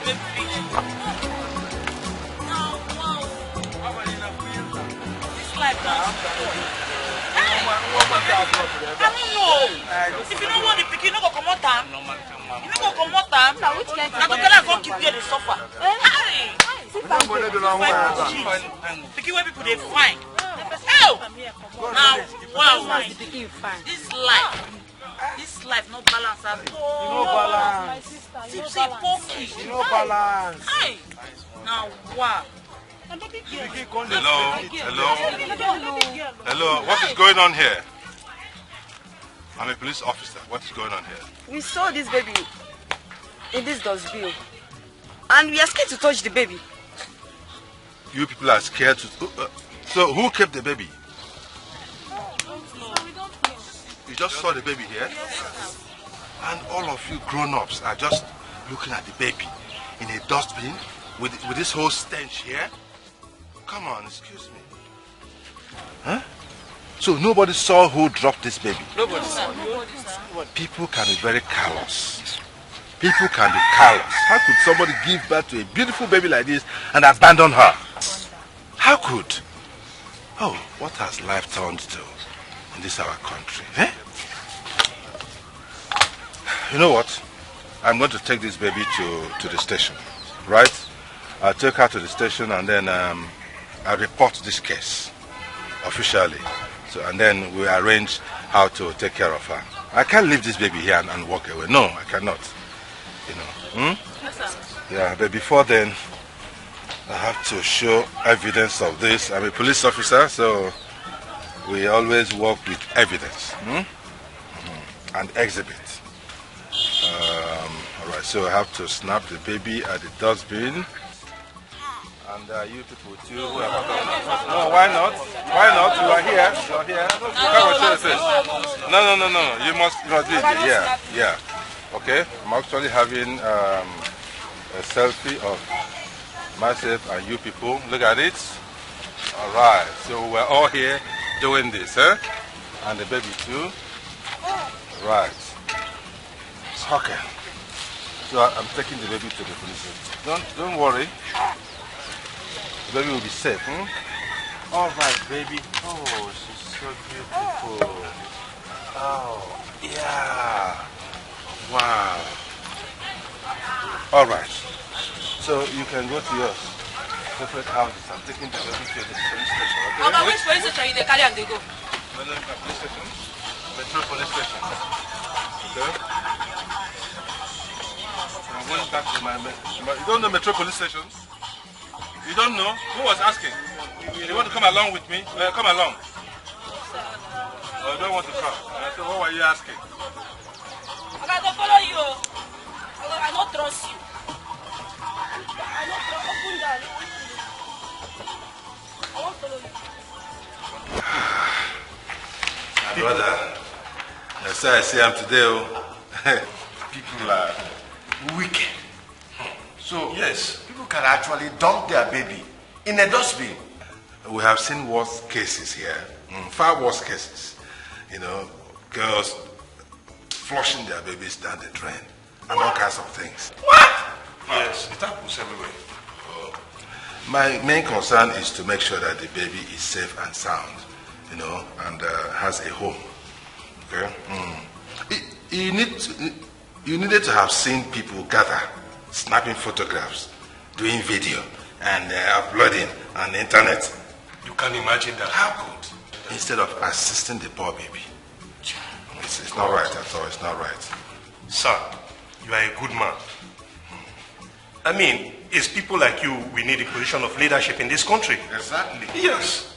baby. Now, wow. This life don't Hey! I don't know. If you don't want the pick, you don't go come out time. You don't go come out time. Now, which kind of go keep you the suffer. Hey! Picky where people they find. Oh! Now, wow. This life no balance at all. No balance. No balance. Hey! Now, wow. Hello, what is going on here? I'm a police officer. What is going on here? We saw this baby in this dustbin, and we are scared to touch the baby. You people are scared to... so who kept the baby? You just saw the baby here? And all of you grown-ups are just looking at the baby in a dustbin with this whole stench here? Come on, excuse me. Huh? So nobody saw who dropped this baby? Nobody saw. People can be very callous. People can be callous. How could somebody give birth to a beautiful baby like this and abandon her? How could? Oh, what has life turned to in this our country? Eh? You know what? I'm going to take this baby to the station, right? I'll take her to the station and then I'll report this case officially. So, and then we arrange how to take care of her. I can't leave this baby here and walk away. No, I cannot. You know. Yes, sir. Yeah, but before then, I have to show evidence of this. I'm a police officer, so we always work with evidence and exhibit. Alright, so I have to snap the baby at the dustbin. And you people too. No, why not? Why not? You are here. You are here. Come and show your face. No. You must do it. Yeah. Okay. I'm actually having a selfie of myself and you people. Look at it. Alright. So we're all here doing this, huh? And the baby too. Right. It's okay. So I'm taking the baby to the police station. Don't worry. The baby will be safe. All right, baby. Oh, she's so beautiful. Oh, yeah. Wow. All right. So you can go to your separate houses. I'm taking the baby to the police station. Okay? Okay, which police station they carry and they go? Police station. Metro police station. Okay. I'm going back to my... You don't know Metro police station? You don't know? Who was asking? You want to come along with me? Come along. Oh, you don't want to come? So what were you asking? I don't follow you. I don't trust you. I don't trust you. Open that. I won't follow you. My brother, that's why I say I'm today. People are wicked. So, yes, people can actually dump their baby in a dustbin. We have seen worse cases here, far worse cases. You know, girls flushing their babies down the drain and all kinds of things. What? Yes, it happens everywhere. My main concern is to make sure that the baby is safe and sound, you know, and has a home. Okay? You needed to have seen people gather, snapping photographs, doing video, and uploading on the internet. You can imagine that. How good? Instead of assisting the poor baby. It's not right at all. It's not right. Sir, you are a good man. I mean, it's people like you we need a position of leadership in this country. Exactly. Yes.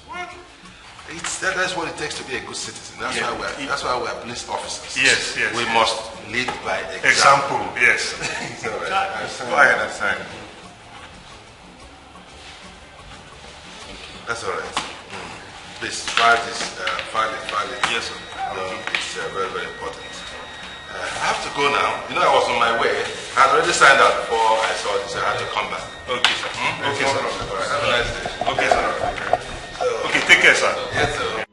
That's what it takes to be a good citizen. That's why we're police officers. Yes. We must lead by Example, yes. Go ahead and sign. That's all right. Please file this. File it. Yes, sir. It's very, very important. I have to go now. You know, I was on my way. I had already signed out before I saw this. I had to come back. Okay, sir. Okay, sir. All right. Have a nice day. Okay, sir. Okay, take care, sir. Yes, sir.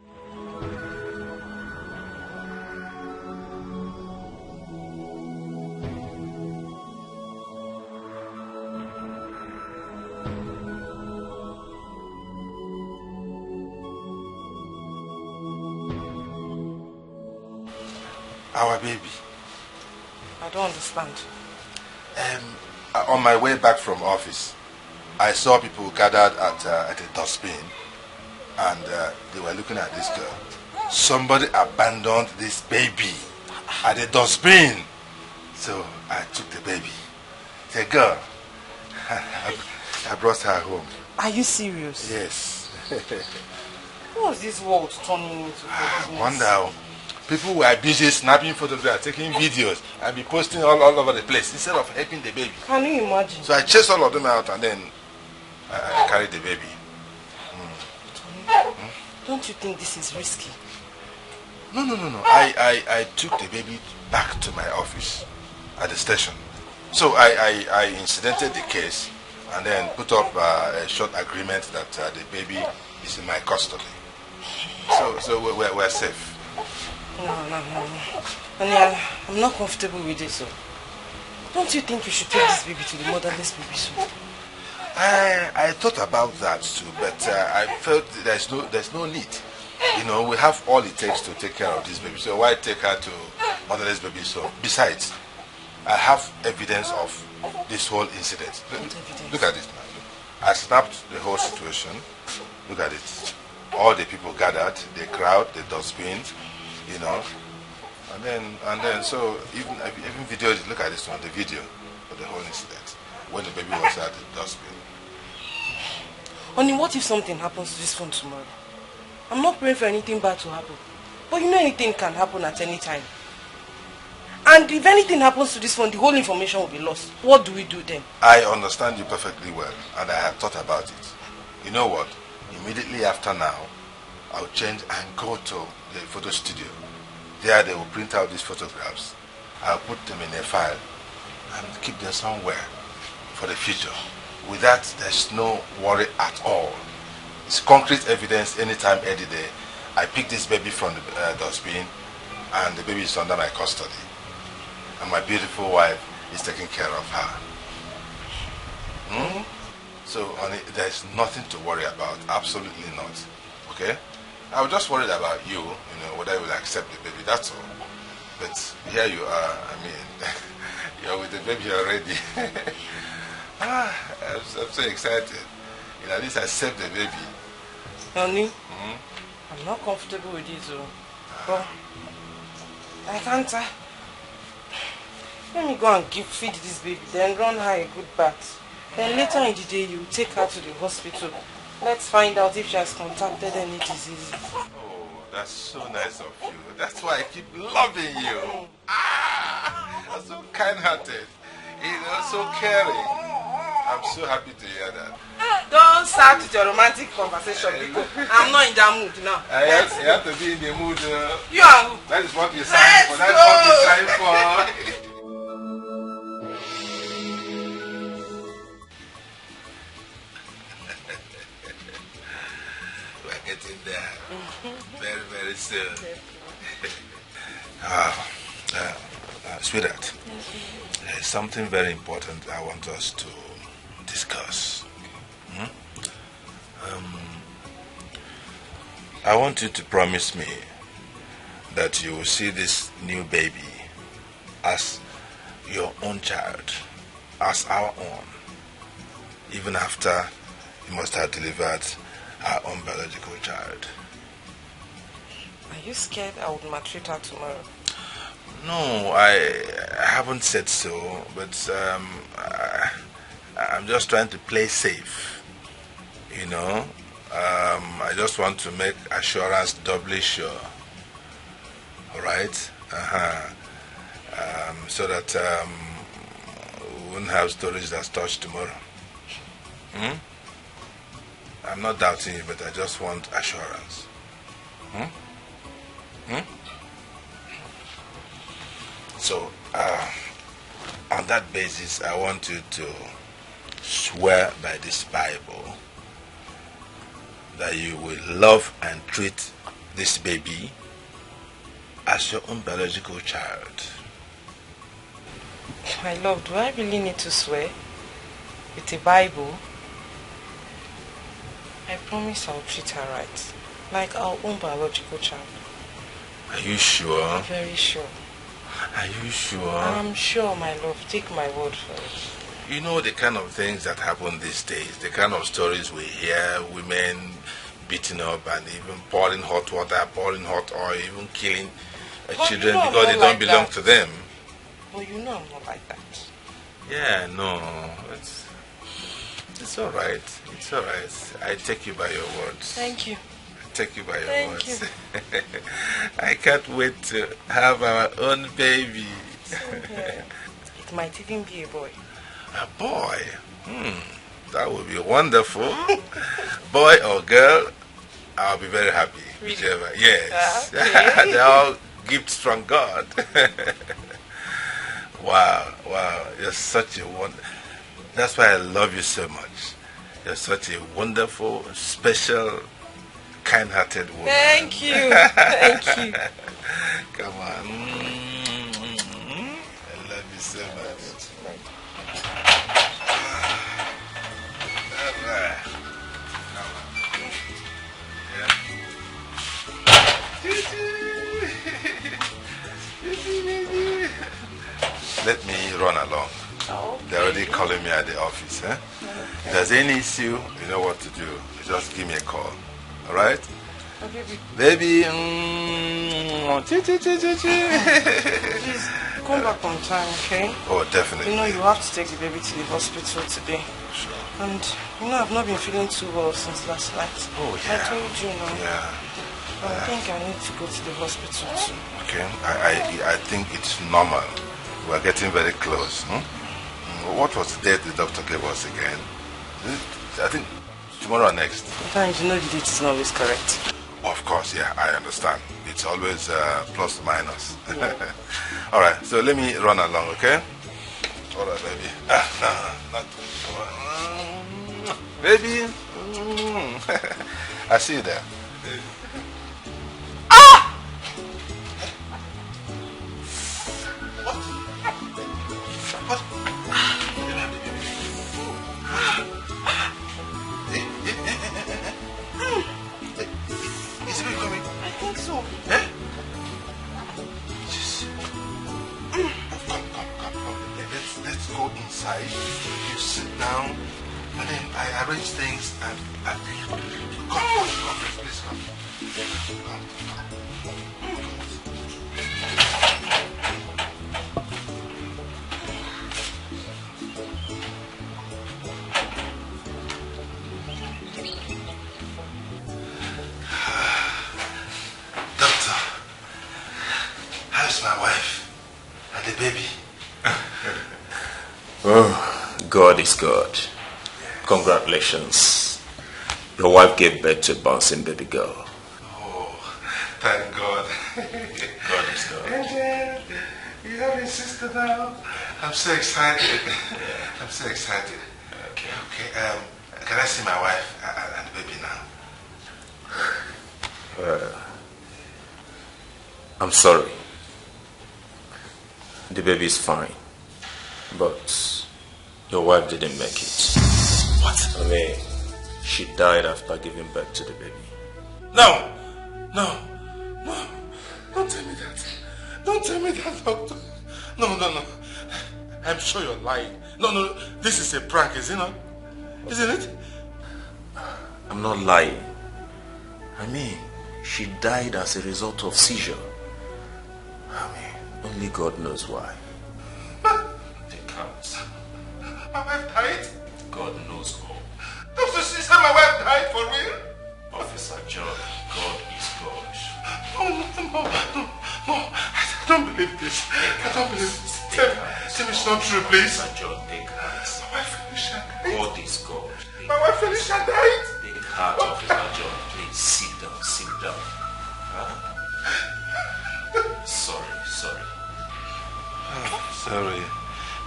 Our baby. I don't understand. On my way back from office, I saw people gathered at a dustbin, and they were looking at this girl. Somebody abandoned this baby at the dustbin. So I took the baby. The girl, I brought her home. Are you serious? Yes. What's this world turning into? I wonder. People were busy snapping photographs, taking videos, and be posting all over the place instead of helping the baby. Can you imagine? So I chased all of them out, and then I carried the baby. Don't you think this is risky? No. I took the baby back to my office at the station. So I incidented the case and then put up a short agreement that the baby is in my custody. So we're safe. No. And I'm not comfortable with this. So. Don't you think you should take this baby to the motherless baby soon? I thought about that too, but I felt there's no need. You know, we have all it takes to take care of this baby. So why take her to motherless baby? So besides, I have evidence of this whole incident. Look at it now. I snapped the whole situation. Look at it. All the people gathered, the crowd, the dustbin, you know. And then so even videoed it. Look at this one, the video of the whole incident when the baby was at the dustbin. Honey, what if something happens to this phone tomorrow? I'm not praying for anything bad to happen. But you know anything can happen at any time. And if anything happens to this phone, the whole information will be lost. What do we do then? I understand you perfectly well, and I have thought about it. You know what? Immediately after now, I'll change and go to the photo studio. There they will print out these photographs. I'll put them in a file and keep them somewhere for the future. With that, there's no worry at all. It's concrete evidence anytime, any day. I picked this baby from the dustbin, and the baby is under my custody. And my beautiful wife is taking care of her. So, honey, there's nothing to worry about. Absolutely not. Okay? I was just worried about you, whether you will accept the baby, that's all. But here you are, I mean, you're with the baby already. I'm so excited. At least I saved the baby. Honey, I'm not comfortable with this, but I can't. Let me go and feed this baby, then run her a good bath. Then later in the day, you take her to the hospital. Let's find out if she has contracted any disease. Oh, that's so nice of you. That's why I keep loving you. I'm so kind-hearted. So caring. I'm so happy to hear that. Don't start with your romantic conversation because I'm not in that mood now. You have to be in the mood. You are who? That is what you signed for. That's what you signed for. We're getting there. Very, very soon. Sweetheart, there's something very important I want us to discuss. I want you to promise me that you will see this new baby as your own child, as our own, even after you must have delivered our own biological child. Are you scared I would maltreat her tomorrow? No, I haven't said so, but I'm just trying to play safe, I just want to make assurance doubly sure, alright? So that we won't have stories that's touched tomorrow. I'm not doubting you, but I just want assurance. So, on that basis, I want you to swear by this Bible that you will love and treat this baby as your own biological child. My love, do I really need to swear with a Bible? I promise I'll treat her right, like our own biological child. Are you sure? Very sure. Are you sure? I'm sure, my love. Take my word for it. You know the kind of things that happen these days, the kind of stories we hear, women beaten up and even pouring hot water, pouring hot oil, even killing children because they don't belong to them. Well, you know I'm not like that. Yeah, no, it's all right. It's all right. I take you by your words. Thank you. I take you by your words. Thank you. I can't wait to have our own baby. It might even be a boy. A boy? That would be wonderful. Boy or girl, I'll be very happy. Really? Whichever. Yes. Okay. They're all gifts from God. Wow. You're such a wonder. That's why I love you so much. You're such a wonderful, special, kind-hearted woman. Thank you. Thank you. Come on. I love you so much. Let me run along. Oh, They're already calling me at the office. If there's any issue, you know what to do. Just give me a call. All right? oh baby. Baby. Please come back on time, okay? Oh, definitely. You know you have to take the baby to the hospital today. Sure. And you know I've not been feeling too well since last night. Oh, yeah. I told you, no. Yeah. I think I need to go to the hospital too. Okay. I think it's normal. We're getting very close. What was the date the doctor gave us again? I think tomorrow or next. Sometimes you know the date is not always correct. Of course, yeah, I understand. It's always plus minus. Yeah. All right, so let me run along, okay? All right, baby. Not baby. I see you there. What? Is it coming? I think so. Eh? Yes. Come. Let's go inside. You sit down, and then I arrange things and come, please come. Come. My wife and the baby. Oh, God is God. Congratulations. Your wife gave birth to a bouncing baby girl. Oh, thank God. God is God. And you have a sister now. I'm so excited. I'm so excited. Okay. Can I see my wife and the baby now? I'm sorry. The baby is fine, but your wife didn't make it. What? I mean, she died after giving birth to the baby. No. Don't tell me that. Don't tell me that, doctor. No. I'm sure you're lying. No. This is a prank, is it not? Isn't it? I'm not lying. I mean, she died as a result of seizure. I mean, only God knows why. They can't. My wife died? God knows all. Doctor, she said my wife died for real? Officer John, God is God. No. I don't believe this. I don't believe this. Tell me it's not true, please. Officer John, take heart. My wife Felicia died. God is God. My wife Felicia died. Take heart, Officer John. Please sit down. Huh? Sorry.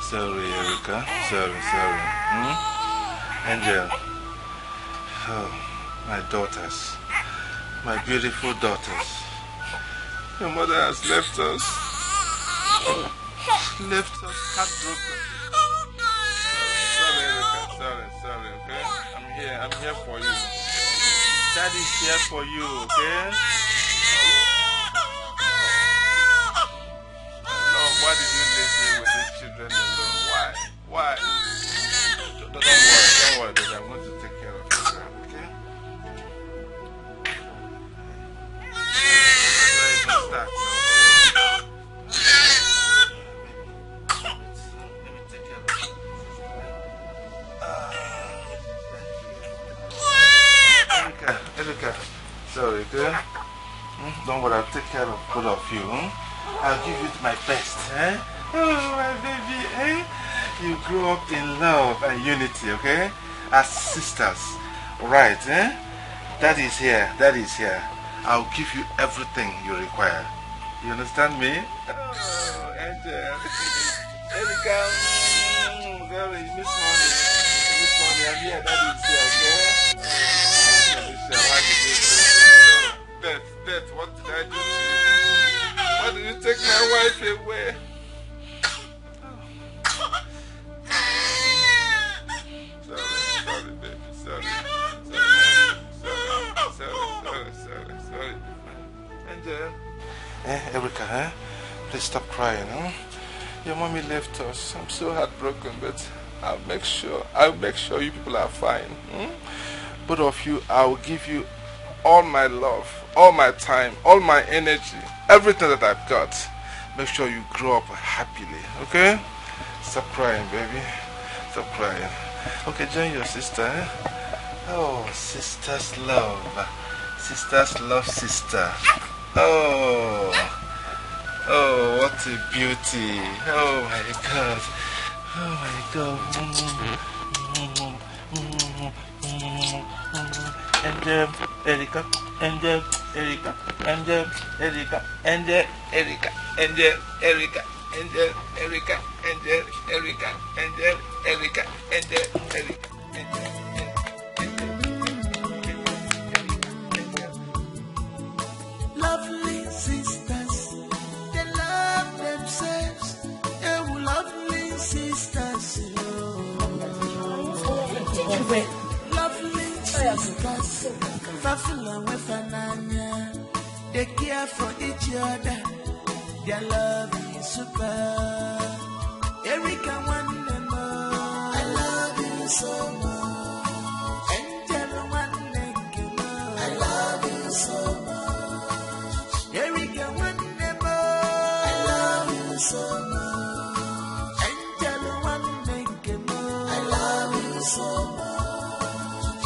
Sorry, Erica. Sorry. Angel. Oh, my daughters. My beautiful daughters. Your mother has left us. Heartbroken. Sorry, Erica. Sorry, okay? I'm here for you. Daddy's here for you, okay? I love okay? Don't worry, I'll take care of both of you. I'll give you my best, eh? Oh, my baby, eh? You grew up in love and unity, okay? As sisters, right, eh? That is here, that is here. I'll give you everything you require. You understand me? Oh, Angel. Erika, sorry, Miss Money. Miss Money, I'm here, that is here, okay? Death, what did I do to you? Why did you take my wife away? Sorry, baby, sorry. Angel. Erica, please stop crying, huh? Your mommy left us. I'm so heartbroken, but I'll make sure you people are fine. Both of you, I'll give you all my love, all my time, all my energy, everything that I've got. Make sure you grow up happily, okay? Stop crying, baby. Stop crying. Okay, join your sister, eh? Oh, sisters love. Sisters love sister. Oh, what a beauty. Oh my God. Oh my God. And Erica, and Erica, and Erica, and Erica, and Erica, and Erica, and Erica, and Erica, and Erica. Lovely sisters, they love themselves. They were lovely sisters. Lovely sisters, Fafula with Ananya. They care for each other. Their love is super. Erica one more. I love you so much. Angel one more. I love you so much. Erica one more. I love you so much. Angel one more. I love you so much.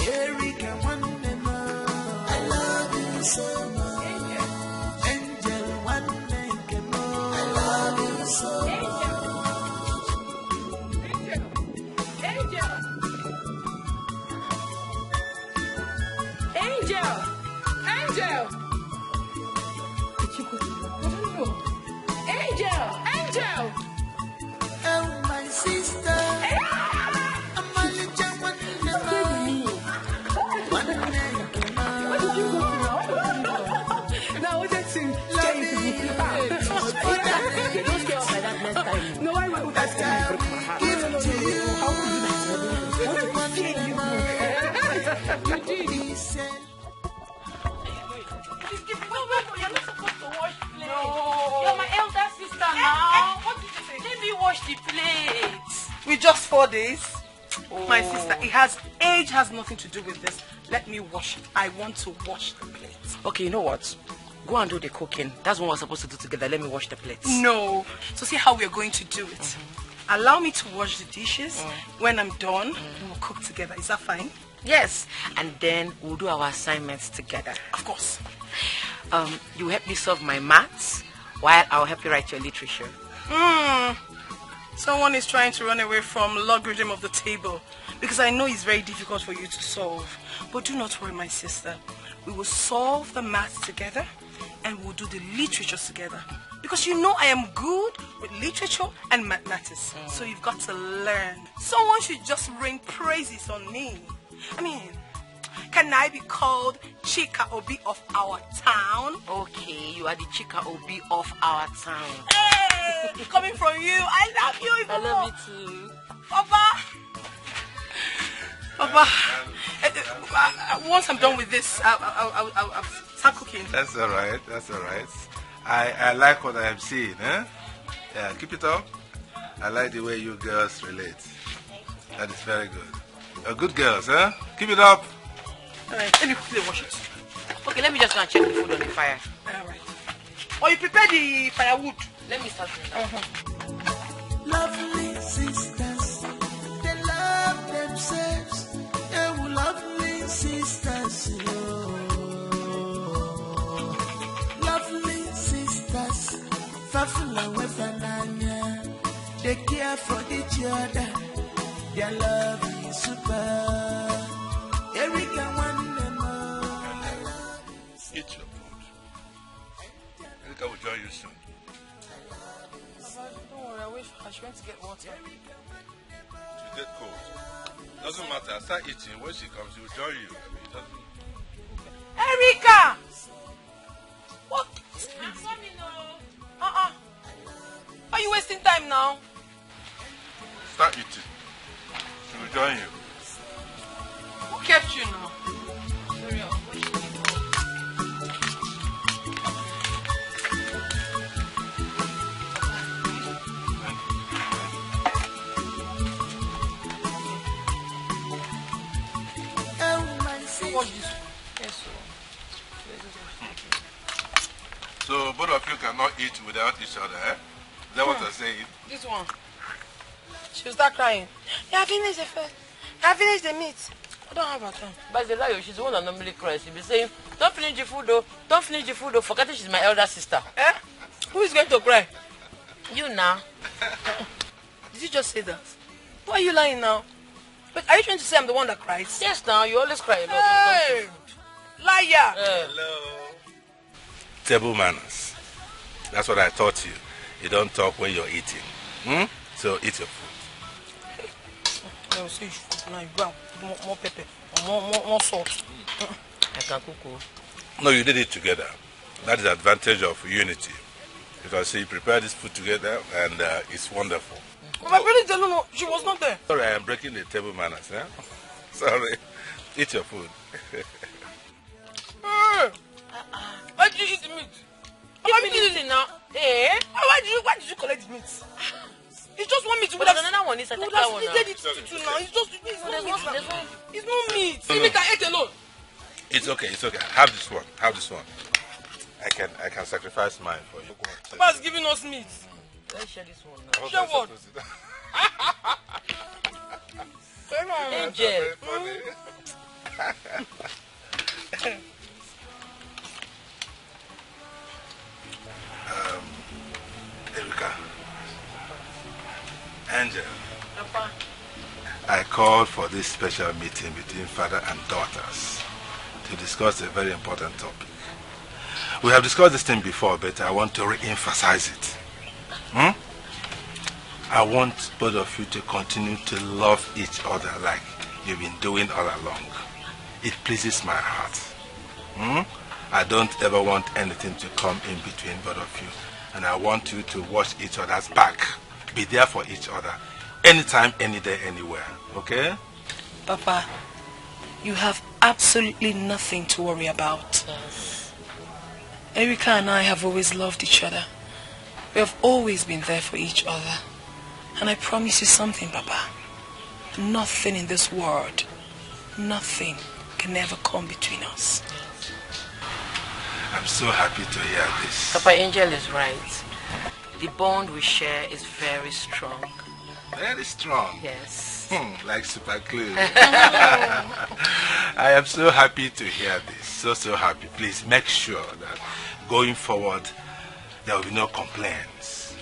Erica one more. I love you so much. Angel one more. I love you so much. Angel! Oh, my sister. I'm a little one in the morning. What did you go through? Now, what's that thing? Don't scare us like that next time. No, I won't. That's how we give to you. You did, he said. You're not supposed to wash plates. No. You're my elder sister now. What did you say? Let me wash the plates. With just 4 days? Oh. My sister, age has nothing to do with this. Let me wash it. I want to wash the plates. Okay, you know what? Go and do the cooking. That's what we're supposed to do together. Let me wash the plates. No. So see how we're going to do it. Allow me to wash the dishes. When I'm done, we'll cook together. Is that fine? Yes. And then we'll do our assignments together. Of course. You help me solve my maths while I'll help you write your literature. Someone is trying to run away from logarithm of the table because I know it's very difficult for you to solve. But do not worry, my sister. We will solve the maths together and we'll do the literature together. Because you know I am good with literature and mathematics. So you've got to learn. Someone should just rain praises on me. I mean, can I be called Chika Obi of our town? Okay, you are the Chika Obi of our town. Hey, coming from you, I love you. I love you too. Papa, once I'm done with this, I'll start cooking. That's all right. That's all right. I like what I am seeing, eh? Yeah, keep it up. I like the way you girls relate. That is very good. You're good girls, huh? Keep it up. All right, let me quickly wash it. Okay, let me just go and check the food on the fire. All right. Or you prepare the firewood. Let me start doing that. Lovely sisters, they love themselves. They were lovely sisters. Thoughtful with banana. They care for each other. Their love is super. Erika one them all. Eat your food. Erika will join you soon. Don't worry, I wish she went to get water. She'll get cold. Doesn't matter. Start eating. When she comes, she will join you. It doesn't... Erika! What? I'm coming now. Why are you wasting time now? Start eating. She will join you. Who kept you now? Watch this one. Yes, So both of you cannot eat without each other, eh? Is that what you're saying? This one. She'll start crying. Yeah, finish the first. I finished the meat. I don't have her time. But the liar, she's the one that normally cries. She'll be saying, don't finish the food though. Don't finish the food though. Forgetting she's my elder sister. Eh? Who is going to cry? You now. Did you just say that? Why are you lying now? But are you trying to say I'm the one that cries? Yes, now. You always cry a lot. Hey! Liar! Hello. Table manners. That's what I taught you. You don't talk when you're eating. So eat your food. I will say you should now you go more pepper, more salt. I can cook. No, you did it together. That is the advantage of unity. Because you prepare this food together and it's wonderful. But my parents don't know. She was not there. Sorry, I am breaking the table manners. Eh? Sorry. Eat your food. Why did you eat the meat? Why did you eat it now? Eh? Why did you collect the meat? You just want me to... But there's another one. It's a would thicker have one splitted now. it to two now. It's just... It's not meat now. one. It's not meat. See, meat I ate alone. It's okay, it's okay. Have this one. Have this one. I can sacrifice mine for you. Papa's giving us meat. Let's share this one now. Share what? Angel. Erika. Angel. Papa. I called for this special meeting between father and daughters to discuss a very important topic. We have discussed this thing before, but I want to re-emphasize it. I want both of you to continue to love each other like you've been doing all along. It pleases my heart. I don't ever want anything to come in between both of you. And I want you to watch each other's back. Be there for each other. Anytime, any day, anywhere. Okay? Papa, you have absolutely nothing to worry about. Yes. Erika and I have always loved each other. We have always been there for each other. And I promise you something, Papa. Nothing in this world, nothing can ever come between us. I'm so happy to hear this. Papa, Angel is right. The bond we share is very strong. Very strong. Yes. Like super glue. I am so happy to hear this. So happy. Please make sure that going forward, there will be no complaints.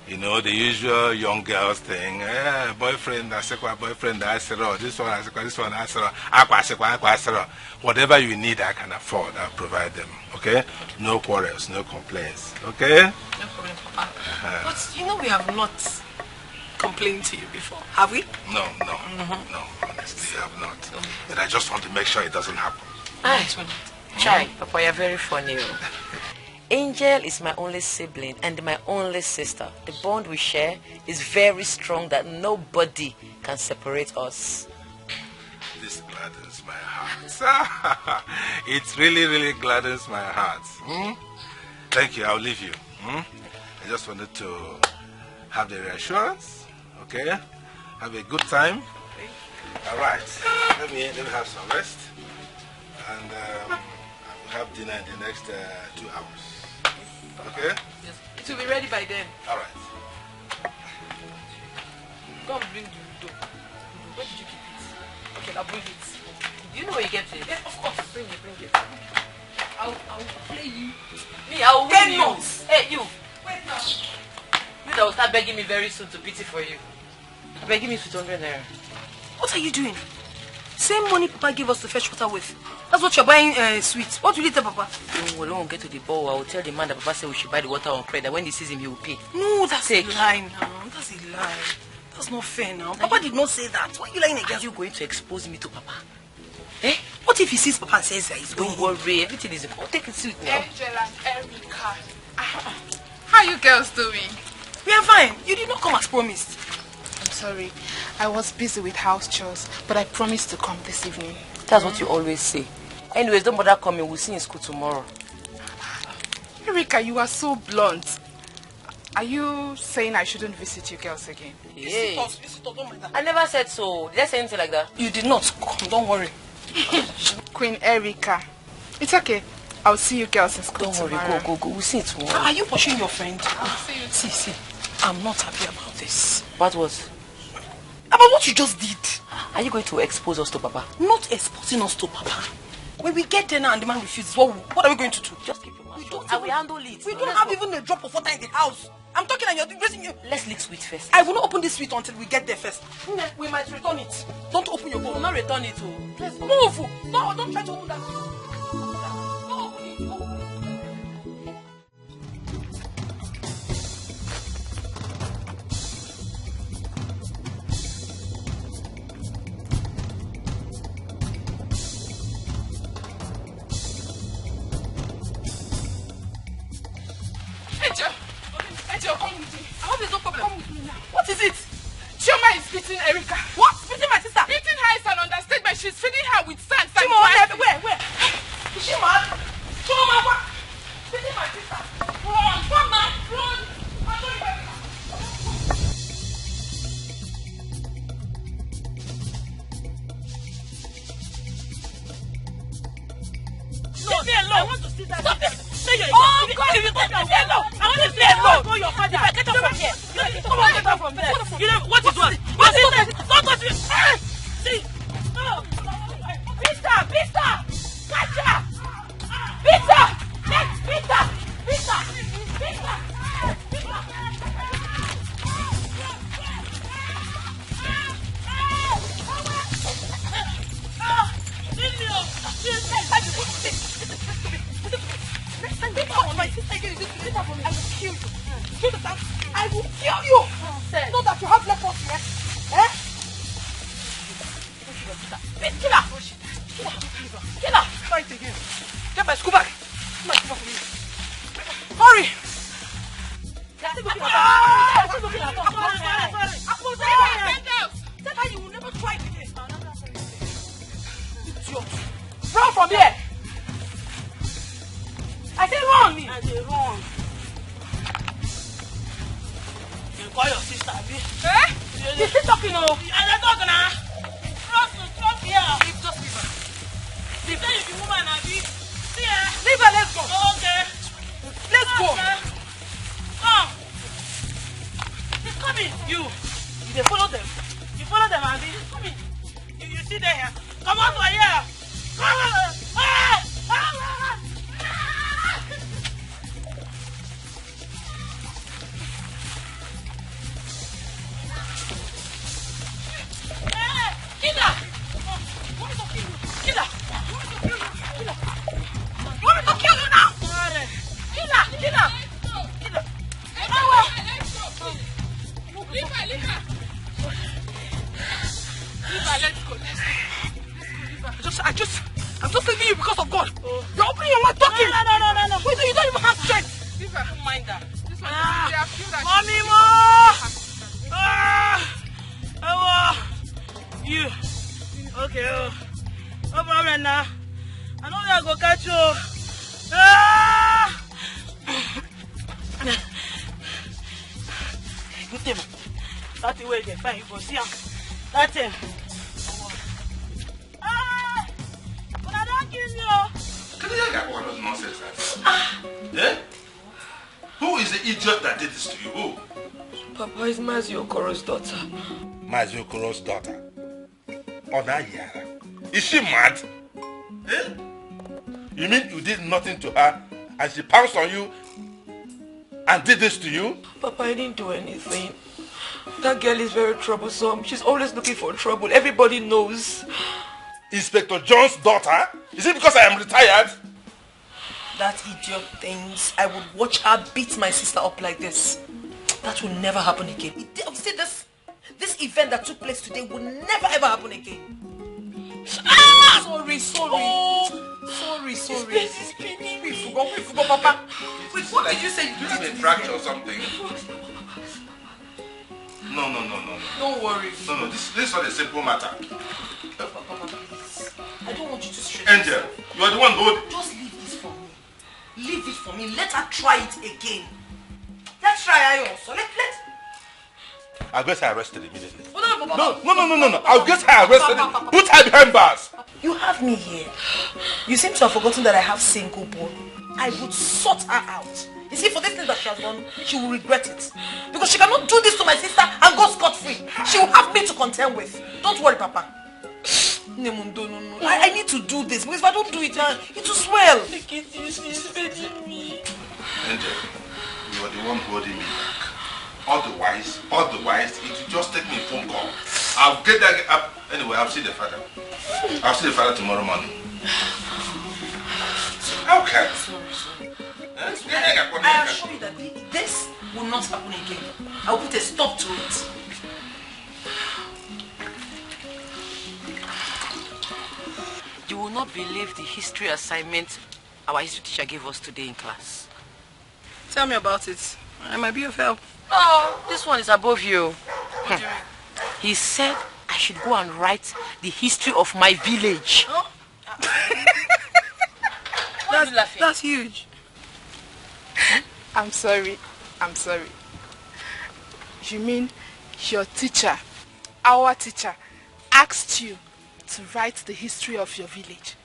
You know, the usual young girls thing, boyfriend, boyfriend, this one, whatever you need, I can afford, I'll provide them, okay? No quarrels, no complaints, okay? No problem, Papa. But you know we have not complained to you before, have we? No, honestly, I have not. But I just want to make sure it doesn't happen. Chai, Papa, you're very funny. Angel is my only sibling and my only sister. The bond we share is very strong that nobody can separate us. This gladdens my heart. It really gladdens my heart. Thank you, I'll leave you. I just wanted to have the reassurance, okay? Have a good time. All right, let me have some rest. And I will have dinner in the next 2 hours. Okay? Yes. It will be ready by then. All right. Go and bring the dough. Where did you keep it? Okay, I'll bring it. Do you know where you get it? Yes, of course. Bring it. I'll play you. Me, I'll win you. Nuts. Hey, you. Wait now. sister will start begging me very soon to pity for you. Begging me 200 naira. What are you doing? Same money Papa gave us to fetch water with. That's what you're buying sweets. What will you tell Papa? When we won't get to the bowl, I will tell the man that Papa said we should buy the water on credit. When he sees him, he will pay. No, that's a lie now. That's a lie. That's not fair now. Papa did not say that. Why are you lying again? Are you going to expose me to Papa? Eh? What if he sees Papa and says that he's going? Don't worry, everything is important. Take it sweet now. Angel and Erica. How are you girls doing? We are fine. You did not come as promised. I'm sorry. I was busy with house chores, but I promised to come this evening. That's what you always say. Anyways, don't bother coming. We'll see you in school tomorrow. Erica, you are so blunt. Are you saying I shouldn't visit you girls again? Hey. Visit us, don't mind that. I never said so. Did I say anything like that? You did not. Come, don't worry. Queen Erica. It's okay. I'll see you girls in school tomorrow. Don't worry, go. We'll see you tomorrow. Are you pushing your friend? I'll see you tomorrow. See. I'm not happy about this. What was? About what you just did. Are you going to expose us to Papa? Not exposing us to Papa. When we get there now and the man refuses, what are we going to do? Just keep your mouth shut. I will handle it. We don't have even a drop of water in the house. I'm talking and you're raising you. Let's lick sweet first. I will not open this sweet until we get there first. We might return it. Don't open your bowl. We will not return it. Let's move. No, don't try to open that. Don't open it. Angel, come with me. I hope there's no problem. Come with me now. What is it? Chioma is beating Erica. What? Beating my sister? Beating her is an understatement. She's feeding her with sand. Where? Is she mad? Chioma, what? Beating my sister. Run, man. Run. I'm going to Erica. Leave me alone. I want to see that. Stop it. Oh, God. If you take me alone, I want to see alone. Go your father. If I get up from here. Come on, get up from there. You know, what is what? What is that? Don't touch me. See. No. Pista. Catch her. Pista. Next, Pista. I will kill you. Know that you have leprosy, eh? Kill her. Fight again. Get my school bag. For me. Hurry. You will never try again. Run from here. I say run me. Run. You call your sister, Abi? Eh? She's still talking, oh. I'm talking now. Trust here. Just leave her. Leave her. You woman, Abi. See her. Leave her, let's go. Okay. Let's go. Come. He's coming. You follow them. You follow them, Abi. He's coming. You see them here. Come on, to here. Come on. Kill her! Want me to kill you? Kill her! You want me to kill you now? Kill her! Leave her, let's go. I'm just leaving you because of God. You're opening your mouth talking. No. Wait, you don't even have strength. Leave her. Don't mind that. This one, they have killed her. Mommy, you. Okay, no problem now. I know I go catch you. Good thing. That's the way you get fine. You go see him. That's him. But I don't kill you. Can you get one of those nonsense? Eh? Who is the idiot that did this to you? Who? Papa is Mazi Okoro's daughter. Mazi Okoro's daughter? Yara. Is she mad? Eh? You mean you did nothing to her and she pounced on you and did this to you? Papa, I didn't do anything. That girl is very troublesome. She's always looking for trouble. Everybody knows. Inspector John's daughter? Is it because I am retired? That idiot thinks I would watch her beat my sister up like this. That will never happen again. See, this event that took place today will never ever happen again. Sorry. We forgot, Papa. Wait, what did you say you did? A fracture or something? No. Don't worry. No, this is not a simple matter. Papa, please. I don't want you to stress. Angel, you are the one who... Just leave this for me. Leave it for me. Let her try it again. Let's try her also. Let. I'll get her arrested immediately. No. I'll get her arrested. Put her behind bars. You have me here. You seem to have forgotten that I have single born. I would sort her out. You see, for this thing that she has done, she will regret it. Because she cannot do this to my sister and go scot-free. She will have me to contend with. Don't worry, Papa. No. I need to do this. Because if I don't do it, it will swell. Angel, you are the one holding me back. Otherwise, it will just take me a phone call. I'll get that up. Anyway, I'll see the father. I'll see the father tomorrow morning. Okay. I assure you that this will not happen again. I'll put a stop to it. You will not believe the history assignment our history teacher gave us today in class. Tell me about it. I might be of help. Oh, this one is above you. He said I should go and write the history of my village. Oh? That's huge. I'm sorry. You mean your teacher, our teacher, asked you to write the history of your village?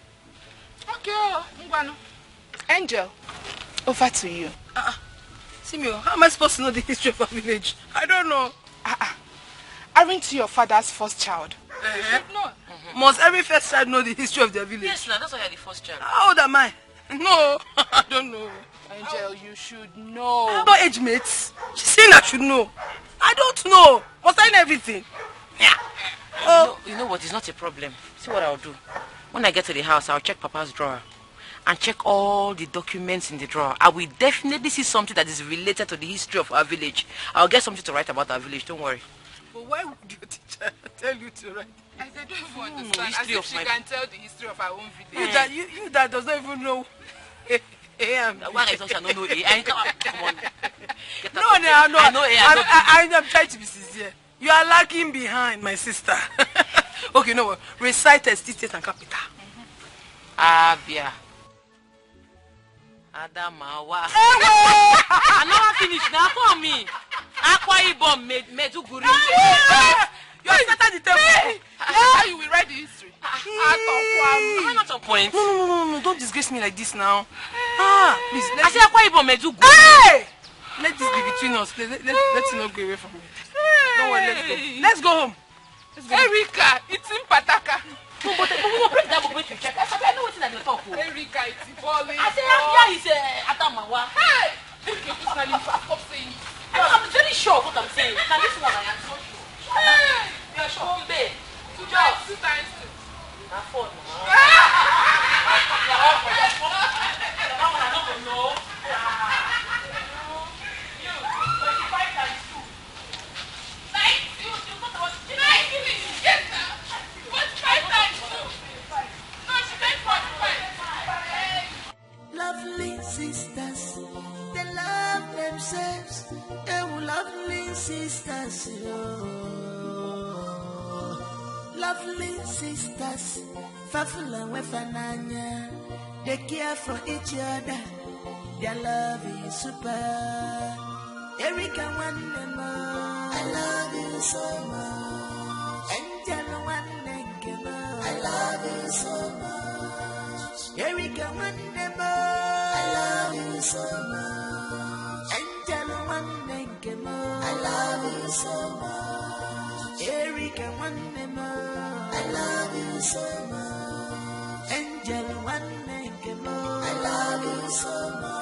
Okay, Angel, over to you. Simio, how am I supposed to know the history of our village? I don't know. Aren't you your father's first child? No. Must every first child know the history of their village? Yes, that's why you're the first child. How old am I? No, I don't know. Angel, you should know. I'm not age mates. She's saying I should know. I don't know. Must I know everything? Yeah. You know what? It's not a problem. See what I'll do. When I get to the house, I'll check Papa's drawer and check all the documents in the drawer. I will definitely see something that is related to the history of our village. I'll get something to write about our village. Don't worry. But why would your teacher tell you to write? I don't even understand. As if she can tell the history of our own village. You that does not even know. Why I don't know A? Come on. No. I know A. I'm trying to be sincere. You are lagging behind, my sister. Okay, no. Recite state and capital. Abia. Adamawa. I'm not finished now for me. Akwa Ibom Meduguri. You are starting the table. How you will write the history? I'm not on point. No. Don't disgrace me like this now. Please. I said Akwa Ibom Meduguri. Hey! Let this be between us. Let's not go away from me. Don't worry, let's go home. Erika, it's in Pataka. No, but we will break that book to check. I know what's in the talk. Erika, it's falling. I said, yeah, he's Adamawa. Hey! Stop saying. I'm very sure of what I'm saying. Now this one, I am so sure. Hey! You are sure? Babe. 2 times 2. Not 4 now. No. Lovely sisters, they love themselves. They were lovely sisters, lovely sisters, Fafula Wefananya. They care for each other. Their love is super. Erika Wandema, I love you so much. Angel Wandema, I love you so much. Erika Wandema, I love you so much. Angel Wandema, I love you so much. Erika Wandema, I love you so much. Angel Wandema, I love you so much.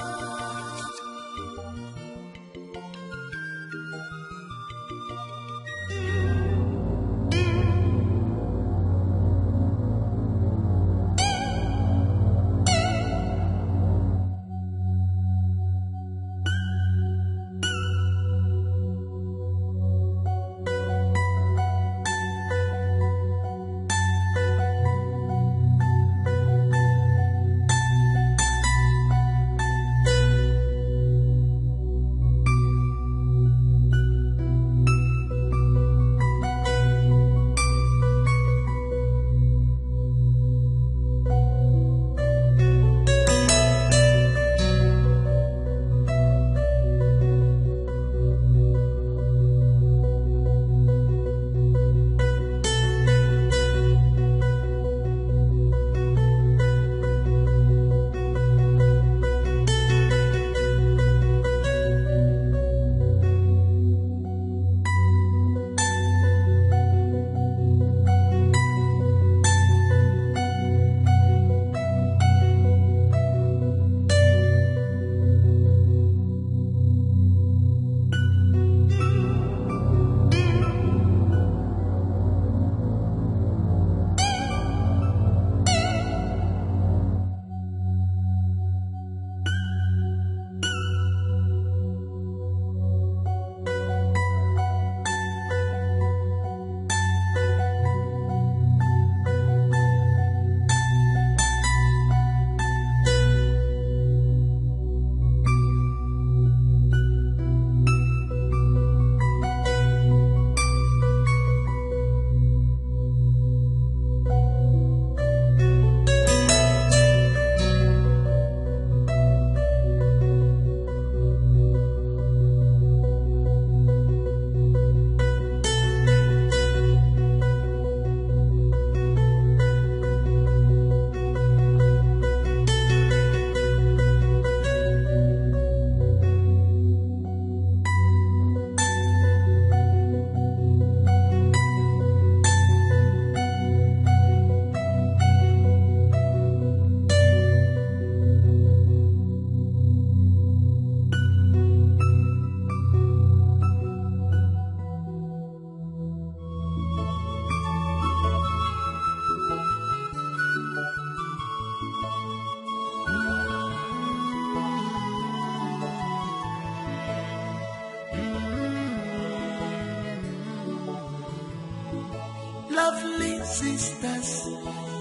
lovely sisters,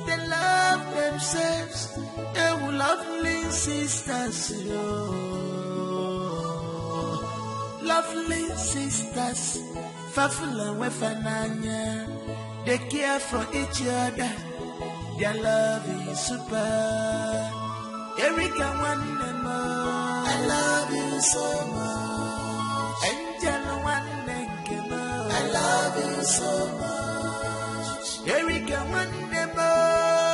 they love themselves. Oh, lovely sisters, oh. Lovely sisters, Fafula Wefananya, they care for each other. Their love is super. Erika Wanema, I love you so much. Angel Wanema, I love you so much. Erika Wanema,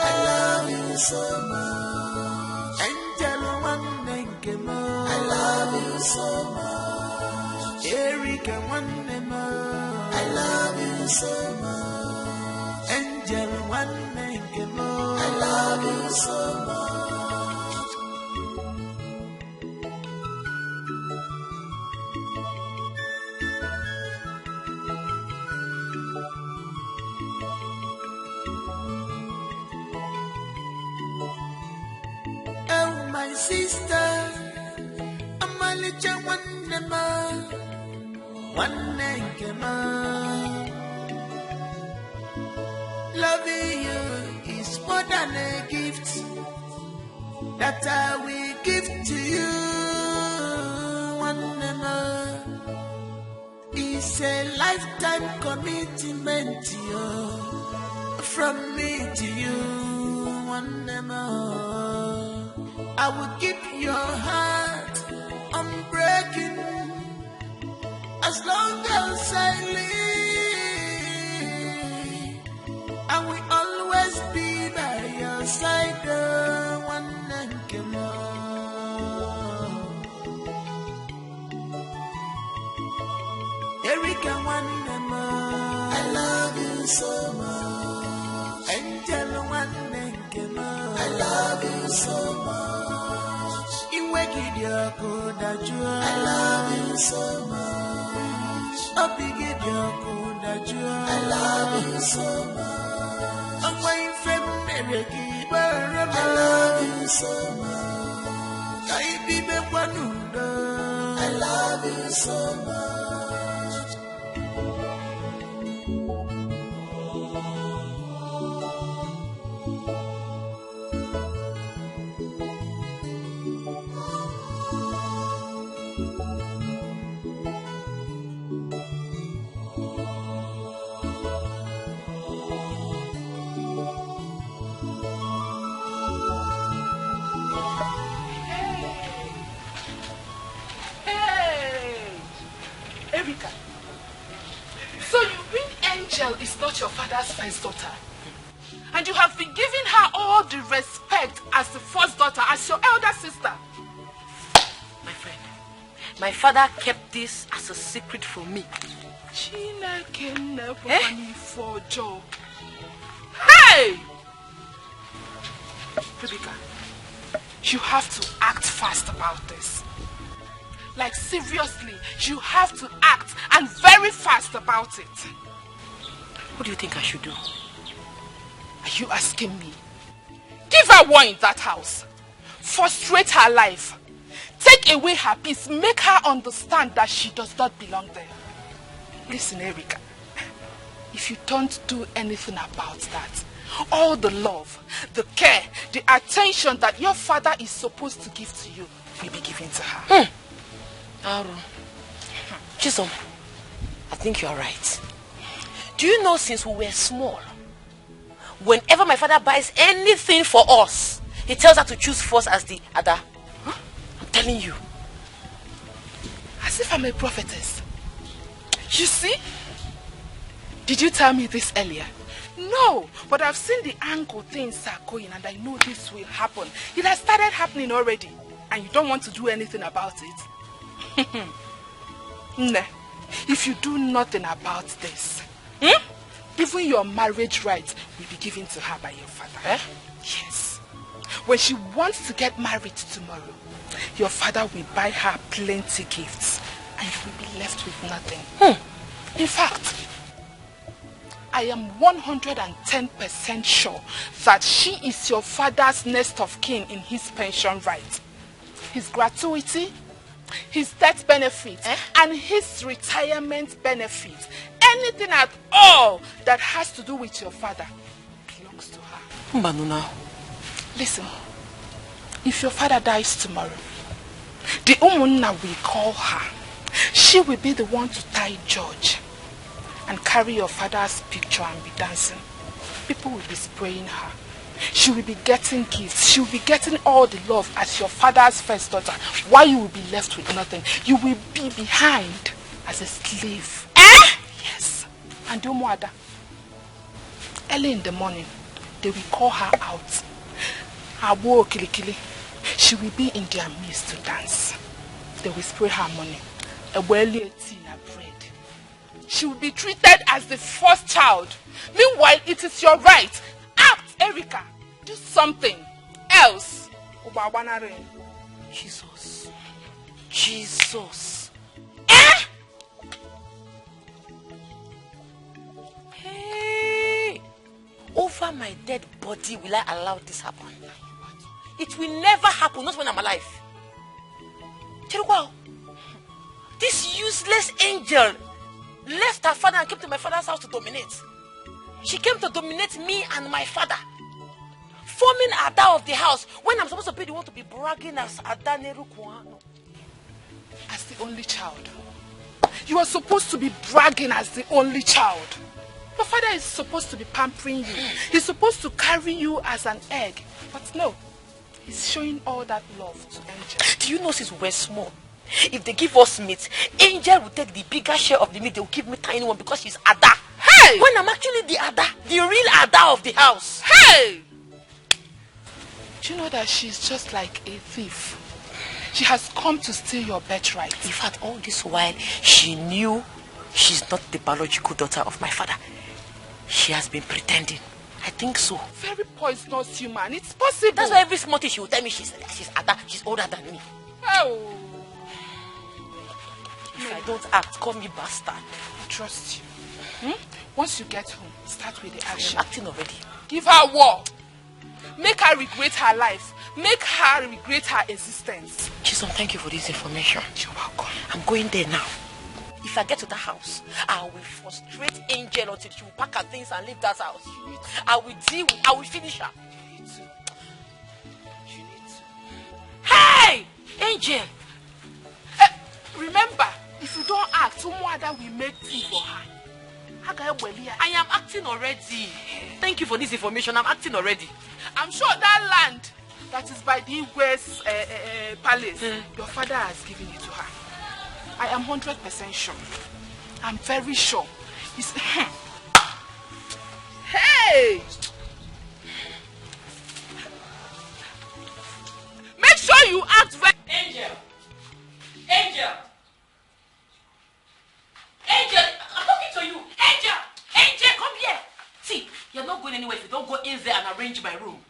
I love you so much. Angel Wanema, I love you so much. Erika Wanema, I love you so much. Angel Wanema, I love you so much. My sister, I'm a little one name. Loving you is more than a gift that I will give to you. One name, it's a lifetime commitment to you, from me to you. One name. I will keep your heart unbreaking as long as I live. I will always be by your side. One and Erika, one and I love you so much. Angel, one and I love you so much. I love you so much. I love you so much. I'm waiting for America. I love you so much. I love you so much. Is not your father's first daughter, and you have been giving her all the respect as the first daughter, as your elder sister. My friend, my father kept this as a secret from me. Hey! Rebecca, you have to act fast about this. Like seriously, you have to act, and very fast about it. What do you think I should do? Are you asking me? Give her war in that house. Frustrate her life. Take away her peace. Make her understand that she does not belong there. Listen, Erica. If you don't do anything about that, all the love, the care, the attention that your father is supposed to give to you will be given to her. Chisom, I think you are right. Do you know, since we were small, whenever my father buys anything for us, he tells her to choose first as the other. I'm telling you. As if I'm a prophetess. You see? Did you tell me this earlier? No, but I've seen the angle things are going, and I know this will happen. It has started happening already, and you don't want to do anything about it. Nah, if you do nothing about this, even your marriage rights will be given to her by your father. Yes. When she wants to get married tomorrow, your father will buy her plenty gifts, and you will be left with nothing. In fact, I am 110% sure that she is your father's next of kin in his pension right. His gratuity his death benefits, and his retirement benefits. Anything at all that has to do with your father belongs to her. Manuna. Listen, if your father dies tomorrow, the Umunna we call her, she will be the one to tie George and carry your father's picture and be dancing. People will be spraying her. She will be getting gifts. She will be getting all the love as your father's first daughter, while you will be left with nothing. You will be behind as a slave. Yes. And Umuada, early in the morning, they will call her out. Abo Kilikili. She will be in their midst to dance. They will spray her money. A well-tea and bread. She will be treated as the first child. Meanwhile, it is your right. Act, Erica. Do something else. Jesus. Jesus. Hey. Over my dead body will I allow this happen? It will never happen, not when I'm alive. This useless angel left her father and came to my father's house to dominate. She came to dominate me and my father, forming Ada of the house when I'm supposed to be the one to be bragging as Ada Nerukwano. As the only child. You are supposed to be bragging as the only child. Your father is supposed to be pampering you. He's supposed to carry you as an egg. But no, he's showing all that love to Angel. Do you know since we're small, if they give us meat, Angel will take the bigger share of the meat. They will give me tiny one because she's Ada. Hey! When I'm actually the Ada, the real Ada of the house. Hey! Do you know that she's just like a thief? She has come to steal your birthright. In fact, all this while, she knew she's not the biological daughter of my father. She has been pretending. I think so. Very poisonous human. It's possible. That's why every small thing she will tell me she's Ada. She's older than me. Oh. If I don't act, call me bastard. I trust you. Once you get home, start with the action. I'm acting already. Give her war. Make her regret her life. Make her regret her existence. Chisom, thank you for this information. You're welcome. I'm going there now. If I get to the house, I will frustrate Angel until she will pack her things and leave that house. I will finish her. You need to. Hey! Angel! Remember, if you don't act, Umuada will make tea for her. I am acting already. Thank you for this information. I'm acting already. I'm sure that land that is by the West Palace, your father has given it to her. I am 100% sure. I'm very sure. Hey! Make sure you act very... Angel! Angel! Angel! I'm talking to you! Angel! Angel, come here! See, you're not going anywhere if you don't go in there and arrange my room.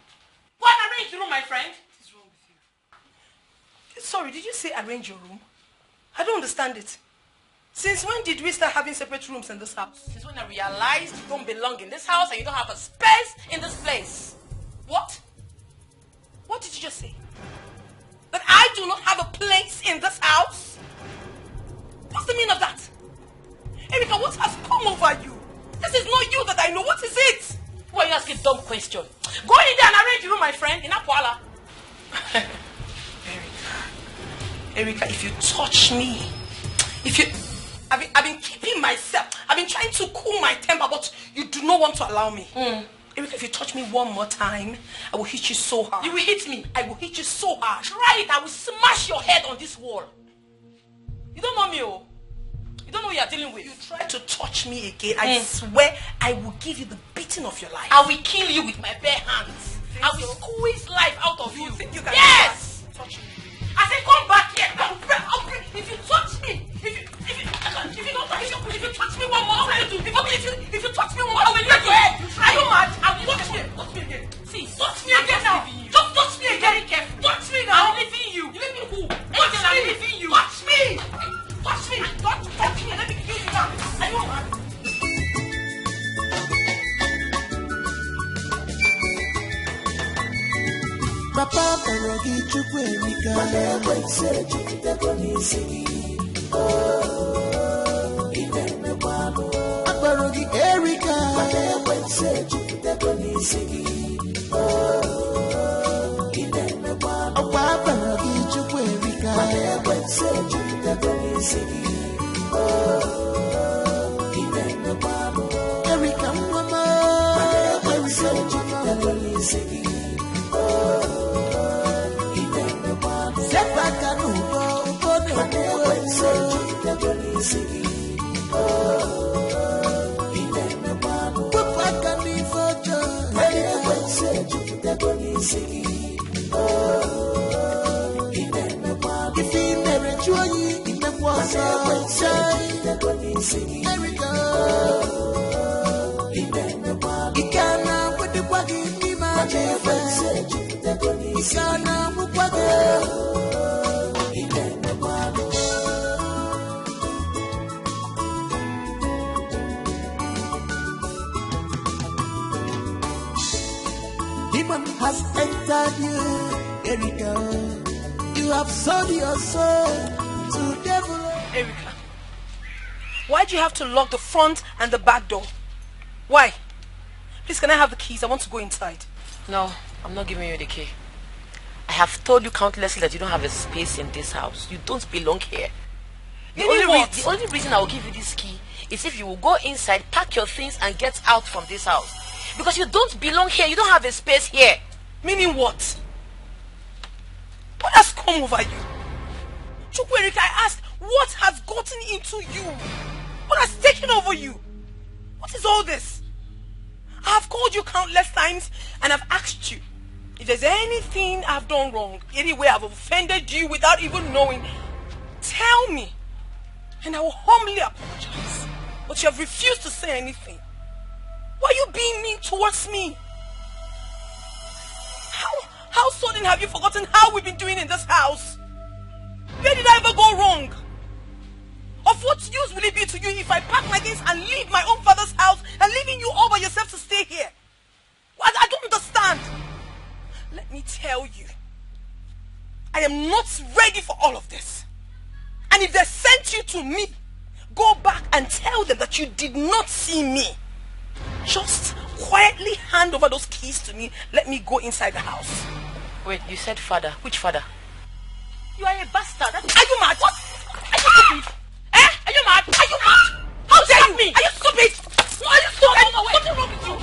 Go and arrange the room, my friend. What is wrong with you? Sorry, did you say arrange your room? I don't understand it. Since when did we start having separate rooms in this house? Since when I realized you don't belong in this house and you don't have a space in this place. What? What did you just say? That I do not have a place in this house? What's the meaning of that? Erica, what has come over you? This is not you that I know. What is it? Why are you asking a dumb question? Go in there and arrange the room, my friend, in Akwala. Erica, if you touch me, I've been keeping myself. I've been trying to cool my temper, but you do not want to allow me. Erica, if you touch me one more time, I will hit you so hard. You will hit me? I will hit you so hard. Try it. I will smash your head on this wall. You don't know me, oh. You don't know who you are dealing with. You try to touch me again, I swear I will give you the beating of your life. I will kill you with my bare hands. I will squeeze life out of you. Think you can yes! Touch me. I said come back here. I'll break. If you touch me, if you touch me one more, what will you do? If you touch me one more, I will break your head. Are you mad? I will touch me again. See, touch me again now. Just touch me again. Touch me now. I'm leaving you. You leave me who? Touch me. I'm leaving you. Touch me. Touch me. Touch me. Let me kill you now. Are you mad? Papa Parogi Chukwenika Wetse Chukitagoni Sigi Inene Wano Parogi Erika Wetse Chukitagoni Sigi Inene Wano Parogi Chukwenika Wetse Chukitagoni Sigi Inene Wano Erika Mama Wetse Chukitagoni Sigi Demon has entered you, Erika. You have sold your soul to devil. Erika, why do you have to lock the front and the back door? Why? Please, can I have the keys? I want to go inside. No, I'm not giving you the key. I have told you countlessly that you don't have a space in this house. You don't belong here. The only reason I will give you this key is if you will go inside, pack your things and get out from this house. Because you don't belong here. You don't have a space here. Meaning what? What has come over you? Chukwerika, I asked, what has gotten into you? What has taken over you? What is all this? I have called you countless times and I've asked you if there's anything I've done wrong, any way I've offended you without even knowing, tell me and I will humbly apologize. But you have refused to say anything. Why are you being mean towards me? How sudden have you forgotten how we've been doing in this house? Where did I ever go wrong? Of what use will it be to you if I pack my things and leave my own father's house and leaving you all by yourself to stay here? I don't understand. Let me tell you, I am not ready for all of this. And if they sent you to me, go back and tell them that you did not see me. Just quietly hand over those keys to me. Let me go inside the house. Wait, you said father. Which father? You are a bastard. Are you mad? What? Are you stupid? Are you mad? Are you mad? How dare you? Are you stupid? Are you stupid? What's wrong with you?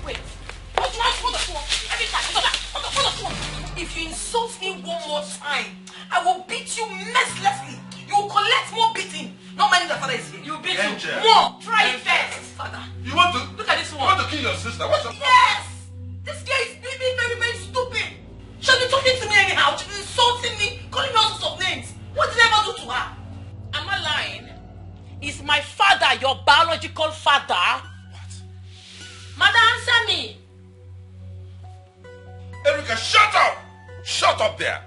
Wait. Hold the phone. Every time. Hold the phone. If you insult me one more time, I will beat you mercilessly. You will collect more beating. Not minding the father is here. You beat Angel. you more. Try it first, father. You want to? Look at this one. You want to kill your sister? What's the problem? Yes. This guy is being very, very stupid. She'll be talking to me anyhow. She'll be insulting me, calling me all sorts of names. What did I ever do to her? Am I lying? Is my father your biological father? What? Mother, answer me. Erika, shut up! Shut up there!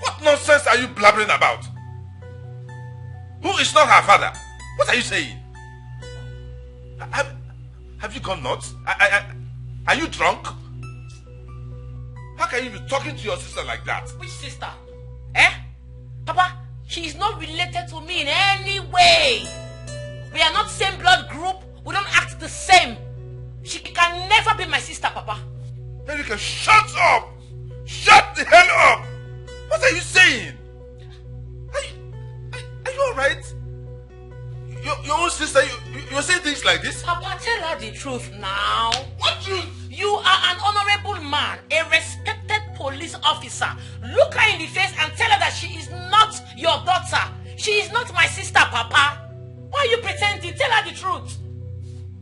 What nonsense are you blabbering about? Who is not her father? What are you saying? Have you gone nuts? Are you drunk? How can you be talking to your sister like that? Which sister? Papa, she is not related to me in any way. We are not same blood group. We don't act the same. She can never be my sister, Papa. Erika, shut up! Shut the hell up! What are you saying? Are you alright? Your own sister, you're saying things like this? Papa, tell her the truth now. What truth? You are an honorable man, a respected police officer. Look her in the face and tell her that she is not your daughter. She is not my sister, Papa. Why are you pretending? Tell her the truth.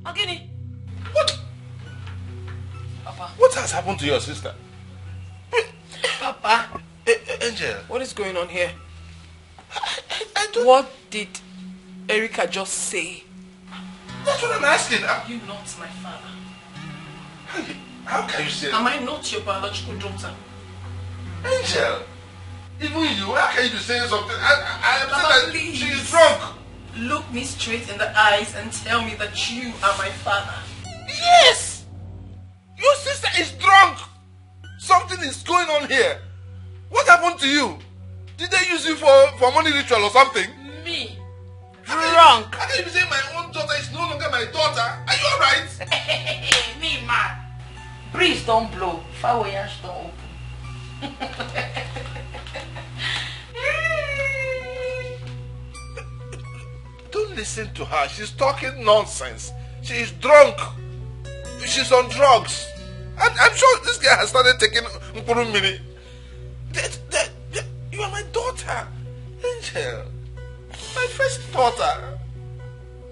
Ogini. What? Papa. What has happened to your sister? Papa. Angel. What is going on here? I don't... What did Erika just say? That's what I'm asking. Are you not my father? How can you say that? Am I not your biological daughter? Angel, even you, how can you be saying something? I am Papa, saying that please. she is drunk. Look me straight in the eyes and tell me that you are my father. Yes! Your sister is drunk. Something is going on here? What happened to you? Did they use you for money ritual or something? Me? Drunk. How can you be saying my own daughter is no longer my daughter? Are you alright? Me, man. Breeze don't blow. Fireworks don't open. Don't listen to her. She's talking nonsense. She is drunk. She's on drugs. And I'm sure this guy has started taking Mkurumini. You are my daughter. Angel. My first daughter.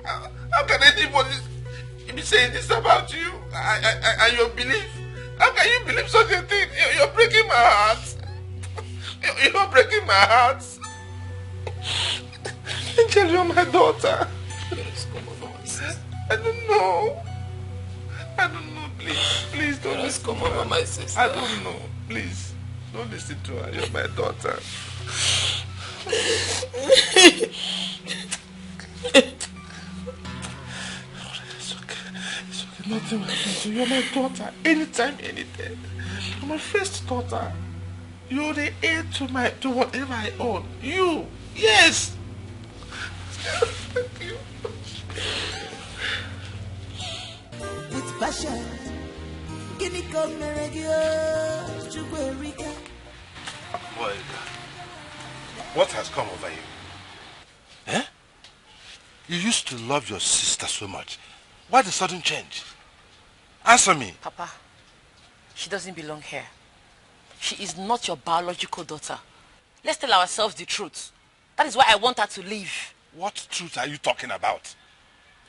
How can anybody be saying this about you and your belief? How can you believe such a thing? You're breaking my heart. You're breaking my heart. Angel, you're my daughter. I don't know. Please don't listen to her. My sister. I don't know. Please, don't listen to her. You're my daughter. It's okay. Nothing will happen to you. You're my daughter. Anytime, anytime. You're my first daughter. You're the heir to whatever I own. You. Yes. Thank you. With passion. Boy, what has come over you? Eh? You used to love your sister so much. Why the sudden change? Answer me. Papa, she doesn't belong here. She is not your biological daughter. Let's tell ourselves the truth. That is why I want her to leave. What truth are you talking about?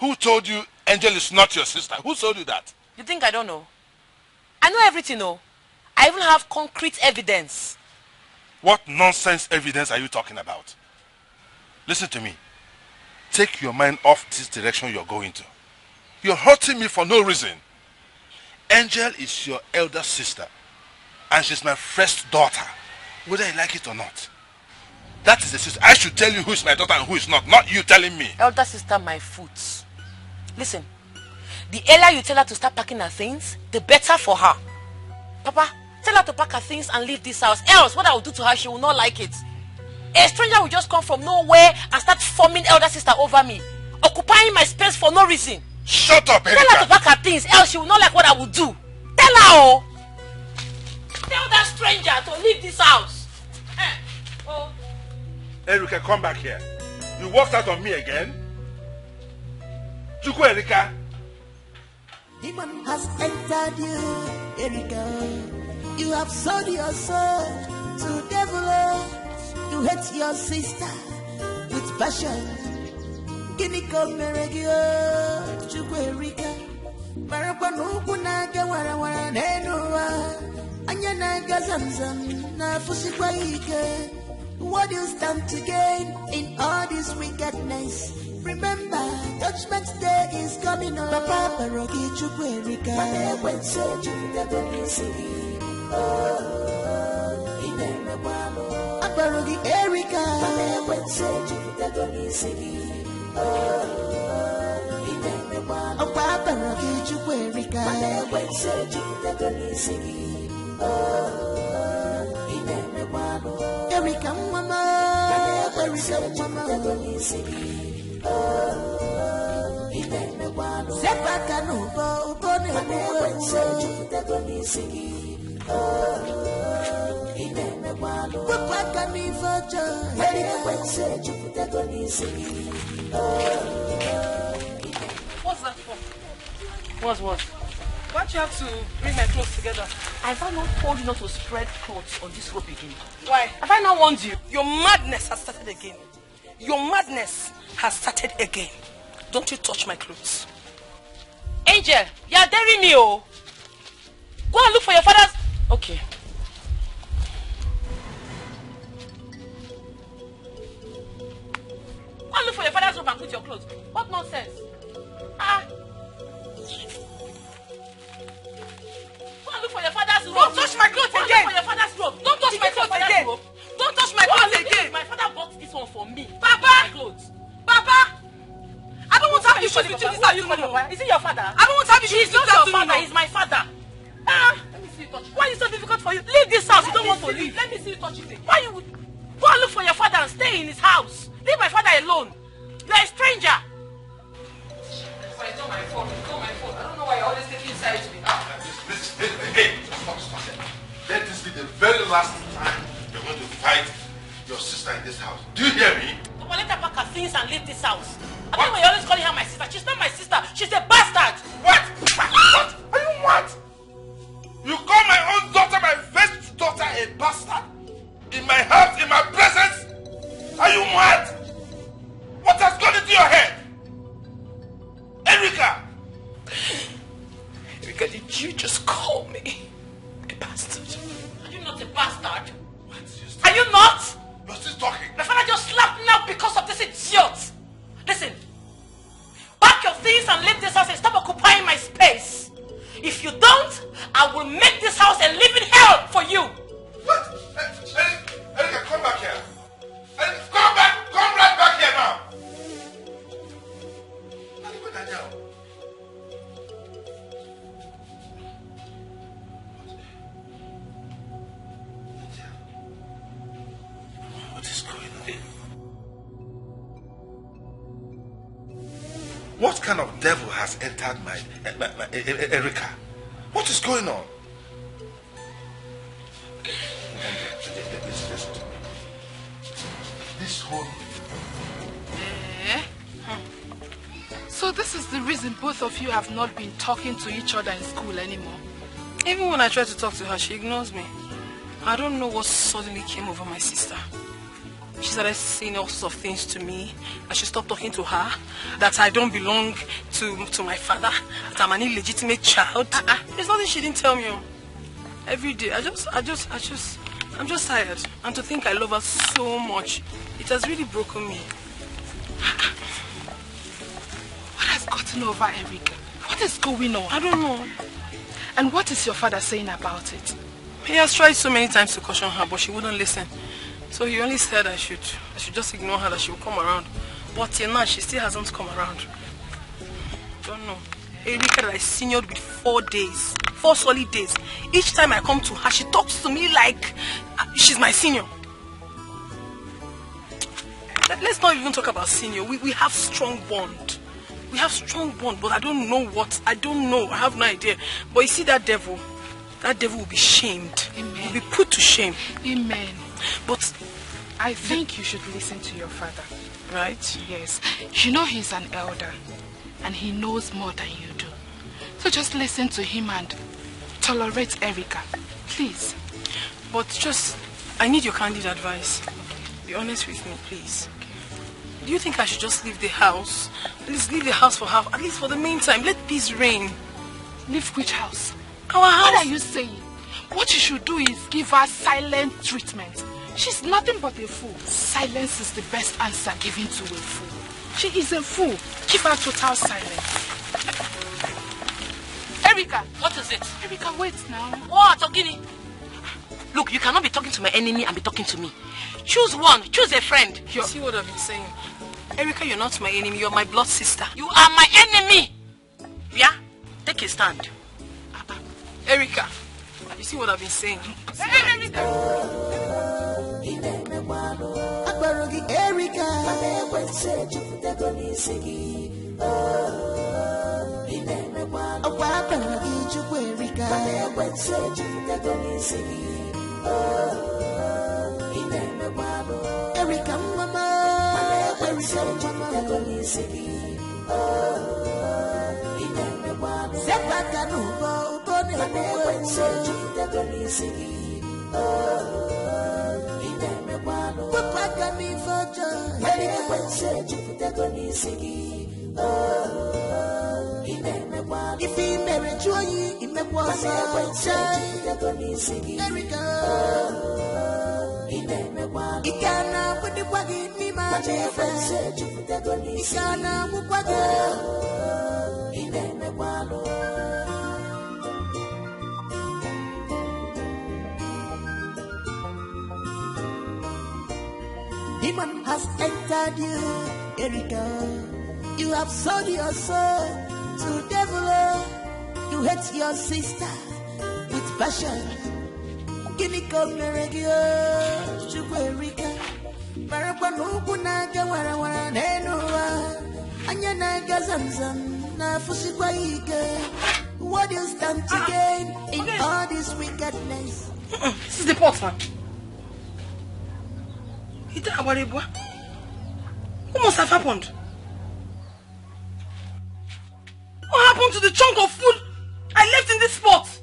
Who told you Angel is not your sister? Who told you that? You think I don't know? I know everything, no. I even have concrete evidence. What nonsense evidence are you talking about? Listen to me. Take your mind off this direction you're going to. You're hurting me for no reason. Angel is your elder sister. And she's my first daughter. Whether you like it or not. That is the sister. I should tell you who is my daughter and who is not you telling me. Elder sister, my foot. Listen. The earlier you tell her to start packing her things, the better for her. Papa, tell her to pack her things and leave this house. Else, what I will do to her, she will not like it. A stranger will just come from nowhere and start forming elder sister over me. Occupying my space for no reason. Shut up, Erika. Tell her to pack her things, else she will not like what I will do. Tell her, oh. Tell that stranger to leave this house. Oh. Erika, come back here. You walked out on me again? Chukwu Erika. Demon has entered you, Erika. You have sold your soul to devil. You hate your sister with passion. Giniko meregio, Chukwu Erika. Marapanuku naga wara nenua. Anya naga zamzam na fusikwa ike. What do you stand to gain in all this wickedness? Remember, Judgment Day is coming on. Papa Parogi Chukwu Erika. When so Parogi Erika. When so Papa Parogi Chukwu Erika. When so Erika mama. Erika mama. Sepaka nubo ubone Wapaka nifojo What's that for? What? Why do you have to bring my clothes together? Have I not told you not to spread clothes on this rope again? Why? Have I not warned you? Your madness has started again. Your madness has started again. Don't you touch my clothes. Angel, you are daring me, oh. Go and look for your father's... Okay. Go and look for your father's robe and put your clothes. What nonsense? Ah. Go and look for your father's robe. Don't touch my clothes again. Go and look for your father's robe. Don't touch my clothes again. Don't touch my clothes again. My father bought this one for me. Papa! My clothes. Papa! I don't want to have issues with you this afternoon. Is it your father? I don't want to have issues with you this afternoon. He's my father. Ah! Let me see. touch it. Why is it so difficult for you? Leave this house. You don't want to leave. Let me see you touch it. Why you go and look for your father and stay in his house? Leave my father alone. You are a stranger. It's not my fault. It's not my fault. I don't know why you're always taking sides with me. Hey, stop. Let this be the very last time you're going to fight your sister in this house. Do you hear me? Well, let her pack her things and leave this house. I don't know why you're always calling her my sister. She's not my sister. She's a bastard. What? What? Are you what? You call my own daughter, my first daughter, a bastard? In my house, in my presence? Are you mad? What has gone into your head? Erica! Erica, did you just call me a bastard? Are you not a bastard? What? Are you not? You're still talking. My father just slapped me now because of this idiot. Listen. Pack your things and leave this house and stop occupying my space. If you don't, I will make this house a living hell for you. What? Erica, come back here. Come back. Come right back here now. What is going on? What kind of devil has entered my Erica? What is going on? Listen to me. This whole... So this is the reason both of you have not been talking to each other in school anymore? Even when I try to talk to her, she ignores me. I don't know what suddenly came over my sister. She started saying all sorts of things to me. I should stop talking to her. That I don't belong to my father. That I'm an illegitimate child. There's nothing she didn't tell me. Every day, I'm just tired. And to think I love her so much, it has really broken me. What has gotten over Erica? What is going on? I don't know. And what is your father saying about it? He has tried so many times to caution her, but she wouldn't listen. So he only said I should just ignore her, that she will come around. But till now, she still hasn't come around. Don't know. Erica that I seniored with 4 days. 4 solid days. Each time I come to her, she talks to me like she's my senior. Let's not even talk about senior. We have strong bond. We have strong bond, but I don't know what. I don't know. I have no idea. But you see that devil will be shamed. Amen. He will be put to shame. Amen. But I think you should listen to your father. Right? Yes. You know he's an elder, and he knows more than you do. So just listen to him and tolerate Erica. Please. But I need your candid advice. Be honest with me, please. Do you think I should just leave the house? Please leave the house for her, at least for the meantime. Let peace reign. Leave which house? Our house. What are you saying? What you should do is give her silent treatment. She's nothing but a fool. Silence is the best answer given to a fool. She is a fool. Give her total silence. Erica! What is it? Erica, wait now. What, Ogini? Look, you cannot be talking to my enemy and be talking to me. Choose one. Choose a friend. You see what I've been saying? Erica, you're not my enemy. You're my blood sister. You are my enemy. Yeah? Take a stand. Erica, you see what I've been saying? Hey, Erica! Erica, mama, if he married you, he may was Erica. He can't put the wagon in my friend. He can't move wagon. Demon has entered you, Erica. You have sold your soul to devil. You hate your sister with with passion. Guinea come regio, Chuerika. Marapanuku naga wara nenua. Anyana gazamzam na fusikwaike. What do you stand to gain in all this wickedness? This is the pot, man. What must have happened? What happened to the chunk of food I left in this pot?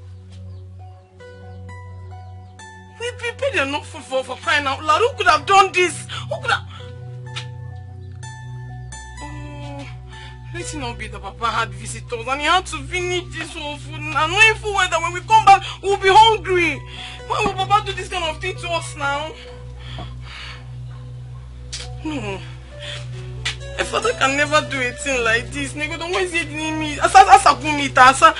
We prepared enough food for crying out loud. Who could have done this? Who could have... Let it not be that Papa had visitors and he had to finish this whole food. And knowing full well that when we come back, we'll be hungry. Why will Papa do this kind of thing to us now? No. A father can never do a thing like this. Nego, don't want to say me. Asa kumita, asa.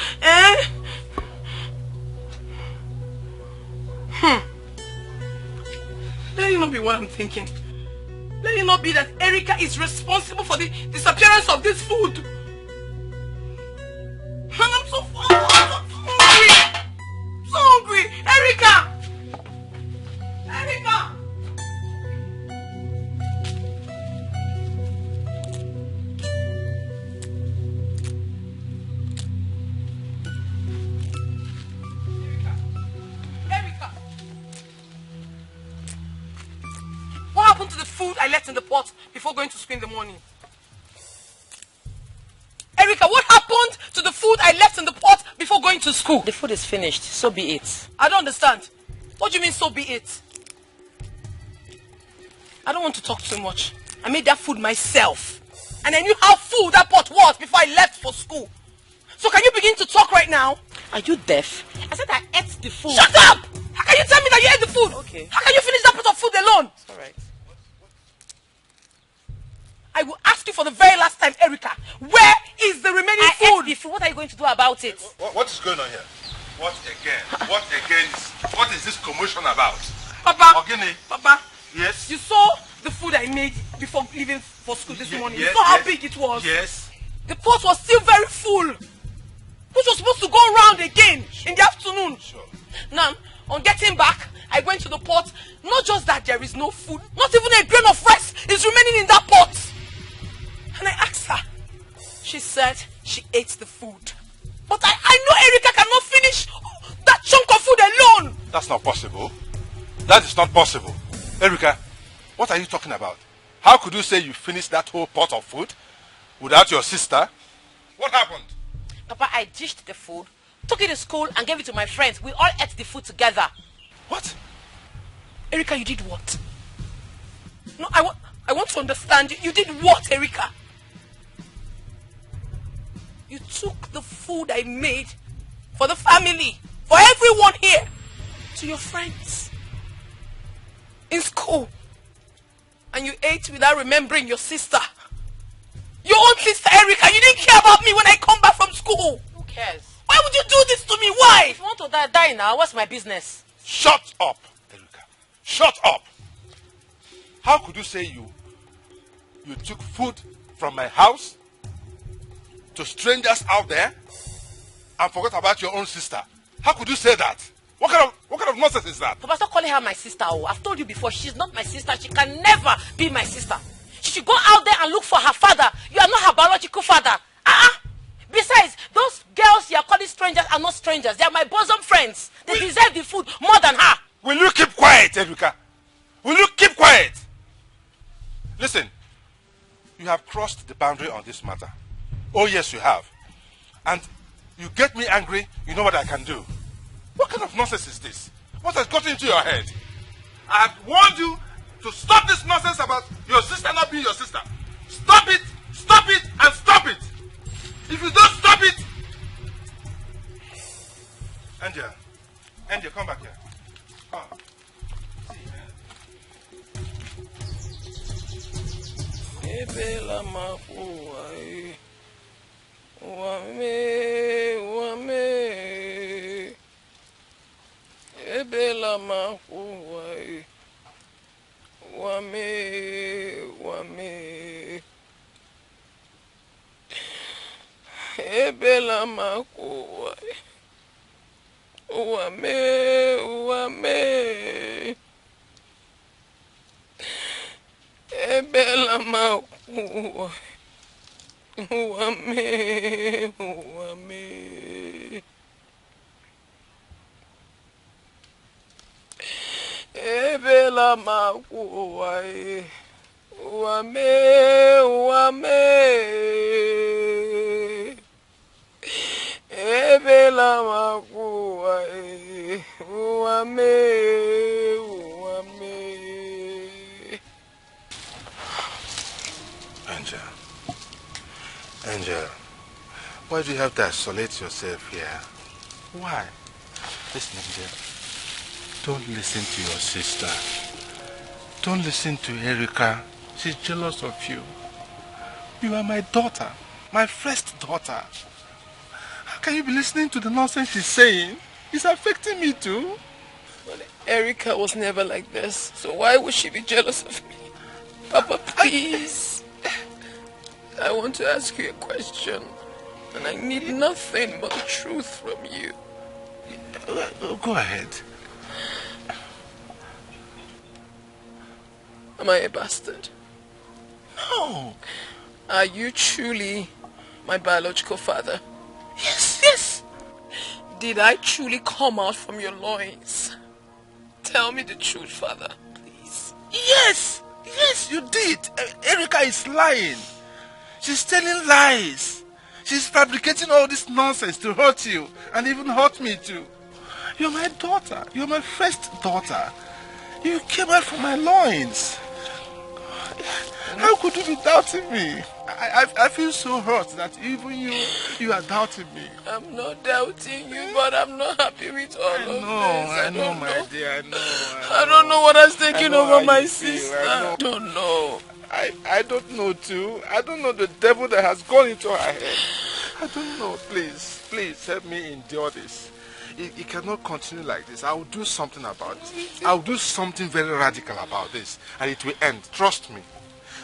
Let it not be what I'm thinking. Let it not be that Erica is responsible for the disappearance of this food. And I'm so hungry. So hungry. Erica! Erica! Erica! What happened to the food I left in the pot before going to school in the morning? Erica, what happened to the food I left in the pot before going to school? The food is finished, so be it. I don't understand. What do you mean, so be it? I don't want to talk too much. I made that food myself. And I knew how full that pot was before I left for school. So can you begin to talk right now? Are you deaf? I said I ate the food. Shut up! How can you tell me that you ate the food? Okay. How can you finish that pot of food alone? It's alright. I will ask you for the very last time, Erica. Where is the remaining food? Ate the food. What are you going to do about it? What is going on here? What again? What is this commotion about? Papa. Ogini. Papa. Yes. You saw the food I made before leaving for school this morning. Yes, you saw how big it was. Yes. The pot was still very full, which was supposed to go round again in the afternoon. Sure. Now, on getting back, I went to the pot. Not just that there is no food, not even a grain of rice is remaining in that pot. And I asked her. She said she ate the food. But I know Erica cannot finish that chunk of food alone. That's not possible. That is not possible. Erica, what are you talking about? How could you say you finished that whole pot of food without your sister? What happened? Papa, I dished the food, took it to school and gave it to my friends. We all ate the food together. What? Erica, you did what? No, I want to understand. You did what, Erica? You took the food I made for the family, for everyone here, to your friends in school. And you ate without remembering your sister. Your own sister, Erica. You didn't care about me when I come back from school. Who cares? Why would you do this to me? Why? If you want to die now, what's my business? Shut up, Erica. Shut up. How could you say you took food from my house to strangers out there and forgot about your own sister? How could you say that? What kind of nonsense is that? Papa, stop calling her my sister. Oh, I've told you before, she's not my sister. She can never be my sister. She should go out there and look for her father. You are not her biological father. Besides, those girls you are calling strangers are not strangers. They are my bosom friends. They deserve the food more than her. Will you keep quiet, Erica? Will you keep quiet? Listen, you have crossed the boundary on this matter. Oh yes, you have. And you get me angry, you know what I can do. What kind of nonsense is this? What has got into your head? I have warned you to stop this nonsense about your sister not being your sister. Stop it, and stop it. If you don't stop it... Angel, come back here. Come. Uwame. Ebela makuwa. Uwame. Ebela makuwa. Uwame. Ebela makuwa. Uwame. Angel, why do you have to isolate yourself here? Why? Listen, Angel, don't listen to your sister. Don't listen to Erica. She's jealous of you. You are my daughter, my first daughter. How can you be listening to the nonsense she's saying? It's affecting me too. But Erica was never like this, so why would she be jealous of me? Papa, please. I want to ask you a question, and I need nothing but the truth from you. Go ahead. Am I a bastard? No. Are you truly my biological father? Yes. Did I truly come out from your loins? Tell me the truth, father, please. Yes, you did. Erica is lying. She's telling lies. She's fabricating all this nonsense to hurt you and even hurt me too. You're my daughter. You're my first daughter. You came out from my loins. How could you be doubting me? I feel so hurt that even you are doubting me. I'm not doubting you, but I'm not happy with all of this. I know, my dear. I know. I don't know what has taken over my sister. I don't know. I don't know too. I don't know the devil that has gone into her head. I don't know. Please help me endure this. It cannot continue like this. I will do something about it. I will do something very radical about this, and it will end. Trust me.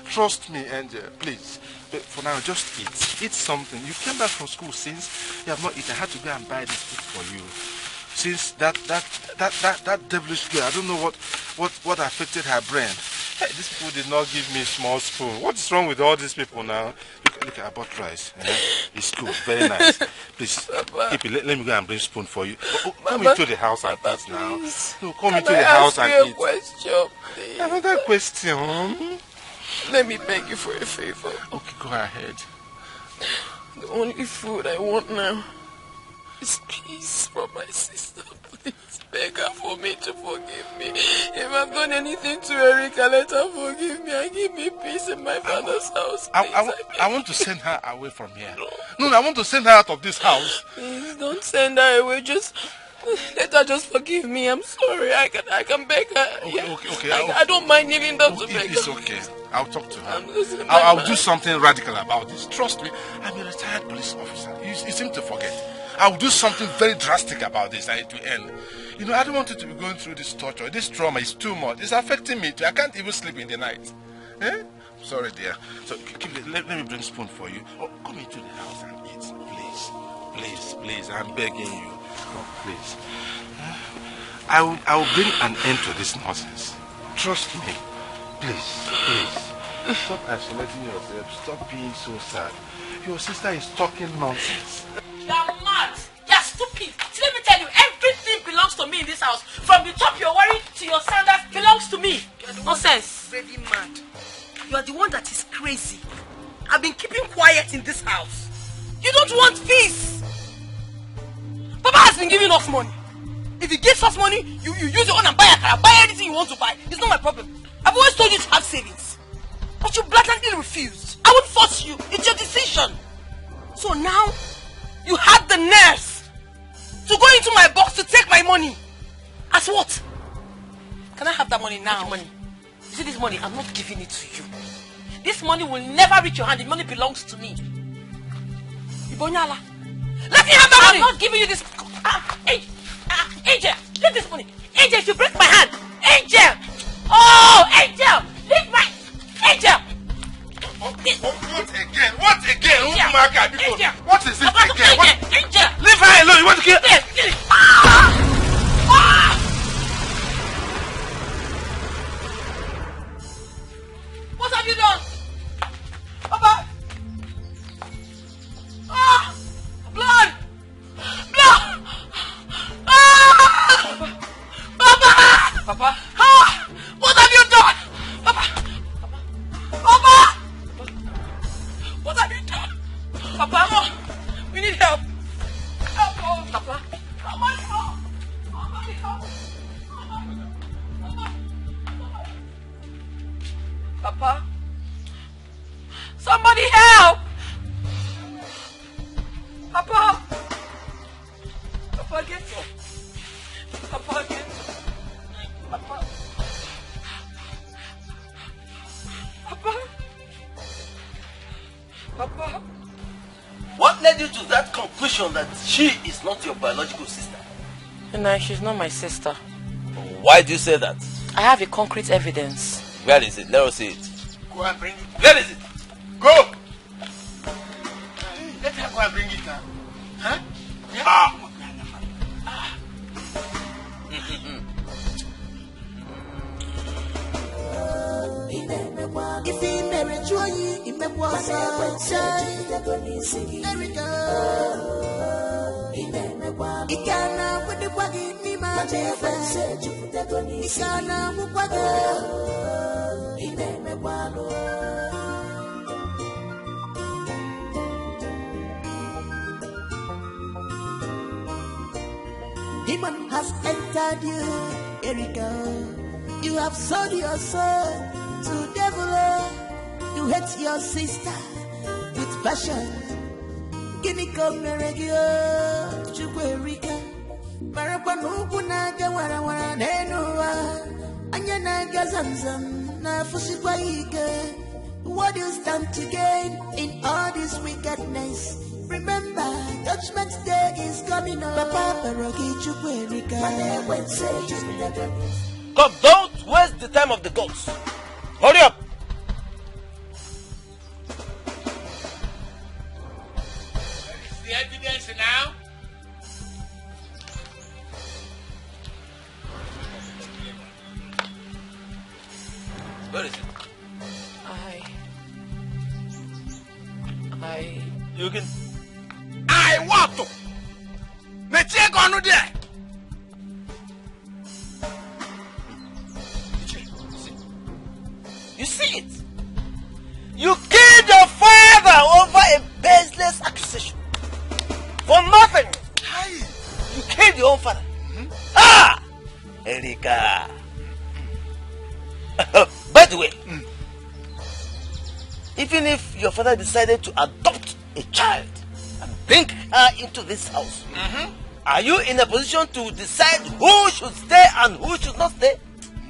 Trust me, Angel. Please. But for now, just eat. Eat something. You came back from school since you have not eaten. I had to go and buy this food for you. Since that devilish girl, I don't know what affected her brain. Hey, these people did not give me a small spoon. What is wrong with all these people now? Look, I bought rice. It's good, very nice. Please, keep it. Let me go and bring a spoon for you. Come into the house and eat now. No, come into the house and eat. Question, please? Another question? Let me beg you for a favor. Okay, go ahead. The only food I want now is peace from my sister. Please beg her for me to forgive me. If I've done anything to Erica, let her forgive me and give me peace in my father's house. I want to send her away from here. No, I want to send her out of this house. Please don't send her away. Just let her just forgive me. I'm sorry. I can beg her. Okay. I don't mind kneeling down to beg her. It's okay. I'll talk to her. I'll do something radical about this. Trust me, I'm a retired police officer. You seem to forget. I'll do something very drastic about this and it will end. You know, I don't want you to be going through this torture. This trauma is too much. It's affecting me too. I can't even sleep in the night. Eh? Sorry, dear. So let me bring a spoon for you. Oh, come into the house and eat. Please. I'm begging you. Oh, please. I will bring an end to this nonsense. Trust me. Please. Stop isolating yourself. Stop being so sad. Your sister is talking nonsense. You are mad. You are stupid. See, let me tell you, everything belongs to me in this house. From the top you're wearing to your sandals belongs to me. Nonsense. Really mad. You are the one that is crazy. I've been keeping quiet in this house. You don't want peace. Papa has been giving us money. If he gives us money, you use your own and buy a car. Buy anything you want to buy. It's not my problem. I've always told you to have savings. But you blatantly refused. I won't force you. It's your decision. So now, you had the nerves to go into my box to take my money. As what? Can I have that money now? Money. You see this money? I'm not giving it to you. This money will never reach your hand. The money belongs to me. Ibonyala. Let me have that money. I'm not giving you this. Angel, leave this money. Angel, if you break my hand. Angel. Oh, Angel. Leave my... Angel. What again? What is it again? Angel. Leave her alone. You want to kill? Papa again. Papa again. Papa. Papa. Papa. What led you to that conclusion that she is not your biological sister? No, she's not my sister. Why do you say that? I have a concrete evidence. Where is it? Let us see it. Go and bring it. Where is it? Go! Let her go and bring it now. Huh? Yeah? Ah! If he married you, he may was there we go. He can't put the buggy in me, my dear friend. He can't move Demon has entered you, Erika. You have sold your soul to devil. You hate your sister with passion. Guinea come regio, Chuerika. Marapanuku naga wara nenua. Anyana gazamzam na fusipaike. What do you stand to gain in all this wickedness? Remember, Judgment Day is coming up. Come, don't waste the time of the gods. Hurry up. The evidence now. Where is it? You can. I want to. Let's check on there. You see it? You killed your father over a baseless accusation. For nothing. You killed your own father. Ah! Erika. By the way, even if your father decided to adopt a child and bring her into this house, are you in a position to decide who should stay and who should not stay?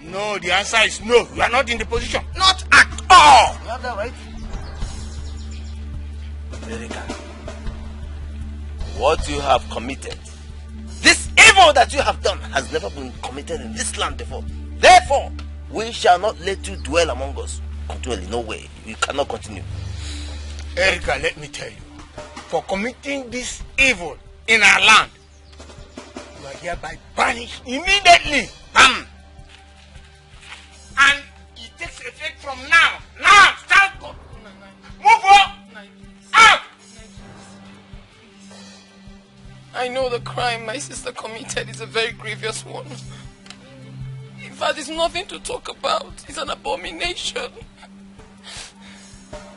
No, the answer is no. You are not in the position. Not at all. You have that right? Erika, what you have committed, this evil that you have done has never been committed in this land before. Therefore, we shall not let you dwell among us continually. No way. You cannot continue. Erika, let me tell you, for committing this evil in our land, you are hereby banished immediately. Bam! And it takes effect from now. Now, start. Move on. Out. I know the crime my sister committed is a very grievous one. In fact, it's nothing to talk about. It's an abomination.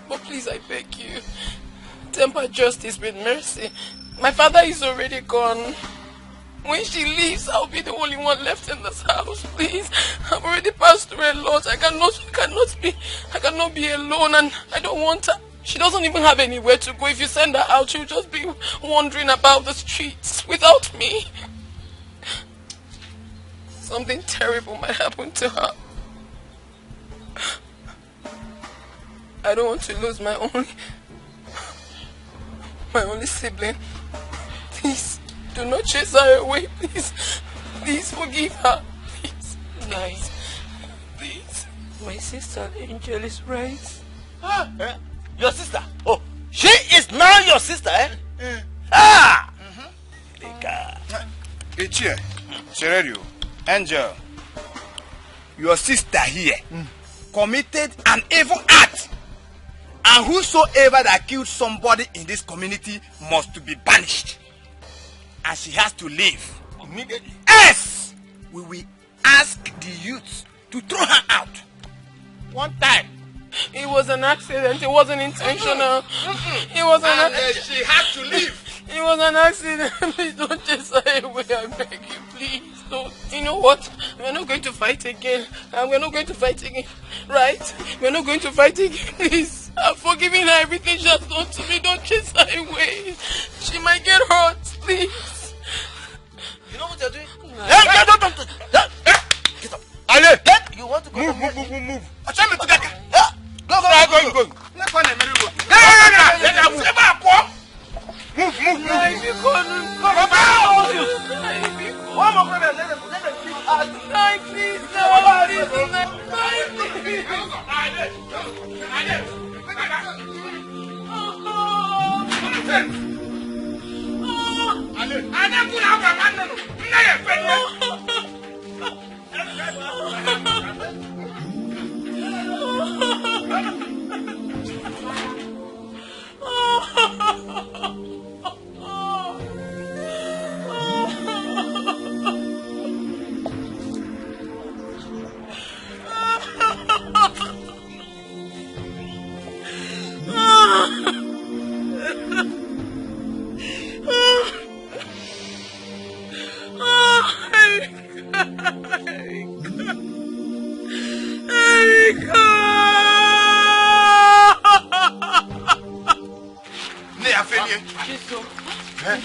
But please, I beg you, temper justice with mercy. My father is already gone. When she leaves, I'll be the only one left in this house. Please, I've already passed through a lot. I cannot be alone, and I don't want her. She doesn't even have anywhere to go. If you send her out, she'll just be wandering about the streets without me. Something terrible might happen to her. I don't want to lose my only sibling. Please, do not chase her away, please. Please forgive her. Please. Nice. Please. My sister Angel is right. Your sister? Oh, she is now your sister, eh? Ah! Ichie, Sererio, Angel, your sister here committed an evil act. And whosoever that killed somebody in this community must be banished. And she has to leave immediately. Else, we will ask the youth to throw her out. One time. It was an accident. It wasn't intentional. It was an accident. She had to leave. It was an accident. Please don't chase her away. I beg you, please don't. You know what? We're not going to fight again. We're not going to fight again. Right? We're not going to fight again. Please. I'm forgiving her everything she has done to me. Don't chase her away. She might get hurt. Please.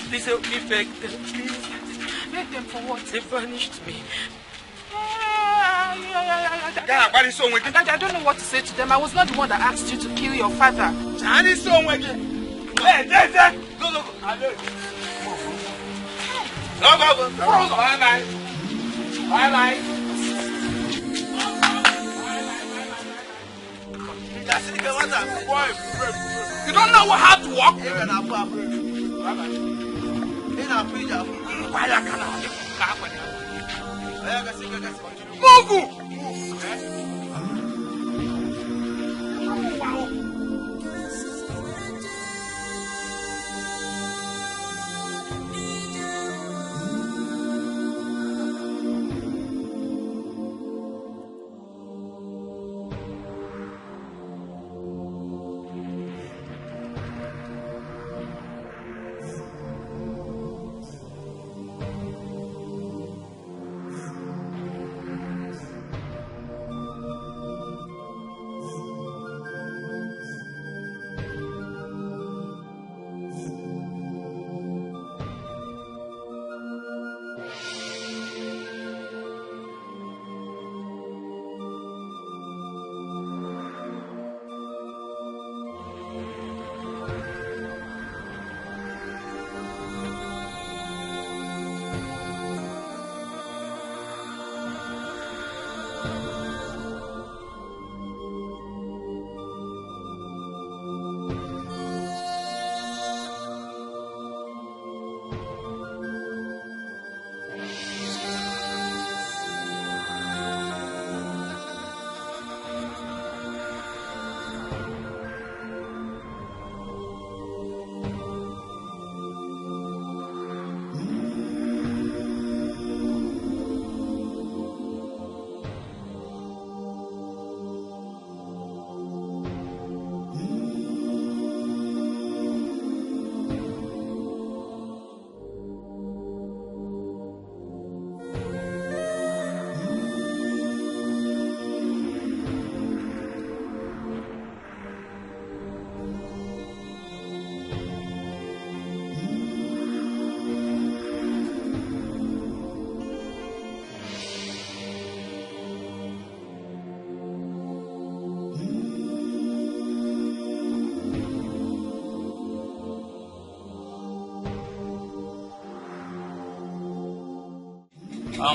Please help me beg them, please. Beg them for what? They vanished me. Daddy, I don't know what to say to them. I was not the one that asked you to kill your father. You don't know how to walk?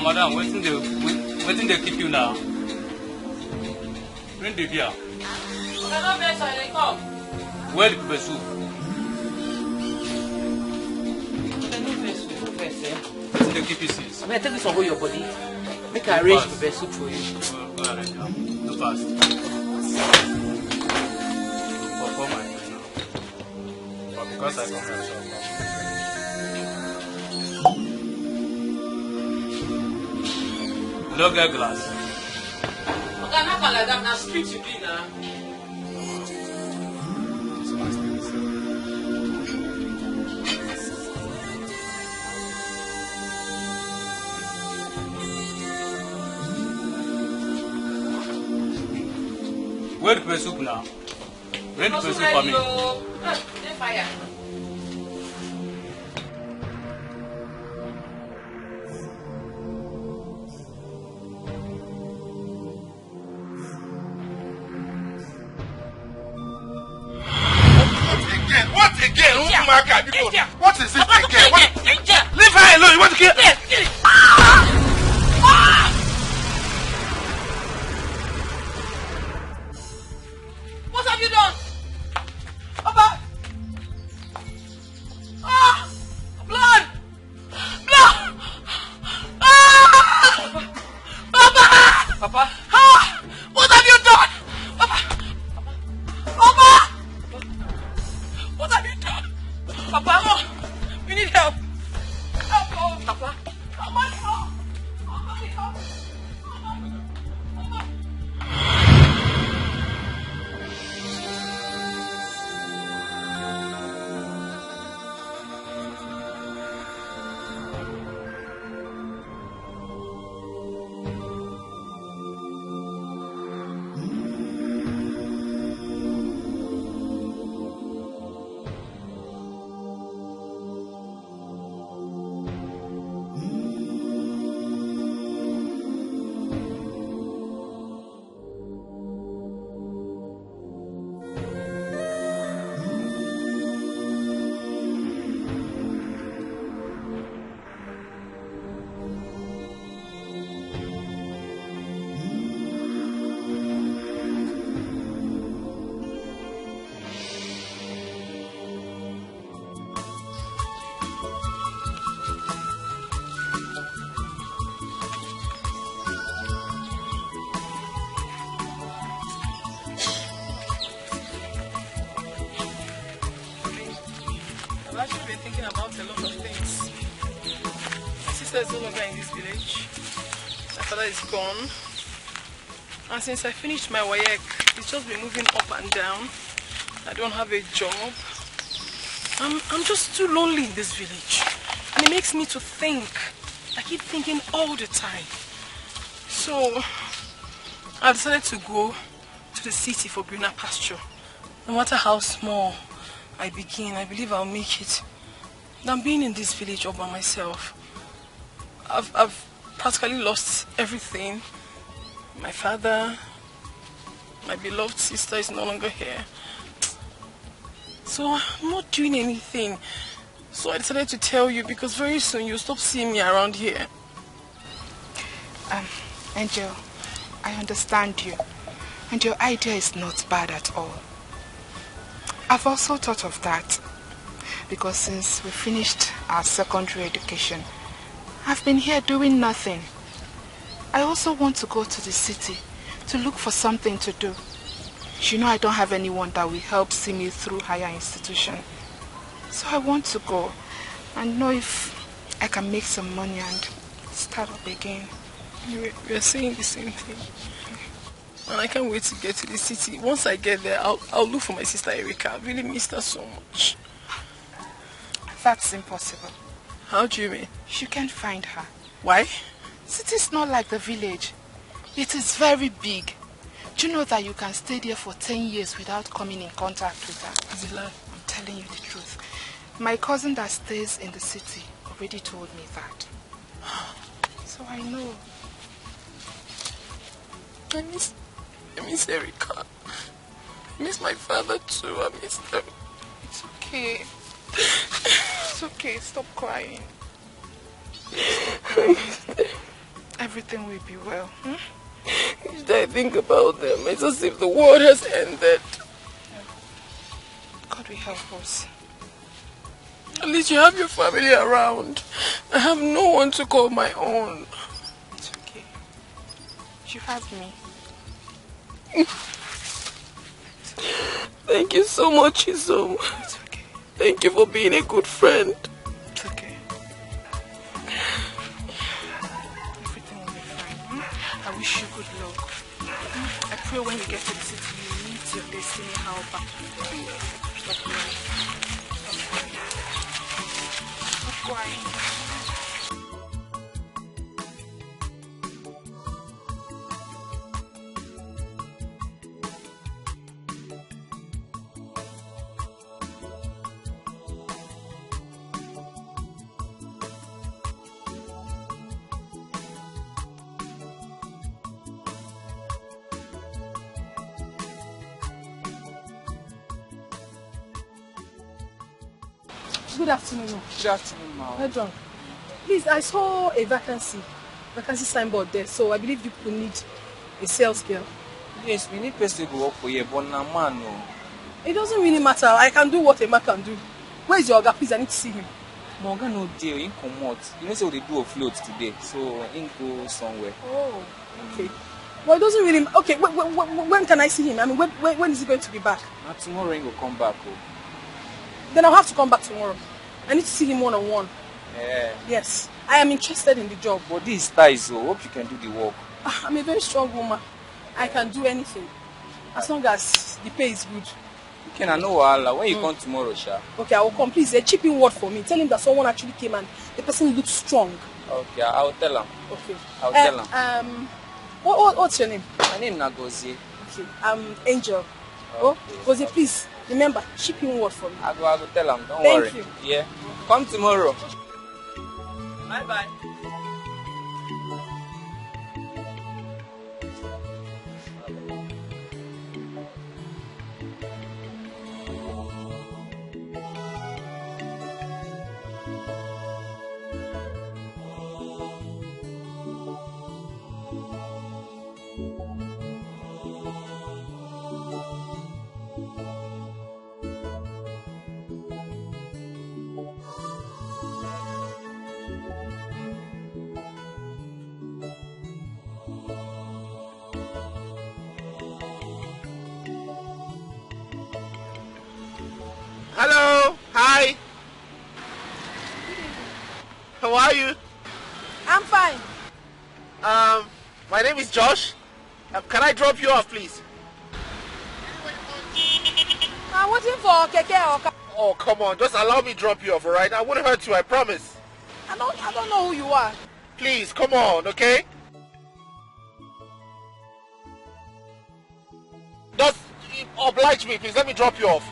Madam, waiting they keep you now. Bring the beer. Where the pepper soup? Waiting they keep you since. I mean, I take this one go your body. Make I arrange pepper soup for you. Go ahead now. Too fast. For my friend now. But because I come here, no get glass. Okay, not like that. Now street you be now. Where the pepper soup now? Where the pepper soup for me? Fire. What again? What is it again? Leave her alone. You want to kill her? What have you done? Papa! Ah! Blood! Blood! Ah! Papa! Papa? Ah! What have you done? Papa! Papa! What have you done? Papa! Oh, we need help. Help! Papa? Somebody help! Somebody help! Is no longer in this village. My father is gone. And since I finished my WAEC, it's just been moving up and down. I don't have a job. I'm just too lonely in this village. And it makes me to think. I keep thinking all the time. So, I decided to go to the city for greener pasture. No matter how small I begin, I believe I'll make it. Than being in this village all by myself. I've practically lost everything. My father, my beloved sister is no longer here. So I'm not doing anything. So I decided to tell you because very soon you'll stop seeing me around here. Angel, I understand you. And your idea is not bad at all. I've also thought of that. Because since we finished our secondary education, I've been here doing nothing. I also want to go to the city to look for something to do. You know I don't have anyone that will help see me through higher institution. So I want to go and know if I can make some money and start up again. We're saying the same thing. And I can't wait to get to the city. Once I get there, I'll look for my sister Erica. I really miss her so much. That's impossible. How do you mean? You can't find her. Why? City is not like the village. It is very big. Do you know that you can stay there for 10 years without coming in contact with her? Is it lie? I'm telling you the truth. My cousin that stays in the city already told me that. So I know. I miss Erica. I miss my father too. I miss them. It's okay. It's okay. Stop crying. Stop crying. Everything will be well. Each day I think about them, it's as if the world has ended. God will help us. At least you have your family around. I have no one to call my own. It's okay. You have me. Thank you so much, Isom. It's okay. Thank you for being a good friend. It's okay. Everything will be fine. I wish you good luck. I pray when you get to the city, you meet your destiny helper. Stop crying. Stop crying. good afternoon. Good afternoon, ma'am. Well done. Please, I saw a vacancy signboard there, so I believe you could need a sales girl. Yes, we need person to work for you, but no man, no. It doesn't really matter. I can do what a man can do. Where is your Oga? Please, I need to see him. My Oga no deal, he come out. You know, say they do a float today, so he go somewhere. Oh, okay. Well, it doesn't really... Okay, when can I see him? I mean, when is he going to be back? Now tomorrow he will come back. Oh. Then I'll have to come back tomorrow. I need to see him one-on-one. Yeah. Yes, I am interested in the job. But this is ties, so hope you can do the work. I'm a very strong woman. I can do anything. As long as the pay is good. Okay, I know Allah. When you come tomorrow, Sha. Okay, I will come. Please, a chipping word for me. Tell him that someone actually came and the person looks strong. Okay, I'll tell him. Okay. I'll tell him. What's your name? My name is Nagozie. Okay, Angel. Oh, Gozie, please, remember, chipping word for me. I will tell him. Don't Thank worry. you. Yeah. Come tomorrow. Bye-bye. Hello, hi. How are you? I'm fine. My name is Josh. Can I drop you off, please? I'm waiting for Keke or... Oh, come on, just allow me to drop you off, alright? I wouldn't hurt you, I promise. I don't know who you are. Please, come on, okay? Just oblige me, please. Let me drop you off.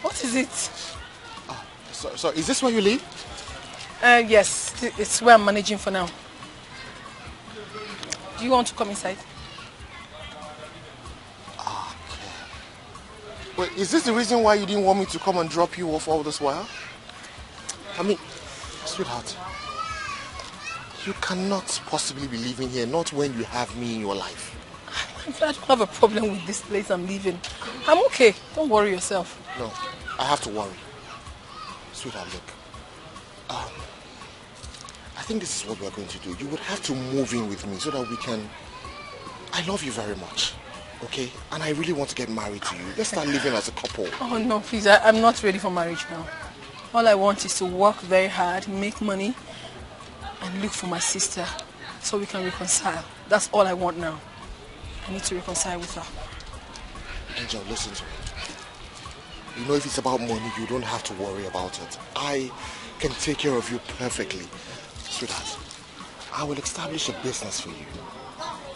What is it? So is this where you live? Yes, it's where I'm managing for now. Do you want to come inside? Okay. Wait, is this the reason why you didn't want me to come and drop you off all this while? I mean, sweetheart, you cannot possibly be living here, not when you have me in your life. I don't have a problem with this place I'm leaving. I'm okay. Don't worry yourself. No, I have to worry. Sweetheart, look. I think this is what we're going to do. You would have to move in with me so that we can... I love you very much, okay? And I really want to get married to you. Let's start living as a couple. Oh, no, please. I'm not ready for marriage now. All I want is to work very hard, make money, and look for my sister so we can reconcile. That's all I want now. I need to reconcile with her. Angel, listen to me. You know, if it's about money, you don't have to worry about it. I can take care of you perfectly. Sweetheart, I will establish a business for you.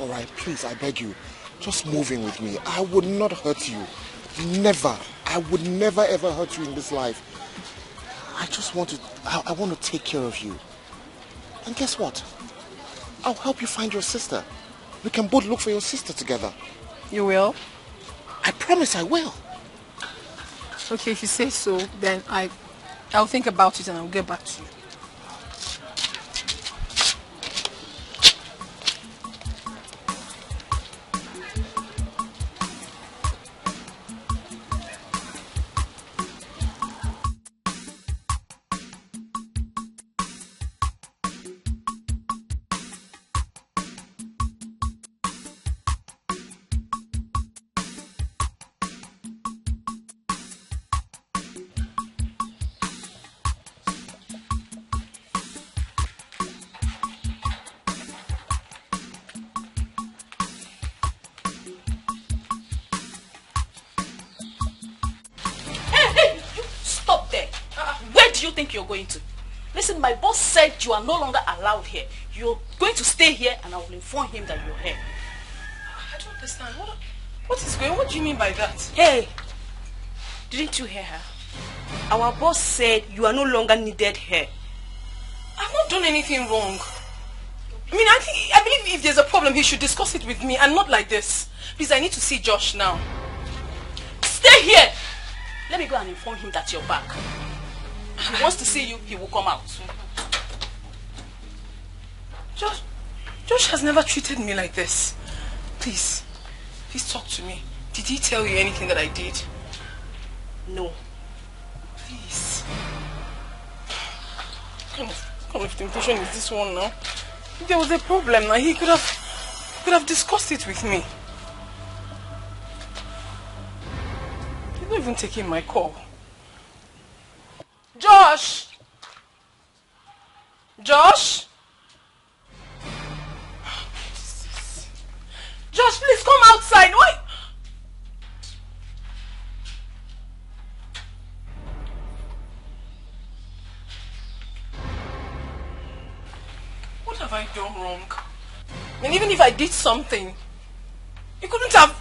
All right, please, I beg you, just move in with me. I would not hurt you. Never. I would never ever hurt you in this life. I just want to, I want to take care of you. And guess what? I'll help you find your sister. We can both look for your sister together. You will? I promise I will. Okay, if you say so, then I'll think about it and I'll get back to you. do you think you're going to? Listen, my boss said you are no longer allowed here. You're going to stay here and I will inform him that you're here. I don't understand. What is going on? What do you mean by that? Hey, didn't you hear her? Our boss said you are no longer needed here. I've not done anything wrong. I mean, I believe if there's a problem, he should discuss it with me and not like this. Please, I need to see Josh now. Stay here! Let me go and inform him that you're back. If he wants to see you, he will come out. Josh has never treated me like this. Please talk to me. Did he tell you anything that I did? No. Please. What kind of temptation is this one now? If there was a problem now, he could have discussed it with me. He's not even taking my call. Josh! Josh! Josh, please come outside. Why? What have I done wrong? And even if I did something, you couldn't have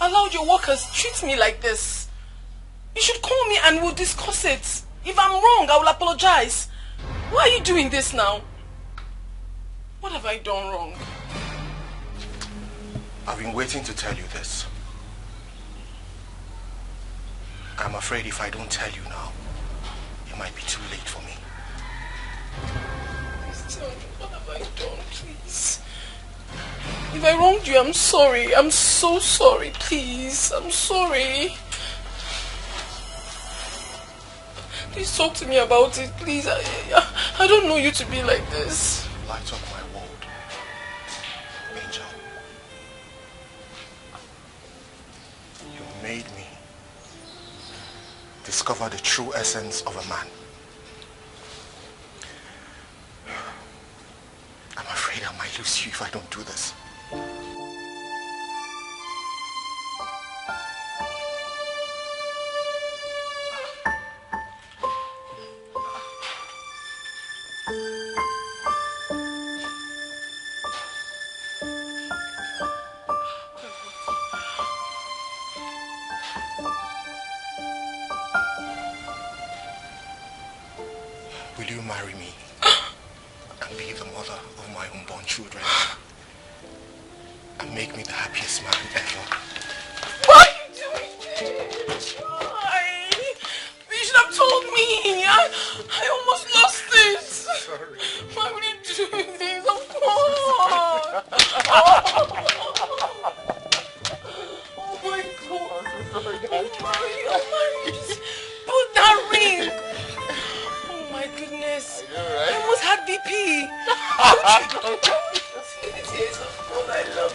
allowed your workers treat me like this. You should call me and we'll discuss it. If I'm wrong, I will apologize. Why are you doing this now? What have I done wrong? I've been waiting to tell you this. I'm afraid if I don't tell you now, it might be too late for me. Please tell me, what have I done, please? If I wronged you, I'm sorry. I'm so sorry, please. I'm sorry. Please talk to me about it, please. I don't know you to be like this. Light up my world. Angel. You made me discover the true essence of a man. I'm afraid I might lose you if I don't do this. Will you marry me and be the mother of my unborn children and make me the happiest man ever? Why are you doing this? Why? You should have told me. I almost lost it. Sorry. Why would you do this? Of course. Oh my God. I'm so sorry, Daddy. Oh my. Put that ring. Oh my goodness. I know, right? I almost had BP.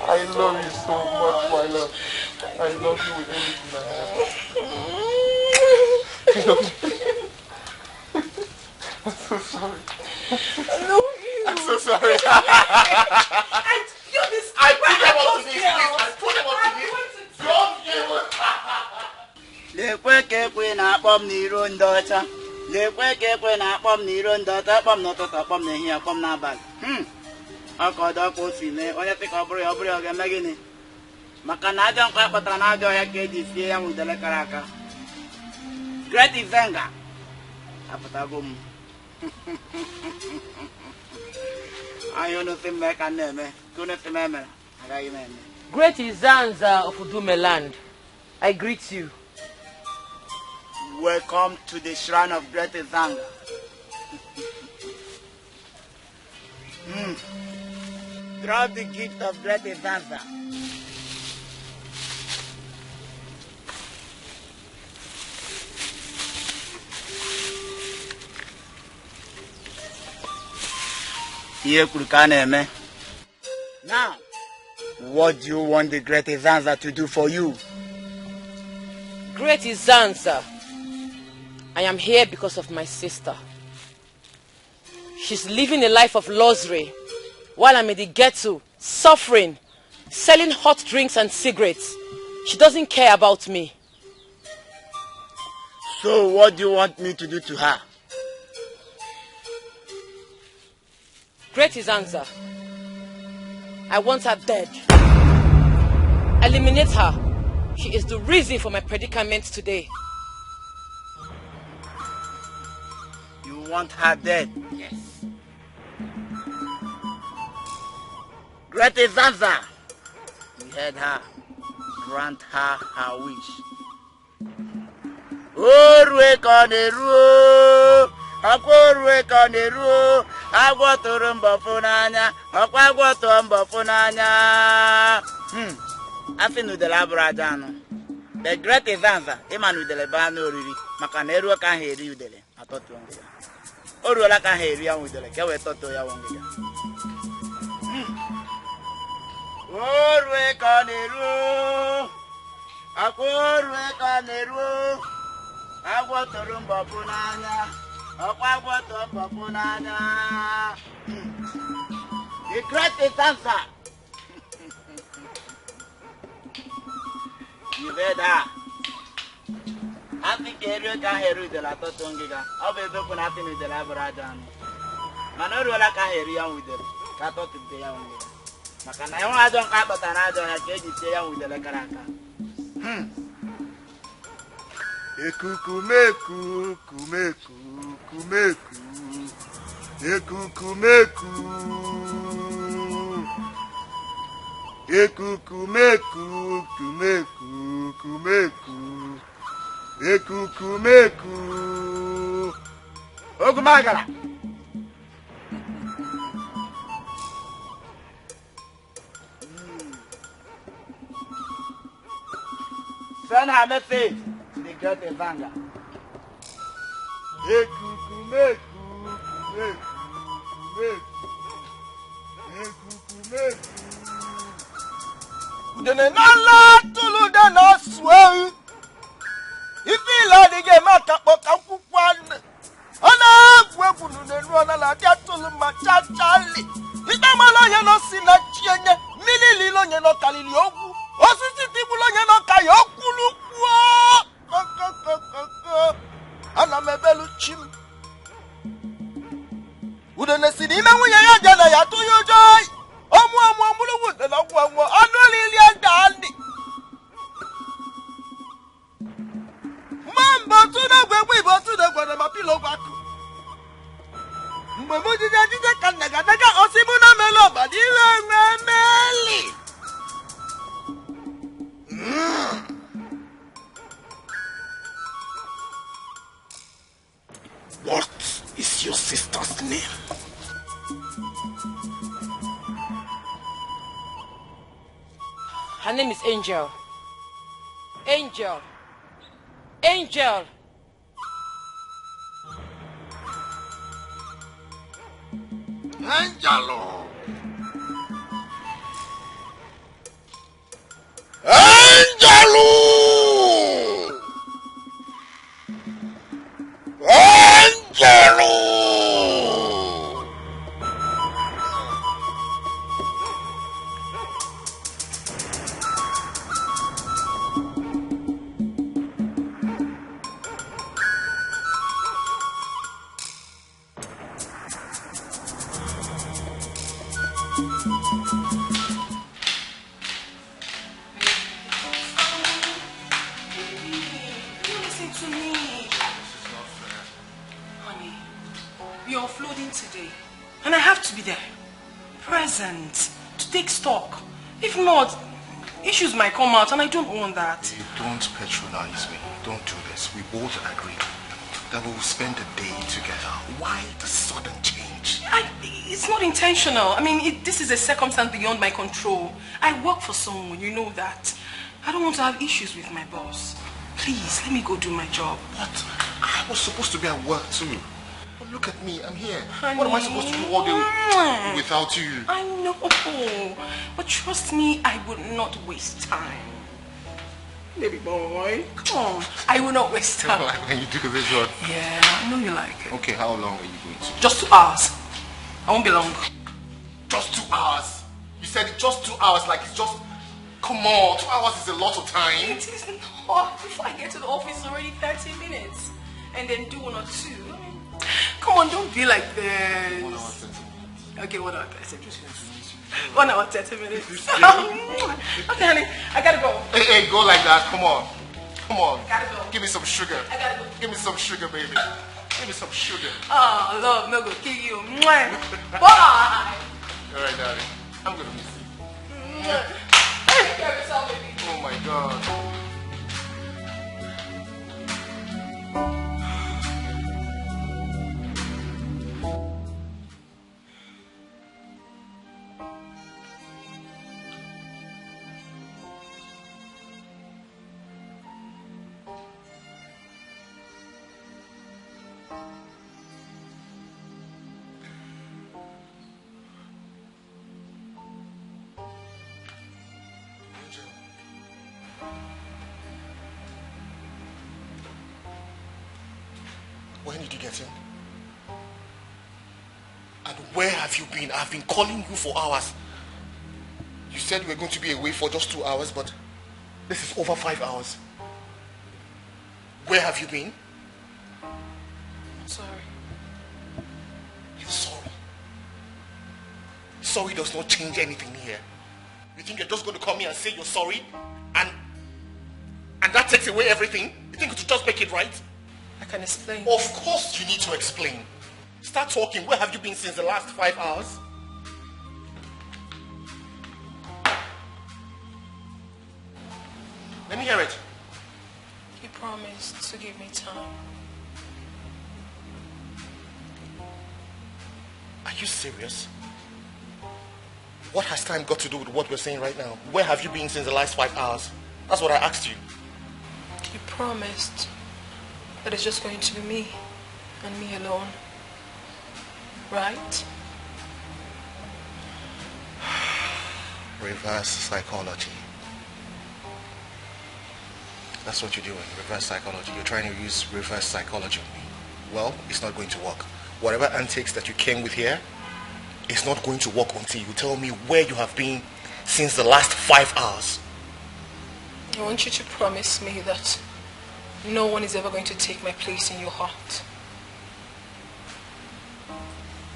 I love you so much, my love. I love you with everything I have. I love you. I'm so sorry. I love you. I'm so sorry. I feel this. I put them up to this. I put them up to this. Don't give it. Lekwe kekwe na akpọm n'iro ndị ọcha. Lekwe kekwe na akpọm n'iro ndị ọcha. Akpọm n'ụtụtụ, akpọm n'ehihie, akpọm n'abalị. Ọkọdọ ka o si mee, onye sị ka ọ bụrụ ya, ọ bụrụ ya, ọ ga-eme gịnị? Maka na ajọ nkwa kpatara na ajọ ọhịa ka eji sie ya nwudele kara aka. Great Izenga. Apụtago m. Anyị unu si mme ka na-eme, ka unu si m emere, agaghị m eme. Great Izanza of Udumeland, I greet you. Welcome to the shrine of Great Izanga. Drop the gift of Great Izanga. Now, what do you want the Great Izanza to do for you? Great Izanza, I am here because of my sister. She's living a life of luxury while I'm in the ghetto, suffering, selling hot drinks and cigarettes. She doesn't care about me. So what do you want me to do to her? Great is answer. I want her dead. Eliminate her. She is the reason for my predicament today. You want her dead? Yes. Great is answer. We heard her. Grant her her wish. Orwe koneru, akorwe koneru, agwotoro mbofunanya, akwagwoto mbofunanya. Afi nudele abrajano. The great is answer. Ima nudele bano oriri. Maka na eru ka heri udele. Atoto ongiga. Oru la ka heri ya udele. Kewe toto ya ongiga. Orwe koneru, akorwe koneru. Agwotoro mbofunanya, akwagwoto mbofunanya. The great answer. You heard her. I think you can hear the la totongiga. I'll be open nothing with the laborajan. Manola can hear you with them. Cato to pay on you. Macana don't have but another cage with the lacaraka. Ekukumeku, kumeku, kumeku. Ekukumeku. Ekukumeku, kumeku, kumeku. Ekukumeku. Ogumagala. Send her message. The great Evanga. Ekukumeku, kumeku, kumeku. Udene nala tulu dena swell. If you like the game, I can't walk out for one. Ona gwegunu nenu ona la dia tulu macha chali. Idama lo ye no sina chienye, milili lo ye no kalili ogu. Osisi tibu lo ye no kayokulu kwa. Ana mebelu chim. Udene sini me wuye ya jana ya to yo joy. Omu amulu wude na gwa anu lili andandi. Mambo tuna gwegwe bo tuna gwa na mapilo gwaku. Mgbe jije ka naga osibu na melo badire meli. What is your sister's name? Her name is Angel. Angel. Angel. Angelo. Angelo. Angelo. And I have to be there, present, to take stock. If not, issues might come out and I don't want that. You don't patronize me. Don't do this. We both agree that we will spend the day together. Why the sudden change? It's not intentional. I mean, this is a circumstance beyond my control. I work for someone, you know that. I don't want to have issues with my boss. Please, let me go do my job. But I was supposed to be at work too. But look at me, I'm here. Honey. What am I supposed to do all day without you? I know. But trust me, I would not waste time. Baby boy, come on. I will not waste time. Like when you do this one? Yeah, I know you like it. Okay, how long are you going to? Just 2 hours. I won't be long. Just 2 hours? You said it just 2 hours, like it's just... Come on, 2 hours is a lot of time. It is not. Before I get to the office, it's already 30 minutes. And then do 1 or 2. Come on, don't be like this. 1 hour, 30 minutes. Okay, 1 hour 30 minutes. 1 hour 30 minutes. Okay, honey, I gotta go. Hey, go like that. Come on. Come on. Gotta go. Give me some sugar. I gotta go. Give me some sugar, baby. Give me some sugar. Oh, love, no go kill you. Bye. All right, darling. I'm gonna miss you. Take care of yourself, baby. Oh my God. When did you get in? And where have you been? I've been calling you for hours. You said you were going to be away for just 2 hours, but this is over 5 hours. Where have you been? I'm sorry. You're sorry. Sorry does not change anything here. You think you're just going to come here and say you're sorry? And that takes away everything? You think it will just make it right? I can explain. Of course you need to explain. Start talking. Where have you been since the last 5 hours? Let me hear it. You promised to give me time. Are you serious? What has time got to do with what we're saying right now? Where have you been since the last 5 hours? That's what I asked you. You promised that it's just going to be me and me alone. Right? Reverse psychology. That's what you're doing, reverse psychology. You're trying to use reverse psychology on me. Well, it's not going to work. Whatever antics that you came with here, it's not going to work until you tell me where you have been since the last 5 hours. I want you to promise me that no one is ever going to take my place in your heart.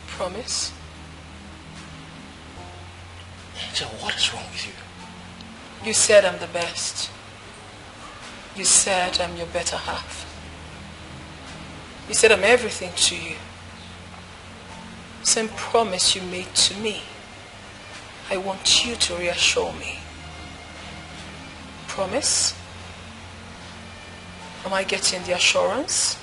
Promise? Angel, what is wrong with you? You said I'm the best. You said I'm your better half. You said I'm everything to you. Same promise you made to me. I want you to reassure me. Promise? Am I getting the assurance?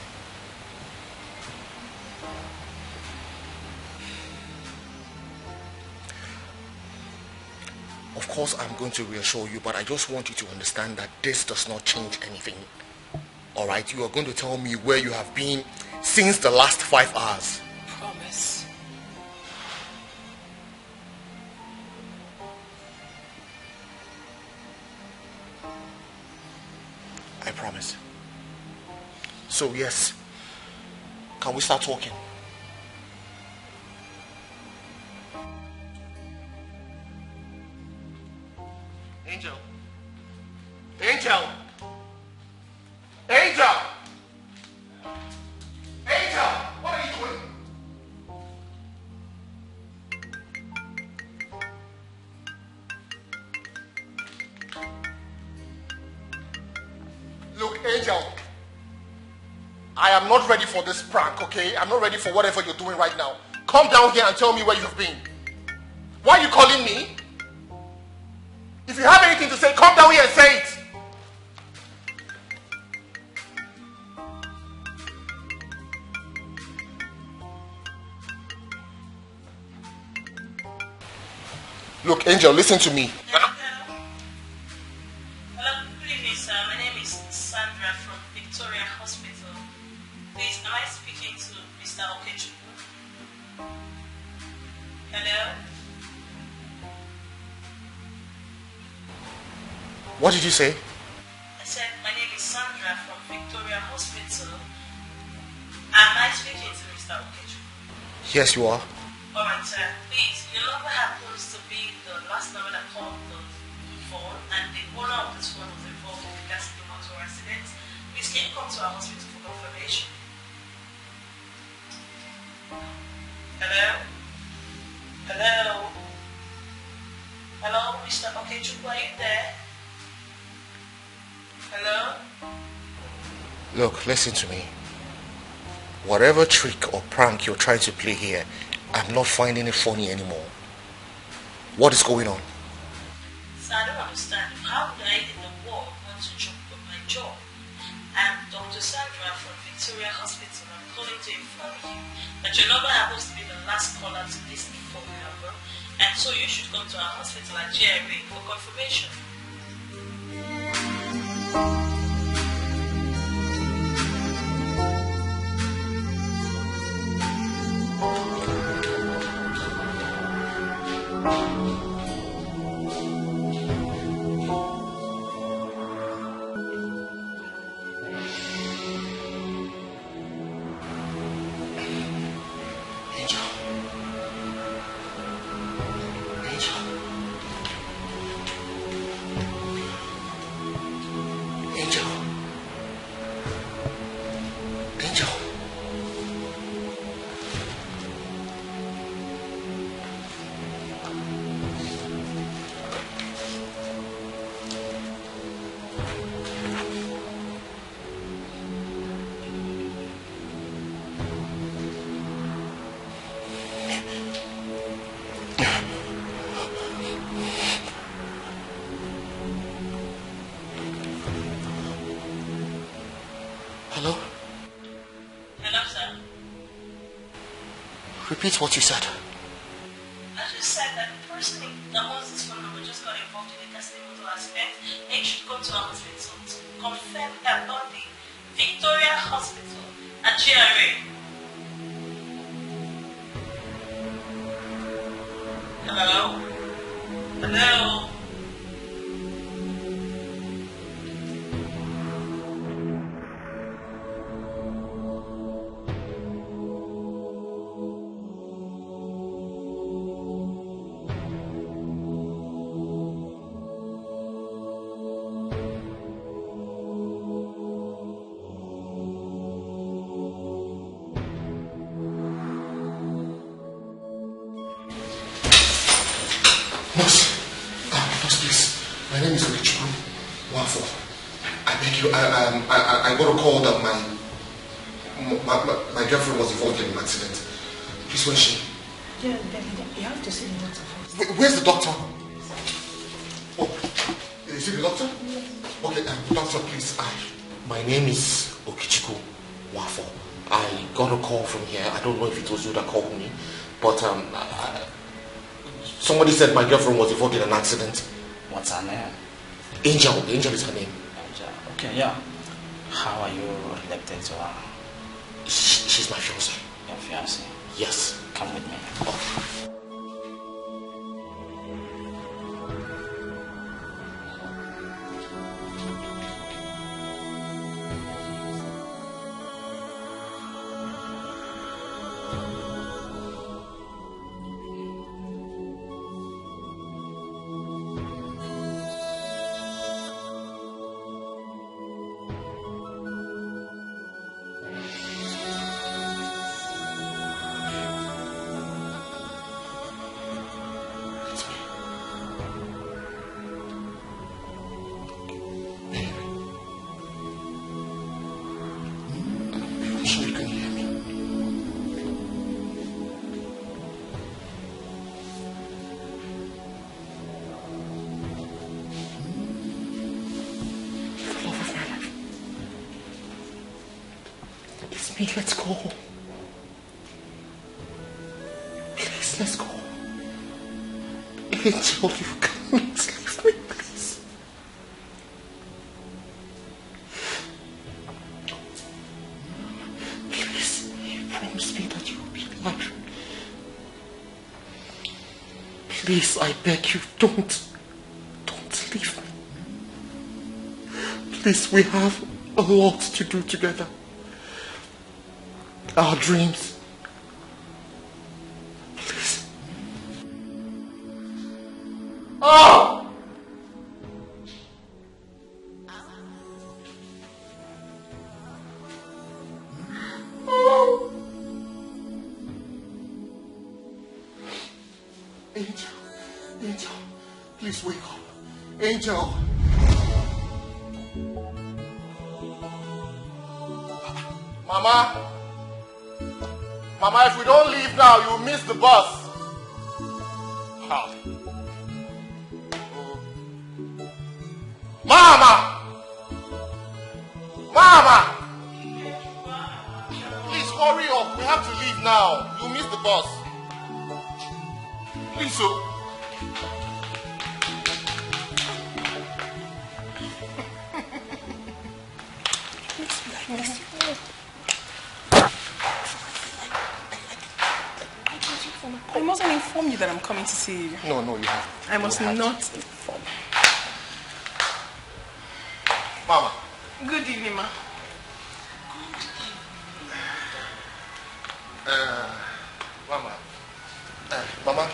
Of course I'm going to reassure you, but I just want you to understand that this does not change anything. Alright, you are going to tell me where you have been since the last 5 hours. Promise. I promise. So yes, can we start talking? Angel. Angel. Angel. Angel, what are you doing? Look, Angel, I am not ready for this prank, okay? I'm not ready for whatever you're doing right now. Come down here and tell me where you've been. Why are you calling me? If you have anything to say, come down here and say it. Look, Angel, listen to me. Hello, good evening, sir. My name is Sandra from Victoria Hospital. Please, am I speaking to Mr. Okechukwu? Hello? What did you say? I said, my name is Sandra from Victoria Hospital. Am I speaking to Mr. Okechukwu? Yes, you are. Alright, sir. Please, your number happens to be the last number that called the phone, and the owner of this phone was involved in the gas motor accident. Please, can you come to our hospital for confirmation? Hello? Look, listen to me. Whatever trick or prank you're trying to play here, I'm not finding it funny anymore. What is going on? Sir, I don't understand. How would I in the world want to jump on my job? I'm Dr. Sandra from Victoria Hospital. I'm calling to inform you that your number happens to be the last caller to this phone number, and so you should come to our hospital at GRA for confirmation. Repeat what you said. I just said that the person that owns this phone number just got involved in a testimonial aspect, and you should come to our hospital to confirm about the Victoria Hospital at GRA. Hello? Hello? I got a call that my girlfriend was involved in an accident. Please, where's she? Yeah, you have to see the doctor first. Where's the doctor? Oh, is it the doctor? Okay, doctor, please. My name is Okichiku Wafo. I got a call from here. I don't know if it was you that called me, but somebody said my girlfriend was involved in an accident. What's her name? Angel. Angel is her name. Angel. Okay, yeah. How are you related to her? She's my fiancée. Your fiancée? Yes. Come with me. Oh. Let's go. Please, let's go. Angel, you can't leave me, please. Please, you promise me that you will be alive. Please, I beg you, don't leave me. Please, we have a lot to do together. Our dreams. Please. Oh! Oh! Angel. Angel. Please wake up. Angel. Mama? Mama, if we don't leave now, you'll miss the bus. How? Mama! Mama! Please hurry up. We have to leave now. You'll miss the bus. Please, so. I mustn't inform you that I'm coming to see you. No, you have. I must not inform. Mama. Good evening, ma. Mama. Mama.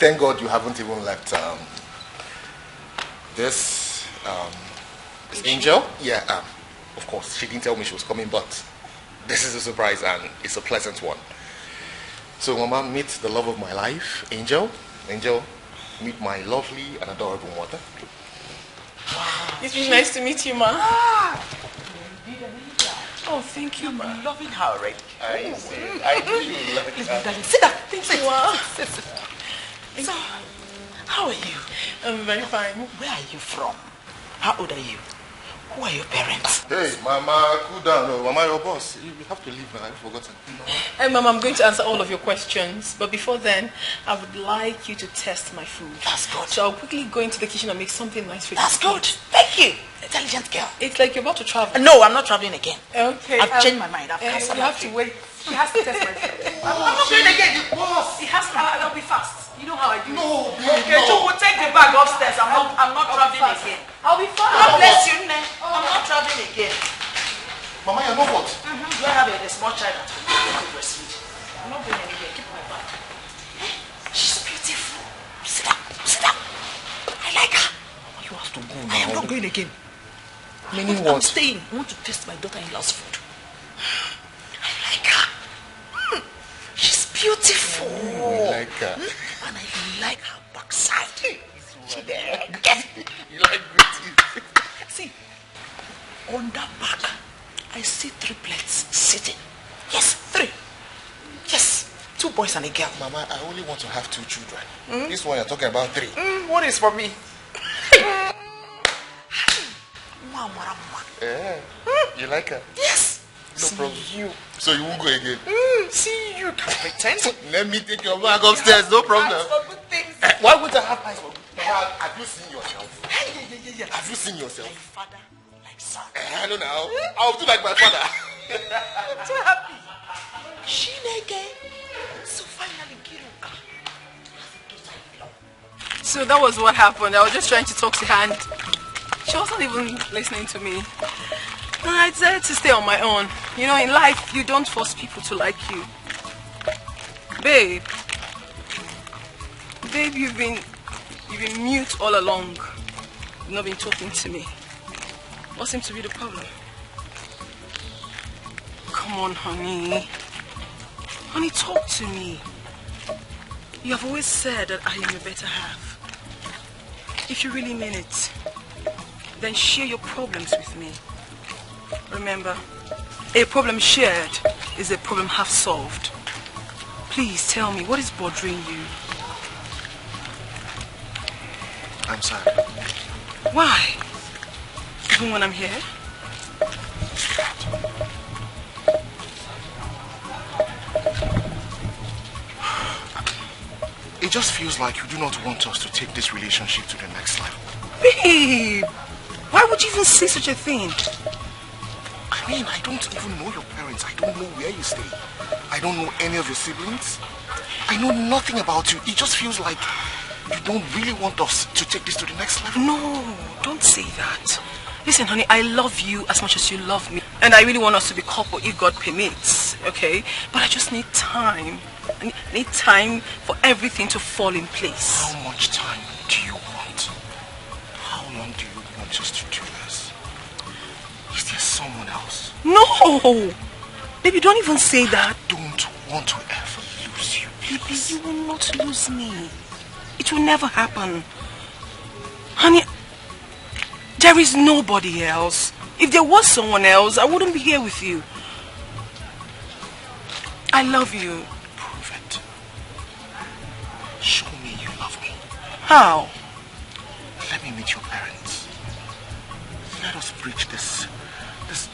Thank God you haven't even left this Angel. Yeah, of course, she didn't tell me she was coming, but this is a surprise and it's a pleasant one. So, Mama, meet the love of my life, Angel. Angel, meet my lovely and adorable mother. Wow. It's been nice to meet you, ma. Oh, thank you, ma. I'm loving her already. I do love her. Sit down. Wow. So, how are you? I'm very fine. Where are you from? How old are you? Who are your parents? Hey, Mama, cool down. No, Mama, your boss. You have to leave now. I've forgotten. Hey, Mama, I'm going to answer all of your questions. But before then, I would like you to test my food. That's good. So I'll quickly go into the kitchen and make something nice for you. That's good. Thank you. Intelligent girl. It's like you're about to travel. No, I'm not traveling again. Okay. I've changed my mind. I've cancelled. You have to wait. She has to test my food. I'm not going again. You boss. It has to. I'll be fast. You know how I do. No, okay, so we'll take the bag upstairs. I'm not traveling again. I'll be fine. God bless you, Nne. I'm not traveling again. Mama, you know what? Do I have a small child at home to breastfeed? I'm not going anywhere. Keep my bag. She's beautiful. Sit down. Sit down. I like her. You have to go now. I am not going again. Meaning I'm what? staying. I want to taste my daughter-in-law's food. I like her. She's beautiful. I like her. And I like her backside. She there. You like good teeth. See, on that back, I see triplets sitting. Yes, 3. Yes, 2 boys and a girl. Mama, I only want to have 2 children. This one you're talking about 3. What is for me? You like her? Yes. No problem. You. So you won't go again? See, you can pretend. Let me take your bag upstairs, no problem. Why would I have eyes for good? Mama, have you seen yourself? Yeah. Have you seen yourself? Like father, like son. I don't know. I'll do like my father. I'm so happy. Shineke. So finally, Kiruka. So that was what happened. I was just trying to talk to her and she wasn't even listening to me. And I decided to stay on my own. You know, in life, you don't force people to like you. Babe, you've been mute all along. You've not been talking to me. What seems to be the problem? Come on, honey. Honey, talk to me. You have always said that I am your better half. If you really mean it, then share your problems with me. Remember, a problem shared is a problem half solved. Please tell me, what is bothering you? I'm sad. Why? Even when I'm here? It just feels like you do not want us to take this relationship to the next level. Babe, why would you even say such a thing? I mean, I don't even know your parents. I don't know where you stay. I don't know any of your siblings. I know nothing about you. It just feels like you don't really want us to take this to the next level. No, don't say that. Listen, honey, I love you as much as you love me. And I really want us to be couple if God permits, okay? But I just need time. I need time for everything to fall in place. How much time do you want? How long do you want us to do this? Is there someone else? No! Baby, don't even say that. I don't want to ever lose you. Baby, you will not lose me. It will never happen. Honey, there is nobody else. If there was someone else, I wouldn't be here with you. I love you. Prove it. Show me you love me. How? Let me meet your parents. Let us bridge this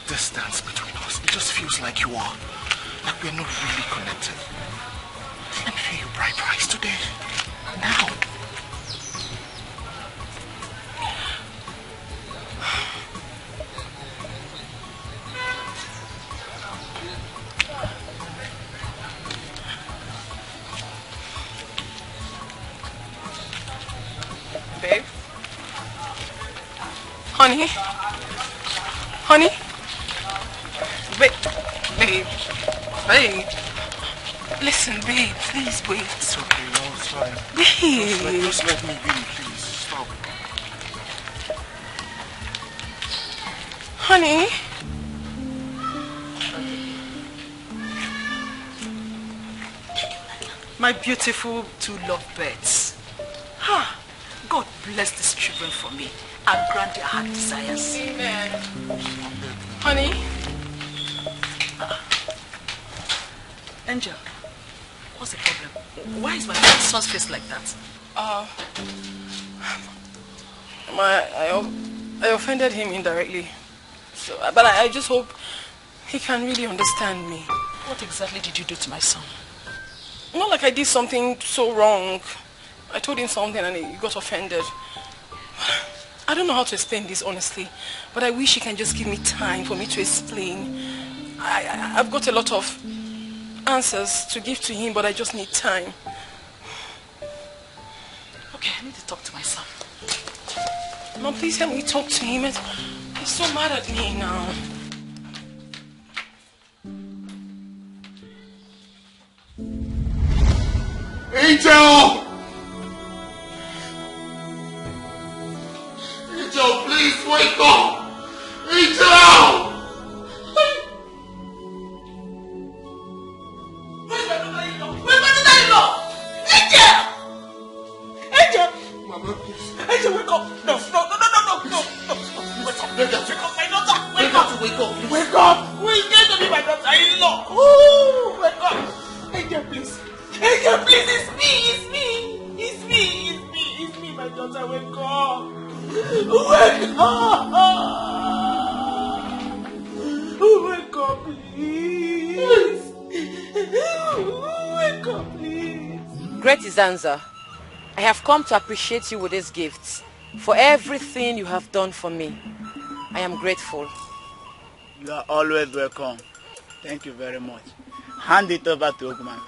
distance between us. It just feels like we're not really connected. Let me feel your bright eyes today. Now. Babe? Honey? Honey? Babe. Listen, babe, please wait. It's okay, no, it's fine. Babe. Just let me be, please. Stop. Honey? My beautiful two lovebirds. God bless these children for me and grant their heart desires. Amen. Honey? Angel, what's the problem? Why is my son's face like that? I offended him indirectly. So, but I just hope he can really understand me. What exactly did you do to my son? Not like I did something so wrong. I told him something and he got offended. I don't know how to explain this honestly, but I wish he can just give me time for me to explain. I've got a lot of answers to give to him, but I just need time. Okay, I need to talk to my son. Mom, please help me talk to him. He's so mad at me now. Angel! Angel, please wake up! Angel! Where's my daughter-in-law? Where's my daughter-in-law? Angel! Angel! Mama, please. Angel, wake up! No. Wake up! Wake up, my daughter! Wake up! Wake up! Wake up! Who is going to be my daughter-in-law? Ooh, wake up! Angel, please! Angel, please! It's me, my daughter! Wake up! Wake up! Wake up, please! Wake up, please! Great Izanza, I have come to appreciate you with these gifts. For everything you have done for me, I am grateful. You are always welcome. Thank you very much. Hand it over to Ogman.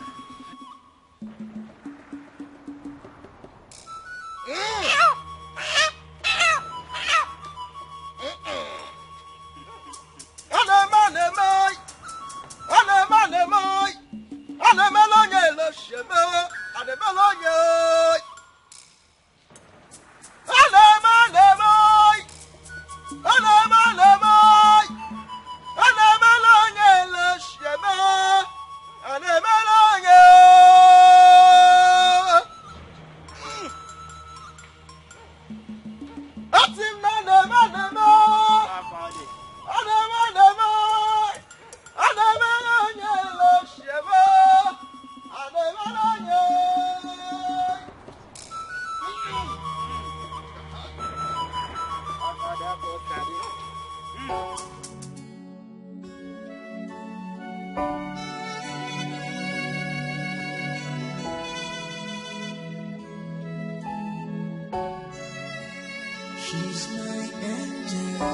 She's my angel.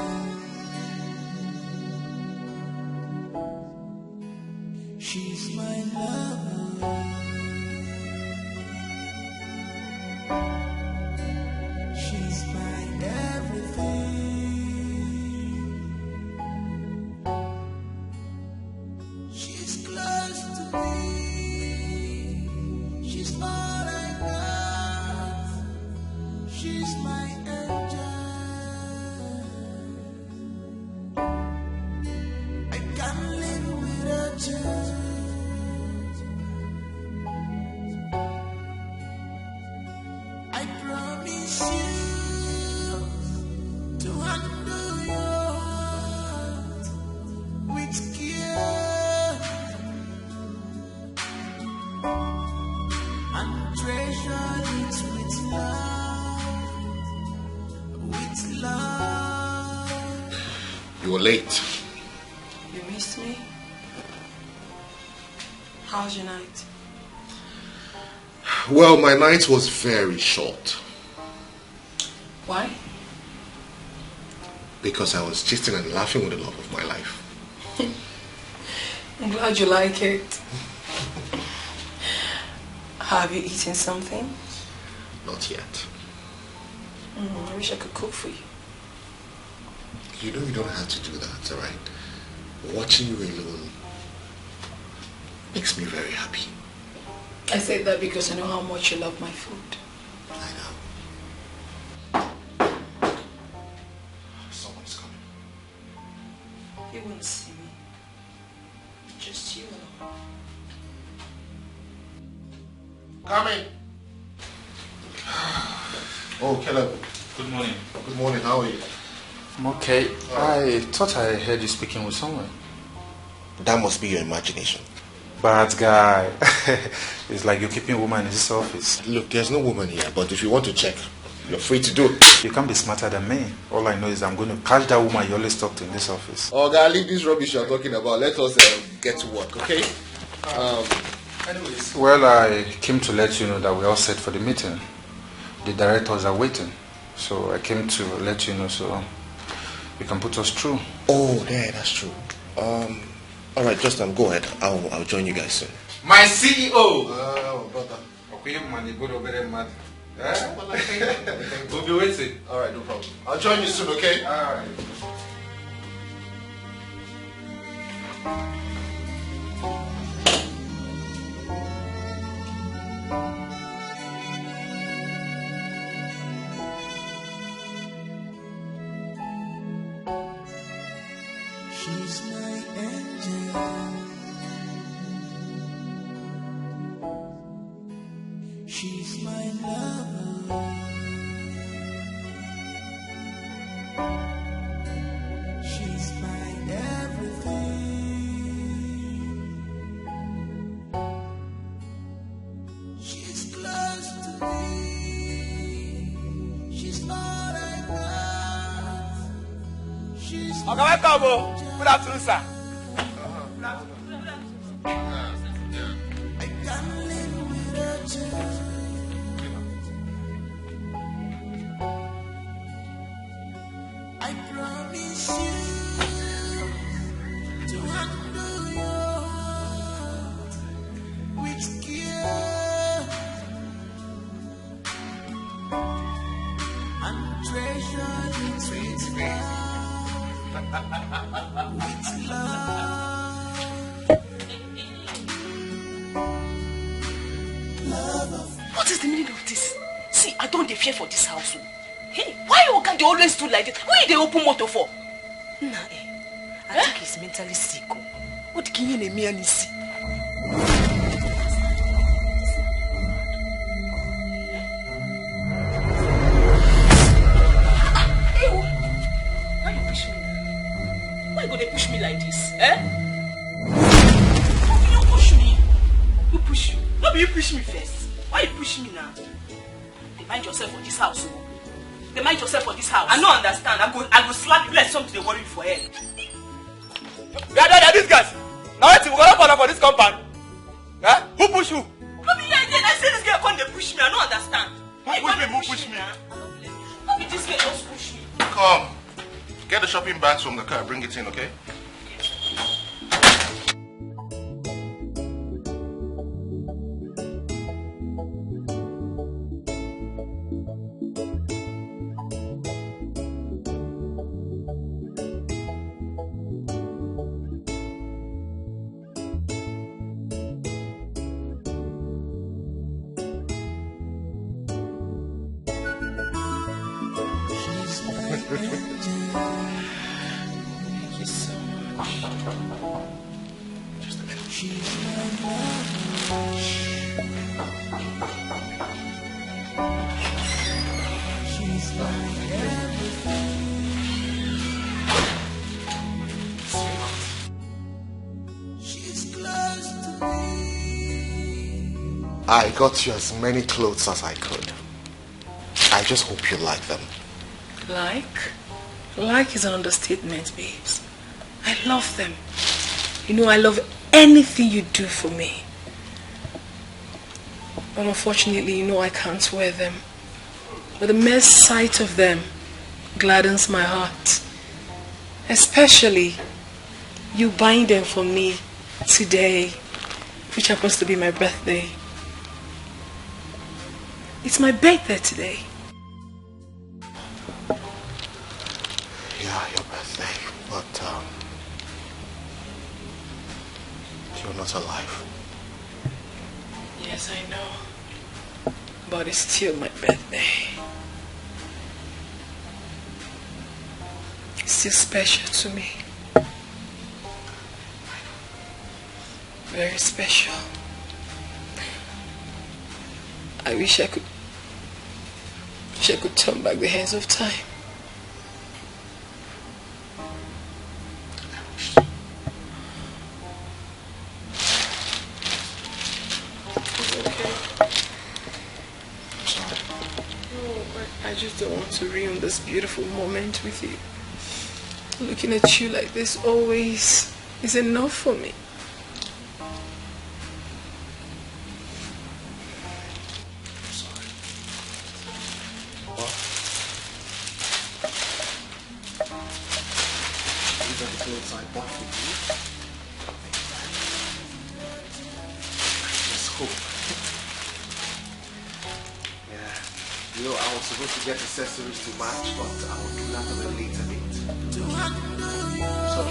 She's my lover. She's my everything. She's close to me. She's all I got. She's my angel. I can't live without you. You were late. You missed me? How's your night? Well, my night was very short. Why? Because I was gisting and laughing with the love of my life. I'm glad you like it. Have you eaten something? Not yet. I wish I could cook for you. You know you don't have to do that, alright? Watching you alone makes me very happy. I say that because I know how much you love my food. I know. Someone's coming. He won't see me. Just you alone. Coming. Oh, Caleb. Good morning. Good morning. How are you? I'm okay. I thought I heard you speaking with someone. That must be your imagination. Bad guy. It's like you're keeping a woman in this office. Look, there's no woman here, but if you want to check, you're free to do it. You can't be smarter than me. All I know is I'm going to catch that woman you always talk to in this office. Oh, God, leave this rubbish you're talking about. Let us get to work, okay? Anyways. Well, I came to let you know that we're all set for the meeting. The directors are waiting. So I came to let you know so you can put us through. Oh, yeah, that's true. All right, just go ahead. I'll join you guys soon. My CEO! Oh, brother. We'll be waiting. All right, no problem. I'll join you soon, okay? All right. She's my angel. She's my lover. She's my everything. She's close to me. She's all I got. She's Okay, welcome. Good afternoon, sir. I promise you to handle your heart with care and treasure it with love. What is the meaning of this? See, I don't fear for this house. Hey, why Oga they always do like this? Why they open motor for? Nah, I think he's mentally sick. What can you name me see? Why you push me? Why go they push me like this? Eh? How can you push me? Who push you? No, you push me first. Why you push me now? Mind yourself for this house. Mind yourself for this house. I don't understand. I go slap you like something they worry for head. Yeah, these guys. Now we're gonna for this compound. Huh? Who push who? No, I say this girl come they push me. I don't understand. Who push me? How did this girl just push me? Come. Get the shopping bags from the car. Bring it in, okay? Thank you so much. Just a minute. She's my love. She's my everything. She's close to me. I got you as many clothes as I could. I just hope you like them. Like? Like is an understatement, babes. I love them. You know, I love anything you do for me. But unfortunately, you know I can't wear them. But the mere sight of them gladdens my heart. Especially you buying them for me today, which happens to be my birthday. It's my birthday today. Yeah, your birthday, but you're not alive. Yes, I know. But it's still my birthday. It's still special to me. Very special. I wish I could turn back the hands of time. I just don't want to ruin this beautiful moment with you. Looking at you like this always is enough for me. What? These are the clothes I bought for you. Let's hope. You know, I was supposed to get accessories to match, but I will do that at a later date. So,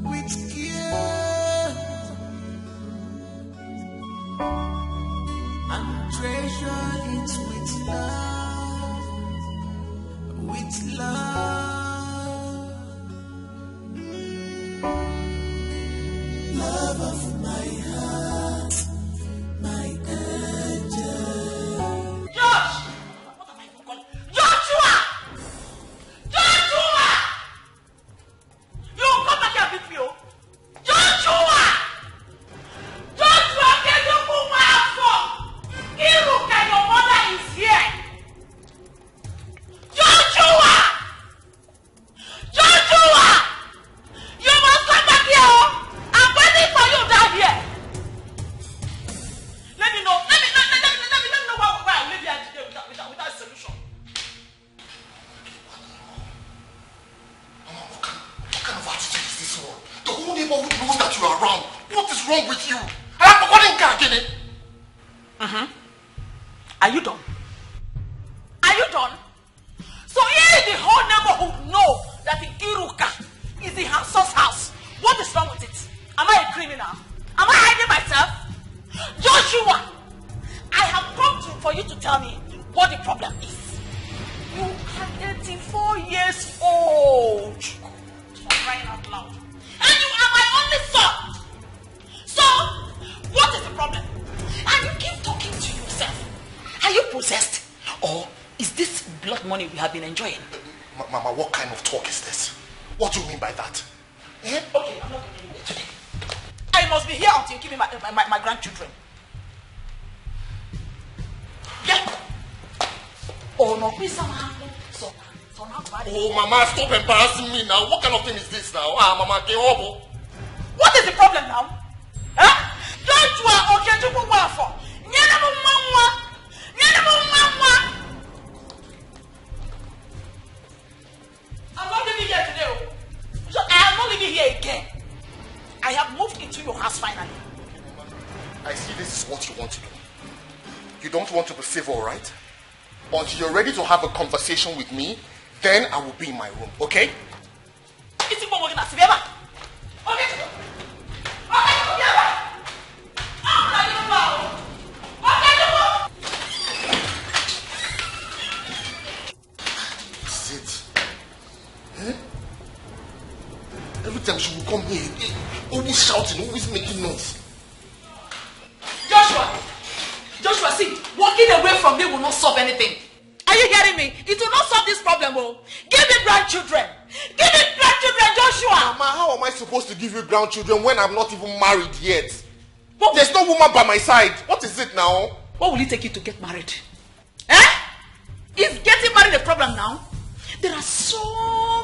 with care and treasure it with love, with love, love of my heart, my angel. Are you done? Are you done? So if the whole neighborhood know that the Iruka is the Hanso's house, what is wrong with it? Am I a criminal? Am I hiding myself? Joshua, I have come for you to tell me what the problem is. You are 84 years old. For crying out loud. And you are my only son. So, what is the problem? And you keep talking to yourself. Are you possessed? Or is this blood money we have been enjoying? Mama, what kind of talk is this? What do you mean by that? Eh? Okay, I'm not going to today. I must be here until you give me my grandchildren. Yeah. Oh no, please somehow. Oh, Mama, stop embarrassing me now. What kind of thing is this now? Mama, get over. What is the problem now? Huh? Don't you are okay to go well for? I'm not living here today. So I am not living here again. I have moved into your house finally. I see this is what you want to do. You don't want to be civil, right? Until you're ready to have a conversation with me, then I will be in my room, okay? That's it. Eh? Every time she will come here, always shouting, always making noise. Joshua, see, walking away from me will not solve anything. Are you hearing me? It will not solve this problem, oh. Give me grandchildren. Give me grandchildren, Joshua. Mama, how am I supposed to give you grandchildren when I'm not even married yet? There's no woman by my side. What is it now? What will it take you to get married? problem now? There are so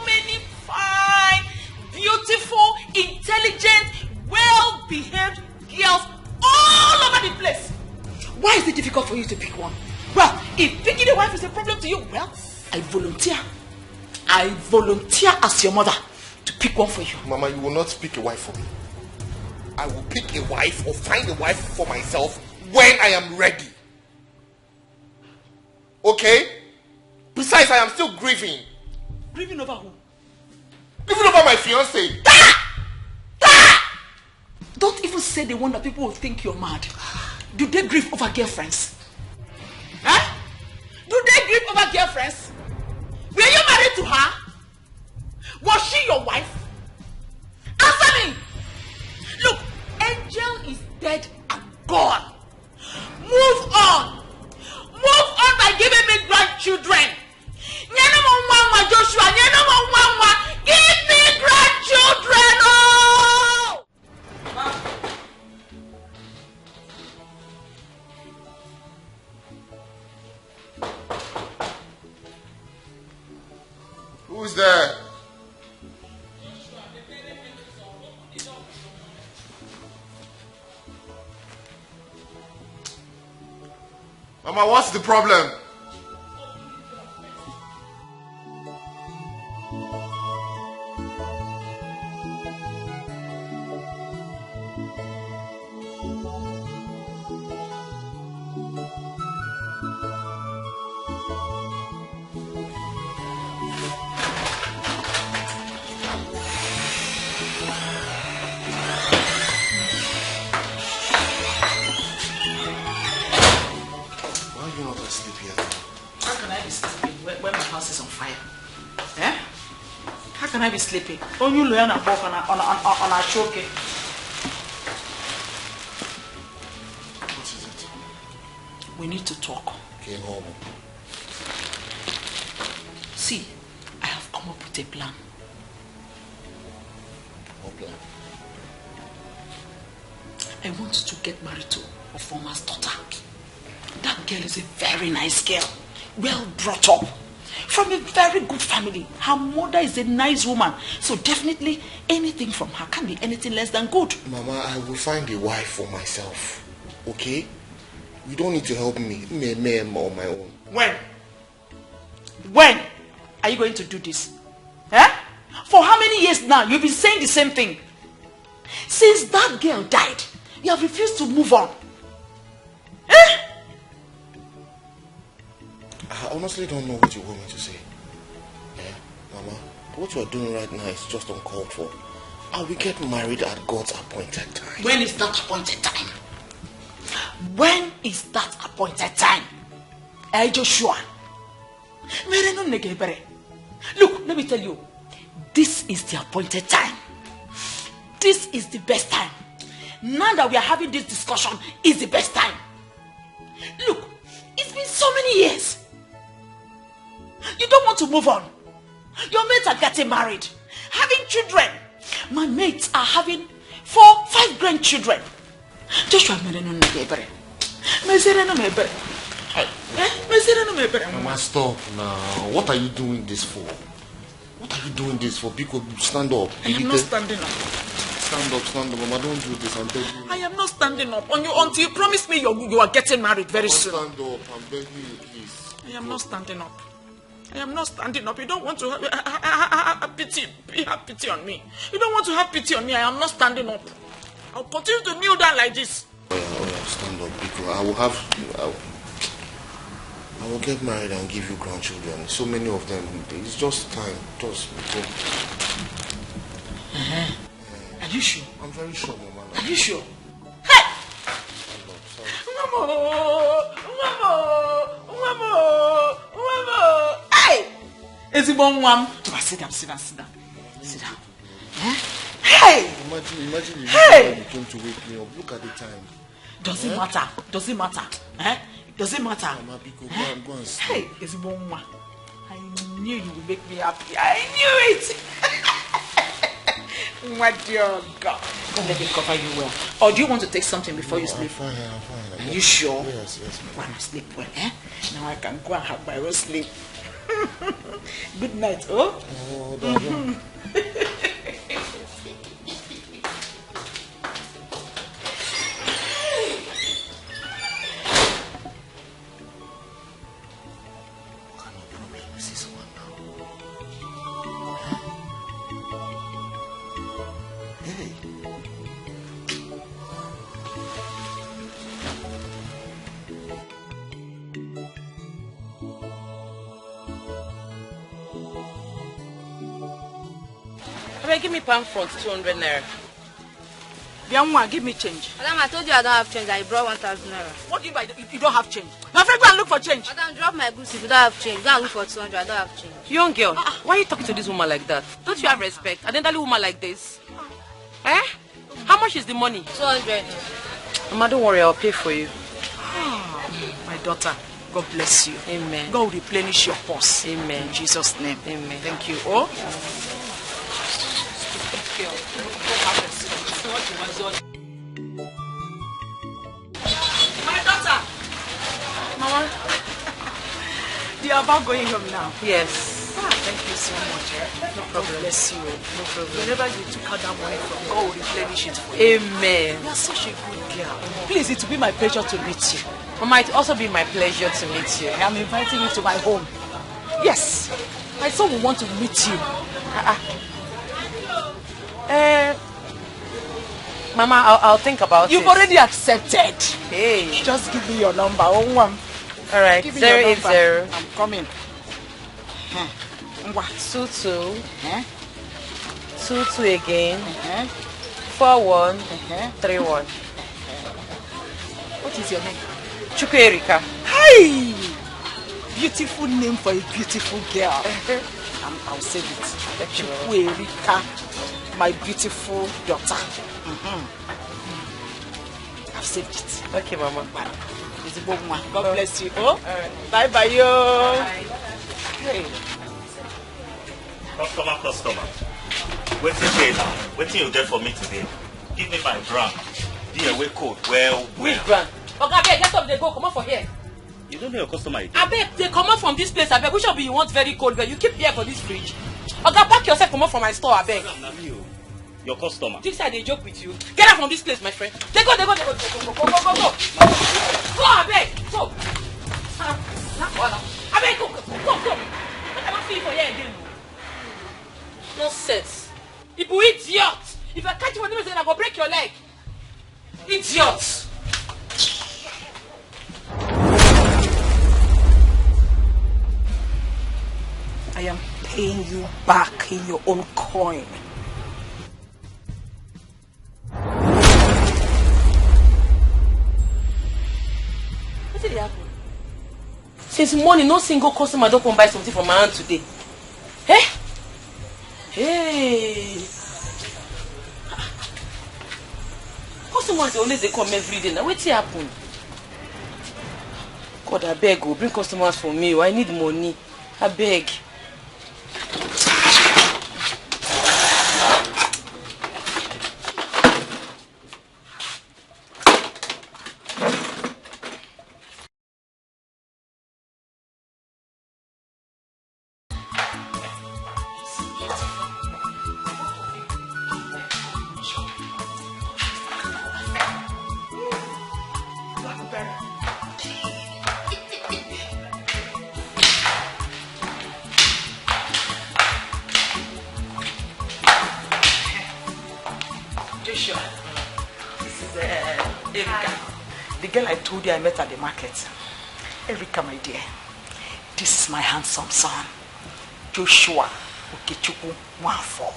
many fine, beautiful, intelligent, well-behaved girls all over the place. Why is it difficult for you to pick one? Well, if picking a wife is a problem to you, well, I volunteer as your mother to pick one for you. Mama, you will not pick a wife for me. I will pick a wife or find a wife for myself when I am ready. Okay? Besides, I am still grieving. Grieving over who? Grieving over my fiancé. Don't even say the one that people will think you're mad. Do they grieve over girlfriends? Huh? Do they grieve over girlfriends? Were you married to her? Was she your wife? Answer me! Look, Angel is dead and gone. Move on. Move on by giving me grandchildren. Joshua, give me grandchildren. Oh! Who's there? Mama, what's the problem? Can I be sleeping? Oh, you learn a book on a choke. What is it? We need to talk. Okay, home. See, I have come up with a plan. What plan? I want to get married to a farmer's daughter. That girl is a very nice girl, well brought up, from a very good family. Her mother is a nice woman, so definitely anything from her can't be anything less than good. Mama, I will find a wife for myself, okay? You don't need to help me on my own. When are you going to do this? Eh? For how many years now you've been saying the same thing? Since that girl died, you have refused to move on. Eh? I honestly don't know what you want me to say. Yeah, Mama, what you are doing right now is just uncalled for. I will get married at God's appointed time. When is that appointed time? When is that appointed time? Hey, Joshua. Look, let me tell you. This is the appointed time. This is the best time. Now that we are having this discussion, is the best time. Look, it's been so many years. You don't want to move on. Your mates are getting married, having children. My mates are having 4-5 grandchildren. Joshua, Mama, stop now. What are you doing this for? What are you doing this for? Because stand up. I am not standing up. Stand up, Mama. Don't do this. I'm begging you. I am not standing up until you promise me you are getting married very soon. Stand up. I'm begging you, please. I am not standing up. I am not standing up. You don't want to have pity on me. You don't want to have pity on me. I am not standing up. I'll continue to kneel down like this. Oh yeah, stand up, because I will get married and give you grandchildren. So many of them. It's just time. Just go. Are you sure? I'm very sure, Mama. Are you sure? Hey! Mama! Hey! Is it one? Sit down. Sit down. Hey! Imagine you came to wake me up. Look at the time. Does it matter? Eh? Does it matter? Mama, go and sleep. Hey, is it one? I knew you would make me happy. I knew it. My dear God. Let me cover you well. Or do you want to take something before you sleep? I'm fine. Are you sure? Yes. When I sleep well, eh? Now I can go and have my own sleep. Good night, oh? Give me pound front, 200 naira. Bianwa, give me change. Madam, I told you I don't have change. I brought 1,000 naira. What do you mean you don't have change? Now, friend, go and look for change. Madam, drop my goods if you don't have change. Go and look for 200. I don't have change. Young girl, why are you talking to this woman like that? Don't you have respect? An elderly woman like this? Eh? How much is the money? 200. Mama, don't worry, I'll pay for you. My daughter, God bless you. Amen. God will replenish your purse. Amen. In Jesus' name. Amen. Thank you. Oh? My daughter. Mama. You are about going home now? Yes. Thank you so much. No problem. God bless you. No problem. Whenever you took out that money from, God will replenish it for you. Amen. You are such a good girl. Please, it will be my pleasure to meet you. It might also be my pleasure to meet you. I am inviting you to my home. Yes. My son will want to meet you. Mama, I'll think about it. You've already accepted. Hey. Just give me your number. All right. Give me 080. I'm coming. 22. 22 again. 4131. What is your name? Chukwuerika. Hi! Beautiful name for a beautiful girl. I'll save it. Chukwuerika, my beautiful daughter. I've saved it. Okay, Mama. God bless you. Oh, bye-bye, yo. Hey. Customer. Waiting here now. Waiting you get for me today. Give me my brand. DAW code. Well. Which brand? Okay, get up, they go. Come on for here. You don't know your customer again. I beg, they come out from this place. I beg, which of you want very cold? But you keep here for this fridge. Okay, pack yourself. Come out from my store. I beg. Your customer. This side they joke with you. Get out from this place, my friend. They go. Go. Go, I beg. Go. I beg, go. I cannot see you for here again. Nonsense. If you idiot. If I catch you on the then I go break your leg. Idiot. I am paying you back in your own coin. What did happen? Since morning, no single customer don't come buy something from my hand today. Eh? Hey! Customers always they come every day. Now what's happen? God, I beg you, bring customers for me. I need money. I beg. I met at the market. Erika, my dear, this is my handsome son, Joshua Okechukwu Nwafo.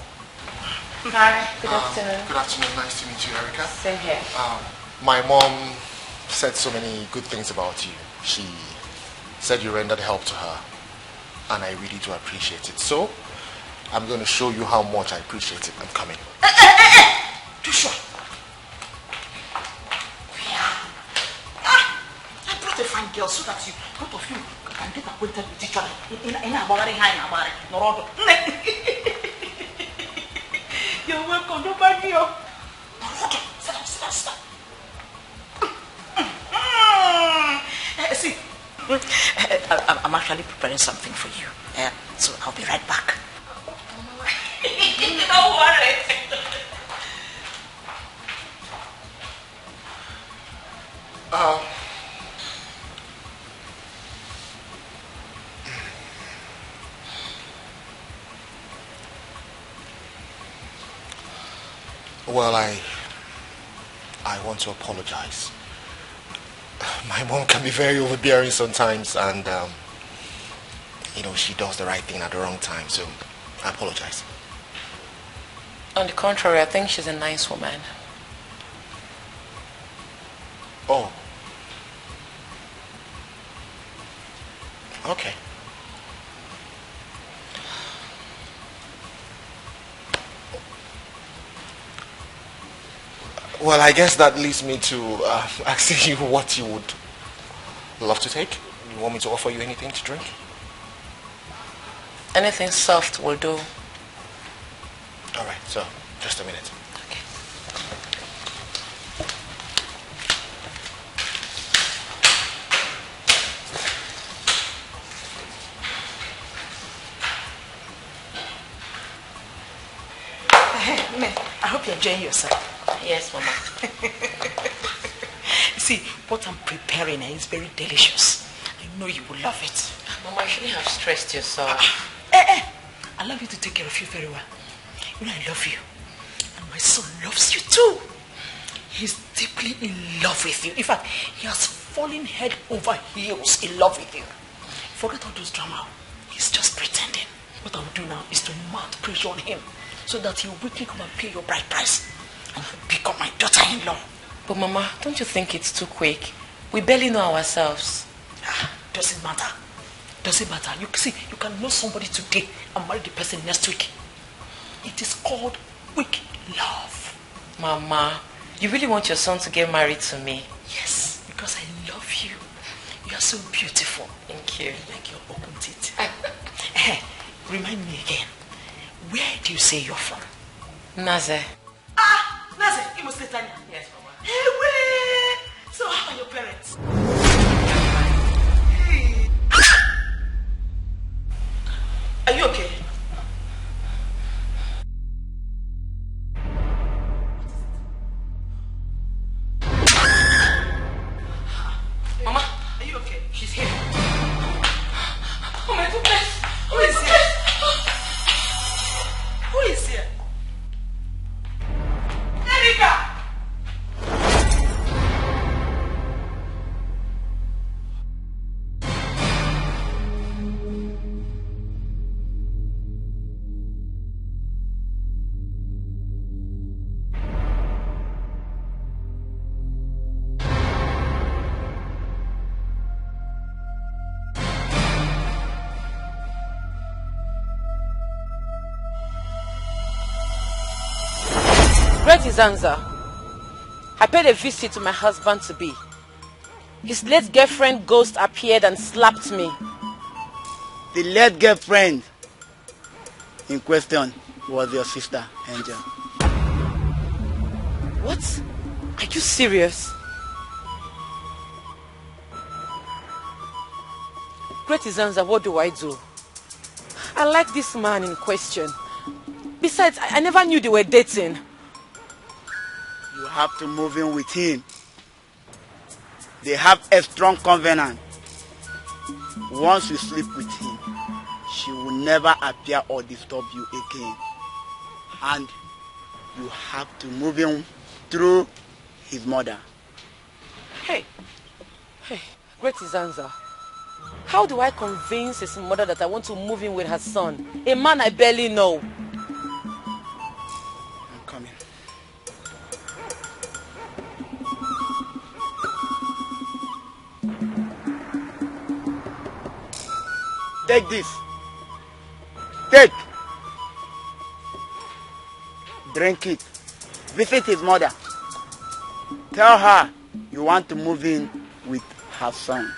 Hi, good afternoon. Good afternoon, nice to meet you, Erika. Same here. My mom said so many good things about you. She said you rendered help to her, and I really do appreciate it. So, I'm going to show you how much I appreciate it. I'm coming. Joshua! A fine girl so that you both of you can get acquainted with each other in a body high Norodo. You're welcome, nobody. Norodo, sit down. See, I'm actually preparing something for you. So I'll be right back. Don't worry. Well, I want to apologize. My mom can be very overbearing sometimes, and she does the right thing at the wrong time, so I apologize. On the contrary, I think she's a nice woman. Oh. Okay. Well, I guess that leads me to asking you what you would love to take. You want me to offer you anything to drink? Anything soft will do. All right, so just a minute. Okay. Hey, man, I hope you're enjoying yourself. Yes, Mama. See, what I'm preparing is very delicious. I know you will love it. Mama, you shouldn't have stressed yourself. I love you to take care of you very well. You know I love you. And my son loves you too. He's deeply in love with you. In fact, he has fallen head over heels in love with you. Forget all those drama. He's just pretending. What I'll do now is to mount pressure on him so that he'll quickly come and pay your bride price and become my daughter-in-law. But Mama, don't you think it's too quick? We barely know ourselves. Doesn't matter. Doesn't matter. You see, you can know somebody today and marry the person next week. It is called quick love. Mama, you really want your son to get married to me? Yes, because I love you. You are so beautiful. Thank you. Like your open teeth. Remind me again. Where do you say you're from? Naze. Naze, you must say Tanya. Yes, Mama. Hey, wait. So how are your parents? Are you okay? Mama, are you okay? She's here. Oh my goodness. Who is here? Who is here? Erika! Zanza, I paid a visit to my husband-to-be. His late girlfriend ghost appeared and slapped me. The late girlfriend in question was your sister, Angel. What? Are you serious? Great Zanza, what do I do? I like this man in question. Besides, I never knew they were dating. You have to move in with him. They have a strong covenant. Once you sleep with him, she will never appear or disturb you again. And you have to move in through his mother. Hey, Great Zanza. How do I convince his mother that I want to move in with her son? A man I barely know. I'm coming. Take this. Take. Drink it. Visit his mother. Tell her you want to move in with her son.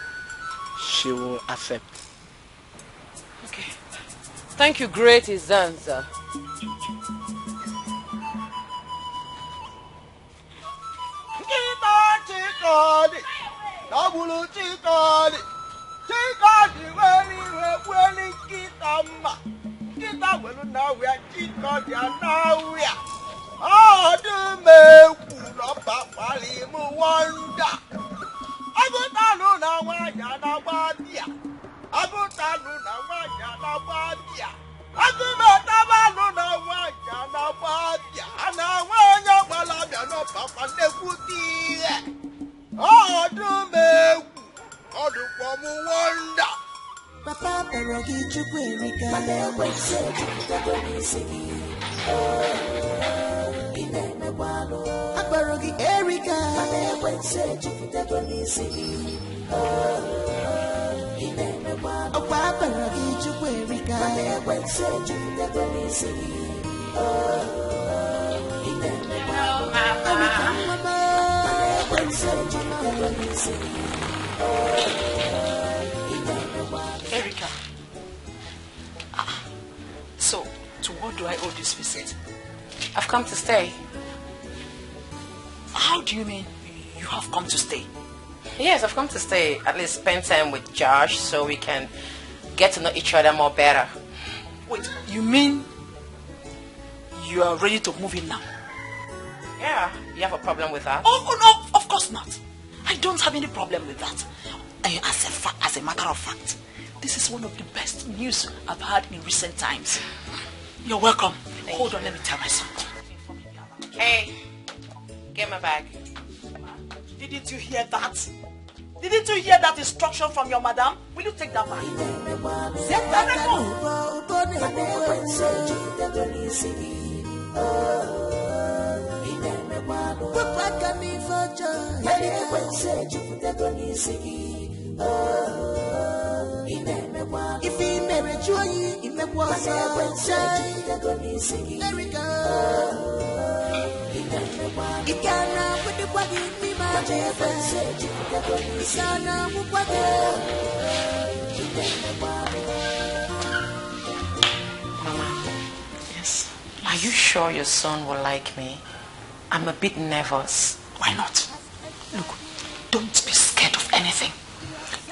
She will accept. Okay. Thank you, Great Zanza. Chikadi, Kama. Kita welu na we chiko ya na we. Oh, do me kuno papali mu wonder. Agutalu na wanya na wabia. Agutalu na wanya na wabia. Agumetabalu na wanya na wabia. Ana wanya balabia no papa nekuti. Oh, do me kuno mu wonder. Papa perogi chukwerika mane wense chukwerika ineme walo perogi erika mane wense chukwerika ineme walo papa perogi chukwerika mane wense chukwerika ineme walo mama mane wense chukwerika Erica. So, to what do I owe this visit? I've come to stay. How do you mean you have come to stay? Yes, I've come to stay. At least spend time with Josh so we can get to know each other more better. Wait, you mean you are ready to move in now? Yeah, you have a problem with that? Oh no, of course not. I don't have any problem with that. As a matter of fact, this is one of the best news I've had in recent times. You're welcome. Hold on, let me tell my son. Hey, get my bag. Didn't you hear that? Didn't you hear that instruction from your madam? Will you take that bag? Set that if he married you, he may was Erica. He can't put the body in me, my baby. He can't put Mama, yes. Are you sure your son will like me? I'm a bit nervous. Why not? Look, don't be scared of anything.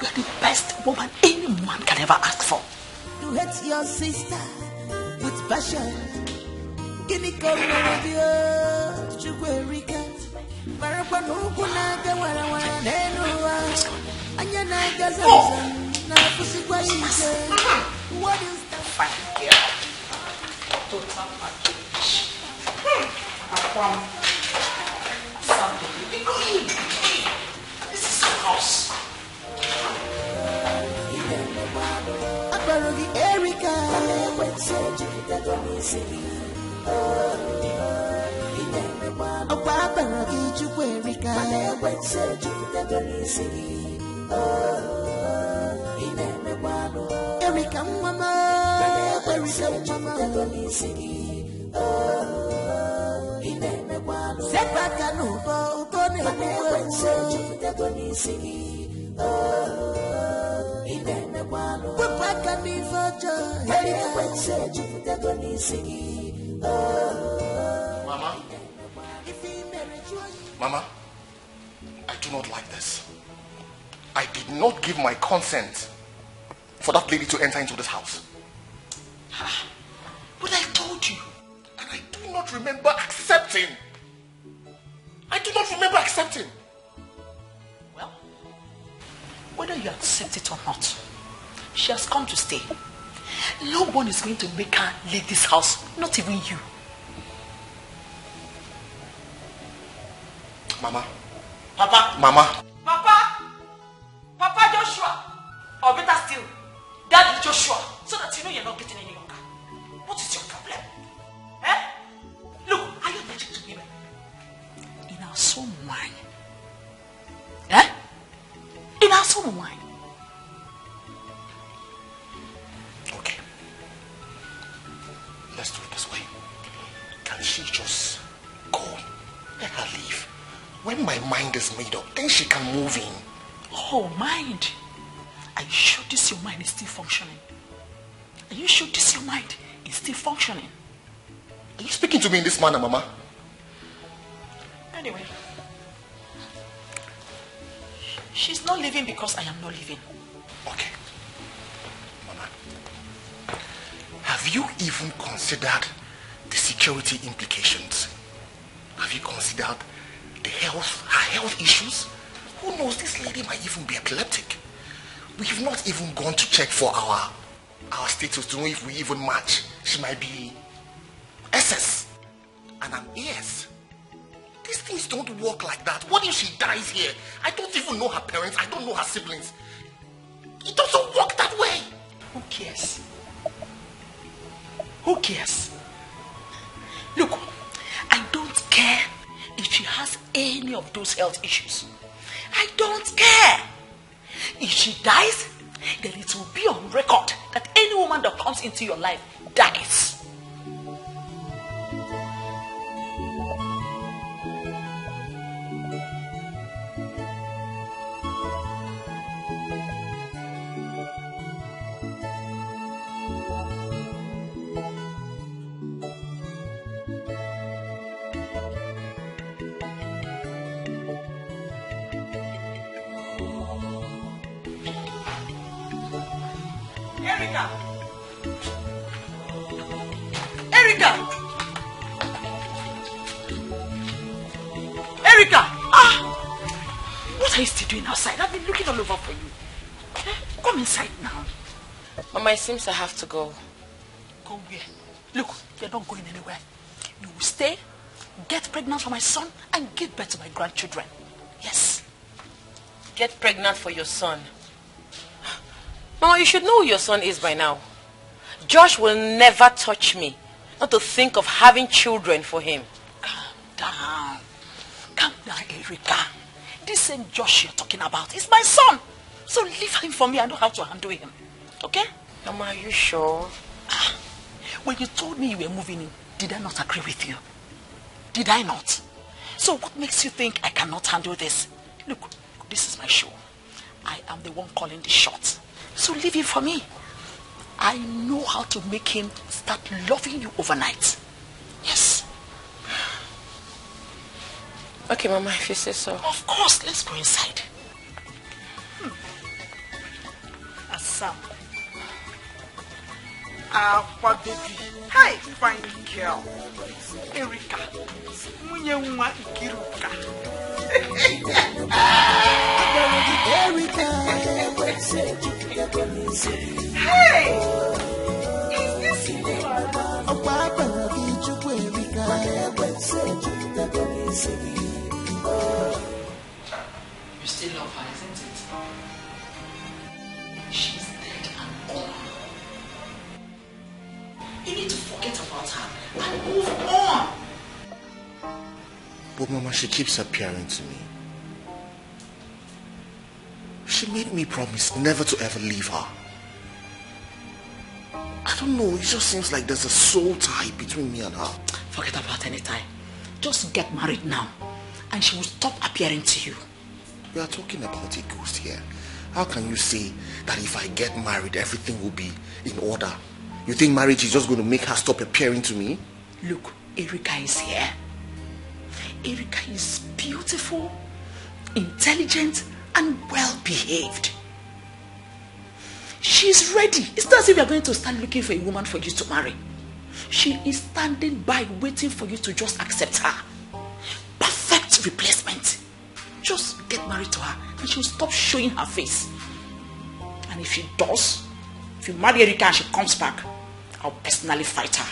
You are the best woman any man can ever ask for. You hate your sister with passion. Give me come with you, Chukwerica. Marapanukunaga warawana nenua. Anyanaga zaza na fusikwa ise. What is that? Fine girl. Total package. This is your house. Abarogi Erica. Abarogi Chukwerica. Erica mama. Erica mama. Sepaka nubo ubone Wepaka mi fojo. Mama? Mama, I do not like this. I did not give my consent for that lady to enter into this house. But I told you. And I do not remember accepting. Well, whether you accept it or not, she has come to stay. No one is going to make her leave this house, not even you. Mama. Papa. Mama. Papa Joshua. Or better still, Daddy Joshua. So that you know you're not getting any younger. What is your problem? Eh? Look, are you allergic to women? In our soul wine. Eh? In our soul wine. Okay. Let's do it this way. Can she just go? Let her leave. When my mind is made up, then she can move in. Oh, mind. Are you sure this your mind is still functioning? Are you sure this your mind is still functioning? Are you speaking to me in this manner, Mama? Anyway, she's not leaving because I am not leaving. Okay. Mama, Have you even considered the security implications? Have you considered her health issues? Who knows, this lady might even be epileptic. We have not even gone to check for our status to know if we even match. She might be SS and I'm AS. These things don't work like that. What if she dies here? I don't even know her parents. I don't know her siblings. It doesn't work that way. Who cares? Who cares? Look, I don't care if she has any of those health issues. I don't care. If she dies, then it will be on record that any woman that comes into your life dies. Erica! What are you still doing outside? I've been looking all over for you. Come inside now. Mama, it seems I have to go. Go where? Look, you're not going anywhere. You will stay, get pregnant for my son, and give birth to my grandchildren. Yes. Get pregnant for your son? Mama, you should know who your son is by now. Josh will never touch me. Not to think of having children for him. Calm down. Calm down, Erica. This same Josh you're talking about is my son. So leave him for me. I know how to handle him. Okay? Mama, are you sure? When you told me you were moving in, did I not agree with you? Did I not? So what makes you think I cannot handle this? Look, this is my show. I am the one calling the shots. So leave him for me. I know how to make him start loving you overnight. Yes. Okay, Mama, if you say so. Of course, let's go inside. Assam. Aqua baby. Hi, fine girl. Erica. Munyewa Ikiruka. Hey! Is this you still love her, isn't it? She's dead and gone. You need to forget about her and move on. But Mama, she keeps appearing to me. She made me promise never to ever leave her. I don't know, it just seems like there's a soul tie between me and her. Forget about any tie. Just get married now, and she will stop appearing to you. We are talking about a ghost here. How can you say that if I get married, everything will be in order? You think marriage is just going to make her stop appearing to me? Look, Erica is here. Erica is beautiful, intelligent, and well-behaved. She's ready. It's not as if you're going to start looking for a woman for you to marry. She is standing by waiting for you to just accept her. Perfect replacement. Just get married to her and she'll stop showing her face. And if she does, if you marry Erica and she comes back, I'll personally fight her.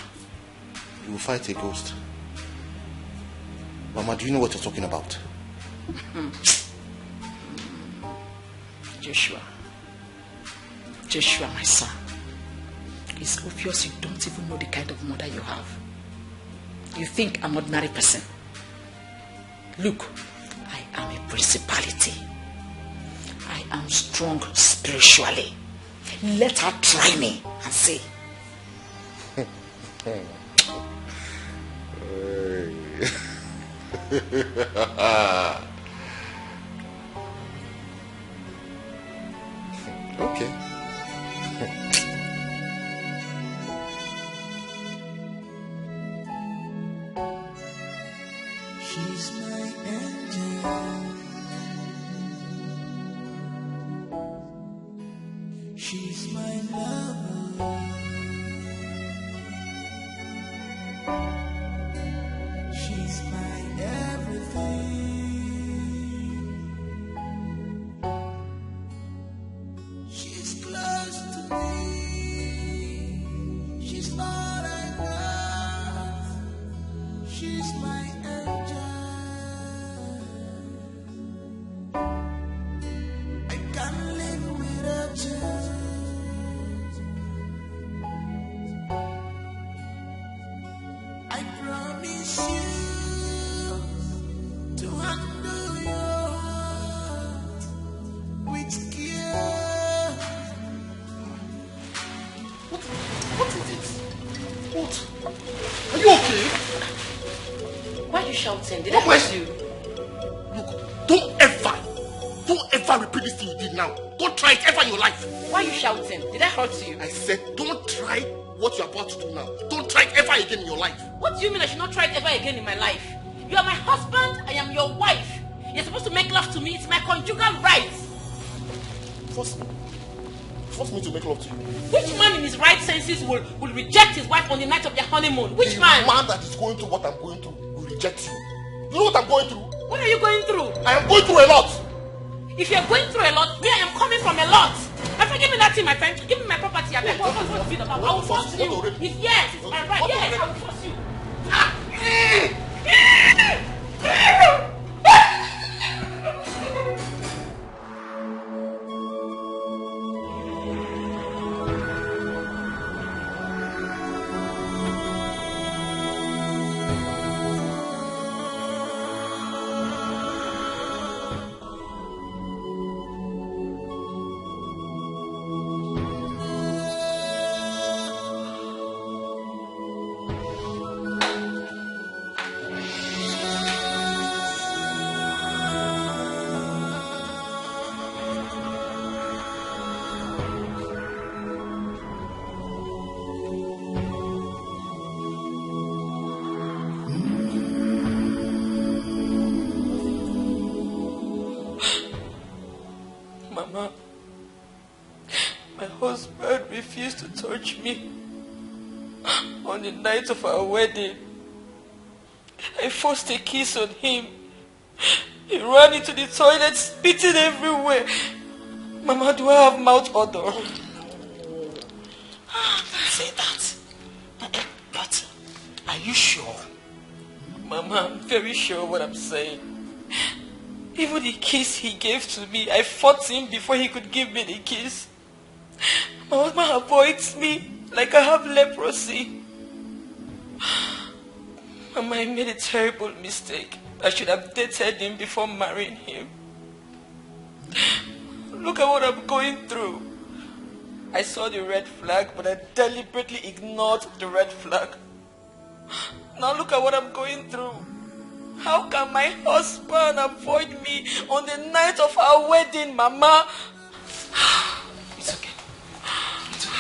You will fight a ghost? Mama, do you know what you're talking about? Joshua, my son. It's obvious you don't even know the kind of mother you have. You think I'm an ordinary person. Look, I am a principality. I am strong spiritually. Let her try me and see. Okay. She's my angel. She's my lover. she's my everything. She's close to me. She's all I got. She's my angel. I can't live without you. I promise you to handle your heart with care. What is it? What? Are you okay? Why are you shouting? Did I What? hurt you? Look, don't ever repeat this thing you did now. Don't try it ever in your life. Why are you shouting? Did I hurt you? I said don't try what you're about to do now. Don't try it ever again in your life. What do you mean I should not try it ever again in my life? You are my husband, I am your wife. You're supposed to make love to me. It's my conjugal rights. Force me to make love to you. Which man in his right senses will reject his wife on the night of their honeymoon? Which man? The man that is going through what I'm going through will reject you. You know what I'm going through? What are you going through? I am going through a lot. If you're going through a lot, me, I am coming from a lot. My friend, give me that thing, my friend. Give me my property. I beg. What is it about? I will force you. If yes, it's my right. Yes, I will force you. Mama, my husband refused to touch me on the night of our wedding. I forced a kiss on him. He ran into the toilet, spitting everywhere. Mama, do I have mouth odor? Don't say that. But are you sure? Mama, I'm very sure what I'm saying. Even the kiss he gave to me, I fought him before he could give me the kiss. My husband avoids me like I have leprosy. Mama, I made a terrible mistake. I should have dated him before marrying him. Look at what I'm going through. I saw the red flag, but I deliberately ignored the red flag. Now look at what I'm going through. How can my husband avoid me on the night of our wedding, Mama? It's okay. It's okay.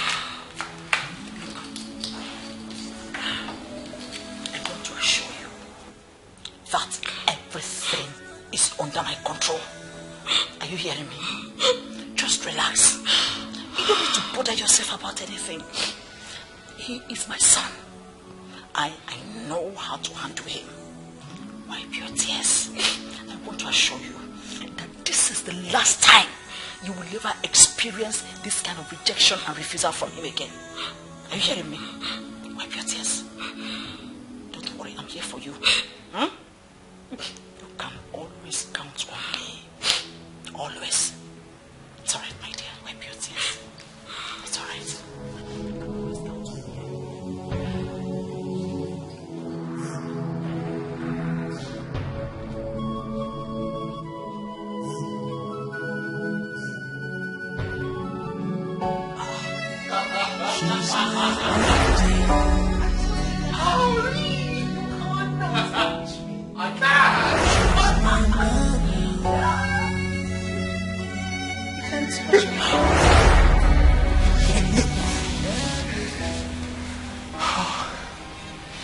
I'm going to assure you that everything is under my control. Are you hearing me? Just relax. You don't need to bother yourself about anything. He is my son. I know how to handle him. Wipe your tears. I want to assure you that this is the last time you will ever experience this kind of rejection and refusal from him again. Are you hearing me? Wipe your tears. Don't worry, I'm here for you. You can always count on me. Always. It's alright, my dear. Wipe your tears. It's alright.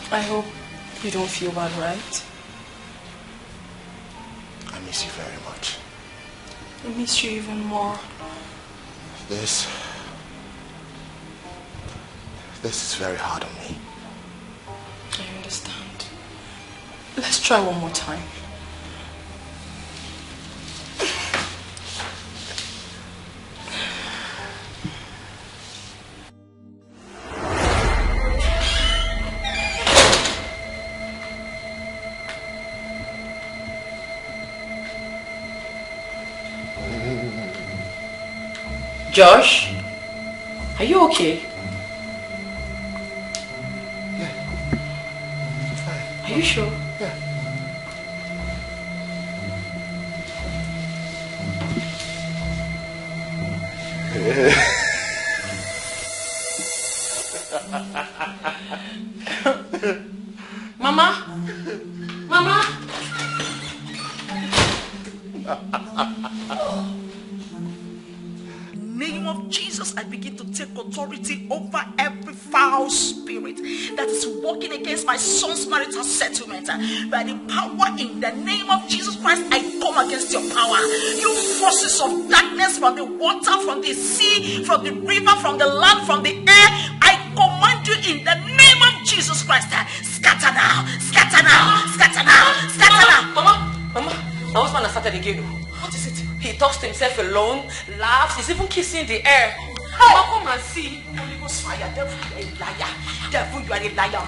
I hope you don't feel bad, right? I miss you very much. I miss you even more. This is very hard on me. I understand. Let's try one more time. Josh, are you okay? Yeah, I'm fine. Are you sure? Yeah. Mama? Mama? Name of Jesus, I begin to take authority over every foul spirit that is working against my son's marital settlement. By the power in the name of Jesus Christ, I come against your power. You forces of darkness from the water, from the sea, from the river, from the land, from the air, I command you in the name of Jesus Christ. Scatter now, scatter now, scatter now, scatter now. Mama, my husband has started again. What is it? He talks to himself alone, laughs, he's even kissing the air. Mama, come and see. Holy Ghost fire, devil, you are a liar. Devil, you are a liar.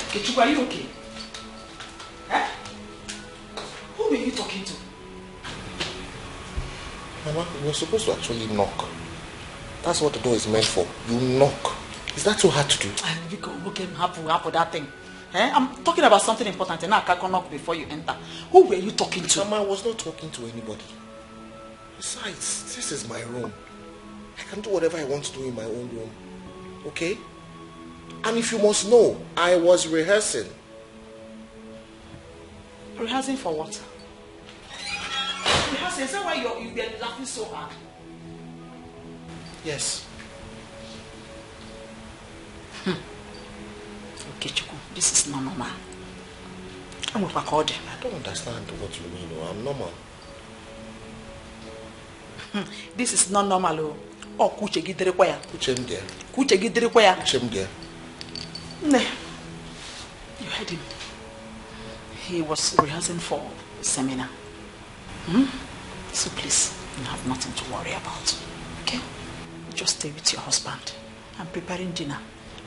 Kechuku, are you okay? Huh? Who were you talking to? Mama, you're supposed to actually knock. That's what the door is meant for. You knock. Is that so hard to do? You can look at that thing. I'm talking about something important and now I can't knock before you enter. Who were you talking to? Mama, I was not talking to anybody. Besides, this is my room. I can do whatever I want to do in my own room. Okay? And if you must know, I was rehearsing. Rehearsing for what? Rehearsing? Is that why you were laughing so hard? Yes. Okay, Chuku, this is not normal. I don't understand what you mean. I'm normal. This is not normal. Oh, kuche gidere kwaya. Kuchem there. Kuche gidere kwaya. Kuchem there. You heard him. He was rehearsing for a seminar. So please, you have nothing to worry about. Okay? Just stay with your husband. I'm preparing dinner.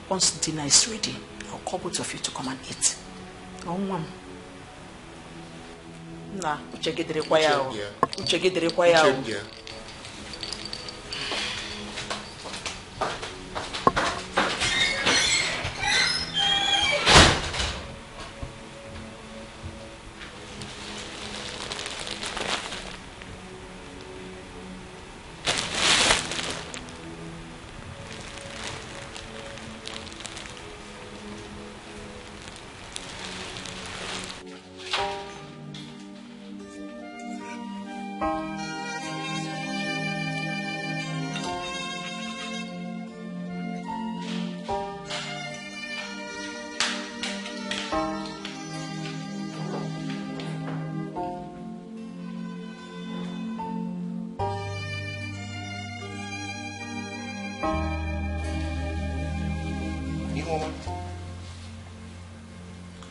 Once dinner is ready, I'll call both of you to come and eat. Nah, uchegedere kwaya. Uchegedere kwaya.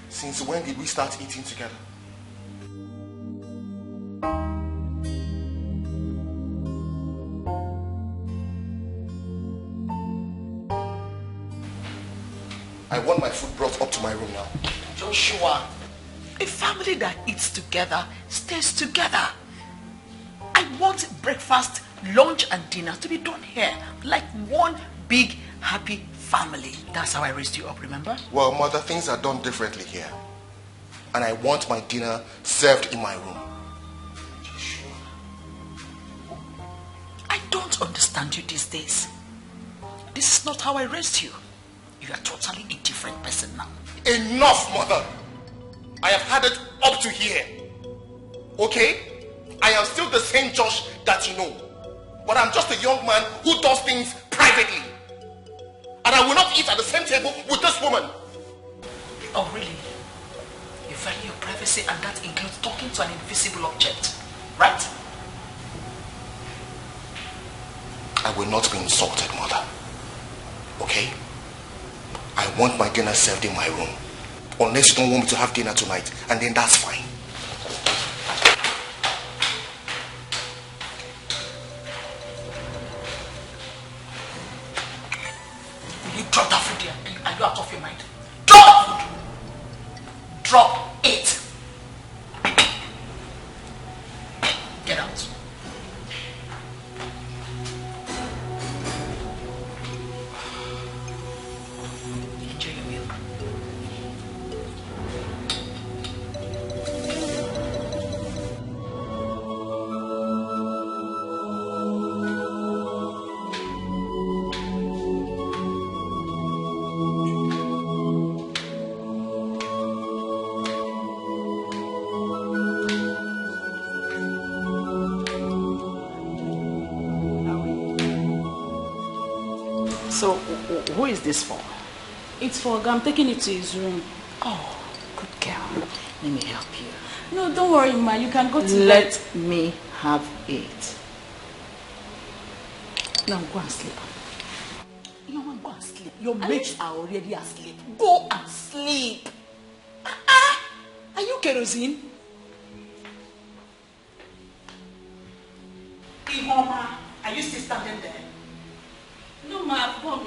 Since when did we start eating together? I want my food brought up to my room now. Joshua, a family that eats together stays together. I want breakfast, lunch and dinner to be done here like one big happy family. That's how I raised you up, remember? Well, Mother, things are done differently here. And I want my dinner served in my room. I don't understand you these days. This is not how I raised you. You are totally a different person now. Enough, Mother! I have had it up to here. Okay? I am still the same Josh that you know. But I'm just a young man who does things privately. And I will not eat at the same table with this woman. Oh, really? You value your privacy and that includes talking to an invisible object, right? I will not be insulted, mother. Okay? I want my dinner served in my room. Unless you don't want me to have dinner tonight, and then that's fine. Will you drop that food there? Are you out of your mind? Drop food! Drop it! Get out. Enjoy your meal. So, who is this for? It's for I'm taking it to his room. Oh, good girl. Let me help you. No, don't worry, ma. You can go to Let me have it. Now go and sleep. You want to go and sleep? Your mates are already asleep. Go and sleep. Are you kerosene? Ihoma, are you still standing there? No, ma. I've gone.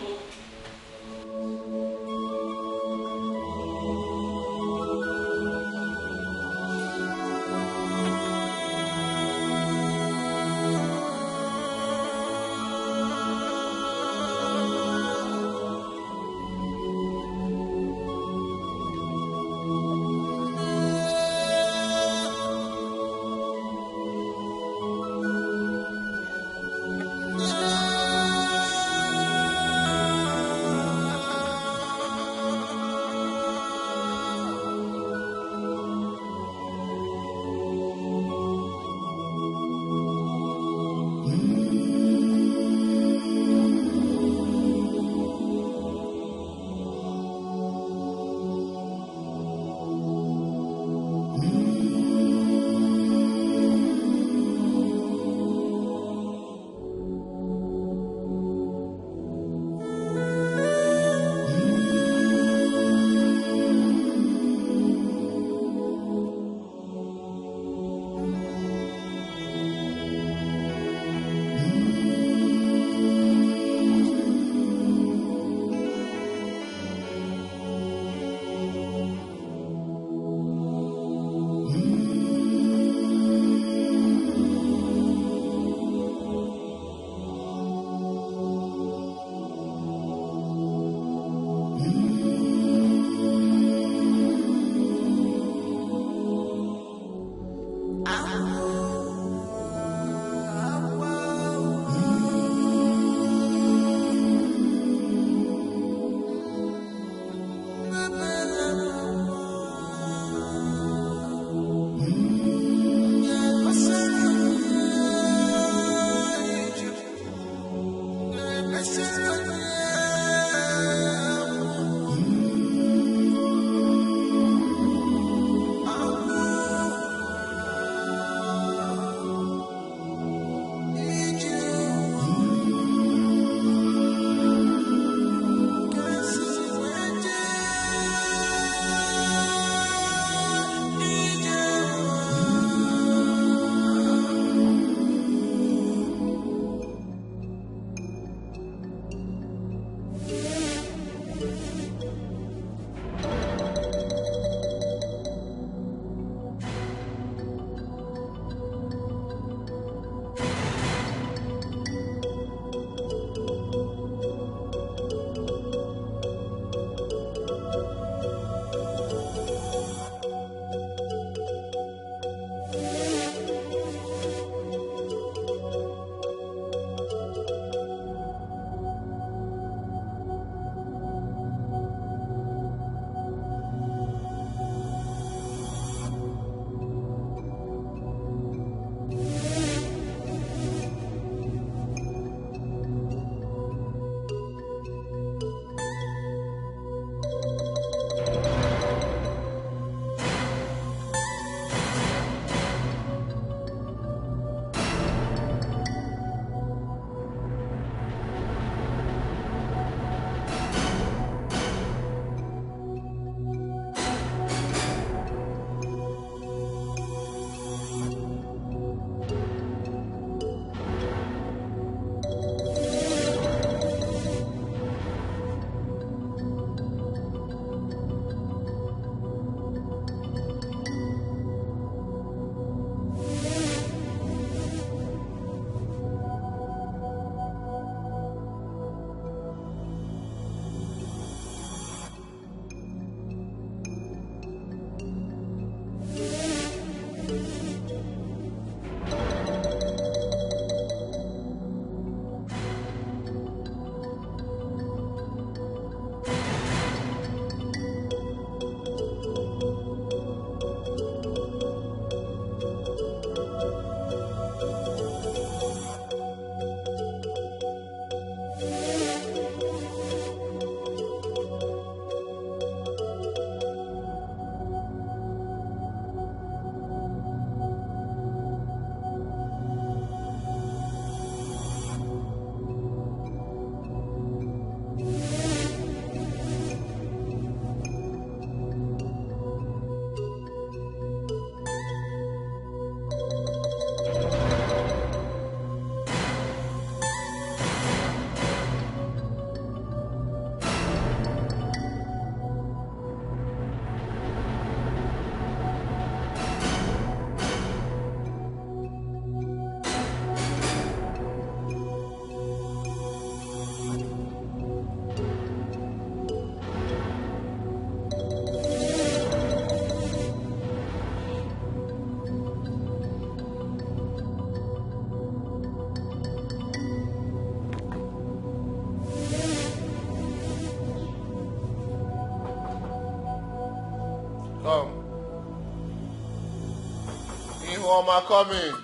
Mama coming.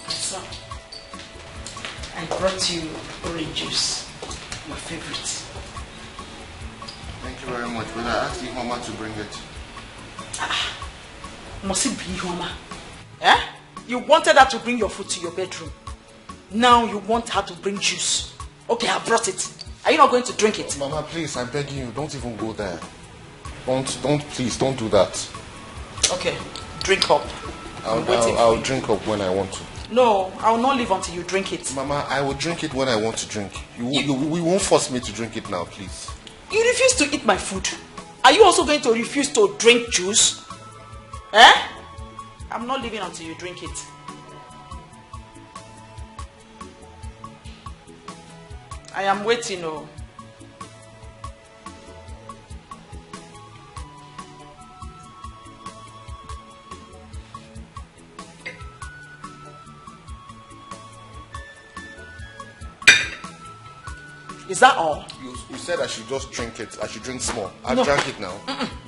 So, I brought you orange juice, my favorite. Thank you very much, but I asked Mama to bring it. Must it be Mama? Eh? You wanted her to bring your food to your bedroom. Now you want her to bring juice. Okay, I brought it. Are you not going to drink it? Mama, please, I'm begging you, don't even go there. Please, don't do that. Okay, drink up. I'll drink up when I want to. No, I will not leave until you drink it. Mama, I will drink it when I want to drink. We won't force me to drink it now, please. You refuse to eat my food. Are you also going to refuse to drink juice? Eh? I'm not leaving until you drink it. I am waiting, oh. Is that all? You said I should just drink it. I should drink small. I've drank it now.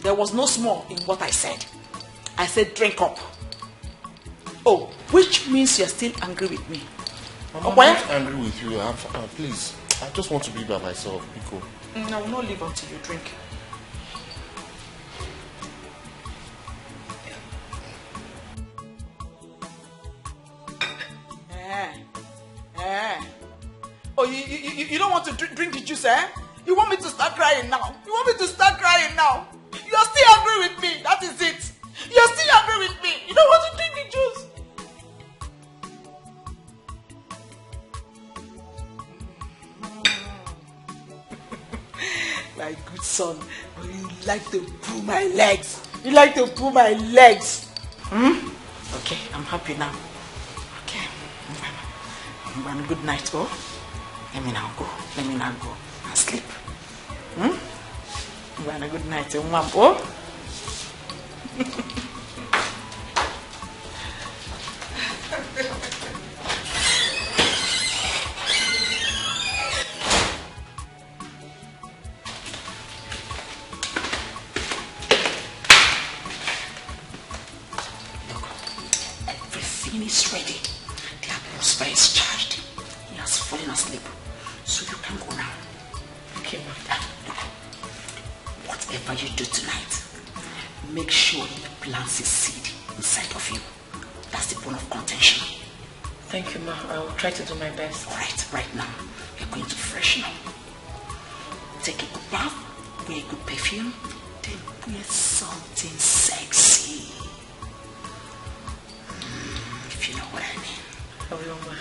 There was no small in what I said. I said drink up. Oh, which means you're still angry with me. Mama, I'm not angry with you. Please, I just want to be by myself, Biko. I will not leave until you drink. Oh, you don't want to drink the juice, eh? You want me to start crying now? You want me to start crying now? You're still angry with me. That is it. You're still angry with me. You don't want to drink the juice. My good son, you like to pull my legs. You like to pull my legs. Okay, I'm happy now. Okay. Good night, oh. Let me now go and sleep. Good night, oh. Everything is ready. The atmosphere is charged. He has fallen asleep. So you can go now. Okay, Mother. Whatever you do tonight, make sure it plants a seed inside of you. That's the bone of contention. Thank you, Ma. I will try to do my best. Alright, right now, you're going to freshen up. Take a good bath, wear a good perfume, then wear something sexy. If you know what I mean. I will, Ma.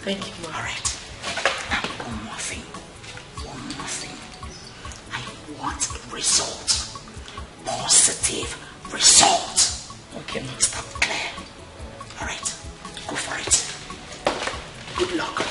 Thank you, Ma. Alright. Now, one more thing. I want a result. Positive result. Okay, Ma. Is that clear? Alright. Go for it. Good luck.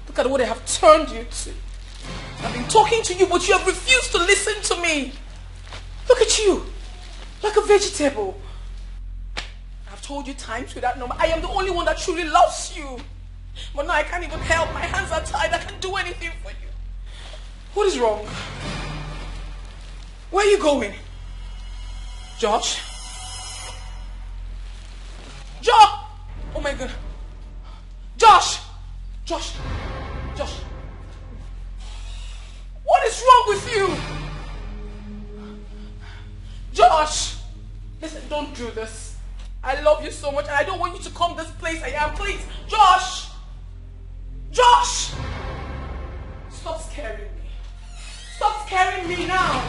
Look at what I have turned you to. I've been talking to you, but you have refused to listen to me. Look at you, like a vegetable. I've told you times without number, I am the only one that truly loves you. But now I can't even help. My hands are tied. I can't do anything for you. What is wrong? Where are you going? Josh? Josh! Oh my God. Josh! Josh! Josh! What is wrong with you? Josh! Listen, don't do this. I love you so much and I don't want you to come this place I am. Please! Josh! Josh! Stop scaring me. Stop scaring me now.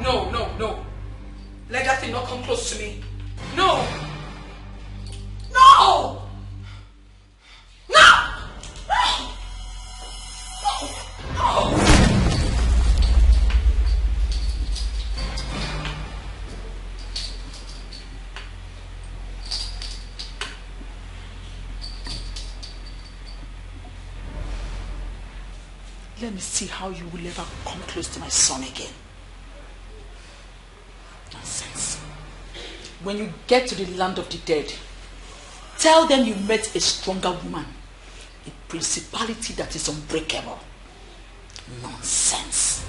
No. Let me see how you will ever come close to my son again. Nonsense. When you get to the land of the dead, tell them you met a stronger woman, a principality that is unbreakable. Nonsense.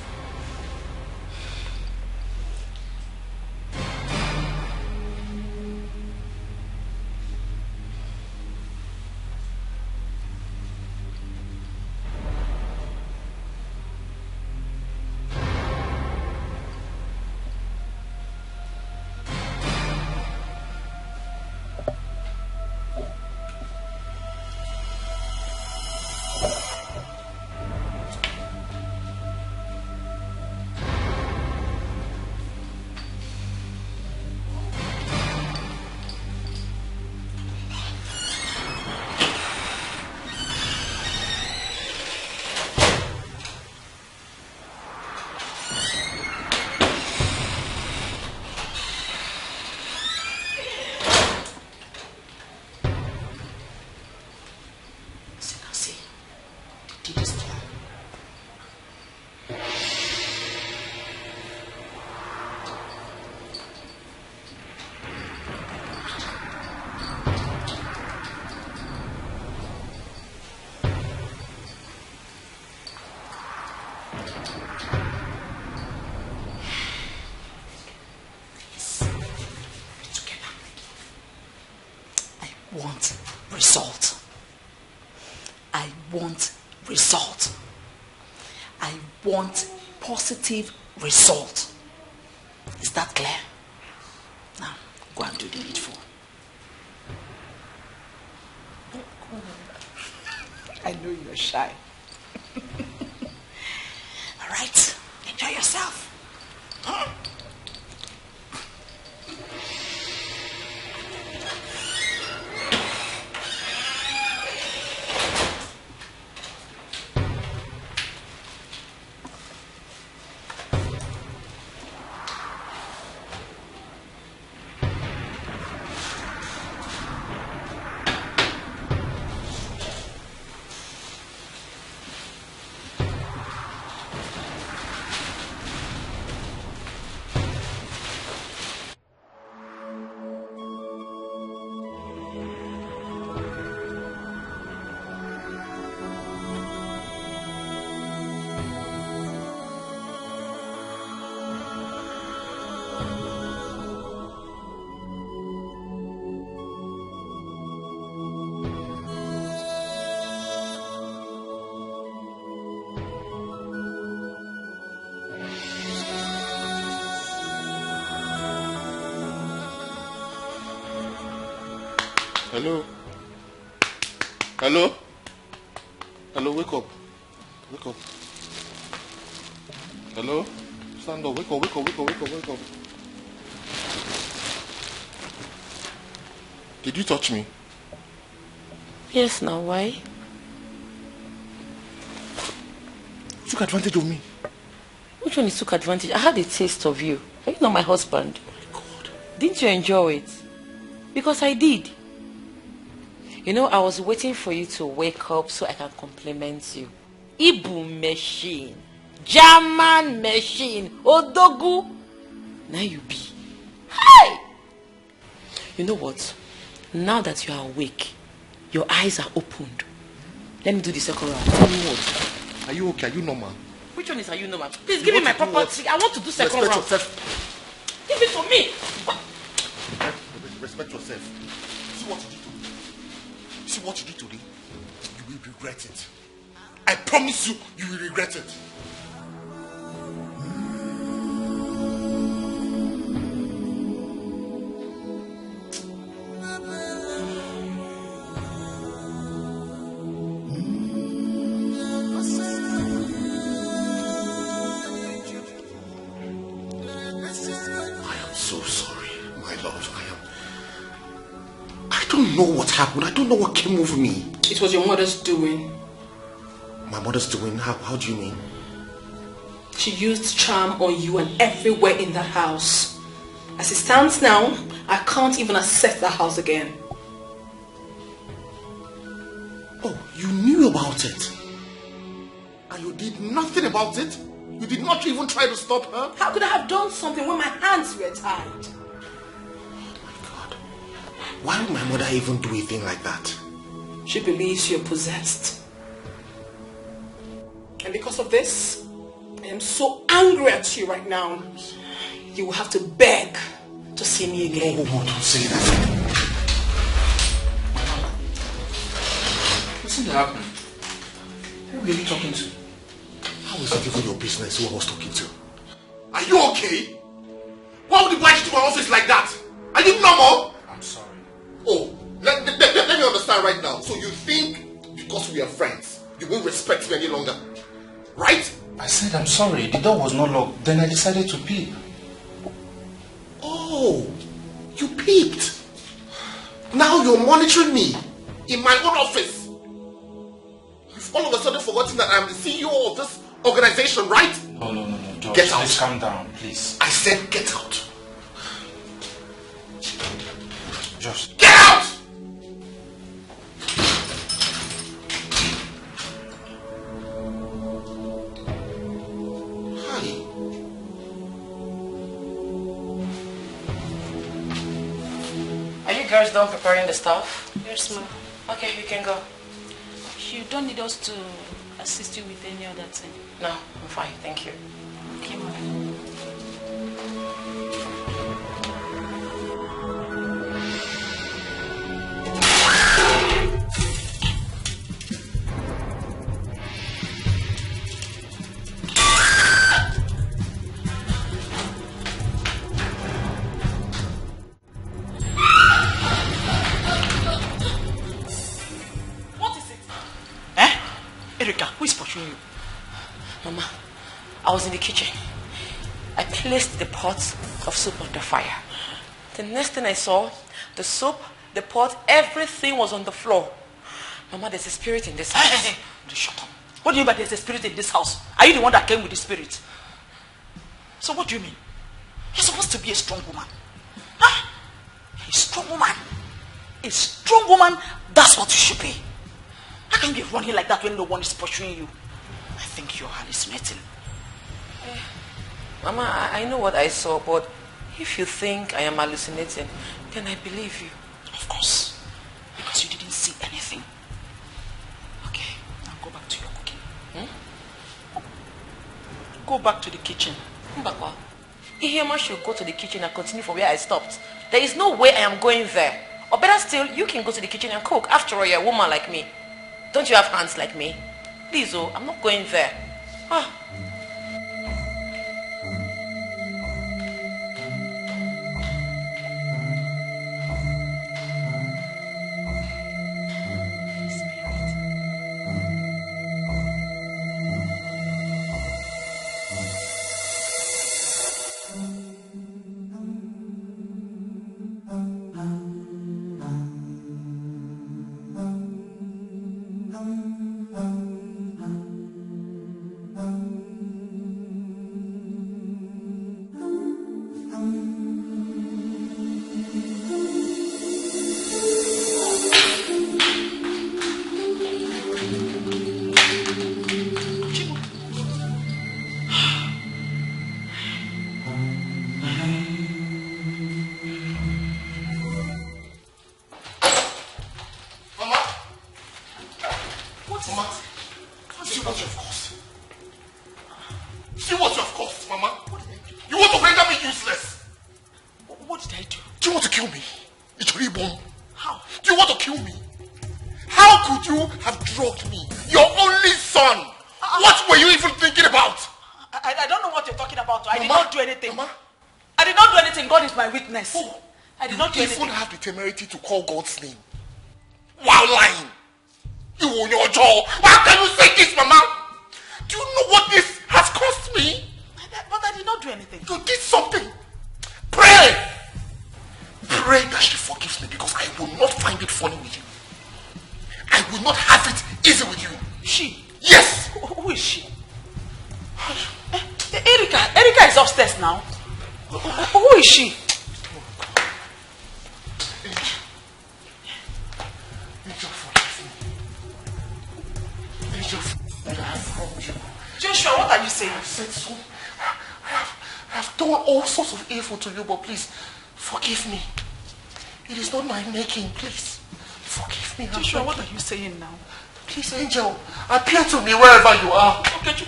Positive result. Is that clear? Now, go and do the needful. I know you're shy. All right, enjoy yourself. Huh? Hello? Hello? Hello, wake up. Wake up. Hello? Stand up, wake up, wake up, wake up, wake up, wake up. Did you touch me? Yes, now why? You took advantage of me. Which one is took advantage? I had a taste of you. Are you not my husband? Oh my God. Didn't you enjoy it? Because I did. You know, I was waiting for you to wake up so I can compliment you. Ibu machine. German machine. Odogu. Now you be. Hi! You know what? Now that you are awake, your eyes are opened. Let me do the second round. Tell me what? Are you okay? Are you normal? Which one is are you normal? Please give me my property. I want to do second round. Yourself. Give it to me. Respect yourself. See what you did to me. See what you did today? You will regret it. I promise you, you will regret it. I don't know what happened. I don't know what came over me. It was your mother's doing. My mother's doing? How do you mean? She used charm on you and everywhere in that house. As it stands now, I can't even access that house again. Oh, you knew about it? And you did nothing about it? You did not even try to stop her? How could I have done something when my hands were tied? Why would my mother even do a thing like that? She believes you're possessed. And because of this, I am so angry at you right now. You will have to beg to see me again. No, don't say that. What's happening? Who are you talking to? How is it even your business who I was talking to? Are you okay? Why would you invite you to my office like that? Are you normal? I'm sorry. Oh, let me understand right now. So you think because we are friends, you won't respect me any longer? Right? I said I'm sorry. The door was not locked. Then I decided to peep. Oh, you peeped. Now you're monitoring me in my own office. You've all of a sudden forgotten that I'm the CEO of this organization, right? No, George. Get out. Please calm down, please. I said get out. Just get out! Are you girls done preparing the stuff? Yes, ma'am. Okay, you can go. You don't need us to assist you with any other thing. No, I'm fine, thank you. Okay, ma'am. Who is pursuing you? Mama, I was in the kitchen. I placed the pot of soup on the fire. The next thing I saw, the soup, the pot, everything was on the floor. Mama, there's a spirit in this house. Hey, shut up. What do you mean by there's a spirit in this house? Are you the one that came with the spirit? So what do you mean? You're supposed to be a strong woman. Huh? A strong woman. A strong woman, that's what you should be. How can you be running like that when no one is pursuing you? I think you're hallucinating. Mama, I know what I saw, but if you think I am hallucinating, then I believe you. Of course. Because you didn't see anything. Okay, now go back to your cooking. Go back to the kitchen. Mbakwa, Ihema should go to the kitchen and continue from where I stopped. There is no way I am going there. Or better still, you can go to the kitchen and cook. After all, you're a woman like me. Don't you have hands like me? Please, oh, I'm not going there. I did not do anything. You even have the temerity to call God's name while lying. You on your jaw. How can you say this, Mama? Do you know what this has cost me? But I did not do anything. You did something. Pray. Pray that she forgives me because I will not find it funny with you. I will not have it easy with you. She? Yes. Who is she? Erika is upstairs now. Who is she? Angel, forgive me. Angel, I have wronged you. you saying? I said so. I have done all sorts of evil to you, but please, forgive me. It is not my making, please. Forgive me. Joshua, what are you saying now? Please, Angel, appear to me wherever you are. Okay,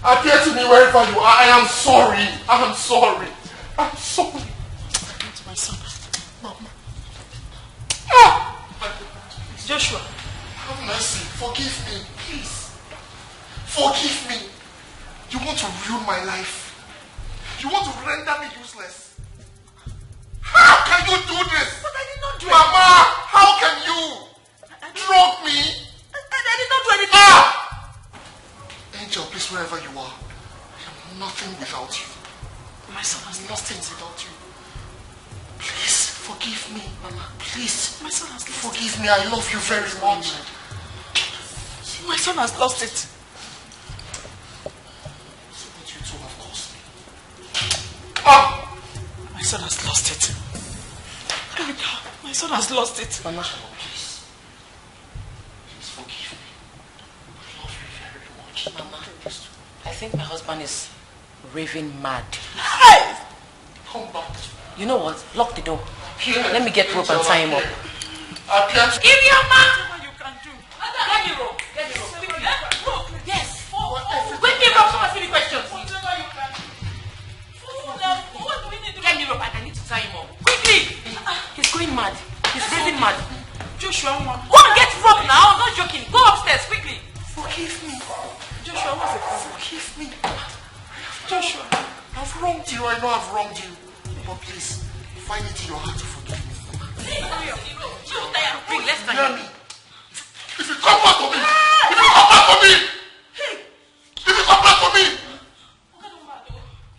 appear to me wherever you are. I am sorry. I am sorry. I'm sorry. To my son. Mama. Joshua. Have mercy. Forgive me, please. Forgive me. You want to ruin my life. You want to render me useless. How can you do this? But I did not do Mama, anything. how can you drug me? I did not do anything. Angel, please, wherever you are, I am nothing without you. My son has lost nothing without you. Please, forgive me, Mama. Please. My son has lost forgive me. I love you very much. My son has lost it. So what you two have caused me. My son has lost it. My son has lost it. Mama, please. Please forgive me. I love you very much. Mama, I think my husband is raving mad. Hey! Come back. You know what? Lock the door. Let me get rope and tie him up. Give your man! What you can do. Get me rope. Get me rope. Quickly. Rope. Yes. Quickly, rope. Someone ask me questions. Whatever you can. What do we need to do? Get me rope. I need to tie him up. Quickly. He's going mad. He's raving mad. Joshua, go and get rope now. I'm not joking. Go upstairs quickly. Forgive me. Joshua, what's the problem? Forgive me. Joshua, I've wronged you. I know I've wronged you. But please, find it in your heart to forgive me. Let's tie him. If you come back for me! If you come back for me! If you come back for me!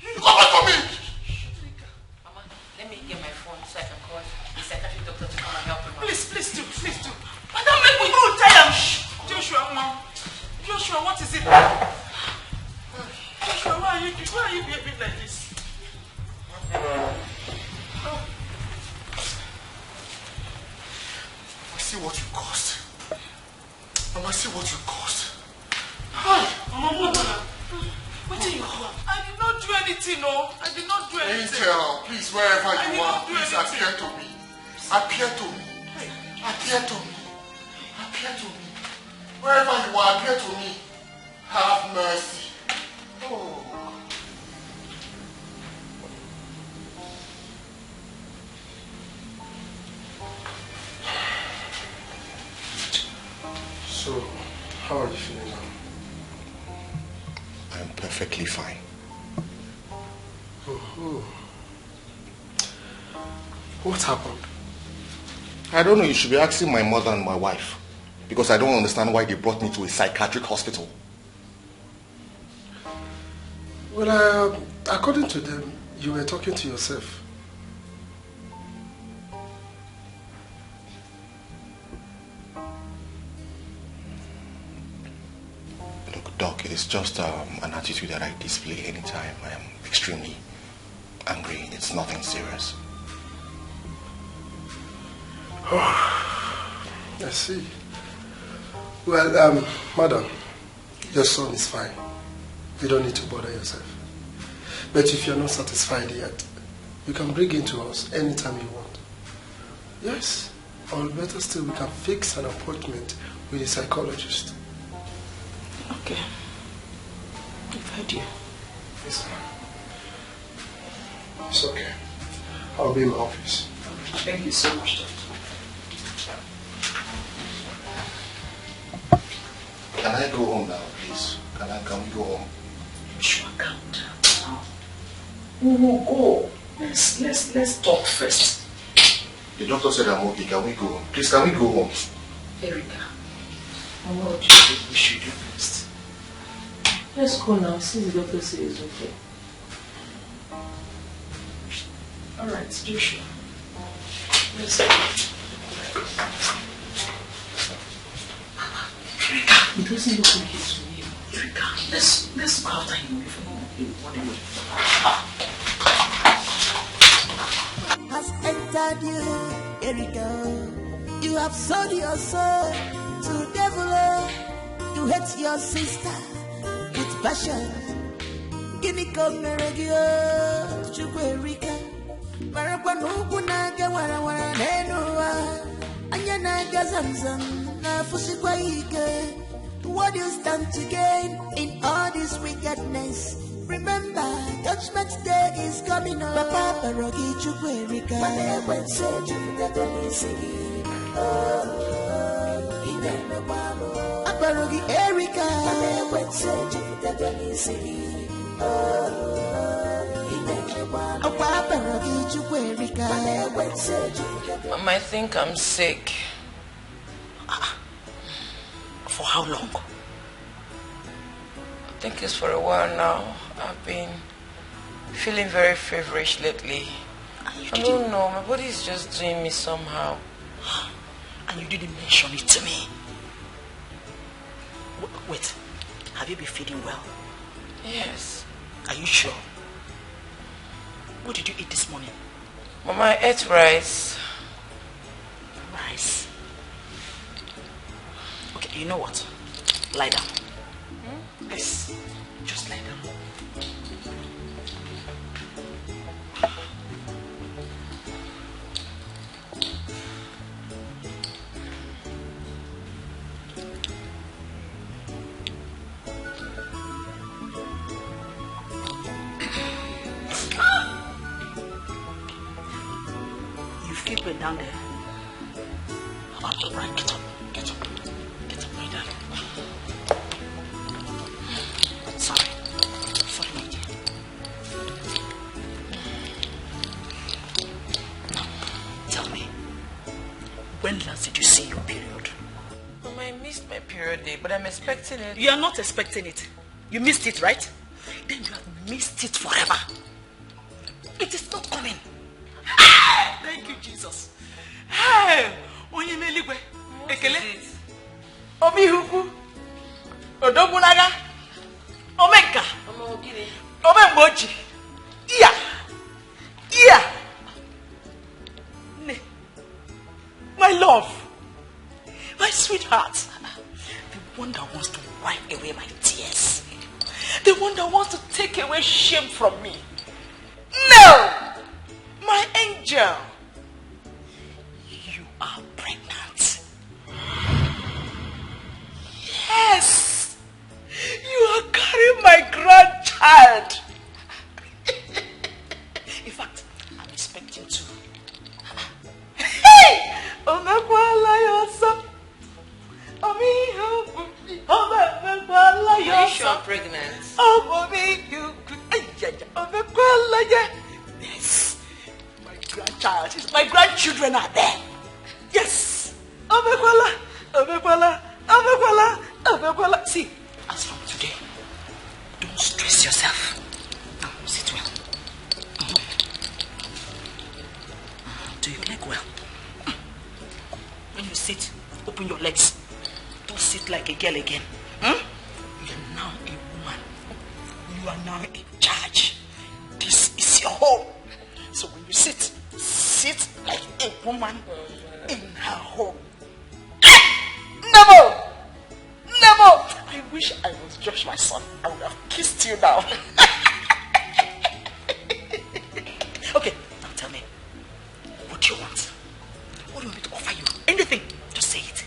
You come back for me! Mama, let me get my phone so I can call the psychiatric doctor to come and help him. Please do. But don't make me go tell him. Joshua, Mom. Joshua, what is it? Joshua, why are you behaving like this? See what you caused. Mama, see what you caused. Hi, Mama, what did you do? I did not do anything, no. I did not do anything. Angel, please, wherever you are, please appear to me. Appear to me. Appear to me. Appear to me. Wherever you are, appear to me. Have mercy. Oh. So, how are you feeling now? I'm perfectly fine. What happened? I don't know. You should be asking my mother and my wife. Because I don't understand why they brought me to a psychiatric hospital. Well, according to them, you were talking to yourself. Look, Doc, it's just an attitude that I display anytime I am extremely angry. It's nothing serious. Oh, I see. Well, madam, your son is fine. You don't need to bother yourself. But if you're not satisfied yet, you can bring him to us anytime you want. Yes, or better still, we can fix an appointment with a psychologist. Okay. I've heard you. Yes, ma'am. It's okay. I'll be in my office. Thank you so much, Doctor. Can I go home now, please? Can we go home? Sure, calm down. We will go. Let's talk first. The doctor said I'm okay. Can we go home? Please, can we go home? Erica, what do you think we should do first? Let's go now, since the doctor says it's okay. Alright, Joshua. Let's go. Erica, it doesn't look like it's me. Erica, let's go after him before he has entered you, Erica. You have sold your soul to devil. You hate your sister with special. Gini komeregio chukwerika. Marapa nuku naga wara wara nenua. Anya naga zamzam na fusikwa ike. What do you stand to gain in all this wickedness? Remember, Judgment Day is coming up. Papa Parogi Chukwerika. Mane wense Jupiter Denisi. Inene Wamo. Aparogi Erika. Mane wense Jupiter Denisi. Inene Wamo. Papa Parogi Chukwerika. Mane wense Jupiter Denisi. Mama, I think I'm sick. For how long? I think it's for a while now. I've been feeling very feverish lately. I don't know, my body is just doing me somehow. And you didn't mention it to me. Wait, have you been feeling well? Yes. Are you sure? What did you eat this morning? Mama, I ate rice. Rice? Okay, you know what? Lie down. Yes, just lie down. You feel pain down there? All right, get up. Get up. Get up, my darling. Sorry, my dear. Now, tell me, when last did you see your period? Mama, I missed my period day, but I'm expecting it. You are not expecting it. You missed it, right? Then you have missed it forever. It is not coming. Thank you, Jesus. Hey, onye meligwe, ekele. Omi huku, odobunaga, omeka, omemboji, iya. My love, my sweetheart, the one that wants to wipe away my tears, the one that wants to take away shame from me. No, my angel. You are pregnant. Yes, you are carrying my grandchild. In fact, I'm expecting to. Hey! Are you sure I'm pregnant? Yes. My grandchild. My grandchildren are there. Yes. See, as from today, don't stress yourself. Now, sit well. Do your leg well. When you sit, open your legs. Don't sit like a girl again. You are now a woman. You are now in charge. This is your home. So when you sit like a woman in her home. Never! I wish I was just my son. I would have kissed you now. Okay, now tell me. What do you want? What do you want me to offer you? Anything. Just say it.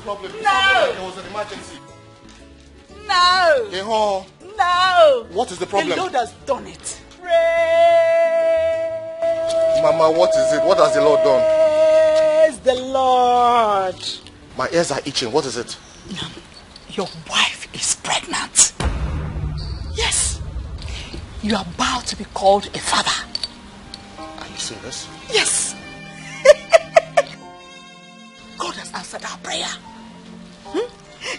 Problem. No. There was an emergency. No. Yeho. No. What is the problem? The Lord has done it. Mama, what is it? What has the Lord done? Praise the Lord. My ears are itching. What is it? Your wife is pregnant. Yes. You are about to be called a father. Are you serious? Yes. God has answered our prayer.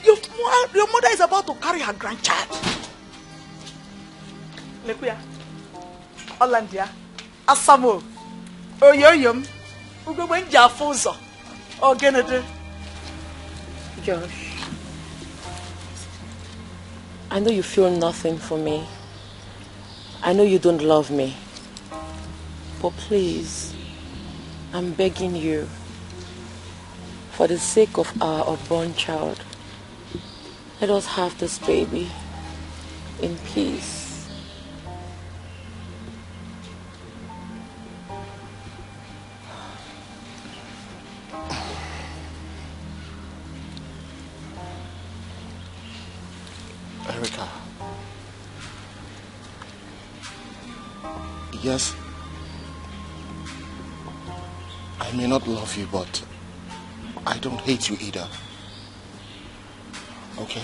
Your mother is about to carry her grandchild. Lekuya, Hollandia, Asamo, Oyoyum, Ugowenja Fozo, or Genede. Josh, I know you feel nothing for me. I know you don't love me. But please, I'm begging you, for the sake of our unborn child, let us have this baby in peace. Erica. Yes. I may not love you, but I don't hate you either. Okay?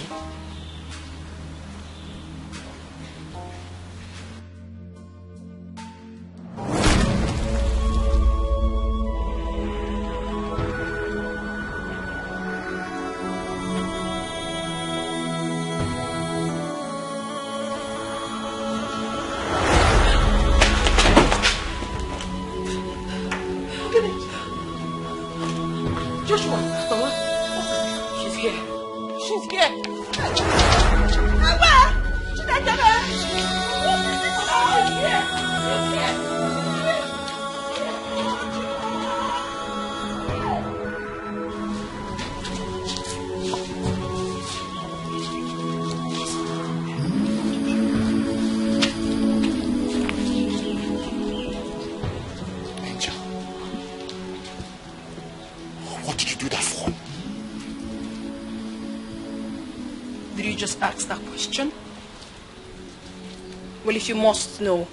Well, if you must know,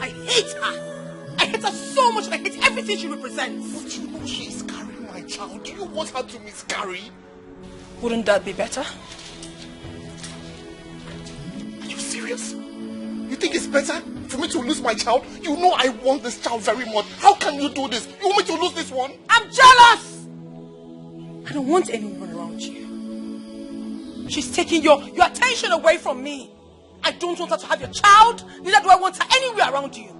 I hate her. I hate her so much and I hate everything she represents. But you know she is carrying my child. Do you want her to miscarry? Wouldn't that be better? Are you serious? You think it's better for me to lose my child? You know I want this child very much. How can you do this? You want me to lose this one? I'm jealous! I don't want anyone around you. She's taking your attention away from me. I don't want her to have your child, neither do I want her anywhere around you.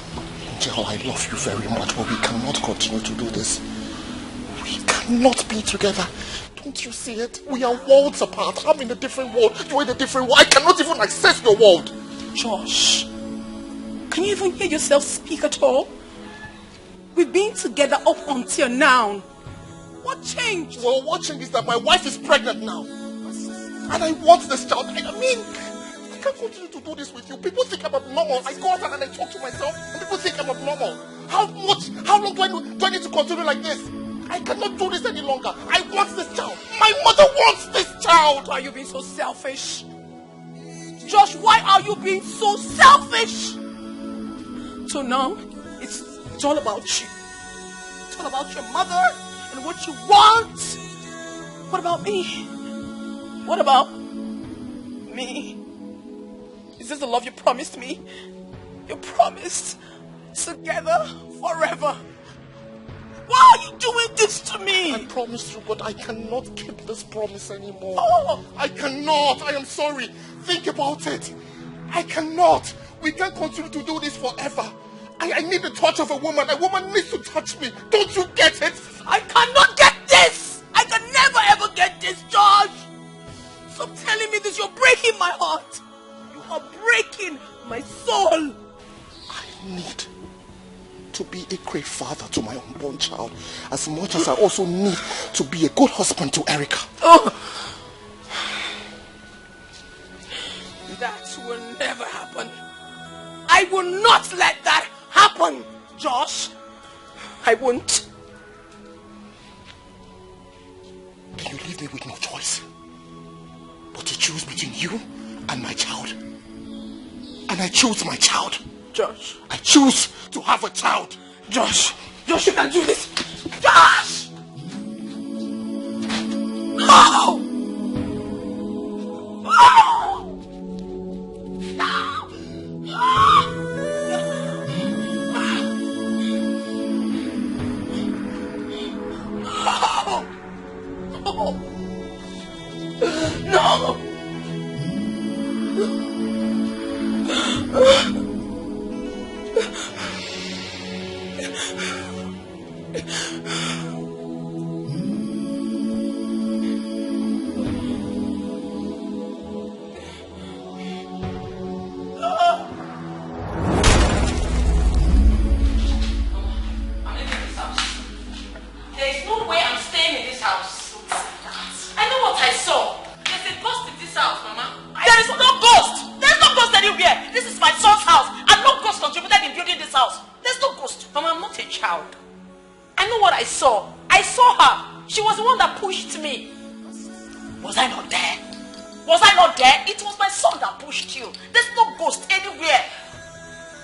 Angel, I love you very much, but we cannot continue to do this. We cannot be together. Don't you see it? We are worlds apart. I'm in a different world. You're in a different world. I cannot even access your world. Josh, can you even hear yourself speak at all? We've been together up until now. What changed? Well, what changed is that my wife is pregnant now. And I want this child. I mean, I can't continue to do this with you. People think I'm abnormal. I go out and I talk to myself and people think I'm abnormal. How long do I need to continue like this? I cannot do this any longer. I want this child. My mother wants this child. Why are you being so selfish? Josh, why are you being so selfish? So now, it's all about you. It's all about your mother and what you want. What about me? What about me? Is this the love you promised me? You promised together forever. Why are you doing this to me? I promised you, but I cannot keep this promise anymore. Oh. I cannot. I am sorry. Think about it. I cannot. We can't continue to do this forever. I need the touch of a woman. A woman needs to touch me. Don't you get it? I cannot get this. I can never ever get this, George. Stop telling me this. You're breaking my heart. You are breaking my soul. I need to be a great father to my unborn child, as much as I also need to be a good husband to Erica. Oh. That will never happen. I will not let that happen, Josh. I won't. Then you leave me with no choice but to choose between you and my child. And I choose my child. Josh. I choose to have a child. Josh, you can't do this. Josh! No! No! saw. There's a ghost in this house, Mama. There is no ghost. There's no ghost anywhere. This is my son's house, and no ghost contributed in building this house. There's no ghost. Mama, I'm not a child. I know what I saw. I saw her. She was the one that pushed me. Was I not there? Was I not there? It was my son that pushed you. There's no ghost anywhere.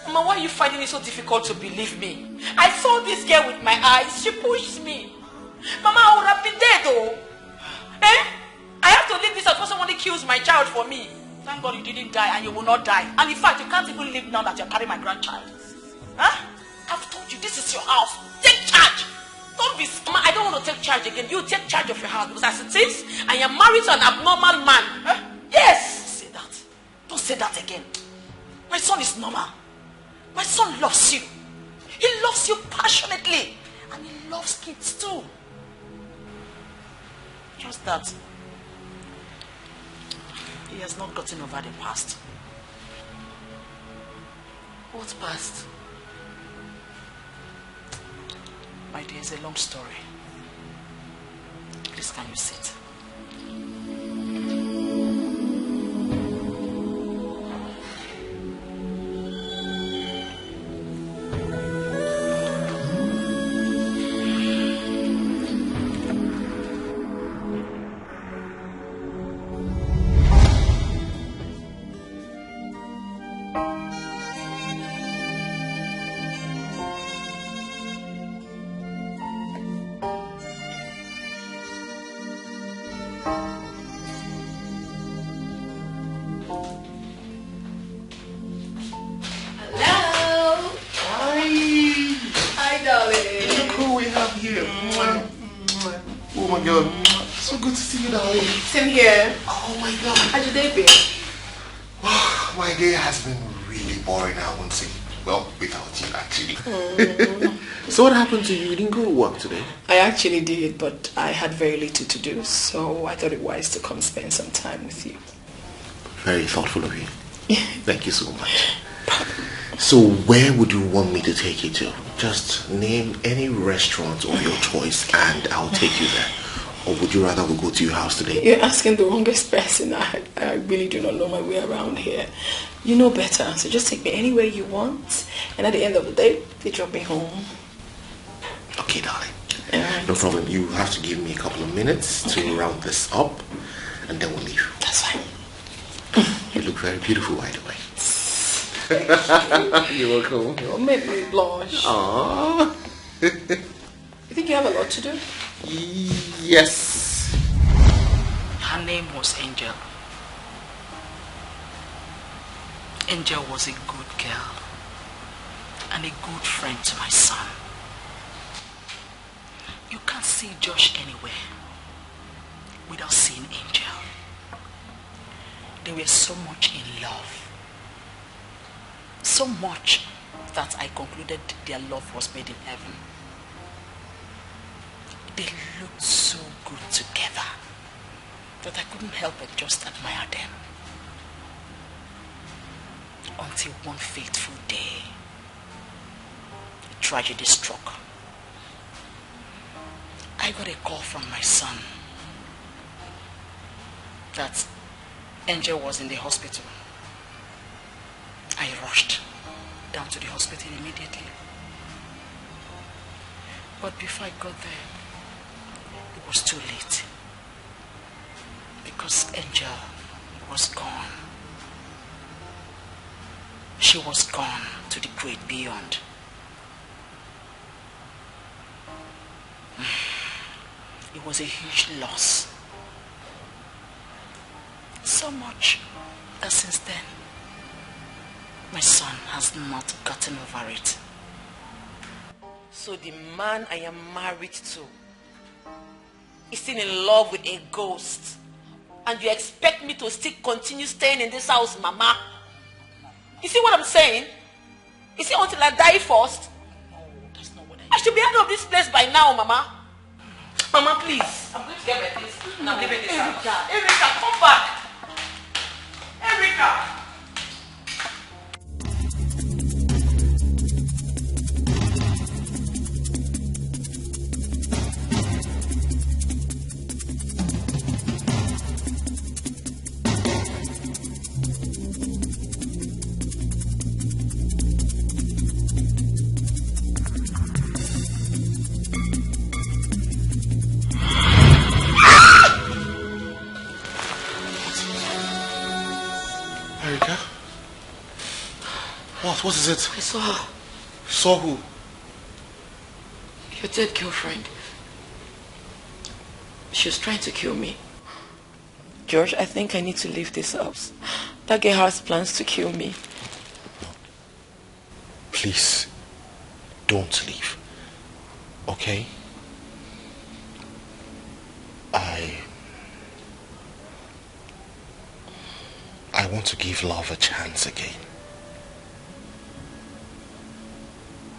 Mama, why are you finding it so difficult to believe me? I saw this girl with my eyes. She pushed me. Mama, I would have been dead though. Eh? I have to leave this house before somebody kills my child for me. Thank God you didn't die and you will not die. And in fact, you can't even live now that you're carrying my grandchild. Huh? I've told you, this is your house. Take charge. Don't be... Mama, I don't want to take charge again. You take charge of your house because as it is, I am married to an abnormal man. Huh? Yes. Don't say that. Don't say that again. My son is normal. My son loves you. He loves you passionately. And he loves kids too. Just that he has not gotten over the past. What past? My dear, it's a long story. Please, can you sit? Same here. Oh my God. How's your day been? My day has been really boring, I won't say. Well, without you actually. So what happened to you? You didn't go to work today? I actually did, but I had very little to do, so I thought it wise to come spend some time with you. Very thoughtful of you. Thank you so much. So where would you want me to take you to? Just name any restaurant of your choice and I'll take you there. Or would you rather we go to your house today? You're asking the wrongest person. I really do not know my way around here. You know better, so just take me anywhere you want. And at the end of the day, they drop me home. Okay, darling. No problem. You have to give me a couple of minutes to round this up. And then we'll leave. That's fine. You look very beautiful, by the way. You're welcome. You made me blush. Aww. You think you have a lot to do? Yes. Her name was Angel. Angel was a good girl and a good friend to my son. You can't see Josh anywhere without seeing Angel. They were so much in love. So much that I concluded their love was made in heaven. They looked so good together that I couldn't help but just admire them. Until one fateful day, a tragedy struck. I got a call from my son that Angel was in the hospital. I rushed down to the hospital immediately. But before I got there, it was too late. Because Angel was gone. She was gone to the great beyond. It was a huge loss. So much that since then, my son has not gotten over it. So the man I am married to is still in love with a ghost. And you expect me to still continue staying in this house, Mama? You see what I'm saying? You see, until I die first? I should be out of this place by now, Mama. Mama, please. I'm going to get my things. I'm leaving this house. Erica, come back. Erica. What? What is it? I saw her. Saw who? Your dead girlfriend. She was trying to kill me. George, I think I need to leave this house. That girl has plans to kill me. Please, don't leave. Okay? I want to give love a chance again.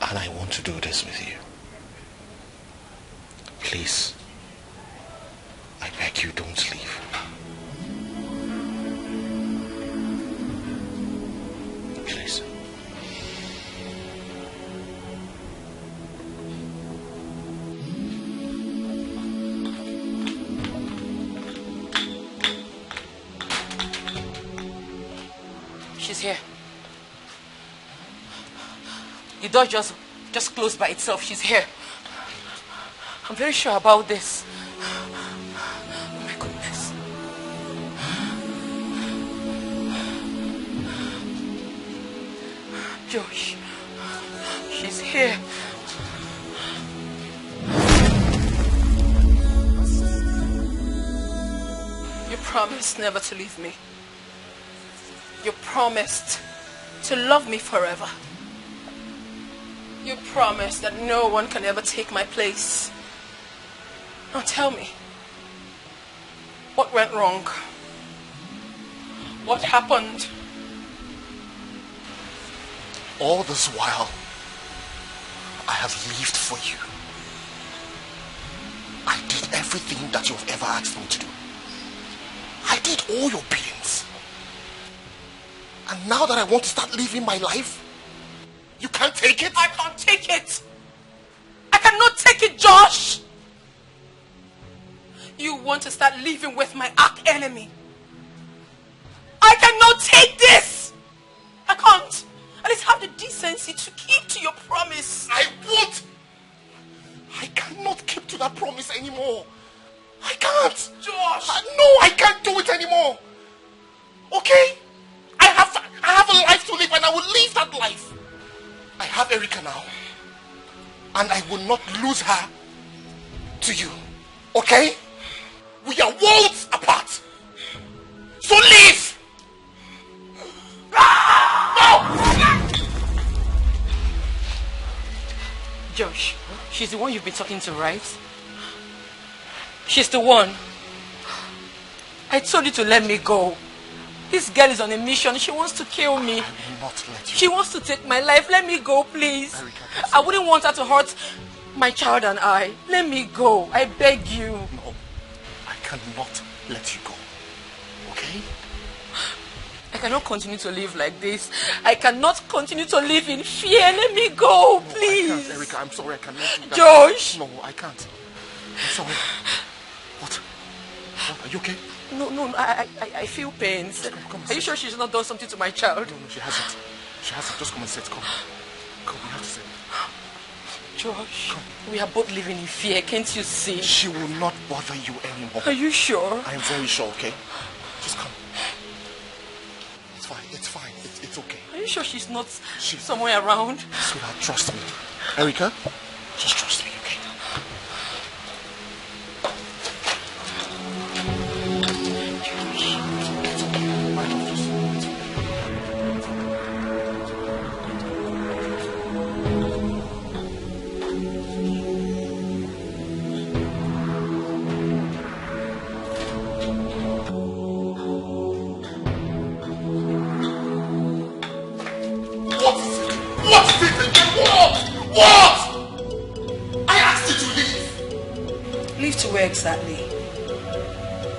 And I want to do this with you. Please, I beg you, don't leave. Please. She's here. The door just closed by itself. She's here. I'm very sure about this. Oh my goodness. Josh, she's here. You promised never to leave me. You promised to love me forever. You promised that no one can ever take my place. Now tell me, what went wrong? What happened? All this while, I have lived for you. I did everything that you've ever asked me to do. I did all your biddings. And now that I want to start living my life, you can't take it? I can't take it. I cannot take it, Josh. You want to start living with my arch enemy. I cannot take this. I can't. At least have the decency to keep to your promise. I won't. I cannot keep to that promise anymore. I can't. Josh. No, I can't do it anymore. Okay? I have a life to live and I will live that life. I have Erica now. And I will not lose her to you. Okay? We are worlds apart. So leave! No! Josh, she's the one you've been talking to, right? She's the one. I told you to let me go. This girl is on a mission. She wants to kill me. I will not let you. She wants to take my life. Let me go, please. Erica, I wouldn't want her to hurt my child and I. Let me go. I beg you. No, I cannot let you go. Okay? I cannot continue to live like this. I cannot continue to live in fear. Let me go, please. No, I can't, Erica. I'm sorry. I cannot do that. Josh. No, I can't. I'm sorry. What? Are you okay? No, I feel pains. Come Are you sure she's not done something to my child? No, she hasn't. She hasn't. Just come and sit. Come. Come, we have to sit. Josh, we are both living in fear. Can't you see? She will not bother you anymore. Are you sure? I am very sure, okay? Just come. It's fine. It's fine. It's okay. Are you sure she's not somewhere around? Sweetheart, trust me. Erica, just trust me, okay? What? I asked you to leave. Leave to where exactly?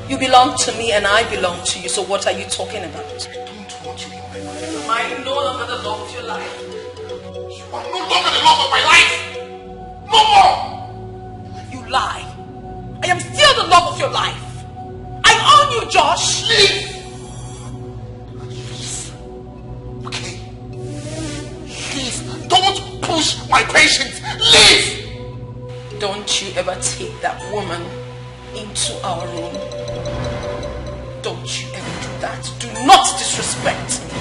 You belong to me and I belong to you, so what are you talking about? I don't want you in my life. Am I no longer the love of your life? You are no longer the love of my life. No more. You lie. I am still the love of your life. I own you, Josh. Leave. Okay. Leave. Don't push my patience. Leave. Don't you ever take that woman into our room. Don't you ever do that. Do not disrespect me.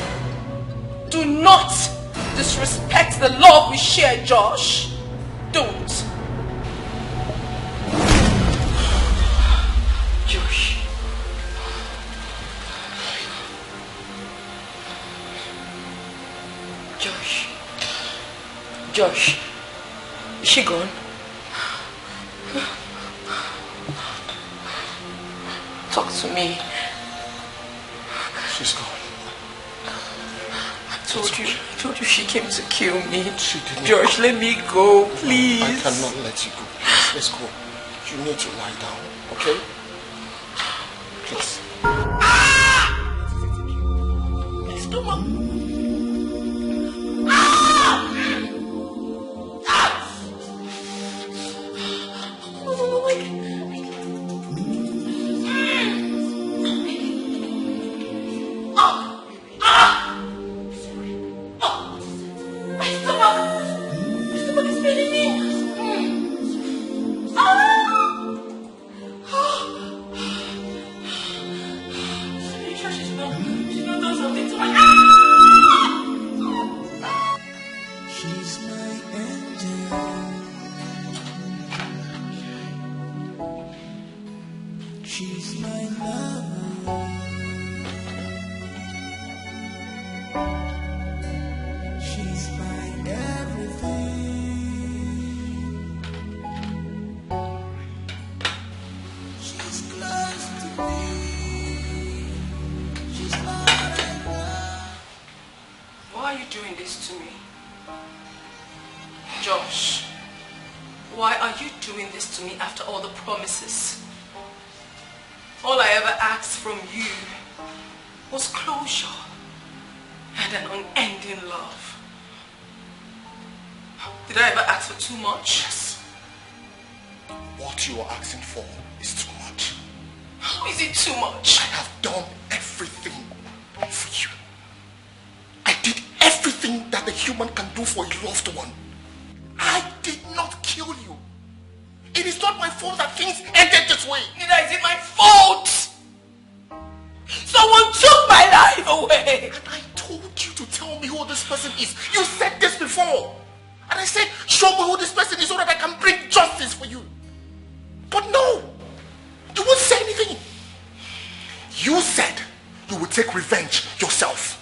Do not disrespect the love we share, Josh. Don't. Josh. Josh. Josh. Is she gone? Talk to me. She's gone. I told you she came to kill me. She didn't. Josh, let me go, please. I cannot let you go. Please, let's go. You need to lie down, okay? Please. My stomach. All I ever asked from you was closure and an unending love. Did I ever ask for too much? Yes. What you are asking for is too much. How is it too much? I have done everything for you. I did everything that a human can do for a loved one. I did not kill you. It is not my fault that things ended this way. Neither is it my fault. Someone took my life away. And I told you to tell me who this person is. You said this before. And I said, show me who this person is so that I can bring justice for you. But no. You won't say anything. You said you would take revenge yourself.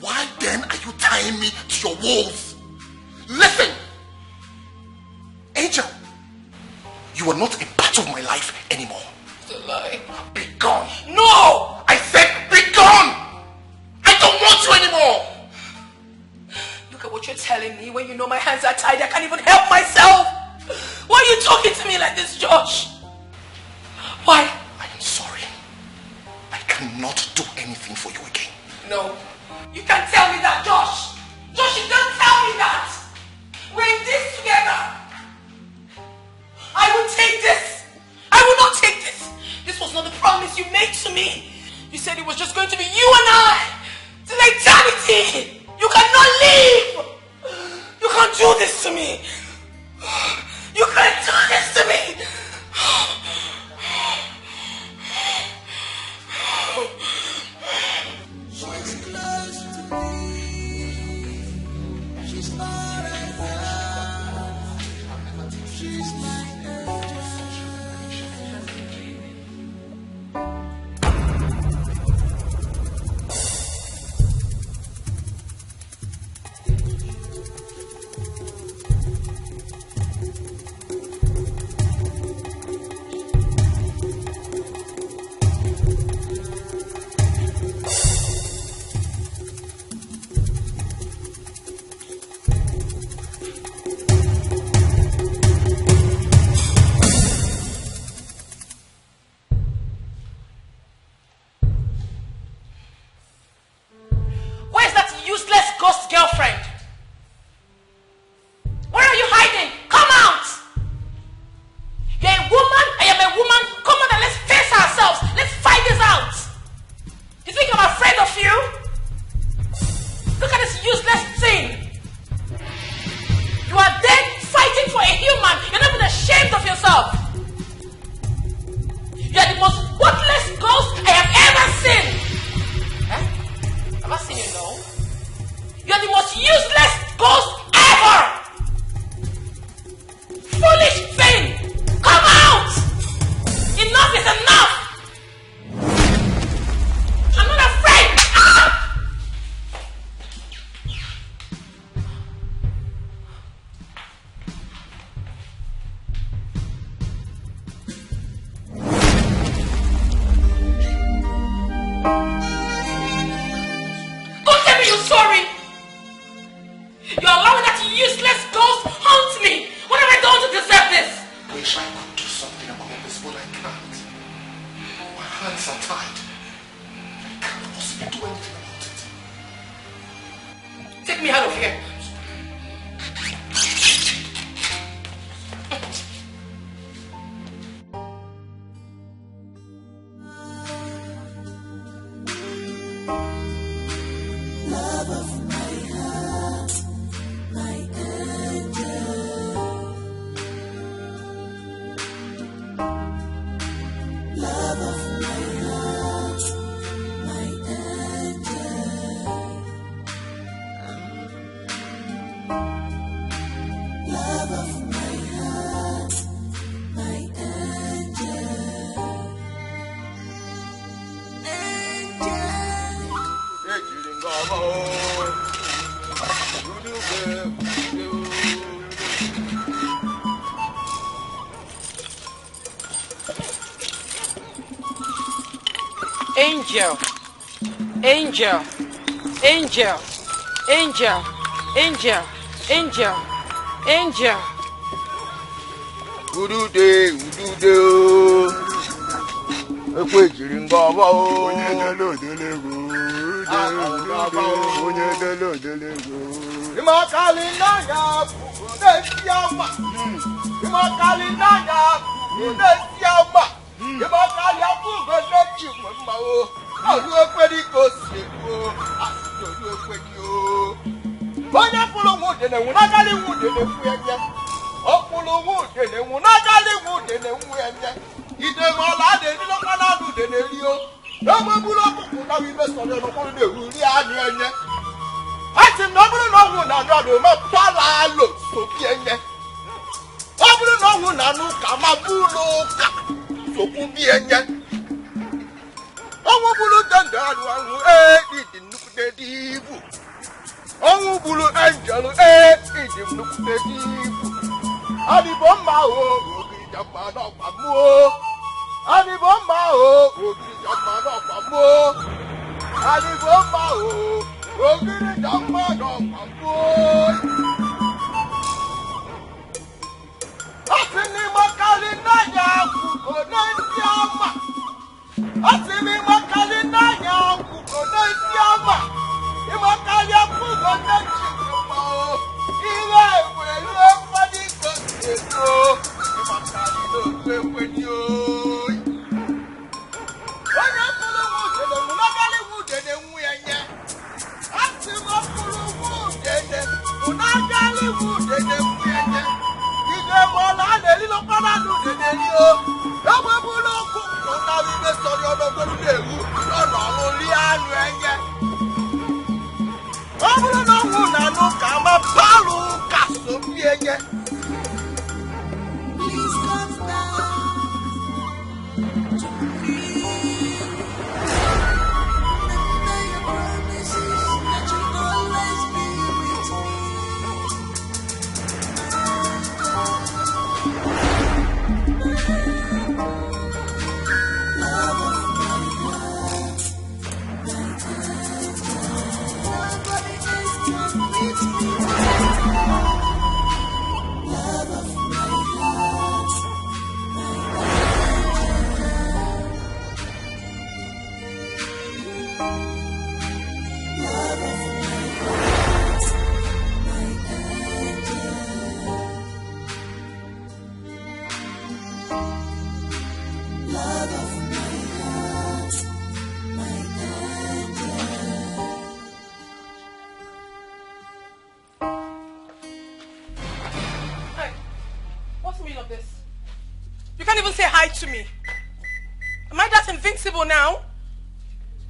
Why then are you tying me to your walls? Listen. Angel. You are not a part of my life anymore. It's a lie. Be gone. No! I said be gone! I don't want you anymore! Look at what you're telling me when you know my hands are tied. I can't even help myself. Why are you talking to me like this, Josh? Why? I am sorry. I cannot do anything for you again. No. You can't tell me that, Josh. Josh, you can't tell me that. We're in this together. I will take this. I will not take this. This was not the promise you made to me. You said it was just going to be you and I. Till eternity. You cannot leave. You can't do this to me. You can't do this to me. She's close to me. She's not enough. She's my hands are tied. I can't possibly do anything about it. Take me out of here. Love of my heart, my angel. Love of my heart, my angel. Love of my heart, my angel. Angel, angel, angel, angel, angel, angel, angel. Udude, ekwe jiri ngọba o. Onye delo delego. Onye delo delego. Imakali nanya Udesiama. Imakali nanya Udesiama. Imakali abugo lechi mma o. Alu ekwedi ko sego. Asolu ekwedi o. Onye fulu wude ne wunagali wude ne fuyenye. Okulu wude ne wunagali wude ne fuyenye. Ide mola de ni lo kana du de ne ri o. Ewe bulo kuku na wi be so le no ko de ri ani enye. Ati no bulu no wu na do me pala lo so bi enye. O bulu no wu na nu ka ma bulo ka so ku bi enye. Owo bulu danda anu anu di nuku de dibu. Owo bulu angel di nuku de dibu. Ani bomba o ogiri jamba no pa mu o. Ani bomba o ogiri jamba no pa mu o. Ani bomba o ogiri jamba no pa mu o. Asini makali nanya kuko nendiama. Asini makali nanya kuko nendiama. Imakali kuko nendiama o. Ile wele fadi ko seso. Imakali no kwe ni o. Onye kulu wude ne unagali wude ne nwuyenye. Asimo kulu wude ne unagali wude ne nwuyenye. Ide mola ne lilo pana lude ne li o. Ewe bulo kuku na vive sori odogbolu lewu. Lọ́nà lórí anu enye. Obulo no wu na nu ka ma balu ka so bi enye. Please come down to me. Remember your promises that you'll always be with me. Love of my heart, my angel. Nobody else can beat me. Love of my heart, my angel. Love of my heart, my angel. Love of my heart, my angel. Hey, what's the meaning of this? You can't even say hi to me. Am I that invincible now?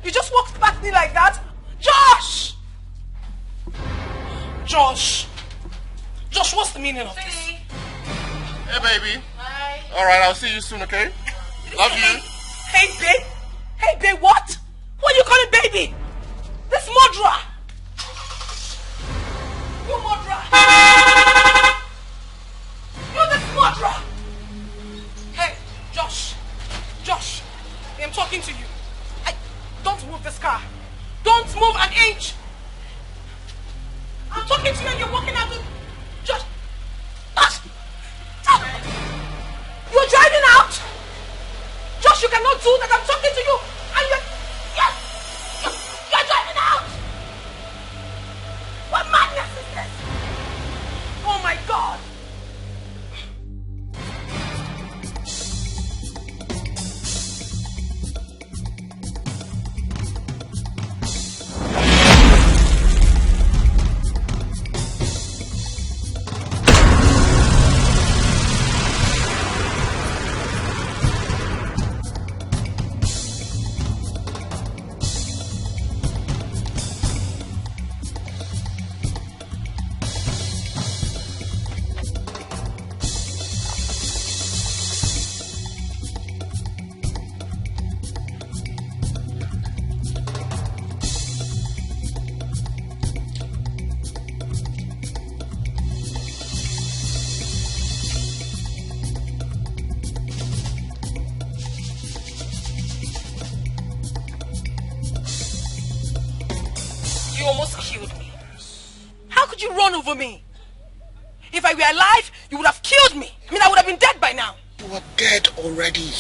You just walked past me like that? Josh! Josh! Josh, what's the meaning of this? Hey, baby. Hi. All right, I'll see you soon, okay? Love you. Hey, babe! Hey, babe, what? What are you calling baby? This murderer! You murderer! You this murderer! Hey, Josh! Josh! I'm talking to you. Don't move this car. Don't move an inch! I'm talking to you and you're walking out of... Josh! Josh! Josh! You're driving out! Josh, you cannot too that I'm talking to you and you're driving out? What madness is this? Oh my God! Over me. If I were alive, you would have killed me. I mean, I would have been dead by now. You are dead already.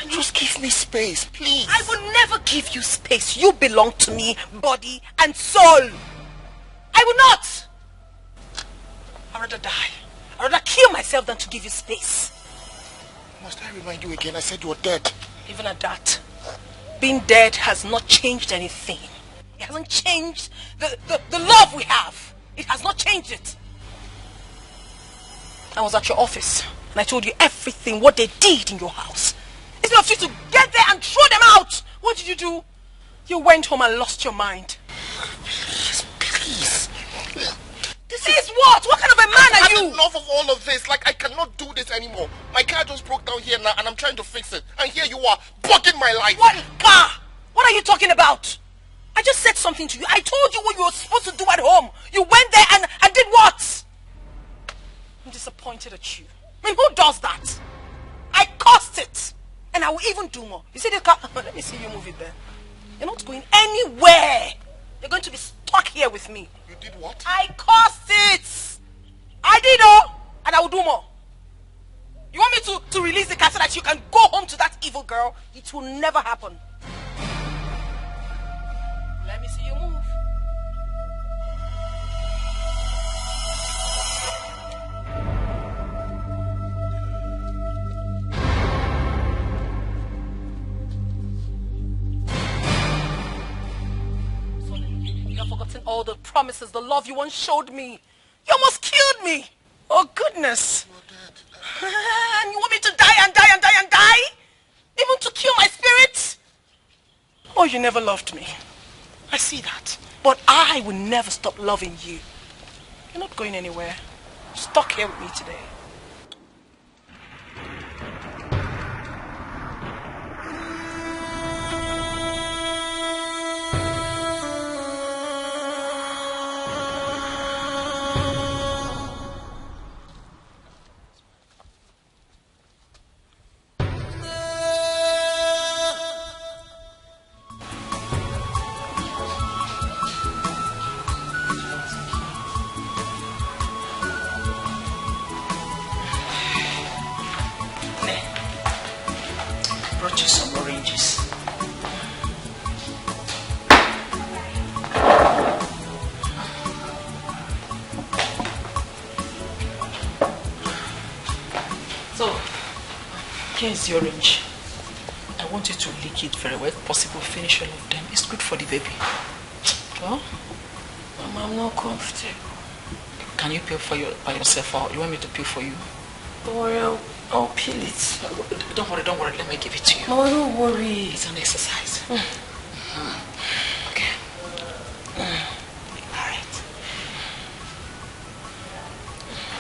Just give me space, please. I will never give you space. You belong to me, body and soul. I will not. I'd rather die. I'd rather kill myself than to give you space. Must I remind you again? I said you were dead. Even at that, being dead has not changed anything. It hasn't changed the love we have. It has not changed it. I was at your office and I told you everything, what they did in your house. Instead of you to get there and throw them out, what did you do? You went home and lost your mind. Please. This is what? What kind of a man are you? I've enough of all of this. Like, I cannot do this anymore. My car just broke down here now and I'm trying to fix it. And here you are, bugging my life. What car? What are you talking about? I just said something to you. I told you what you were supposed to do at home. You went there and did what? I'm disappointed at you. I mean, who does that? I caused it. And I will even do more. You see this car? Let me see you move it there. You're not going anywhere. You're going to be stuck here with me. You did what? I caused it. I did and I will do more. You want me to release the car so that you can go home to that evil girl? It will never happen. Let me see you move. You have forgotten all the promises, the love you once showed me. You almost killed me. Oh, goodness. And you want me to die and die and die and die? Even to kill my spirit? Oh, you never loved me. I see that. But I will never stop loving you. You're not going anywhere. You're stuck here with me today. Here's the orange. I want you to lick it very well, if possible. Finish all of them. It's good for the baby. Well, Mama, I'm not comfortable. Can you peel by yourself, or you want me to peel for you? Don't worry, I'll peel it. Don't worry. Let me give it to you. No, don't worry. It's an exercise. Okay. All right.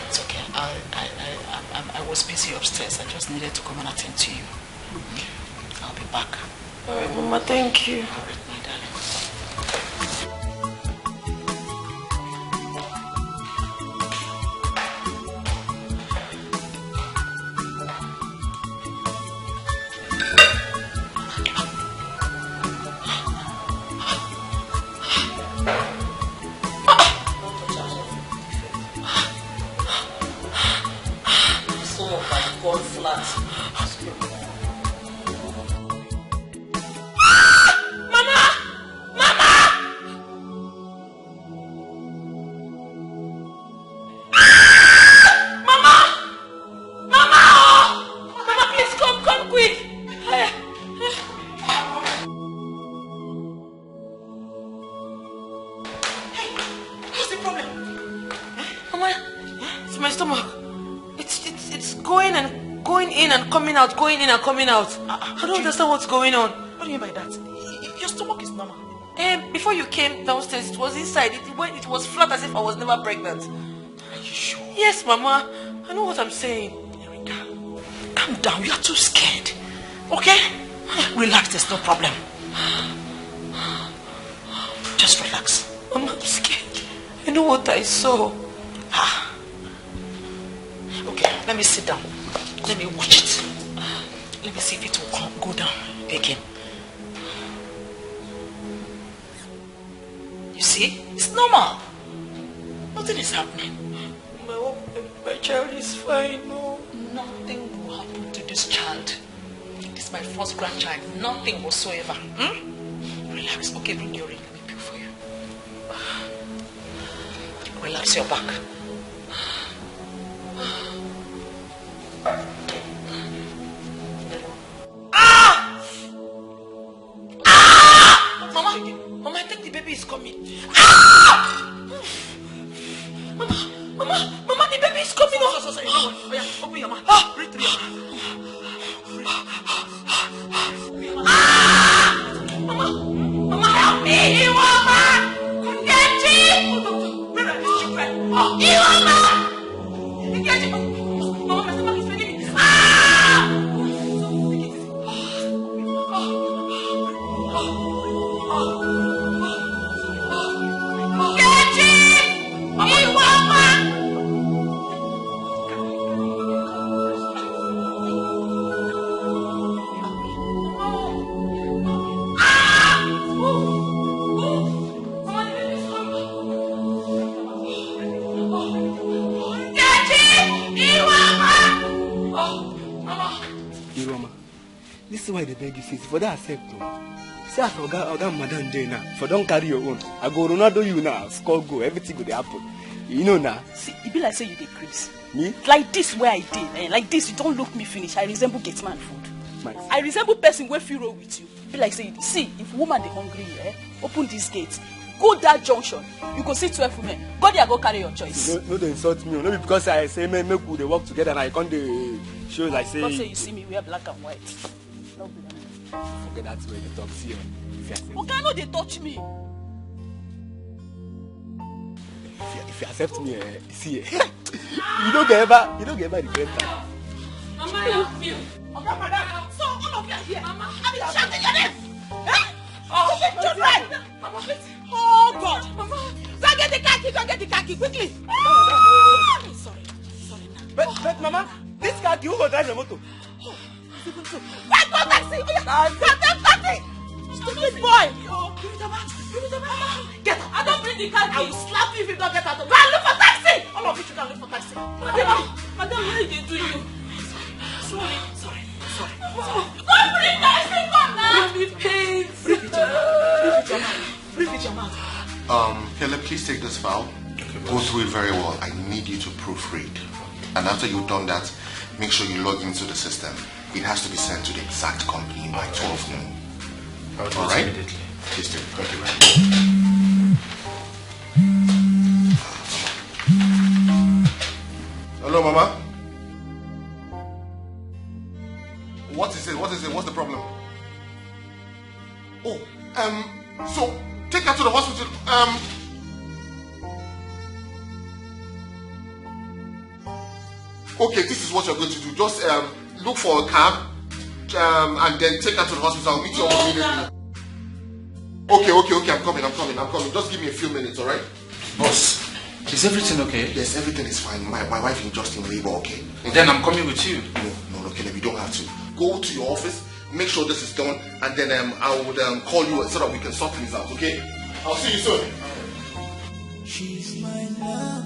It's okay. I was busy upstairs. I just needed to come and attend to you. I'll be back. All right, Mama, thank you. All right, my darling. and coming out, going in and coming out. I don't understand what's going on. What do you mean by that? Your stomach is normal. Before you came downstairs, it was inside. It was flat as if I was never pregnant. Are you sure? Yes, Mama. I know what I'm saying. Erika, calm down. You are too scared. Okay? Relax, there's no problem. Just relax. Mama, I'm scared. I know what I saw. Okay, let me sit down. Let me watch it. Let me see if it will go down again. You see? It's normal. Nothing is happening. My child is fine. No. Nothing will happen to this child. This is my first grandchild. Nothing whatsoever. Relax. Okay, bring your ring. Let me pick for you. Relax your back. Mama, I think the baby is coming. Mama, the baby is coming. Sorry. Oh, yeah, open your mouth. Breathe through your mouth. Mama, help me! Iwama! Kundechi! Where are these children? Iwama! Mama, my stomach is paining me. This is why they beg you, sis. For that accept you. See as Oga Madam dey now. For don't carry your own. I go Ronaldo you now. Score go. Everything go dey happen. You know now. See, it be like say you dey craze. Me? Like this where I did. Like this, you don't look me finish. I resemble Gateman food. Nice. I resemble person wey fit roll with you. Be like say, see, if woman dey hungry, open this gate. Go that junction. You go see 12 women. Go there, go carry your choice. No, they insult me. No, because I say make we dey work together and I can't dey show like say. Don't say you see me wear black and white. No be that. Forget that way you talk. See, okay, I know they touch me. If you accept me, see, you don't get ever regret that. Mama, help me. Okay, madam. So all of you are here. Mama, I mean, shouting your name. Oh, children. Mama, please. Oh God. Mama, go get the khaki quickly. Sorry. But Mama, this khaki who go drive the motor? Wait for taxi! Go taxi! Stupid boy! Give me the mat! Get up! I don't bring the car. I will slap you if you don't get out. Go and look for taxi! All of you should go and look for taxi. Madam, what did they do you? Sorry. Go bring taxi! Come now! Give me pain. Breathe with your mouth. Caleb, please take this file. Okay, go through it very well. I need you to proofread. And after you've done that, make sure you log into the system. It has to be sent to the exact company by 12 noon. I'll do all it right? immediately. Please do. Okay, right. Hello, Mama. What is it? What's the problem? Oh, so take her to the hospital. Okay, this is what you're going to do. Just look for a cab and then take her to the hospital. I'll meet you up immediately. Okay, I'm coming. Just give me a few minutes, alright? Boss, is everything okay? Yes, everything is fine. My wife is just in labor, okay? Then I'm coming with you. No, Caleb, you don't have to. Go to your office, make sure this is done, and then I would call you so that we can sort things out, okay? I'll see you soon. She's my love.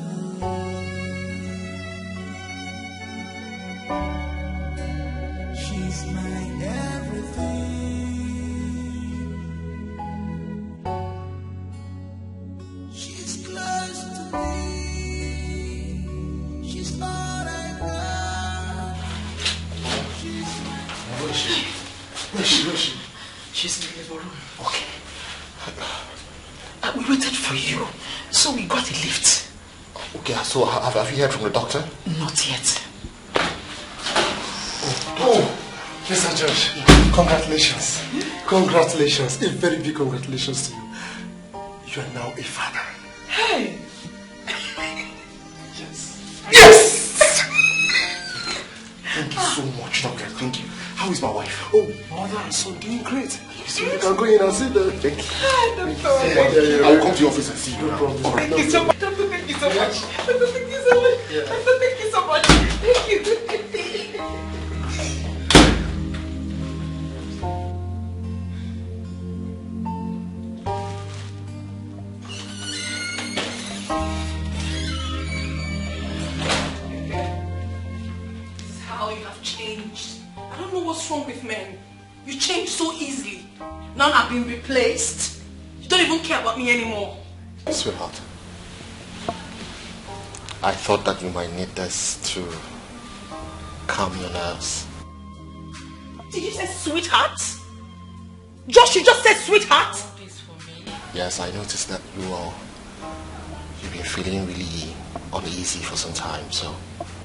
She's my everything. She's close to me. She's all I got. She's my Where is she? She's in the living room. Okay. We waited for you, so we got a lift. Okay, so have you heard from the doctor? Not yet. Oh, Oh, Mr. Josh, congratulations. Congratulations. A very big congratulations to you. You are now a father. Hey! Yes! Thank you so much, Doctor. Thank you. How is my wife? Oh, mother and son doing great. So you can go in and see them. Thank you. I'll come to your office and see you. No problem. All right. Thank you so much. Doctor, thank you so much. Doctor, thank you so much. Doctor, thank you so much. Thank you. How you have changed. I don't know what's wrong with men. You change so easily. Now I've been replaced. You don't even care about me anymore. Sweetheart, I thought that you might need this to calm your nerves. Did you say sweetheart? Josh, you just said sweetheart? Yes, I noticed that you've been feeling really uneasy for some time, so...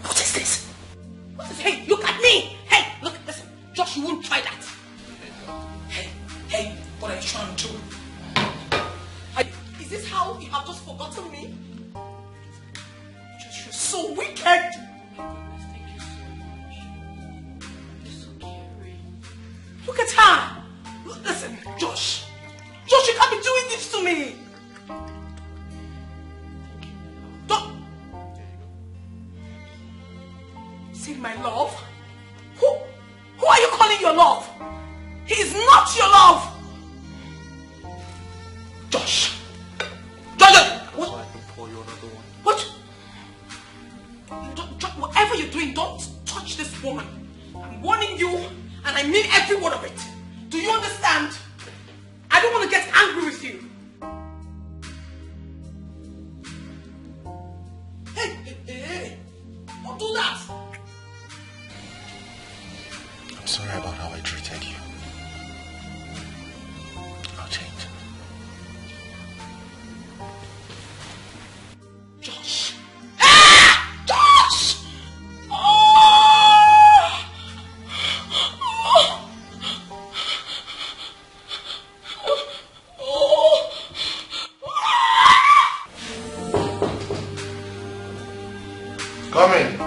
What is this? What is, hey, look at me! Hey, look, listen, Josh, you won't try that. Hey, what are you trying to do? Is this how you have just forgotten me? Josh, you're so wicked! Look at her! Listen, Josh, you can't be doing this to me! Say my love? Who are you calling your love? He is not your love! Josh! What? What? Whatever you're doing, don't touch this woman. I'm warning you, and I mean every word of it. Do you understand? I don't want to get angry with you. Hey! Don't do that! I'm sorry about how I treated you. I'll change. Josh! Josh! Come in.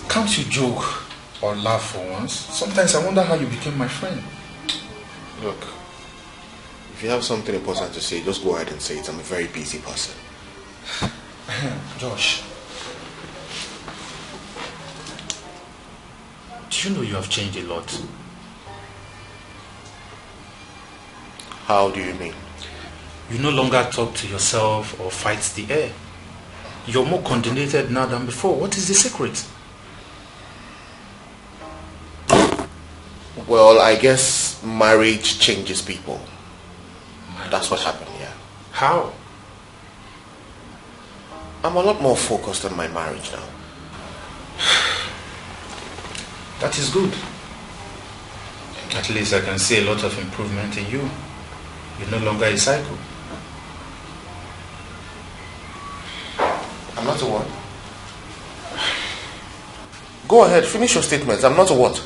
Can't you joke or laugh for once? Sometimes I wonder how you became my friend. Look, if you have something important to say, just go ahead and say it. I'm a very busy person. Josh, do you know you have changed a lot? How do you mean? You no longer talk to yourself or fight the air. You're more condonated now than before. What is the secret? Well, I guess marriage changes people. That's what happened, yeah. How? I'm a lot more focused on my marriage now. That is good. At least I can see a lot of improvement in you. You're no longer a cycle. I'm not a what? Go ahead, finish your statements. I'm not a what?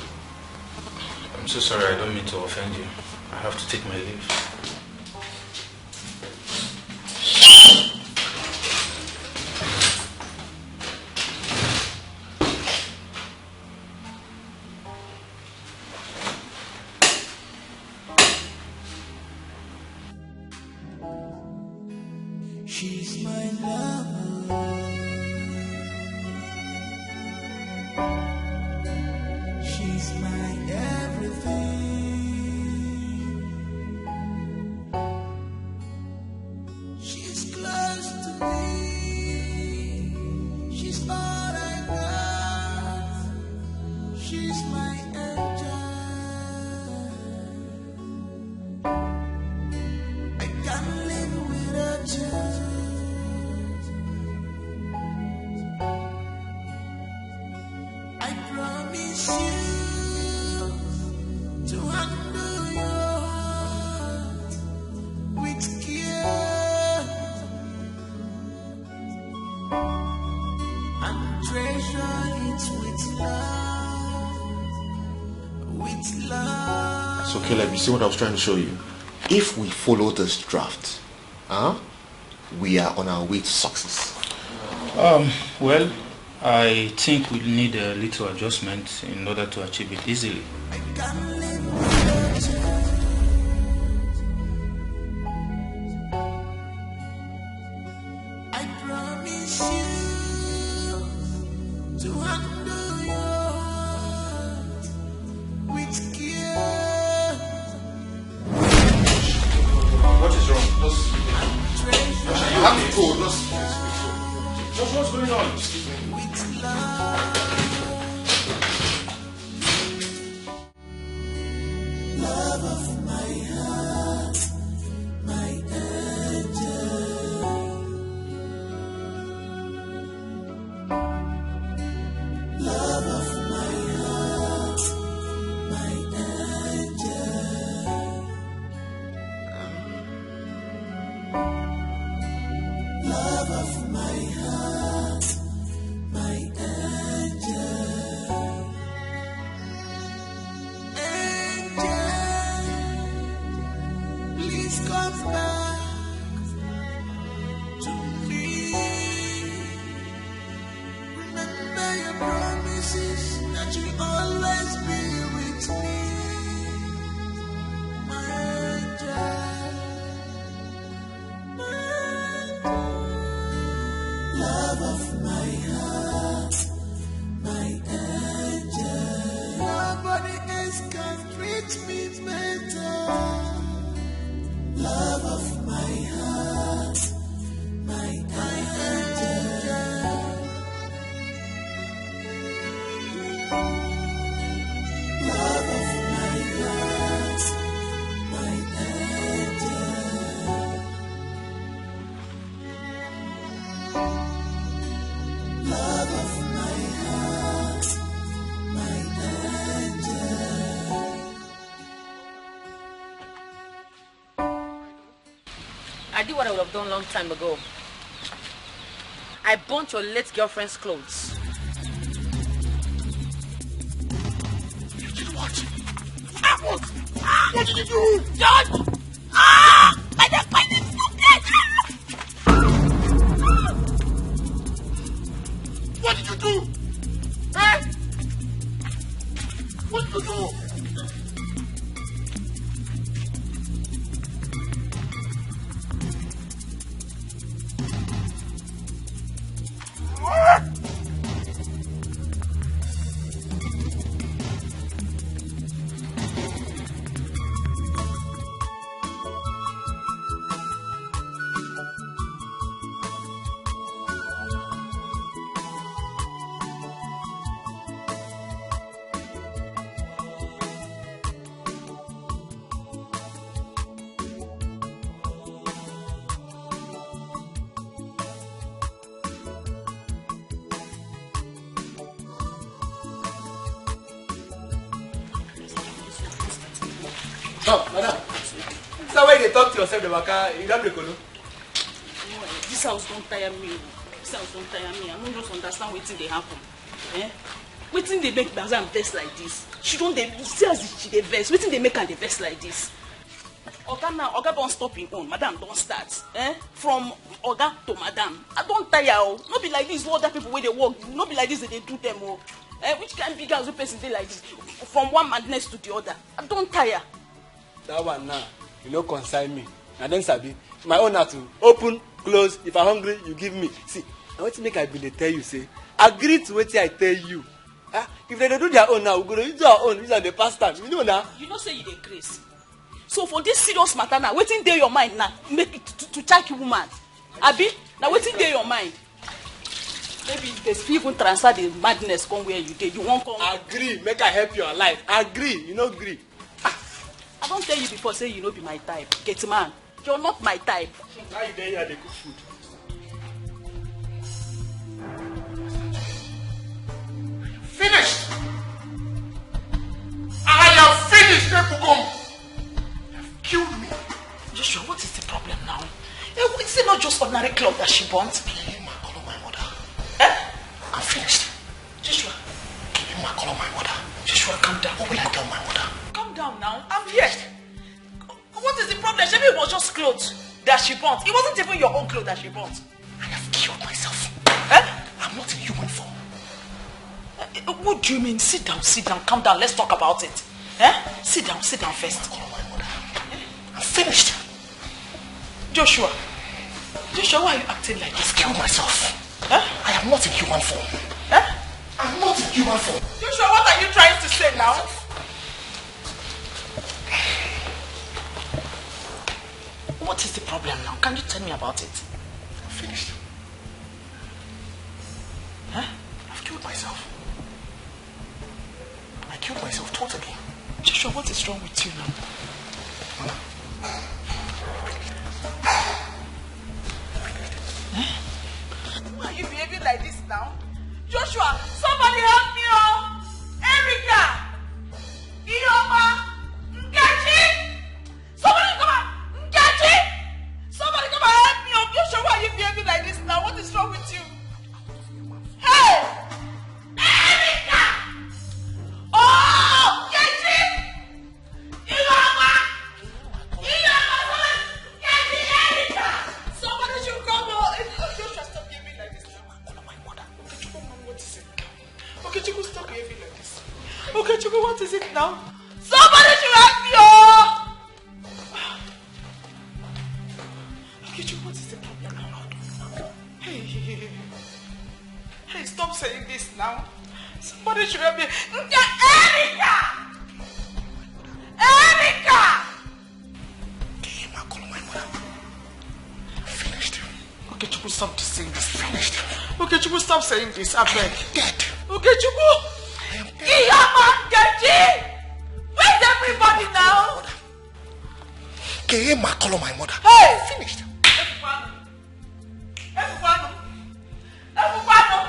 I'm so sorry, I don't mean to offend you. I have to take my leave. She's my lover. She's my everything. She's close to me. She's all I got. So Caleb, you see what I was trying to show you? If we follow this draft, we are on our way to success. Well, I think we need a little adjustment in order to achieve it easily. I promise you to handle yours with care. What is wrong? You have to go. What's going on? With love. Love of my heart, my angel. Love of my heart, my angel. Love of my heart, my angel. Angel, please come back to me. Remember your promises that you will always be with me. My angel, love of my heart, my angel. Nobody else can treat me better. Love of my heart, my angel. Love of my heart, my angel. Love of my heart, my angel. I did what I would have done long time ago. I burnt your late girlfriend's clothes. You did what? What did you do? John! My neck is What did you do? Eh? What did you do? Oh, madam. Is that why you talk to yourself, the waka? You don't break, no? This house don't tire me. This house don't tire me. I don't just understand wetin dey happen. Wetin dey make Bazam vex like this? She don't dey see as she dey vex. Wetin dey make her dey vex like this? Oga now, Oga don stop him own. Madam don start. From Oga to Madam. I don't tire. No be like this. What other people wey dey work. No be like this they do them. Which kind big house wey person dey like this? From one madness to the other. I don't tire. That one now, you no concern me. I don't sabi. My own na to open, close. If I'm hungry, you give me. See, I want to make I been dey tell you, say, agree to wetin I tell you. If they do their own now, we go to do our own. These are the past time. You know now. You know say you dey grace. So for this serious matter now, wetin dey your mind now? Make it to check woman. Abi, now wetin dey your mind? Maybe they even transfer the madness come where you dey. You won't come. Agree, make I help your life. Agree, you no agree. I don't tell you before, say you no be my type. Get man, you're not my type. Now you there, you dey cook food. Finished. I have finished, Epugom. You have killed me. Joshua, what is the problem now? Is it not just ordinary cloth that she burnt? Call my mother. I'm finished. Joshua. Call my mother. Joshua, calm down. What will I tell my mother? problem. Maybe it was just clothes that she bought. It wasn't even your own clothes that she bought. I have killed myself. I'm not in human form. What do you mean? Sit down, calm down. Let's talk about it. Sit down first. I'm finished. Joshua, why are you acting like this? I've killed myself. I am not in human form. I'm not in human form. Joshua, what are you trying to say now? What is the problem now? Can you tell me about it? I'm finished. I've killed myself. I killed myself totally. Joshua, what is wrong with you now? Why are you behaving like this now? Joshua, somebody help me, oh! Erica! Ioma! Nkechi! Somebody come on! Nkechi! Somebody come and help me, oh! Joshua, why are you behaving like this now? What is wrong with you? Hey! Erica! Oh! Nkechi! Ioma! Nkechi! Erica! Somebody should come, oh! Joshua, stop behaving like this now. Okay, Chuku, stop behaving like this. Okay, Chuku, what is it now? Somebody should help me, oh! Okay, Chuku, what is the problem now? Hey, stop saying this now. Somebody should help me. Erica! Finished. Okay, Chuku, stop saying this. Finished. Okay, Chuku, stop saying this. I beg. Dead. Okay, Chuku. Where's everybody now? My mother. Hey! Finished. Everybody.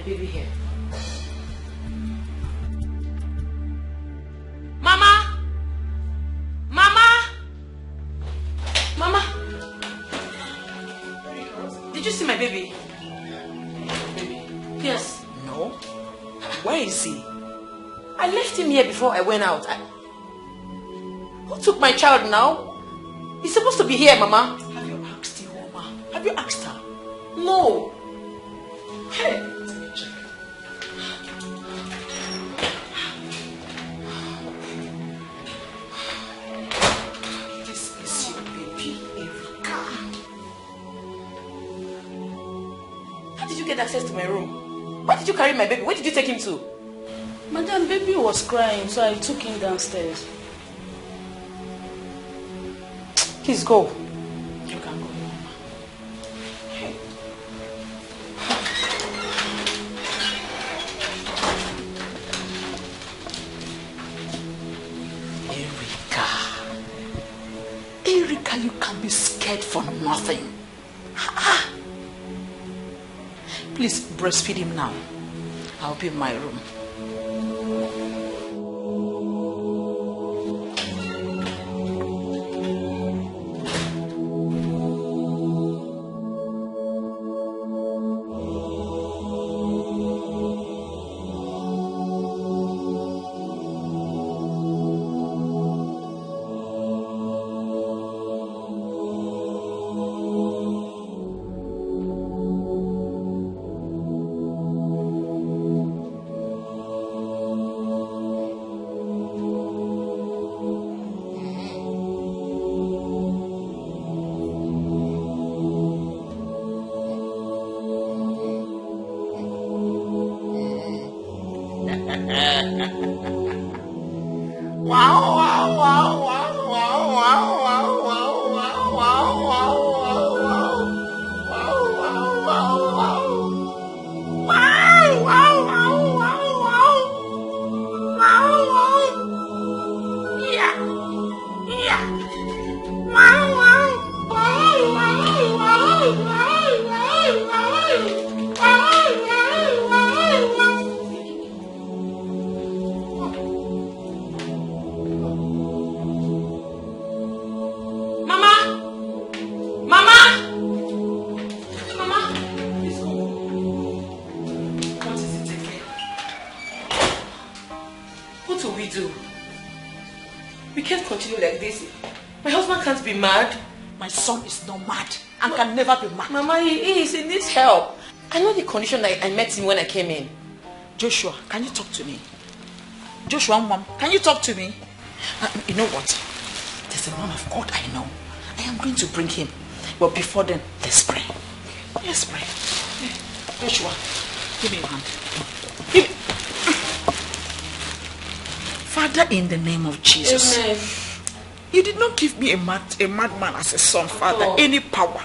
Baby here. Mama! Did you see my baby? Yes. No. Where is he? I left him here before I went out. Who took my child now? He's supposed to be here, Mama. Have you asked the woman? Have you asked her? No. Hey. Get access to my room. Why did you carry my baby? Where did you take him to? Madam, baby was crying, so I took him downstairs. Please go. You can go. for nothing. Please breastfeed him now. I'll be in my room. Mama, he needs help. I know the condition I met him when I came in. Joshua, can you talk to me? Joshua, Mom, can you talk to me? You know what? There's a man of God I know. I am going to bring him. But before then, let's pray. Let's pray. Joshua, give me your hand. Give me. Father, in the name of Jesus. Amen. You did not give me a madman as a son, Father. Any power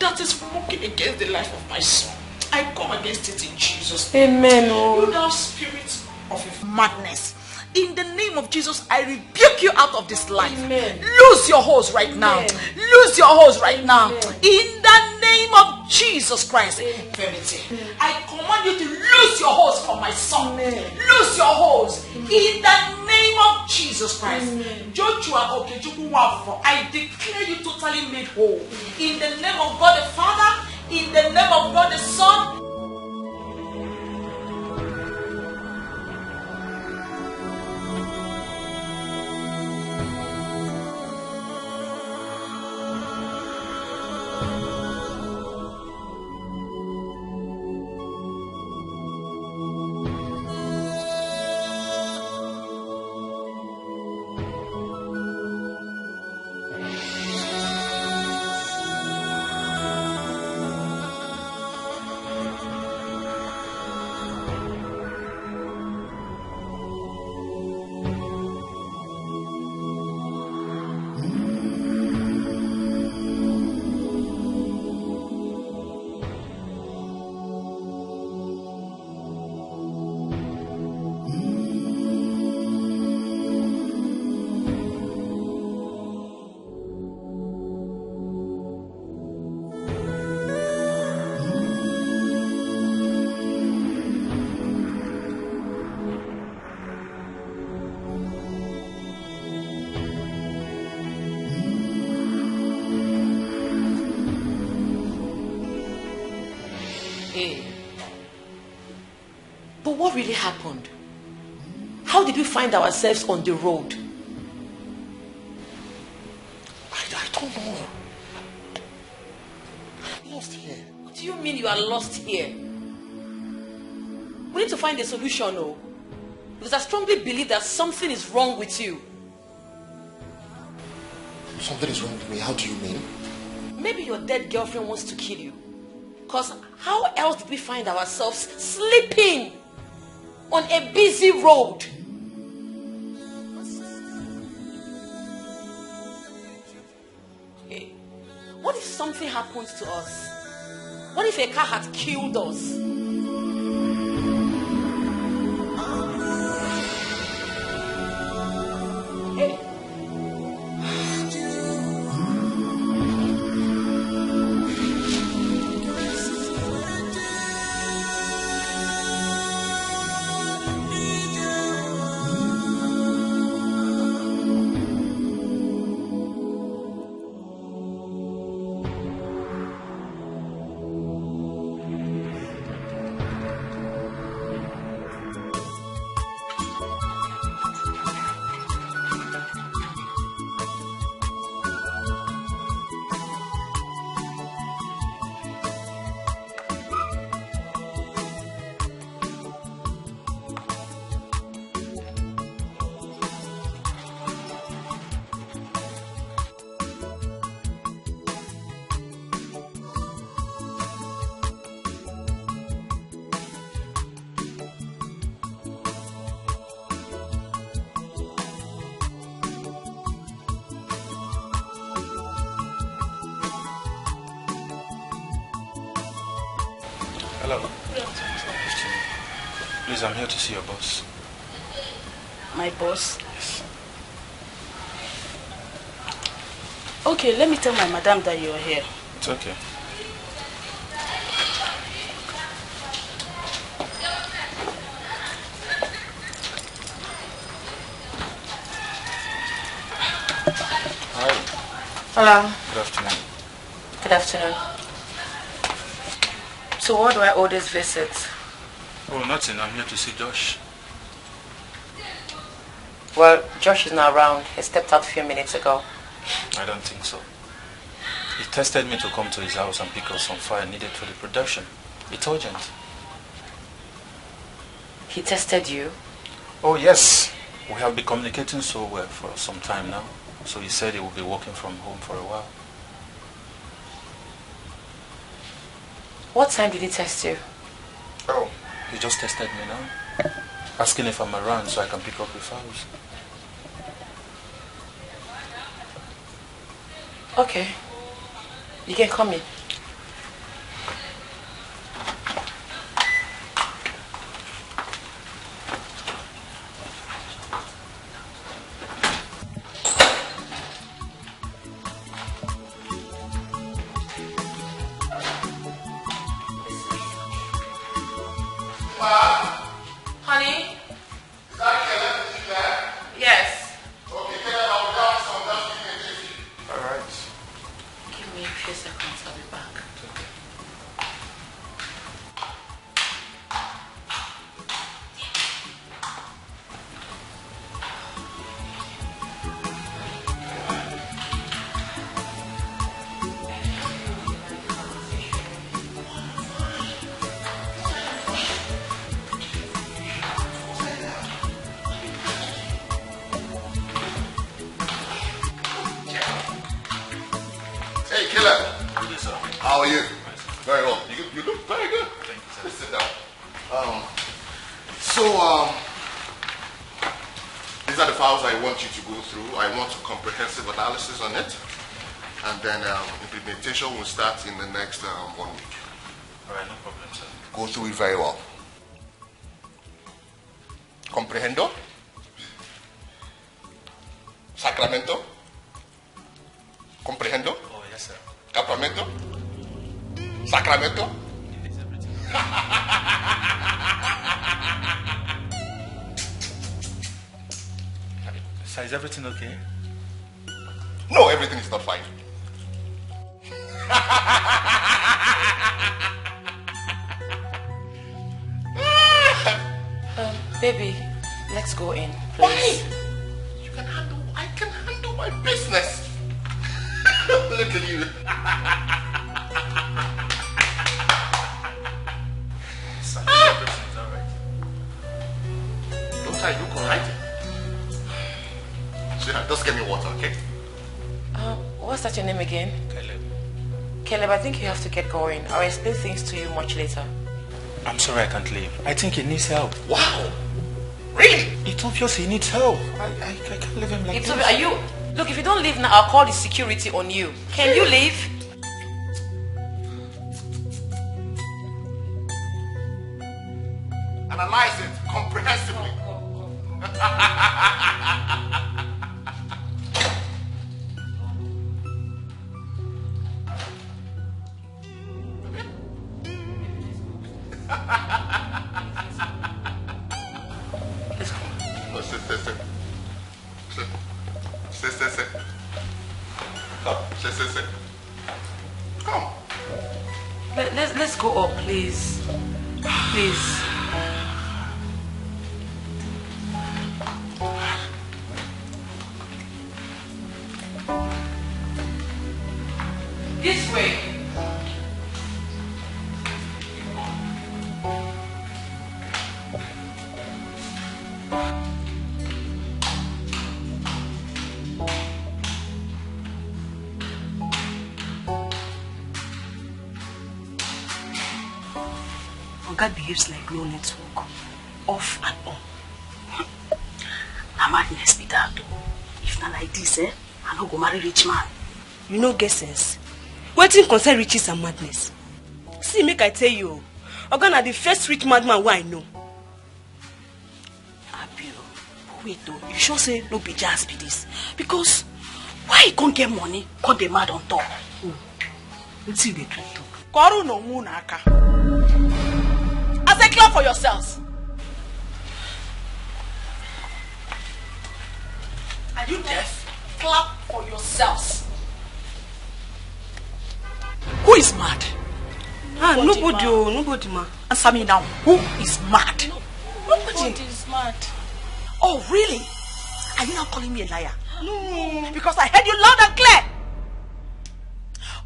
that is working against the life of my son, I come against it in Jesus' name. Amen. You thou spirit of madness, in the name of Jesus, I rebuke you out of this life. Amen. Lose your horse right now. Lose your horse right now. In the name of Jesus Christ. Infirmity. I command you to lose your horse from my son. Lose your horse. In the name of Jesus Christ. Joshua Okechukwu, I declare you totally made whole. In the name of God the Father, in the name of God the Son. But what really happened? How did we find ourselves on the road? I don't know. I'm lost here. What do you mean you are lost here? We need to find a solution, oh. Because I strongly believe that something is wrong with you. Something is wrong with me? How do you mean? Maybe your dead girlfriend wants to kill you. Because how else did we find ourselves sleeping on a busy road? Hey, what if something happens to us? What if a car had killed us? Hey. Hello. Please, I'm here to see your boss. My boss? Yes. Okay, let me tell my madam that you're here. It's okay. Hi. Hello. Good afternoon. Good afternoon. So what do I owe this visit? Oh, nothing. I'm here to see Josh. Well, Josh is not around. He stepped out a few minutes ago. I don't think so. He tested me to come to his house and pick up some file needed for the production. It's urgent. He tested you? Oh, yes. We have been communicating so well for some time now. So he said he will be working from home for a while. What time did he test you? Oh, he just tested me now. Asking if I'm around so I can pick up the files. Okay. You can come in. Honey? Is that Kellen? Is he there? Yes. Okay, Kellen, I'll be down soon. Just give me a jiffy. All right. Give me a few seconds, I'll be back. Hey, Killer. How are you? Very well. You look very good. Thank you, sir. Let's sit down. These are the files I want you to go through. I want a comprehensive analysis on it. And then implementation will start in the next 1 week. All right, no problem, sir. Go through it very well. Comprehendo? Sacramento? Comprehendo? Oh, yes, sir. Campamento? Sacramento? Sir, is everything okay? No, everything is not fine. Baby, let's go in, please. I can handle my business. Look at you. Sir, everything is all right. Don't I look alright? Sweetheart, just get me water, okay? What's that your name again? Caleb. Caleb, I think you have to get going. I'll explain things to you much later. I'm sorry I can't leave. I think he needs help. Wow! Really? It's obvious he needs help. I can't leave him like It's this. obvious. Are you... Look, if you don't leave now, I'll call the security on you. Can you leave? Analyze it comprehensively. Let's go. No, sit. Sit. Come, sit. Come. Let's go up, please. Please. This way. God behaves like no network, off and on. Na madness be that. If not like this, I no go marry rich man. You no get sense. Wetin concern riches and madness? See, make I tell you, Ogana, the first rich madman who I know. Abio, wait though, you sure say no be just be this? Because why you can't get money, can't dey mad on top? Until they talk. Koru no munaka. As a clap for yourselves. Are you deaf? Clap for yourselves. Who is mad? Nobody, ma. Answer me now. Who is mad? Nobody is mad. Oh, really? Are you now calling me a liar? No. Because I heard you loud and clear.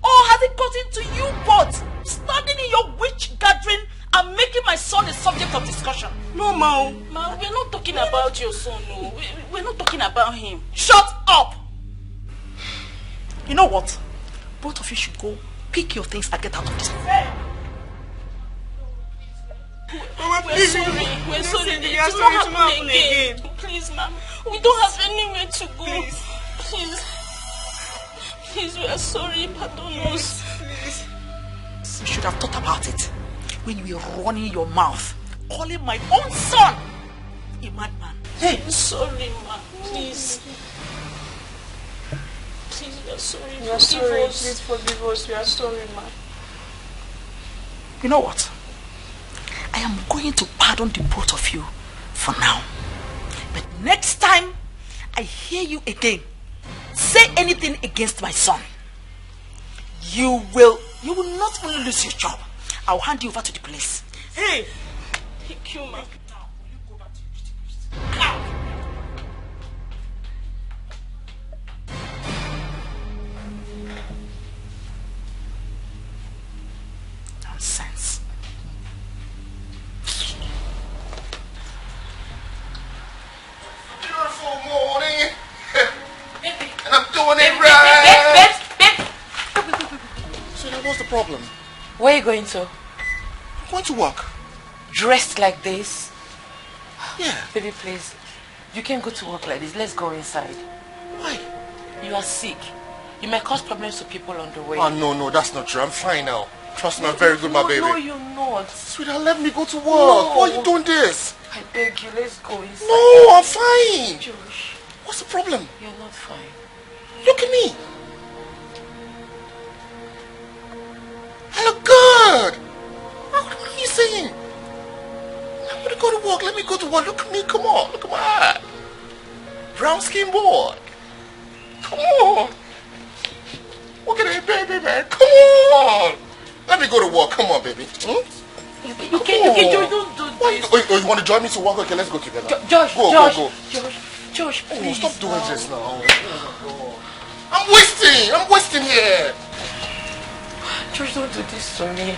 Or has it gotten to you both standing in your witch gathering and making my son a subject of discussion? No, ma. Ma, we're not talking about your son, no. We're not talking about him. Shut up! You know what? Both of you should go pick your things and get out of this. We're sorry. We're sorry. It will not happen again. Please, ma'am. We don't have anywhere to go. Please. Please, we are sorry. Pardon us. You should have thought about it when you were running your mouth, calling my own son a madman. Hey, I'm sorry, ma'am. Please. Please, we are sorry. We are sorry. Please forgive us. We are sorry, ma'am. You know what? I am going to pardon the both of you for now. But next time I hear you again say anything against my son, you will not only lose your job, I'll hand you over to the police. Hey! Thank you, ma'am. Nonsense. Beautiful morning. And I'm doing it right. So now what's the problem? Where are you going to? I'm going to work. Dressed like this? Yeah. Baby, please. You can't go to work like this. Let's go inside. Why? You are sick. You may cause problems to people on the way. Oh, no, that's not true. I'm fine now. Trust me, I'm very good, my baby. No, you're not. Sweetheart, let me go to work. No. Why are you doing this? I beg you, let's go inside. No, I'm fine. Josh. What's the problem? You're not fine. Look at me. I look good. What are you saying? I'm going to go to work. Let me go to work. Look at me. Come on. Look at my eye. Brown skin boy. Come on. Look at that baby, man. Come on. Let me go to work. Come on, baby. You can't, Josh, don't do this. You want to join me to work? Okay, let's go together. Josh, go. Josh, please. Stop doing this now. I'm wasting here. Josh, don't do this to me.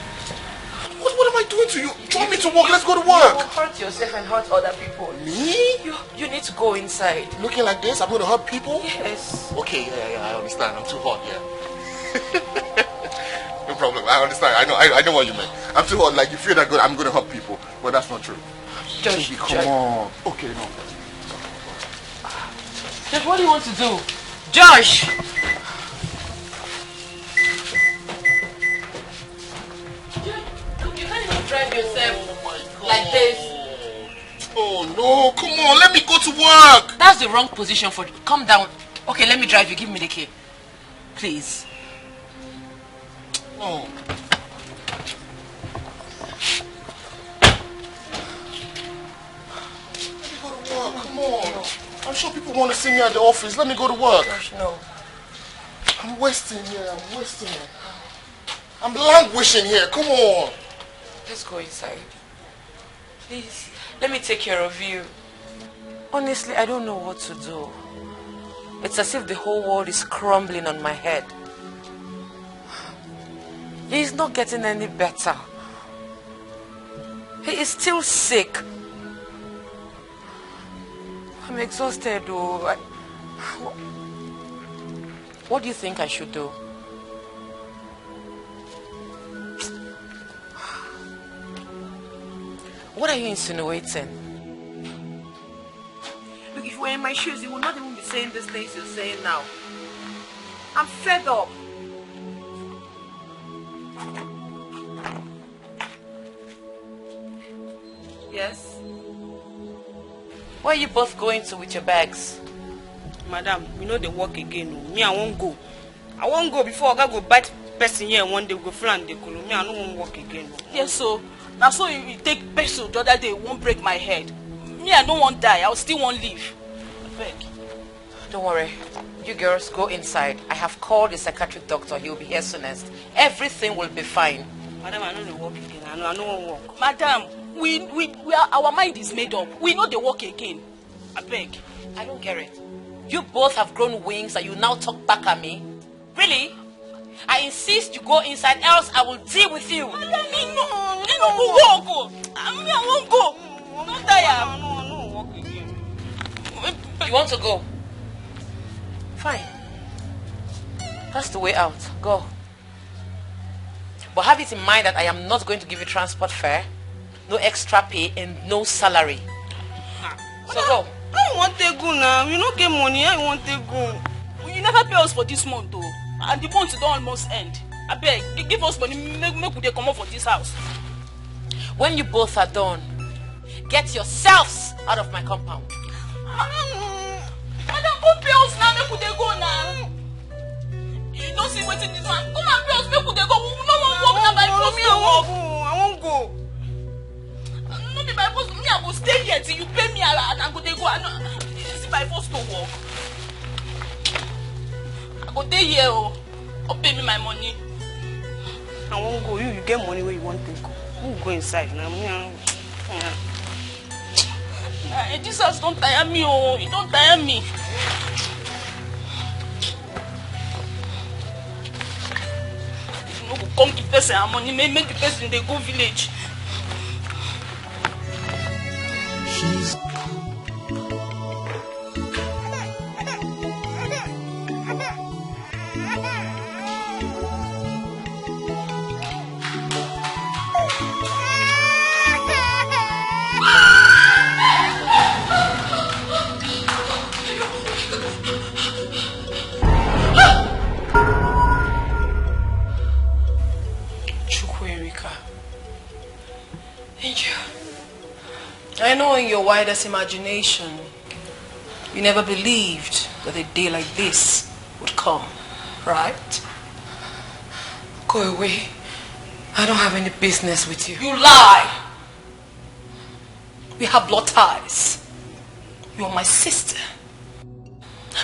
What am I doing to you? Join me to work. Let's go to You work. will hurt yourself and hurt other people. Me? You need to go inside. Looking like this, I'm going to hurt people? Yes. Okay, yeah, I understand. I'm too hot, yeah. No problem. I understand. I know what you mean. I'm too hot. Like, you feel that good, I'm going to hurt people. But that's not true. Josh, Baby, come on. Okay, no. Josh, what do you want to do? Josh! You can't even drive yourself like this. Oh no, come on, let me go to work. That's the wrong position for you. Come down. Okay, let me drive you. Give me the key. Please. Oh. Let me go to work, come on. No. I'm sure people want to see me at the office. Let me go to work. Gosh, no. I'm wasting here, I'm languishing here, come on. Let's go inside. Please, let me take care of you. Honestly, I don't know what to do. It's as if the whole world is crumbling on my head. He's not getting any better. He is still sick. I'm exhausted, though. What do you think I should do? What are you insinuating? Look, if you were in my shoes, you would not even be saying these things you're saying now. I'm fed up. Yes? Where are you both going to with your bags? Madam, we know they work again. Me, I won't go. I won't go before I go bite person here one day, go flan the color. Me, I don't want to work again. Yes, so now so you take pencil the other day, won't break my head. Me, I don't want to die. I will still won't leave. Beg. Don't worry. You girls go inside. I have called the psychiatric doctor. He will be here soonest. Everything will be fine. Madam, I know they work again. I don't want to work. Madam, we are, our mind is made up. We know they work again. I beg. I don't get it. You both have grown wings and you now talk back at me. Really? I insist you go inside, else I will deal with you. Madam, no, I won't go. Don't die. I don't work again. You want to go? Fine. That's the way out. Go. But have it in mind that I am not going to give you transport fare, no extra pay, and no salary. So go. I want to go now. You don't get money. I want to go. You never pay us for this month, though. And the month don't almost end. I beg, give us money. Make they come up for this house. When you both are done, get yourselves out of my compound. Madam, go pay us now. Make they go now. You don't see what's in this one. Come and pay us. Make they go. No one walk now by force. I won't go. No be by force. Me, I will stay here till you pay me and go they go. See by force to walk. I go stay here. Or pay me my money. I won't go. You get money where you want to go. You go inside now. This house don't tire me. Oh, it don't tire me. You know, come give person our money. Make the person they go village. She's I know in your widest imagination, you never believed that a day like this would come, right? Go away. I don't have any business with you. You lie! We have blood ties. You are my sister.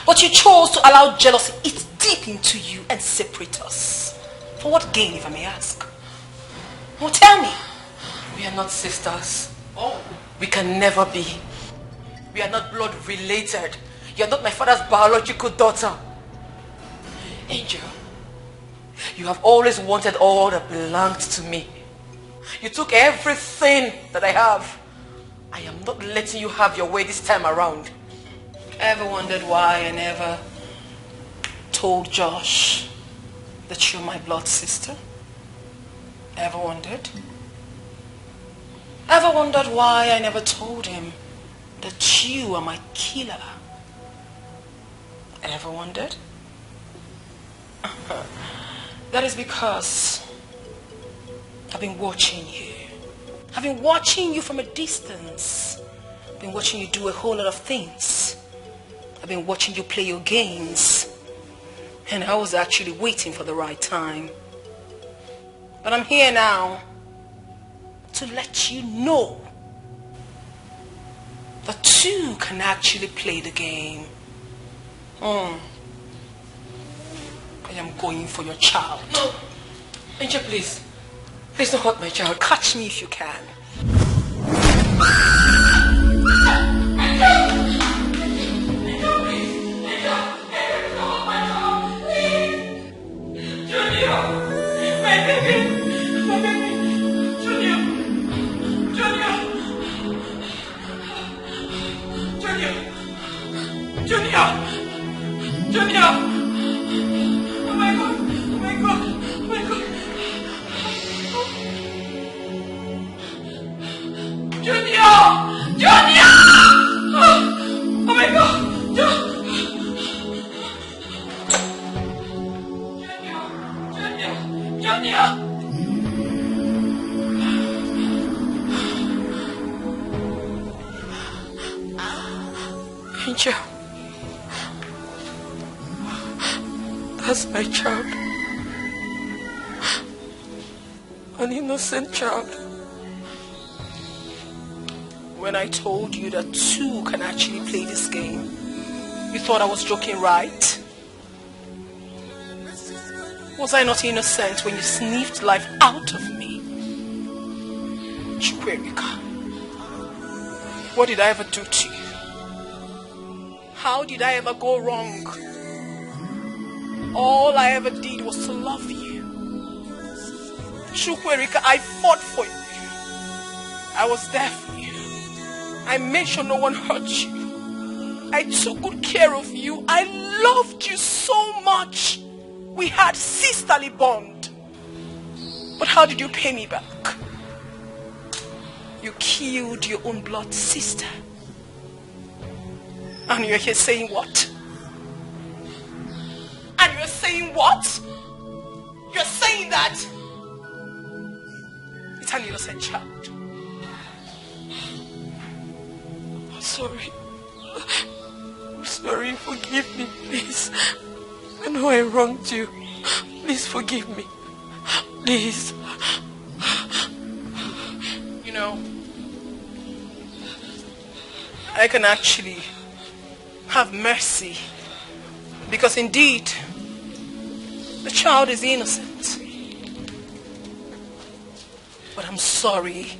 But you chose to allow jealousy eat deep into you and separate us. For what gain, if I may ask? Well, tell me. We are not sisters. Oh. We can never be. We are not blood related. You are not my father's biological daughter. Angel, you have always wanted all that belonged to me. You took everything that I have. I am not letting you have your way this time around. Ever wondered why I never told Josh that you're my blood sister? Ever wondered? Ever wondered why I never told him that you are my killer? Ever wondered? That is because I've been watching you. I've been watching you from a distance. I've been watching you do a whole lot of things. I've been watching you play your games. And I was actually waiting for the right time. But I'm here now to let you know that two can actually play the game. I am going for your child. No! Angel, please. Please don't hurt my child. Catch me if you can. Junior! My baby! My baby! Junior! Junior! Junior! Junior! Junior! Oh my God! Oh my God! Oh my God! Junior! Junior! Oh my God! Junior! Junior! Angel. That's my child. An innocent child. When I told you that two can actually play this game, you thought I was joking, right? Was I not innocent when you sniffed life out of me? Chukwuemeka, what did I ever do to you? How did I ever go wrong? All I ever did was to love you. Chukwuemeka, I fought for you. I was there for you. I made sure no one hurt you. I took good care of you. I loved you so much. We had sisterly bond. But how did you pay me back? You killed your own blood sister. And you're here saying what? And you're saying what? You're saying that it's an innocent child. I'm sorry. I'm sorry, forgive me, please. I know I wronged you. Please forgive me. Please. You know, I can actually have mercy because indeed the child is innocent. But I'm sorry,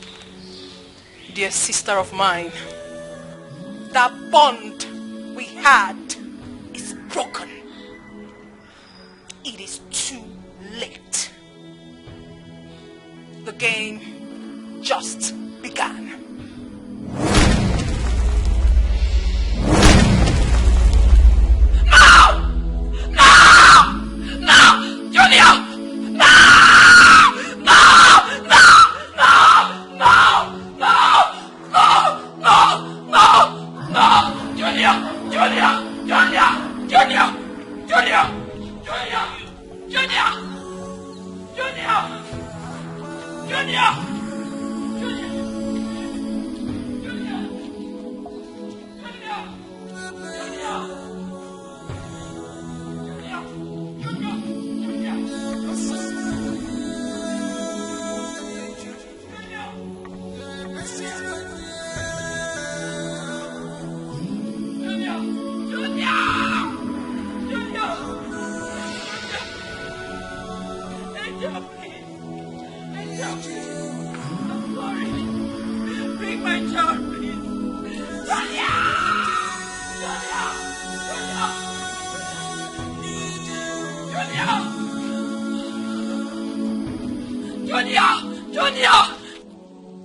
dear sister of mine, that bond we had is broken. It is too late. The game just began.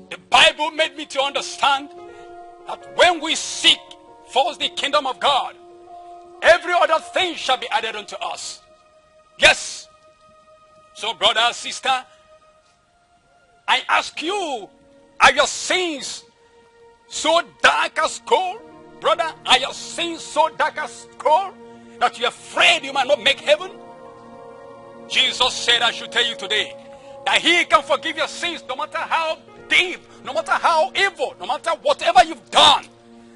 The Bible made me to understand that when we seek first the kingdom of God, every other thing shall be added unto us. Yes. So brother, sister, I ask you, are your sins so dark as coal? Brother, are your sins so dark as coal that you're afraid you might not make heaven? Jesus said, I should tell you today, that he can forgive your sins no matter how deep, no matter how evil, no matter whatever you've done,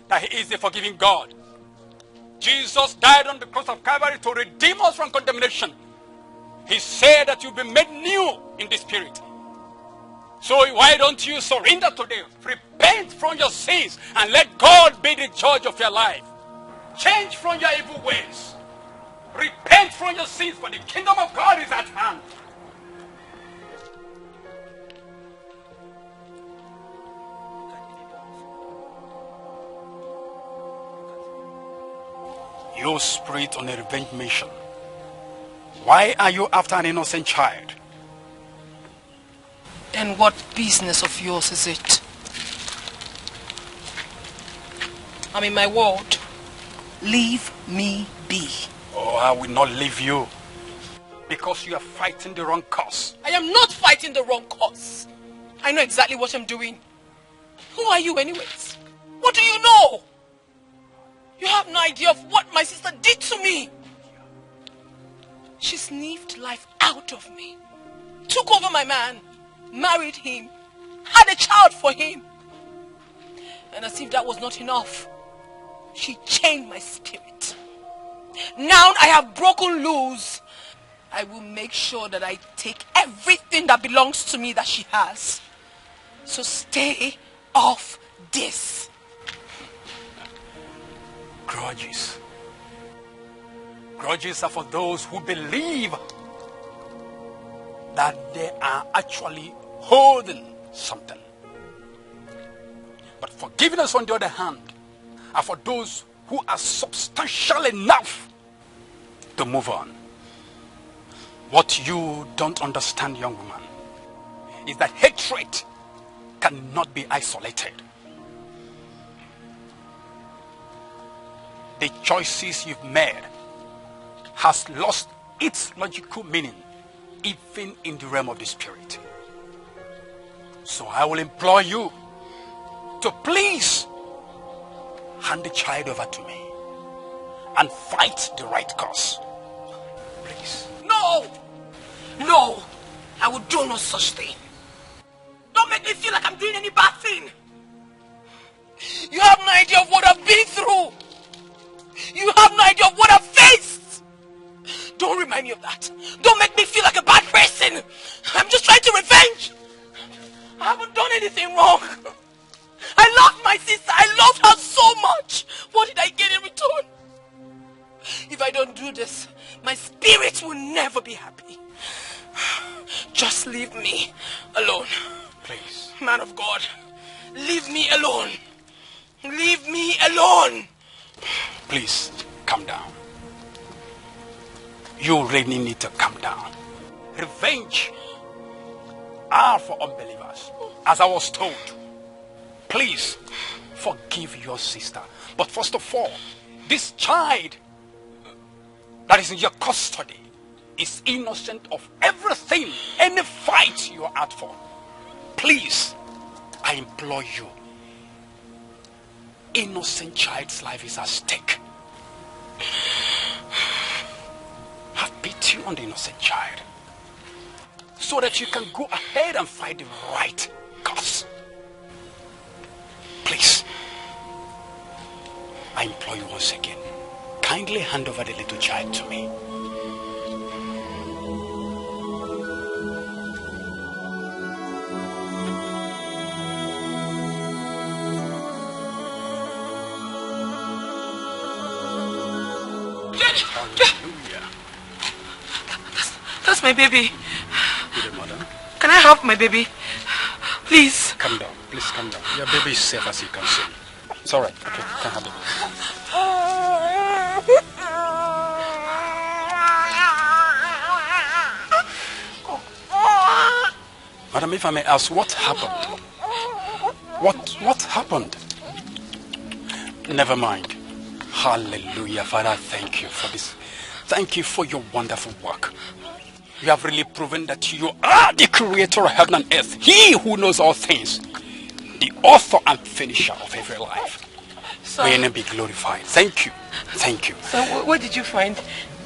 that he is the forgiving God. Jesus died on the cross of Calvary to redeem us from condemnation. He said that you'll be made new in the spirit. So why don't you surrender today? Repent from your sins and let God be the judge of your life. Change from your evil ways. Repent from your sins, for the kingdom of God is at hand. You spirit on a revenge mission. Why are you after an innocent child? And what business of yours is it? I'm in my ward. Leave me be. Oh, I will not leave you. Because you are fighting the wrong cause. I am not fighting the wrong cause. I know exactly what I'm doing. Who are you anyways? What do you know? You have no idea of what my sister did to me. She sniffed life out of me. Took over my man. Married him. Had a child for him. And as if that was not enough, She chained my spirit. Now I have broken loose. I will make sure that I take everything that belongs to me that she has. So stay off this. Grudges. Grudges are for those who believe that they are actually holding something. But forgiveness, on the other hand, are for those who are substantial enough to move on. What you don't understand, young woman, is that hatred cannot be isolated. The choices you've made has lost its logical meaning even in the realm of the spirit. So I will implore you to please hand the child over to me and fight the right cause. Please. No! No! I will do no such thing. Don't make me feel like I'm doing any bad thing. You have no idea of what I've been through. You have no idea of what I've faced. Don't remind me of that. Don't make me feel like a bad person. I'm just trying to revenge. I haven't done anything wrong. I loved my sister. I loved her so much. What did I get in return? If I don't do this, my spirit will never be happy. Just leave me alone. Please. Man of God, leave me alone. Leave me alone. Please, calm down. You really need to calm down. Revenge are for unbelievers, as I was told. Please, forgive your sister. But first of all, this child that is in your custody is innocent of everything, any fight you are out for. Please, I implore you. Innocent child's life is at stake. Have pity on the innocent child, so that you can go ahead and fight the right cause. Please, I implore you once again, kindly hand over the little child to me. That's my baby. Good mother. Can I have my baby? Please. Calm down. Please calm down. Your baby is safe, as you can see. It's all right. Okay, you can have the baby. Madam, if I may ask, what happened? What happened? Never mind. Hallelujah. Father, thank you for this. Thank you for your wonderful work. You have really proven that you are the creator of heaven and earth. He who knows all things. The author and finisher of every life. So, may your name be glorified. Thank you. Thank you. So where did you find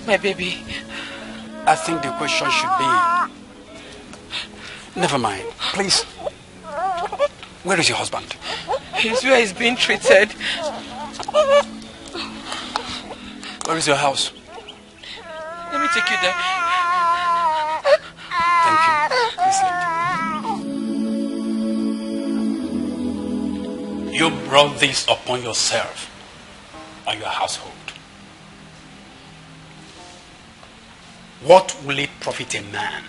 my baby? I think the question should be... Never mind. Please. Where is your husband? He's where he's being treated. Where is your house? Let me take you there. Thank you. Please let you brought this upon yourself and your household. What will it profit a man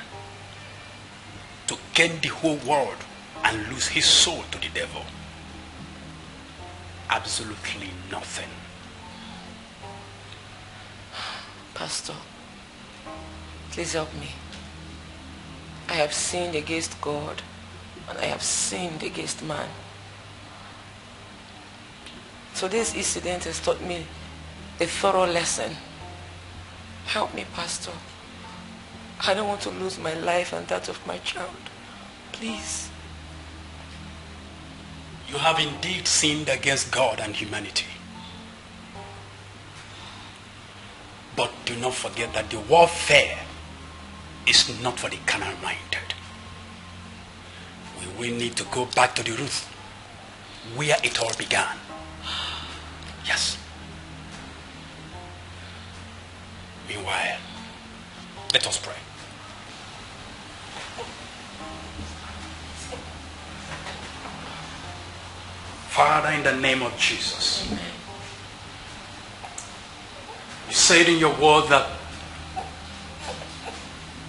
to gain the whole world and lose his soul to the devil? Absolutely nothing. Pastor, please help me. I have sinned against God and I have sinned against man. So this incident has taught me a thorough lesson. Help me, Pastor. I don't want to lose my life and that of my child. Please. You have indeed sinned against God and humanity. But do not forget that the warfare is not for the carnal-minded. We will need to go back to the root where it all began. Yes. Meanwhile, let us pray. Father, in the name of Jesus, you said in your word that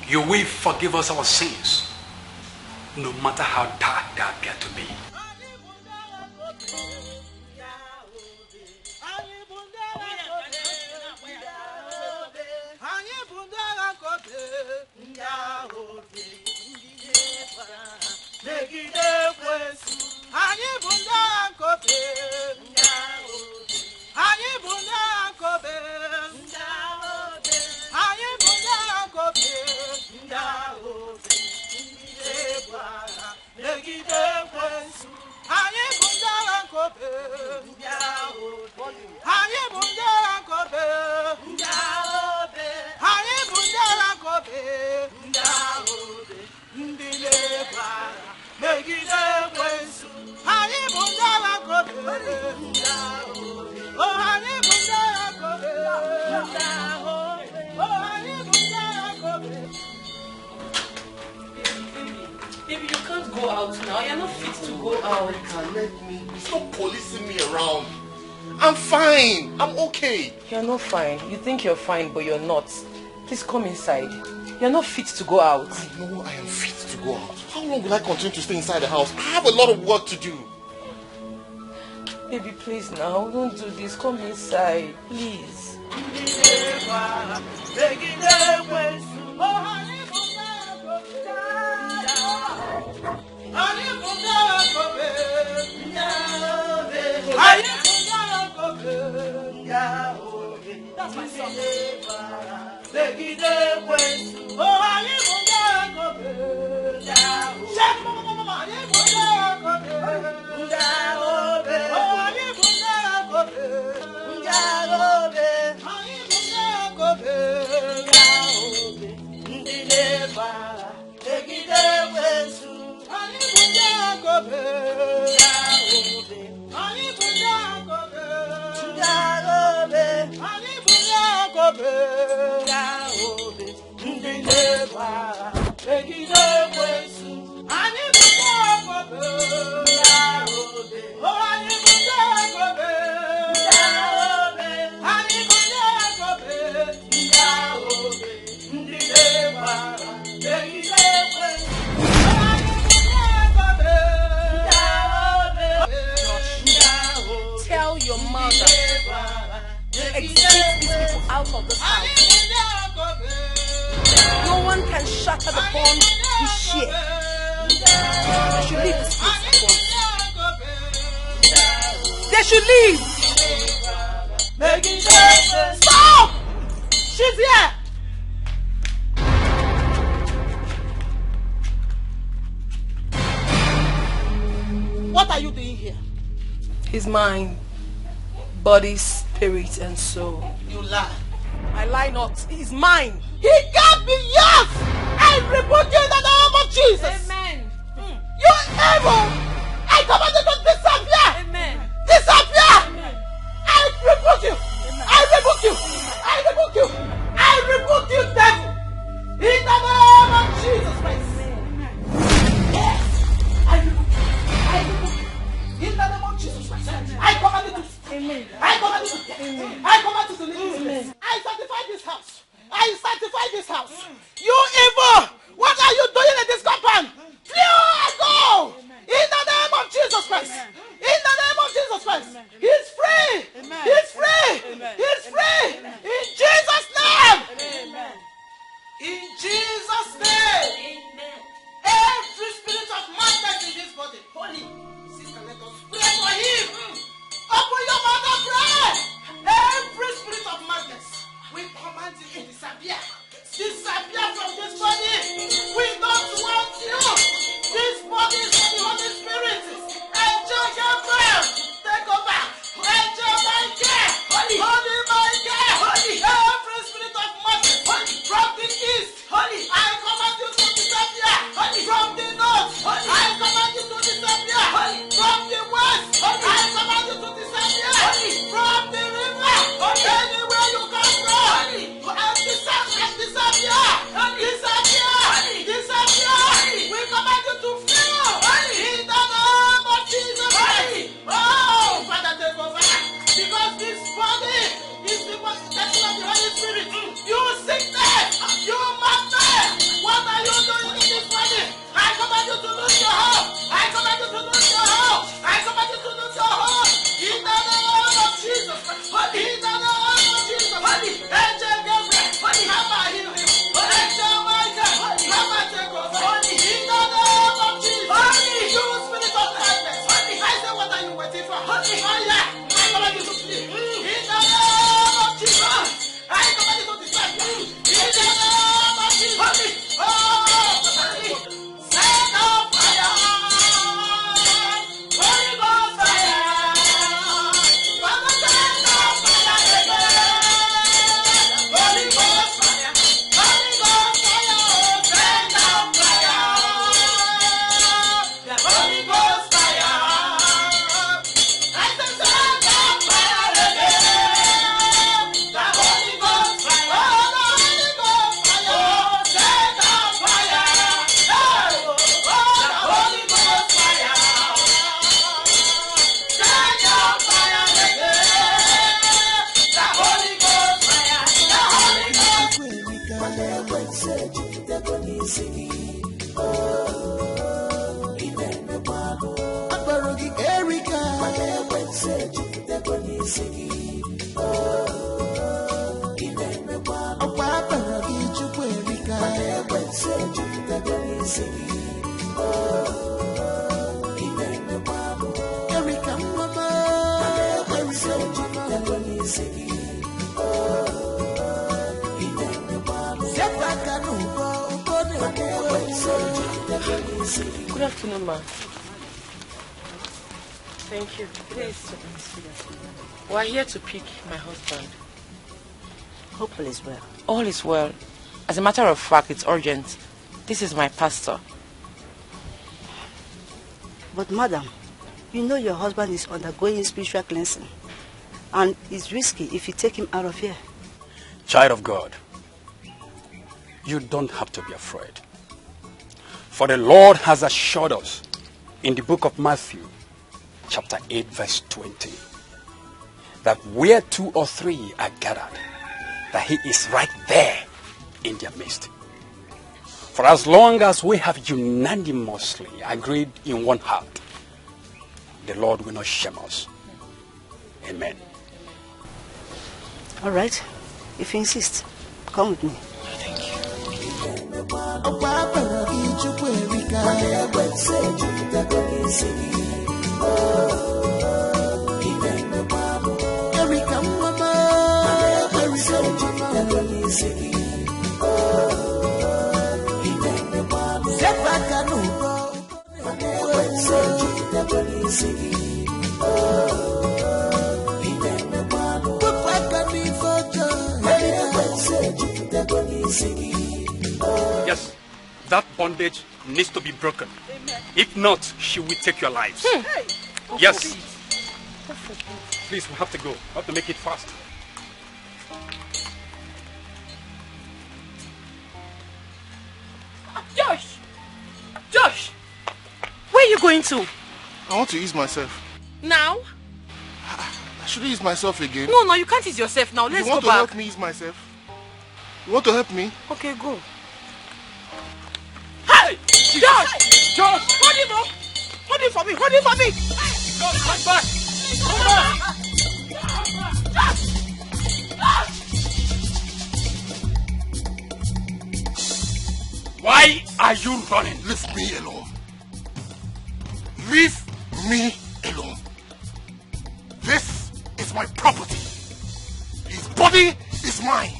you will forgive us our sins, no matter how dark they appear to be. Baby, you can't go out now. You're not fit to go out. Let me. Stop policing me around. I'm fine. I'm okay. You're not fine. You think you're fine, but you're not. Please come inside. You're not fit to go out. I know I am fit to go out. How long will I continue to stay inside the house? I have a lot of work to do. Baby, please now. Don't do this. Come inside. Please. That's my son. Tell your mother. Exit these people out of this house. No one can shatter the bond we share. They should leave this place at once. They should leave. Stop! She's here! What are you doing here? His mind, body, spirit, and soul. You lie. I lie not. He's mine. He can't be yours! I rebuke you in the name of Jesus! Amen. You evil! I command you to disappear! Amen. Disappear! Amen. I rebuke you! I rebuke you! I rebuke you! I rebuke you, devil! In the name of Jesus Christ! Yes! I rebuke you! I rebuke you! In the name of Jesus Christ! I command you to Amen. I command you to Amen. I command you to leave this place. I sanctify this house. I sanctify this house. You evil! What are you doing in this compound? Flee go! In the name of Jesus Christ. In the name of Jesus Christ. He's free. He's free. He's free. In Jesus' name. In Jesus' name. Every spirit of madness in this body. Holy. Sister, let us pray for him. Open your mouth and pray. Every spirit of madness, we command you to disappear. Disappear from this body. We don't want you. This body is for the Holy Spirit. Angel Gabriel, take over. Angel Michael, Holy Michael, Good afternoon, ma'am. Thank you. Please. We're here to pick my husband. Hope all is well. All is well. As a matter of fact, it's urgent. This is my pastor. But madam, you know your husband is undergoing spiritual cleansing. And it's risky if you take him out of here. Child of God, you don't have to be afraid. For the Lord has assured us in the book of Matthew, chapter 8, verse 20, that where 2 or 3 are gathered, that he is right there in their midst. For as long as we have unanimously agreed in one heart, the Lord will not shame us. Amen. All right. If you insist, come with me. Yes, that bondage needs to be broken. If not, she will take your lives. Yes. Please, we have to go. We have to make it fast. Josh! Josh! Where are you going to? I want to ease myself. Now? I should ease myself again. No, you can't ease yourself now. Let's go back. You want to help me ease myself? You want to help me? Okay, go. Hey! Josh! Josh! Hold him up! Hold him for me! Hold him for me! Josh, come back! Come back! Why are you running? Leave me alone. Leave me alone. This is my property. His body is mine.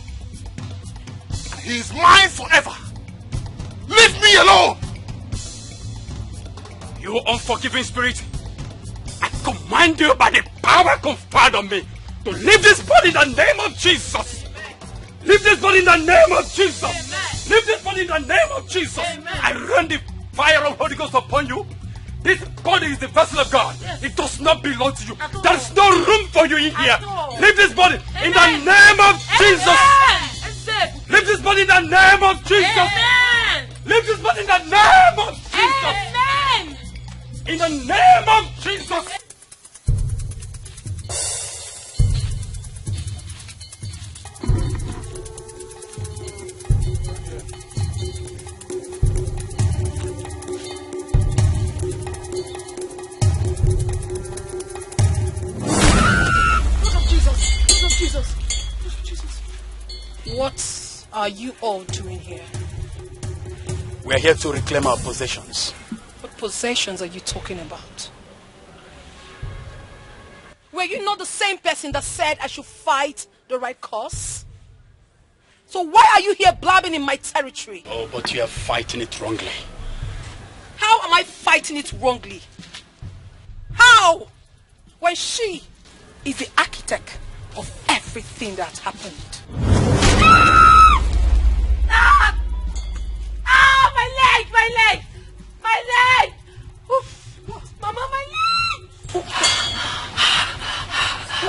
And he is mine forever. Leave me alone! You unforgiving spirit, I command you by the power conferred on me to leave this body in the name of Jesus. Leave this body in the name of Jesus. Amen. Leave this body in the name of Jesus. Amen. I run the fire of Holy Ghost upon you. This body is the vessel of God. Yes. It does not belong to you. There is no room for you in here. Leave this body in the name of Jesus. Leave this body in the name of Jesus. Amen. Leave this body in the name of Jesus. Amen. In the name of Jesus. What are you all doing here? We are here to reclaim our possessions. What possessions are you talking about? Were you not the same person that said I should fight the right cause? So why are you here blabbing in my territory? Oh, but you are fighting it wrongly. How am I fighting it wrongly? How? When she is the architect of everything that happened. Ah! Ah! My leg! Oof. Mama, my leg!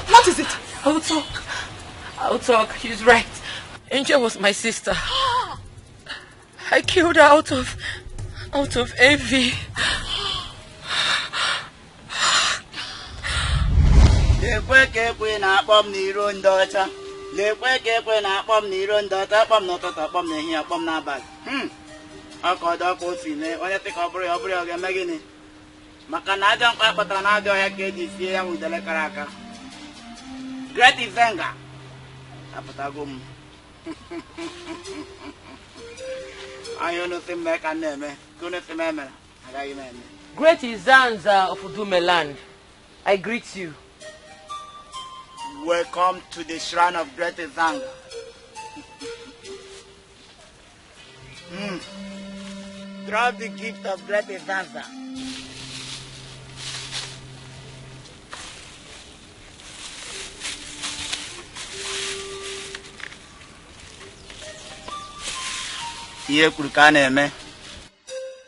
What is it? I'll talk. She's right. Angel was my sister. I killed her out of envy. Lekwe kekwe na akpọm n'iro ndị ọcha. Lekwe kekwe na akpọm n'iro ndị ọcha. Akpọm n'ụtụtụ, akpọm n'ehihie, akpọm n'abalị. Ọkọdọ ka o si mee. Onye sị ka ọ bụrụ ya, ọ ga-eme gịnị? maka na aja nkwa kpatara na aja ọhịa ka eji sie ya udele kara aka. Great Izenga apụtago m. Anyị unu si mme ka na-eme ka unu si m emere agaghị m eme. Great Izanza of Udumeland, I greet you. Welcome to the shrine of Great Izanga. Drop the gift of Great Izanga.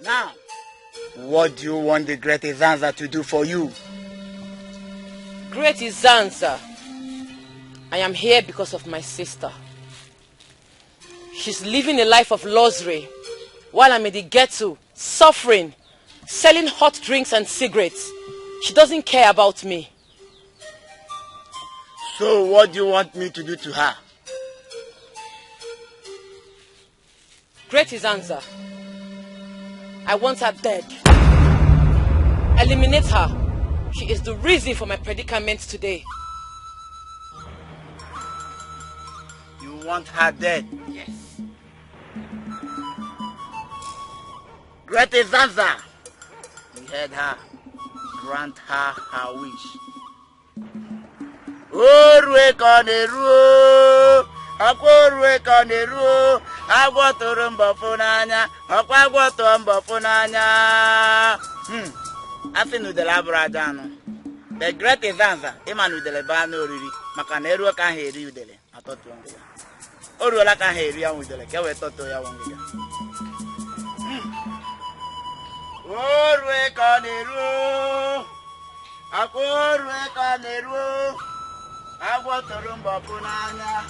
Now, what do you want the Great Izanza to do for you? Great Izanza, I am here because of my sister. She's living a life of luxury while I'm in the ghetto, suffering, selling hot drinks and cigarettes. She doesn't care about me. So what do you want me to do to her? Great Izanza, I want her dead. Eliminate her. She is the reason for my predicament today. You want her dead? Yes. Great Izanza, we heard her. Grant her her wish. Orwe koneru, akorwe koneru, agwotoro mbofo n'anya, okwa agwoto mbofo n'anya. Afi nudele abụrụ aja anụ. The Great Izanza, ịma nudele baa n'oriri, maka na eruo ka ha eri udele, atọtụọ ngịga. O ruola ka ha eri ya udele, ka wee tọtụọ ya ngịga. Orwe koneru, akorwe koneru, agwotoro mbofo n'anya,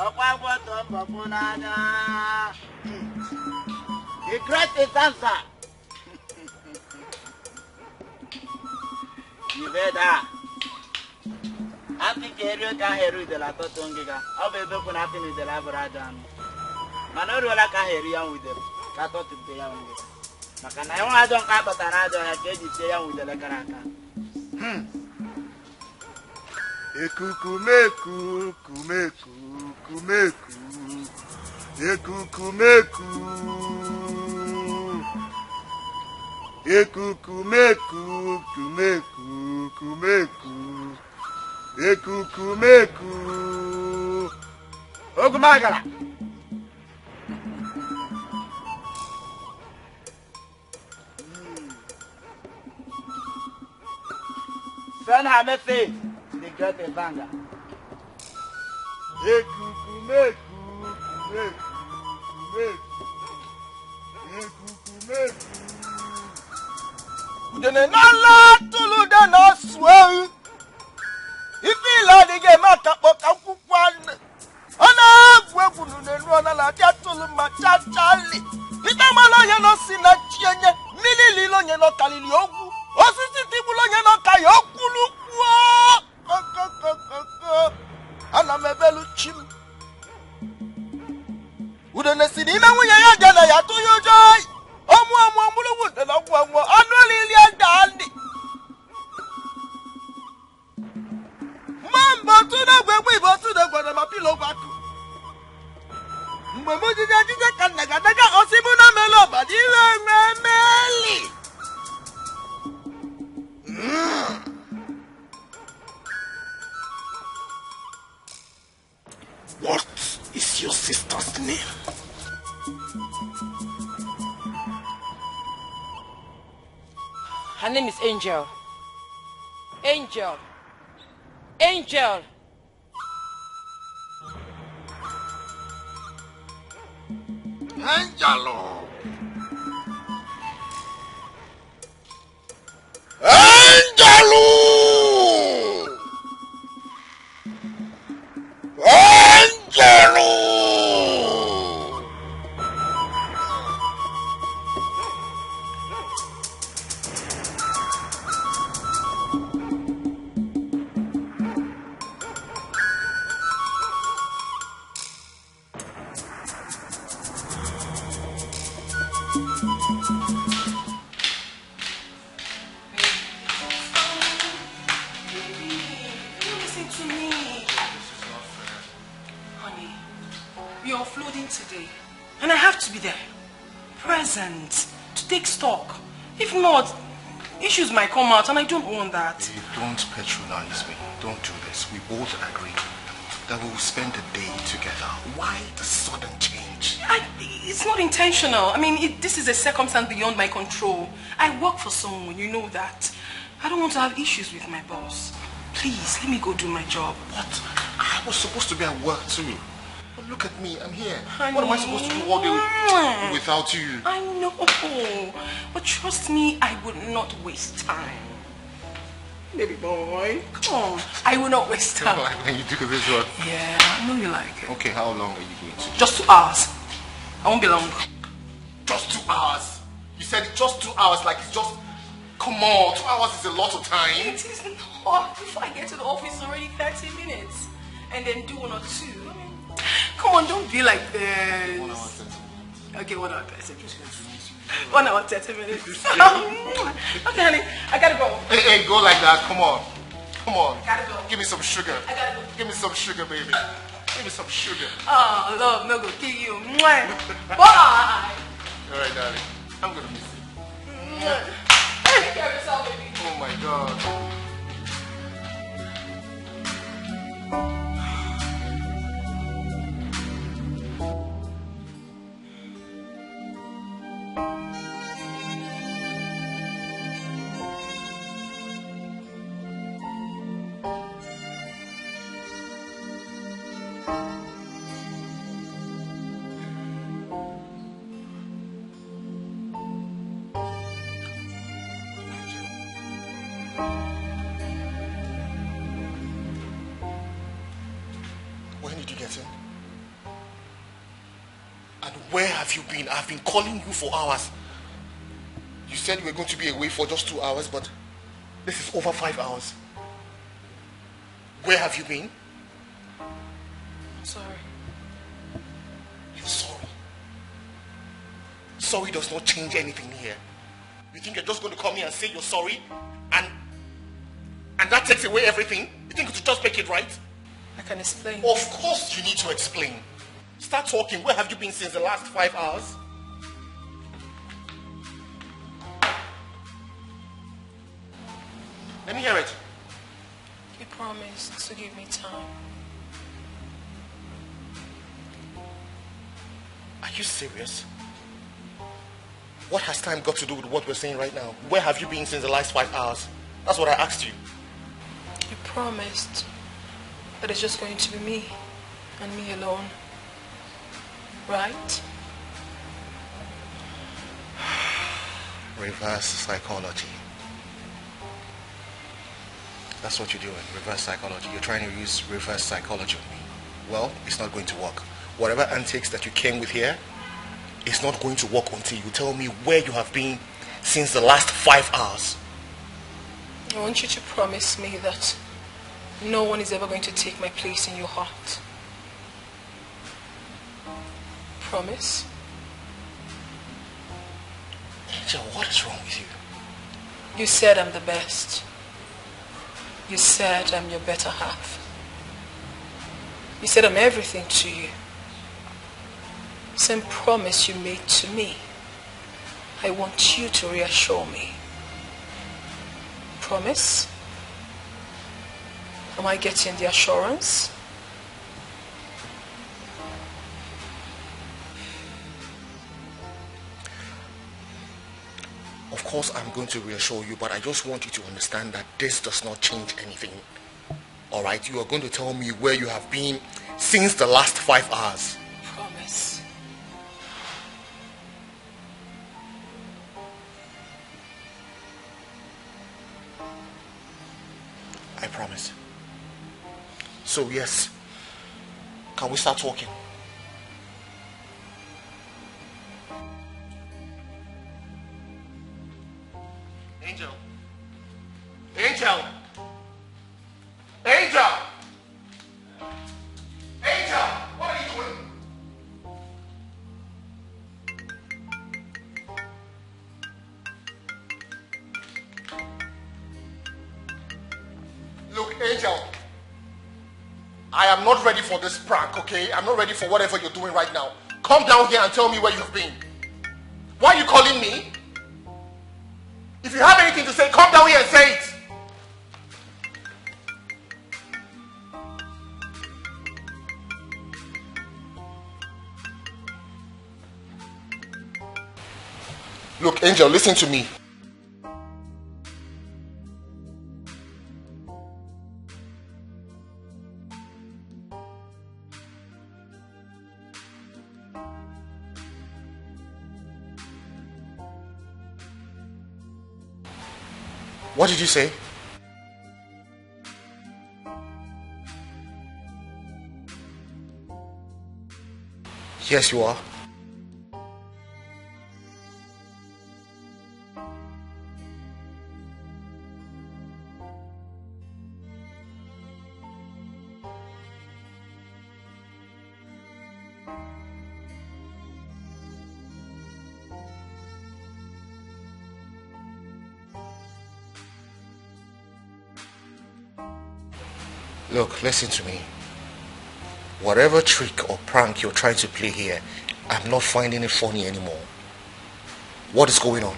okwa agwoto mbofo n'anya. The Great Izanza. You heard her. I think you can hear the lato tongiga. I'll be looking at me the labradan. Manola can hear you with them. Lato to pay on it. Makana, I don't have a tanado and I get you say with the lacaraka. Ekukumeku, kumeku, kumeku. Ekukumeku. Ekukumeku, kumeku, kumeku. Ekukumeku. Ogumagala. Send her message to the Great Izanga. Ekukumeku, kumeku, kumeku. Ekukumeku. Udene nala tulu dana swell. If you like the game at Kapokwan, Ona Gwebunu and Ronala Tulu Machachali. Itamalo Yano Sina Chianya, Mili Lilo Yano Kaliliogu, Osisi Buloyano Kayokulu. Anamebelu Chim. Udene Sidina Wiyagana Yatu Joy. Omuamulu and Omo, annually and dandy. Mambo to the way we go to the Guadamapilo back. Mamuji Canagaga or Simona Melo, but you What is your sister's name? Her name is Angel. Angel. Angel. Angelo. Angelo. Angelo. We are offloading today. And I have to be there. Present. To take stock. If not, issues might come out and I don't want that. Hey, don't patronize me. Don't do this. We both agreed that we will spend the day together. Why the sudden change? It's not intentional. I mean, this is a circumstance beyond my control. I work for someone, you know that. I don't want to have issues with my boss. Please, let me go do my job. What? I was supposed to be at work too. But look at me, I'm here. Honey. What am I supposed to do all day without you? I know. But trust me, I would not waste time. Baby boy, come on. I will not waste time. Like when you do this one? Yeah, I know you like it. Okay, how long are you going to? Just 2 hours. I won't be long. Just 2 hours? You said just 2 hours like it's just... Come on, 2 hours is a lot of time. It is not. Before I get to the office, it's already 30 minutes. And then do 1 or 2. Come on, don't be like this. 1 hour 30 minutes. Okay, 1 hour 30 minutes. 1 hour 30 minutes. Okay, honey, I gotta go. Hey, go like that. Come on. Come on. Gotta go. Give me some sugar. I gotta go. Give me some sugar, baby. Give me some sugar. Oh, love, no go kill you. Bye. All right, darling. I'm gonna miss you. Take care of yourself, baby. Oh my God. Where have you been? I've been calling you for hours. You said you were going to be away for just 2 hours, but this is over 5 hours. Where have you been? Sorry. You're sorry. Sorry does not change anything here. You think you're just going to come here and say you're sorry? And that takes away everything? You think you should just make it right? I can explain. Of course you need to explain. Start talking. Where have you been since the last 5 hours? Let me hear it. You promised to give me time. Are you serious? What has time got to do with what we're saying right now? Where have you been since the last 5 hours? That's what I asked you. You promised that it's just going to be me and me alone. Right? Reverse psychology. That's what you're doing, reverse psychology. You're trying to use reverse psychology on me. Well, it's not going to work. Whatever antics that you came with here, it's not going to work until you tell me where you have been since the last 5 hours. I want you to promise me that no one is ever going to take my place in your heart. Promise? Angel, what is wrong with you? You said I'm the best. You said I'm your better half. You said I'm everything to you. Same promise you made to me. I want you to reassure me. Promise? Am I getting the assurance? Of course, I'm going to reassure you, but I just want you to understand that this does not change anything. Alright, you are going to tell me where you have been since the last 5 hours. Promise. I promise. So yes, can we start talking? Angel. Angel. Angel. Angel, what are you doing? Look, Angel. I am not ready for this prank, okay? I'm not ready for whatever you're doing right now. Come down here and tell me where you've been. Why are you calling me? If you have anything to say, come down here and say it. Look, Angel, listen to me. What did you say? Yes, you are. Look, listen to me. Whatever trick or prank you're trying to play here, I'm not finding it funny anymore. What is going on?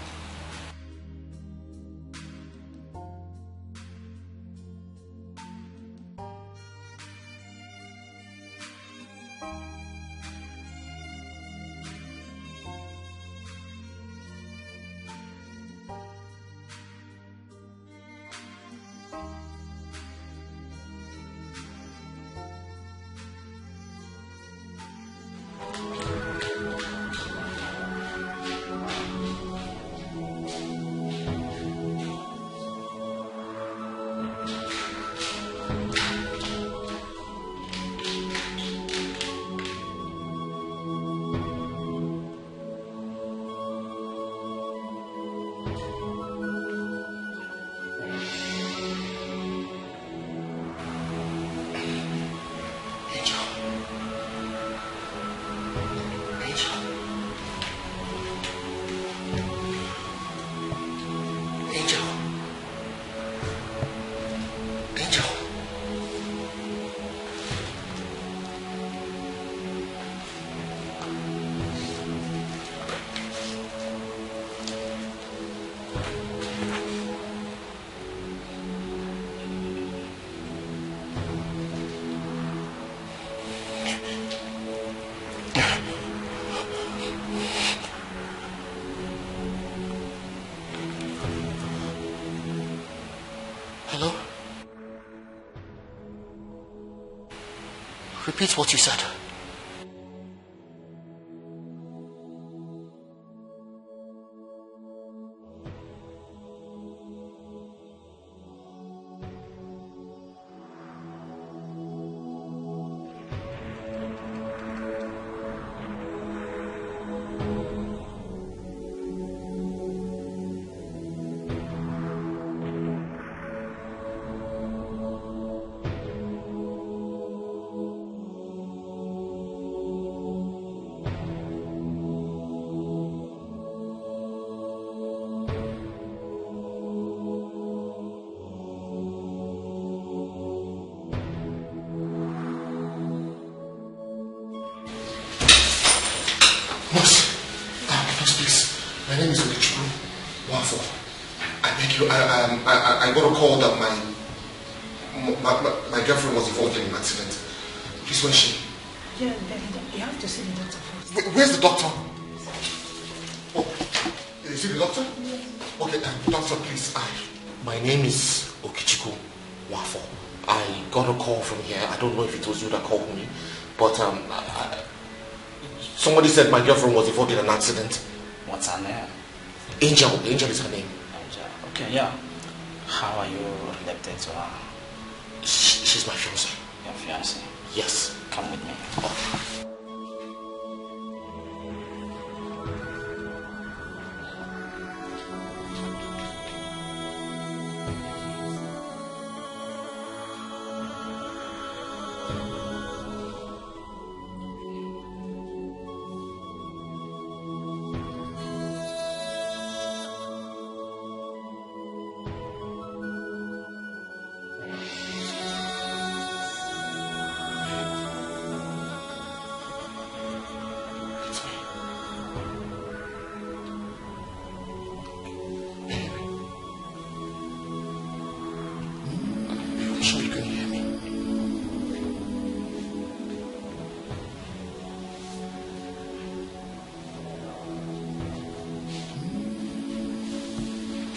Repeat what you said. I got a call that my girlfriend was involved in an accident. Please, where is she? Yeah, you have to see the doctor first. Where's the doctor? Oh, is it the doctor? Yes. Okay, doctor, please. My name is Okichiku Wafo. I got a call from here. I don't know if it was you that called me, but somebody said my girlfriend was involved in an accident. What's her name? Angel. Angel is her name. Angel. Okay, yeah. How are you related to her? She's my fiancée. Your fiancée? Yes. Come with me. Oh. I'm sure you can hear me.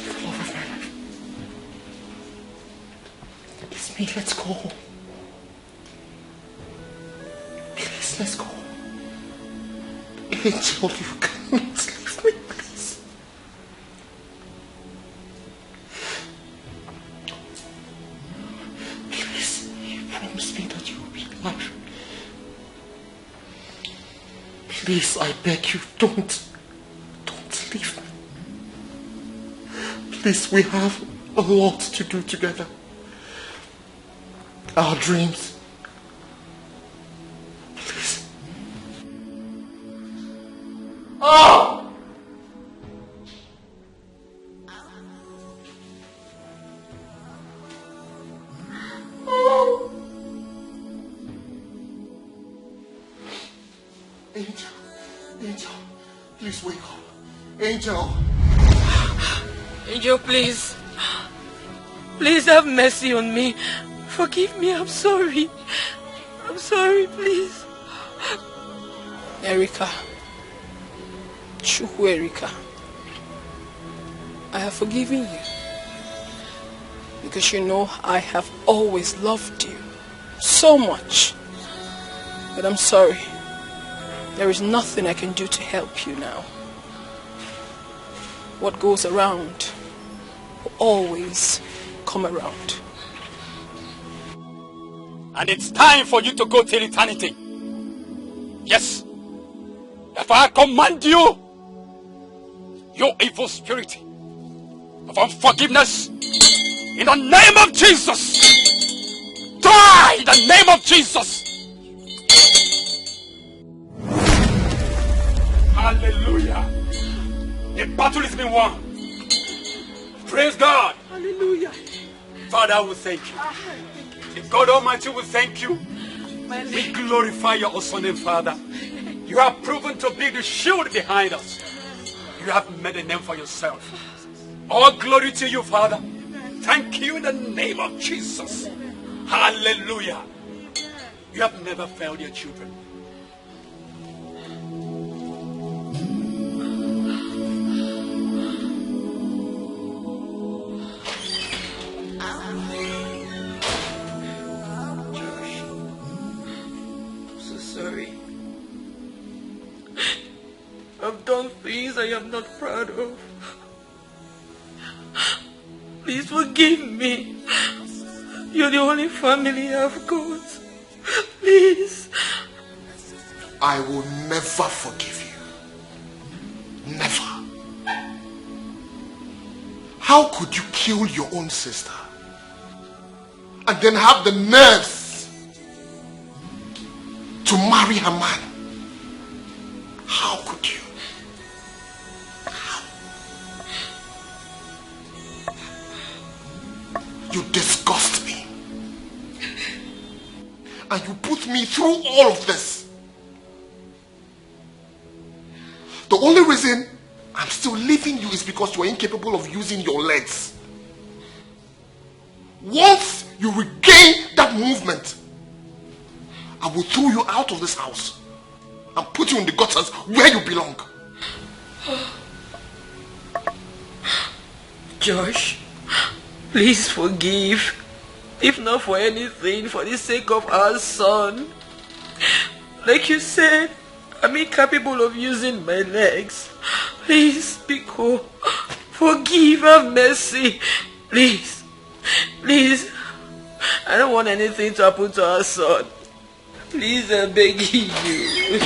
Love of my life. It's me, let's go. Please, let's go. Angel, you cannot leave me, please. Please, you promised me that you will be married. Please, I beg you, don't leave me. Please, we have a lot to do together. Our dreams. Please. Oh! Oh! Angel, please wake up. Angel. Angel, please. Please have mercy on me. Forgive me, I'm sorry. I'm sorry, please. Erica. Chukwu Erica. I have forgiven you. Because you know I have always loved you. So much. But I'm sorry. There is nothing I can do to help you now. What goes around will always come around. And it's time for you to go till eternity. Yes. Therefore I command you, you evil spirit of unforgiveness, in the name of Jesus. Die in the name of Jesus. Hallelujah. The battle has been won. Praise God. Hallelujah. Father, we thank you. The God Almighty, we thank you. We glorify your awesome name, Father. You have proven to be the shield behind us. You have made a name for yourself. All glory to you, Father. Thank you in the name of Jesus. Hallelujah. You have never failed your children. I've done things I am not proud of. Please forgive me. You're the only family I've got. Please. I will never forgive you. Never. How could you kill your own sister and then have the nerves to marry her man? How could you? You disgust me. And you put me through all of this. The only reason I'm still leaving you is because you are incapable of using your legs. Once you regain that movement, I will throw you out of this house and put you in the gutters where you belong. Josh, please forgive. If not for anything, for the sake of our son. Like you said, I'm incapable of using my legs. Please, Biko, forgive, have mercy. Please, please. I don't want anything to happen to our son. Please, I'm begging you.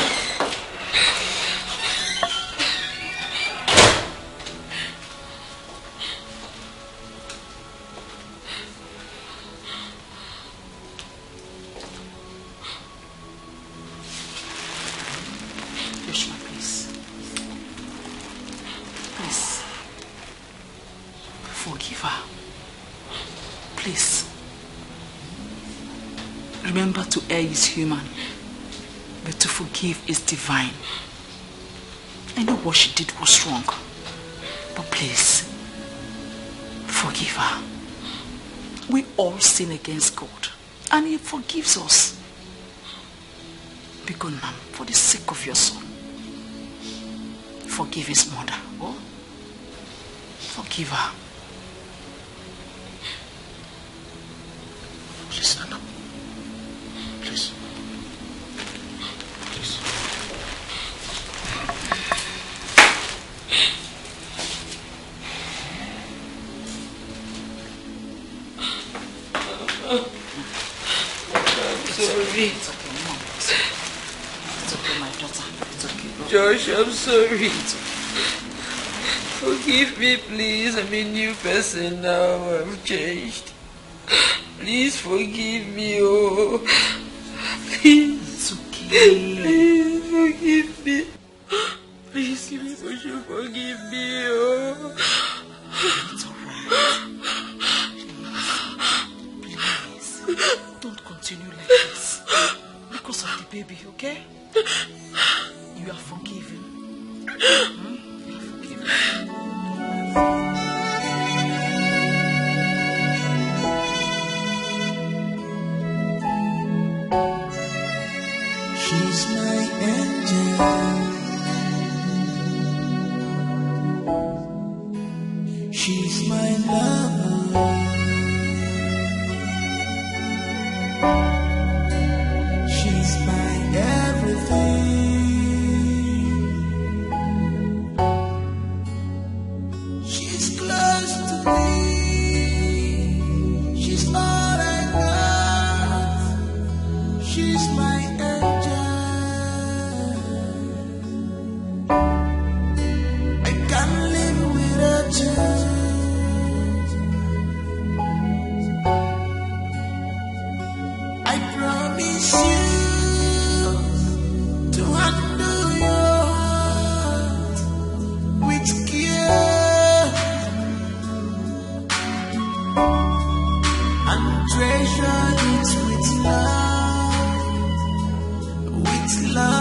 Remember, to err is human, but to forgive is divine. I know what she did was wrong, but please, forgive her. We all sin against God, and He forgives us. Be good, ma'am, for the sake of your son. Forgive his mother. Oh, forgive her. Please stand up. Please. Please. Sorry. It's okay, Mom. It's okay, my daughter. It's okay. Josh, I'm sorry. Forgive me, please. I'm a new person now. I've changed. Please forgive me, oh. Please. It's okay. Please forgive me. Please give me forgive me, oh. It's alright. Please. Don't continue like this. Because of the baby, okay? You are forgiven. You are forgiven. She's my angel. She's my lover. She's my everything. She's close to me. She's all I got. She's my angel. I can't live without you. I promise you to handle your heart with care and treasure it with love, with love.